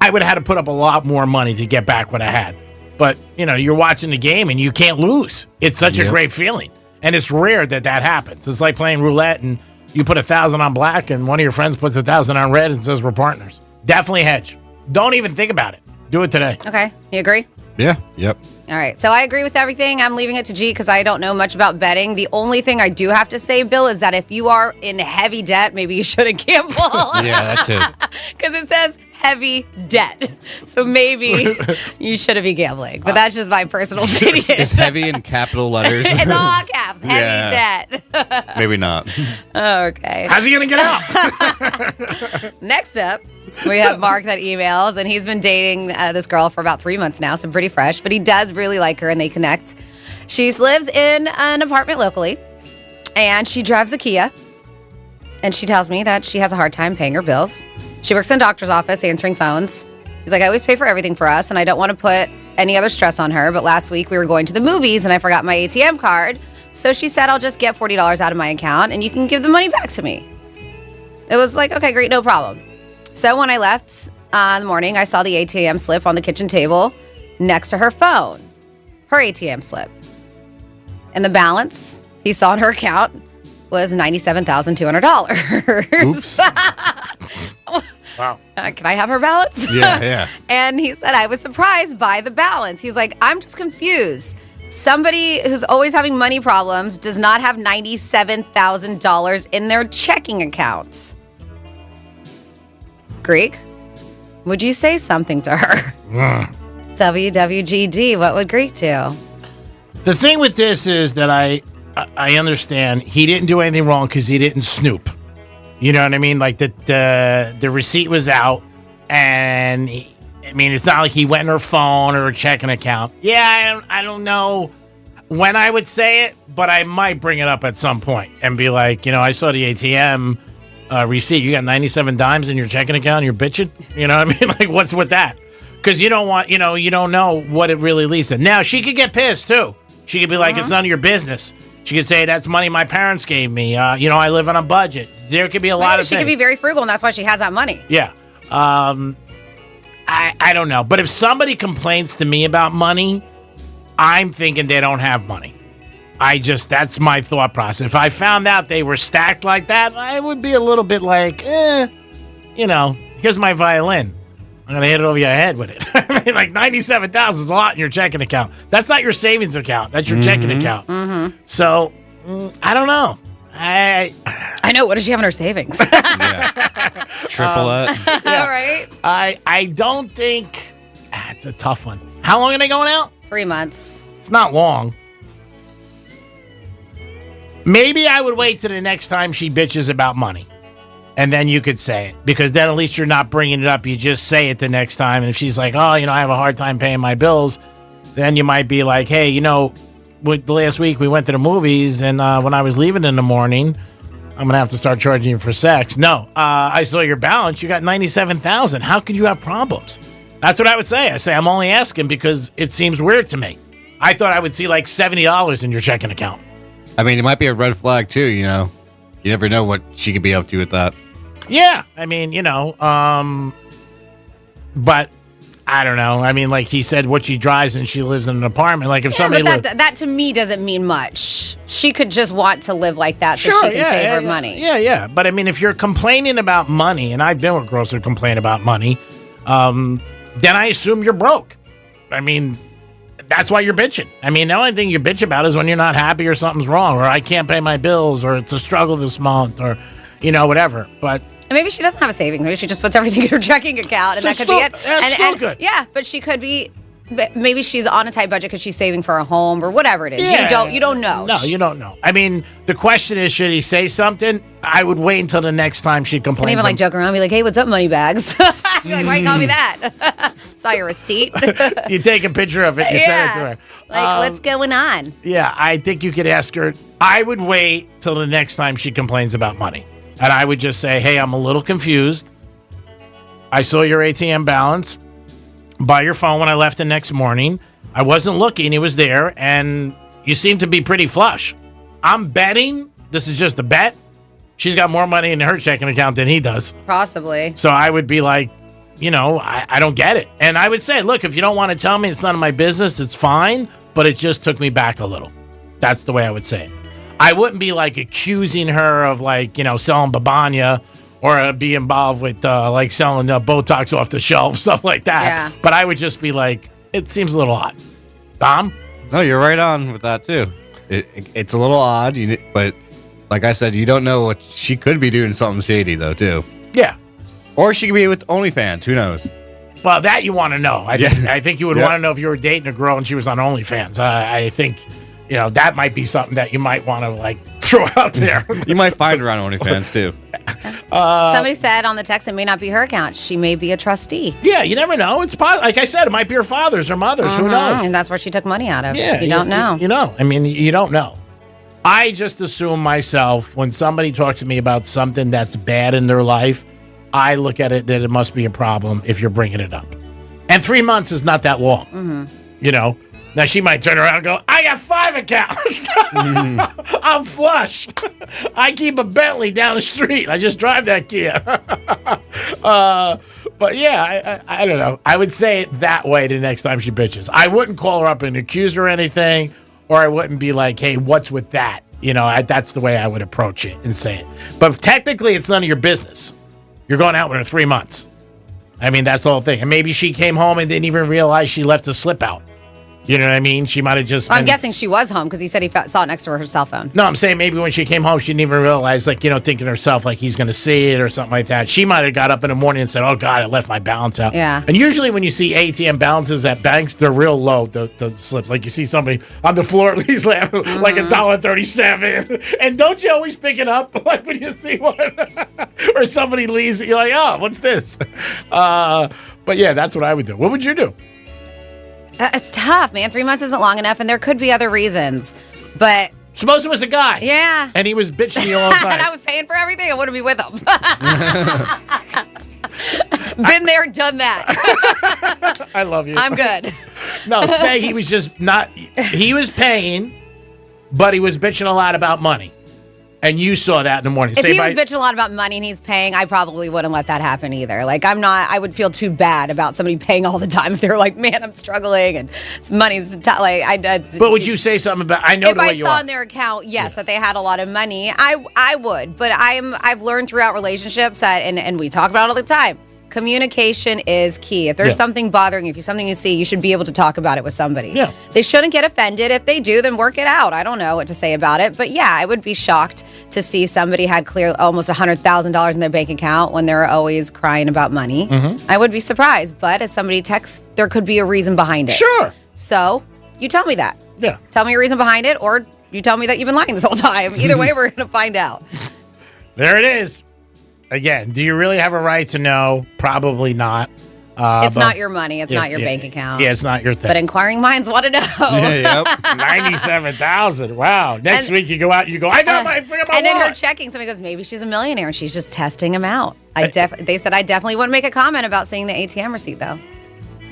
I would have had to put up a lot more money to get back what I had. But, you're watching the game and you can't lose. It's such a great feeling. And it's rare that happens. It's like playing roulette and you put 1,000 on black and one of your friends puts 1,000 on red and says we're partners. Definitely hedge. Don't even think about it. Do it today. Okay. You agree? Yeah. Yep. All right. So I agree with everything. I'm leaving it to G because I don't know much about betting. The only thing I do have to say, Bill, is that if you are in heavy debt, maybe you shouldn't gamble. Yeah, that's it. Because it says heavy debt. So maybe you shouldn't be gambling. But that's just my personal opinion. It's heavy in capital letters. It's all caps. Heavy debt. Maybe not. Okay. How's he going to get out? Next up, we have Mark that emails, and he's been dating this girl for about 3 months now, so pretty fresh, but he does really like her, and they connect. She lives in an apartment locally, and she drives a Kia, and she tells me that she has a hard time paying her bills. She works in a doctor's office answering phones, He's like, I always pay for everything for us, and I don't want to put any other stress on her. But last week we were going to the movies, and I forgot my ATM card. So she said, I'll just get $40 out of my account, and you can give the money back to me. It was like, okay, great, no problem. So when I left in the morning, I saw the ATM slip on the kitchen table next to her phone, her ATM slip. And the balance he saw in her account was $97,200. Oops. Wow. Can I have her balance? Yeah. And he said, I was surprised by the balance. He's like, I'm just confused. Somebody who's always having money problems does not have $97,000 in their checking accounts. Greek, would you say something to her? WWGD, what would Greek do? The thing with this is that I understand he didn't do anything wrong because he didn't snoop. You know what I mean? Like the receipt was out, and it's not like he went in her phone or her checking account. Yeah, I don't know when I would say it, but I might bring it up at some point and be like, I saw the ATM receipt. You got 97 dimes in your checking account. And you're bitching. You know what I mean? Like, what's with that? Because you don't want, you don't know what it really leads to. Now she could get pissed too. She could be like, it's none of your business. She could say, that's money my parents gave me. I live on a budget. There could be a lot of She things. could be very frugal, and that's why she has that money. Yeah. I don't know. But if somebody complains to me about money, I'm thinking they don't have money. That's my thought process. If I found out they were stacked like that, I would be a little bit like, here's my violin. I'm going to hit it over your head with it. I mean, like 97,000 is a lot in your checking account. That's not your savings account. That's your checking account. Mm-hmm. So, I don't know. I know. What does she have in her savings? Triple that. All right. I don't think... it's a tough one. How long are they going out? 3 months. It's not long. Maybe I would wait till the next time she bitches about money. And then you could say it. Because then at least you're not bringing it up. You just say it the next time. And if she's like, I have a hard time paying my bills, then you might be like, hey, last week we went to the movies, and when I was leaving in the morning, I'm going to have to start charging you for sex. No, I saw your balance. You got $97,000. How could you have problems? That's what I would say. I say, I'm only asking because it seems weird to me. I thought I would see like $70 in your checking account. I mean, it might be a red flag too, You never know what she could be up to with that. Yeah, but I don't know. I mean, like he said, what she drives and she lives in an apartment. Like if somebody but that to me doesn't mean much. She could just want to live like that so she can save her money. Yeah. But I mean, if you're complaining about money, and I've been with girls who complain about money, then I assume you're broke. I mean, that's why you're bitching. I mean, the only thing you bitch about is when you're not happy or something's wrong, or I can't pay my bills, or it's a struggle this month, or whatever. But maybe she doesn't have a savings. Maybe she just puts everything in her checking account, and that could be it. That's still good. Yeah, but she could be. Maybe she's on a tight budget because she's saving for a home or whatever it is. Yeah. You don't know. No, you don't know. I mean, the question is, should he say something? I would wait until the next time she complains. And even joke around and be like, hey, what's up, money bags? I'd be like, why you call me that? Saw your receipt. You take a picture of it and you send it to her. Like, what's going on? Yeah, I think you could ask her. I would wait till the next time she complains about money. And I would just say, hey, I'm a little confused. I saw your ATM balance by your phone when I left the next morning. I wasn't looking. It was there. And you seem to be pretty flush. I'm betting, this is just a bet, she's got more money in her checking account than he does. Possibly. So I would be like, I don't get it. And I would say, look, if you don't want to tell me, it's none of my business. It's fine. But it just took me back a little. That's the way I would say it. I wouldn't be accusing her of selling babanya or be involved with selling Botox off the shelf, stuff like that. Yeah. But I would just be like, it seems a little odd. Tom? No, you're right on with that too. It's a little odd, but like I said, you don't know what she could be doing something shady though too. Yeah. Or she could be with OnlyFans. Who knows? Well, that you want to know. I think you would want to know if you were dating a girl and she was on OnlyFans. I think. That might be something that you might want to throw out there. You might find her on OnlyFans too. Somebody said on the text it may not be her account. She may be a trustee. Yeah, you never know. It's like I said, it might be her father's or mother's. Who knows? And that's where she took money out of. Yeah, you don't know. You don't know. I just assume myself when somebody talks to me about something that's bad in their life, I look at it that it must be a problem if you're bringing it up. And 3 months is not that long. You know? Now, she might turn around and go, I got 5 accounts. I'm flush. I keep a Bentley down the street. I just drive that Kia. But yeah, I don't know. I would say it that way the next time she bitches. I wouldn't call her up and accuse her or anything, or I wouldn't be like, hey, what's with that? You know, that's the way I would approach it and say it. But technically, it's none of your business. You're going out with her 3 months. I mean, that's the whole thing. And maybe she came home and didn't even realize she left a slip out. You know what I mean? She might have just... I'm guessing she was home because he said he saw it next to her cell phone. No, I'm saying maybe when she came home, she didn't even realize, like, you know, thinking to herself, like, he's going to see it or something like that. She might have got up in the morning and said, oh, God, I left my balance out. Yeah. And usually when you see ATM balances at banks, they're real low, the slips. Like, you see somebody on the floor at least laughing, like $1.37. And don't you always pick it up, like, when you see one? Or somebody leaves, you're like, oh, what's this? But, yeah, that's what I would do. What would you do? It's tough, man. 3 months isn't long enough, and there could be other reasons. But suppose it was a guy. Yeah. And he was bitching you all the time. And I was paying for everything. I wouldn't be with him. Been there, done that. I love you. I'm good. No, say he was just not... He was paying, but he was bitching a lot about money. And you saw that in the morning. If he was bitching a lot about money and he's paying, I probably wouldn't let that happen either. Like, I would feel too bad about somebody paying all the time if they're like, man, I'm struggling and money's But would you say something about, I know the way you are. If I saw in their account, yes, that they had a lot of money, I would. But I've learned throughout relationships that, and we talk about it all the time, communication is key. If there's something bothering you, if you something you see, you should be able to talk about it with somebody. Yeah. They shouldn't get offended. If they do, then work it out. I don't know what to say about it. But yeah, I would be shocked to see somebody had clear almost $100,000 in their bank account when they're always crying about money. I would be surprised. But as somebody texts, there could be a reason behind it. Sure. So you tell me that. Yeah. Tell me a reason behind it, or you tell me that you've been lying this whole time. Either way, we're going to find out. There it is. Again, do you really have a right to know? Probably not. It's not your money. It's not your bank account. Yeah, it's not your thing. But inquiring minds want to know. Yep. 97,000. Wow. Next week you go out and you go, I got my freaking And then her checking, somebody goes, maybe she's a millionaire and she's just testing him out. They said I definitely wouldn't make a comment about seeing the ATM receipt, though.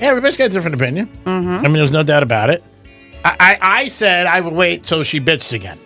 Yeah, everybody's got a different opinion. I mean, there's no doubt about it. I said I would wait till she bitched again.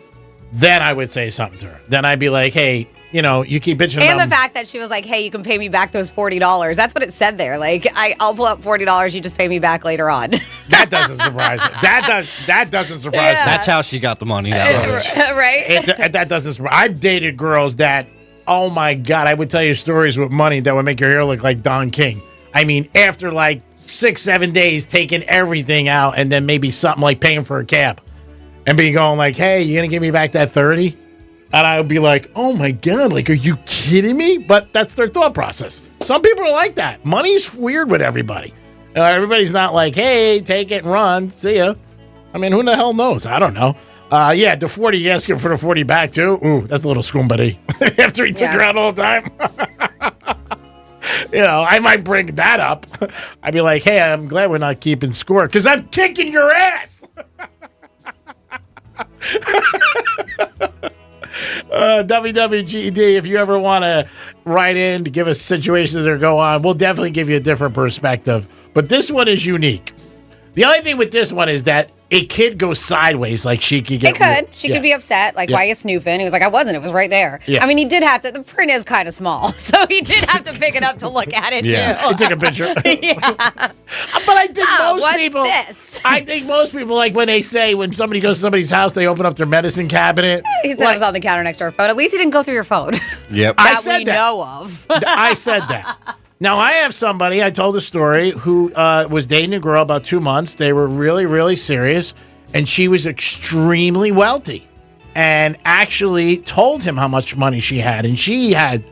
Then I would say something to her. Then I'd be like, hey, you know, you keep bitching and about... the fact that she was like, hey, you can pay me back those $40. That's what it said there. Like, I'll pull up $40. You just pay me back later on. That doesn't surprise me. That doesn't surprise me. That's how she got the money. Right? That doesn't surprise me. I've dated girls that, oh my God, I would tell you stories with money that would make your hair look like Don King. I mean, after like 6-7 days taking everything out and then maybe something like paying for a cab and be going like, hey, you going to give me back that 30? And I would be like, oh my God, like, are you kidding me? But that's their thought process. Some people are like that. Money's weird with everybody. Everybody's not like, hey, take it and run. See ya. I mean, who the hell knows? I don't know. Yeah, the 40, you asking for the 40 back too? Ooh, that's a little scumbuddy. After he took her out all the time. You know, I might bring that up. I'd be like, hey, I'm glad we're not keeping score because I'm kicking your ass. WWGD, if you ever want to write in to give us situations that go on, we'll definitely give you a different perspective. But this one is unique. The only thing with this one is that it could go sideways. Like she could get... It could. She could be upset. Like, why are you snooping? He was like, I wasn't. It was right there. Yeah. I mean, he did have to... The print is kind of small. So he did have to pick it up to look at it, too. He took a picture. But I think most people... This? I think most people, like when they say, when somebody goes to somebody's house, they open up their medicine cabinet. He said it was on the counter next to her phone. At least he didn't go through your phone. Yep. I said that. know of. I said that. Now, I have somebody, I told a story, who was dating a girl about 2 months. They were really, really serious, and she was extremely wealthy and actually told him how much money she had, and she had,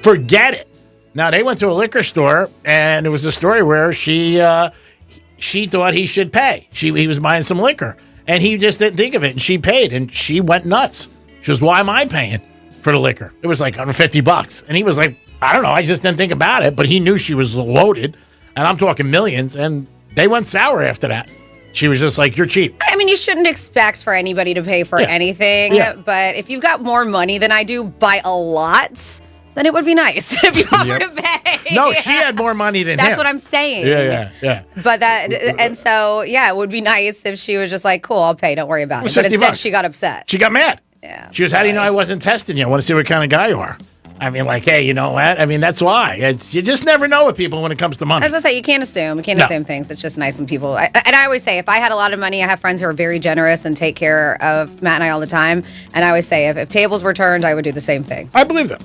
forget it. Now, they went to a liquor store, and it was a story where she thought he should pay. He was buying some liquor, and he just didn't think of it, and she paid, and she went nuts. She goes, why am I paying for the liquor? It was like under $50, and he was like, I don't know. I just didn't think about it, but he knew she was loaded, and I'm talking millions, and they went sour after that. She was just like, you're cheap. I mean, you shouldn't expect for anybody to pay for anything, but if you've got more money than I do by a lot, then it would be nice if you offered to pay. No, she had more money than him. That's what I'm saying. Yeah. But it would be nice if she was just like, cool, I'll pay, don't worry about it. But instead, she got upset. She got mad. Yeah. She was, how do you know I wasn't testing you? I want to see what kind of guy you are. I mean, like, hey, you know what? I mean, that's why. You just never know with people when it comes to money. As I say, you can't assume. You can't assume things. It's just nice when people... and I always say, if I had a lot of money, I have friends who are very generous and take care of Matt and I all the time. And I always say, if tables were turned, I would do the same thing. I believe it.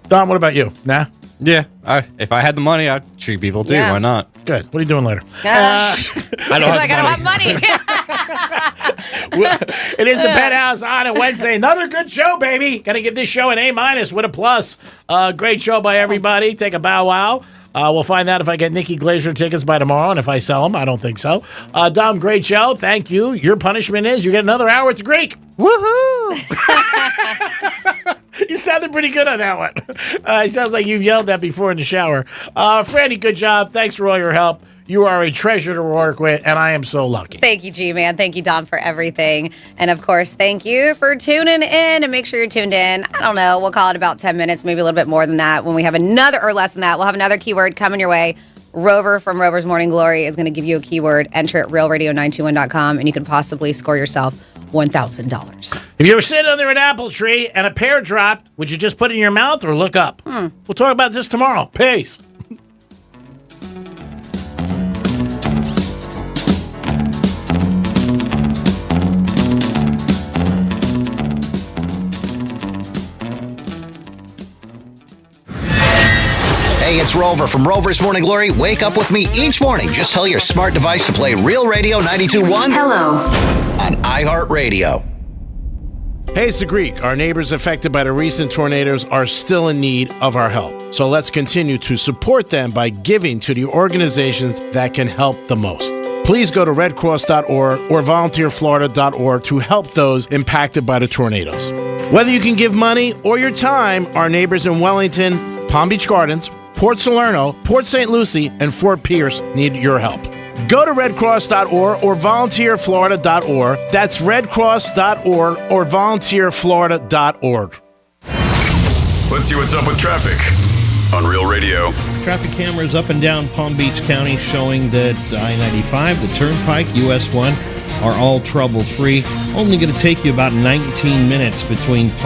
Don, what about you? Nah? Yeah. If I had the money, I'd treat people too. Yeah. Why not? Good. What are you doing later? I don't have money. It is the Penthouse on a Wednesday. Another good show, baby. Got to give this show an A- with a plus. Great show by everybody. Take a bow wow. We'll find out if I get Nikki Glaser tickets by tomorrow, and if I sell them, I don't think so. Dom, great show. Thank you. Your punishment is you get another hour with the Greek. Woohoo! You sounded pretty good on that one. It sounds like you've yelled that before in the shower. Franny, good job. Thanks for all your help. You are a treasure to work with, and I am so lucky. Thank you, G-Man. Thank you, Dom, for everything. And, of course, thank you for tuning in. And make sure you're tuned in. I don't know. We'll call it about 10 minutes, maybe a little bit more than that. When we have another, or less than that, we'll have another keyword coming your way. Rover from Rover's Morning Glory is going to give you a keyword. Enter it, realradio921.com, and you could possibly score yourself $1,000. If you were sitting under an apple tree and a pear dropped, would you just put it in your mouth or look up? We'll talk about this tomorrow. Peace. Hey, it's Rover from Rover's Morning Glory. Wake up with me each morning. Just tell your smart device to play Real Radio 92.1. Hello. On iHeartRadio. Hey, it's the Greek. Our neighbors affected by the recent tornadoes are still in need of our help. So let's continue to support them by giving to the organizations that can help the most. Please go to redcross.org or volunteerflorida.org to help those impacted by the tornadoes. Whether you can give money or your time, our neighbors in Wellington, Palm Beach Gardens, Port Salerno, Port St. Lucie, and Fort Pierce need your help. Go to redcross.org or volunteerflorida.org. That's redcross.org or volunteerflorida.org. Let's see what's up with traffic on Real Radio. Traffic cameras up and down Palm Beach County showing that I-95, the Turnpike, US 1 are all trouble-free. Only going to take you about 19 minutes between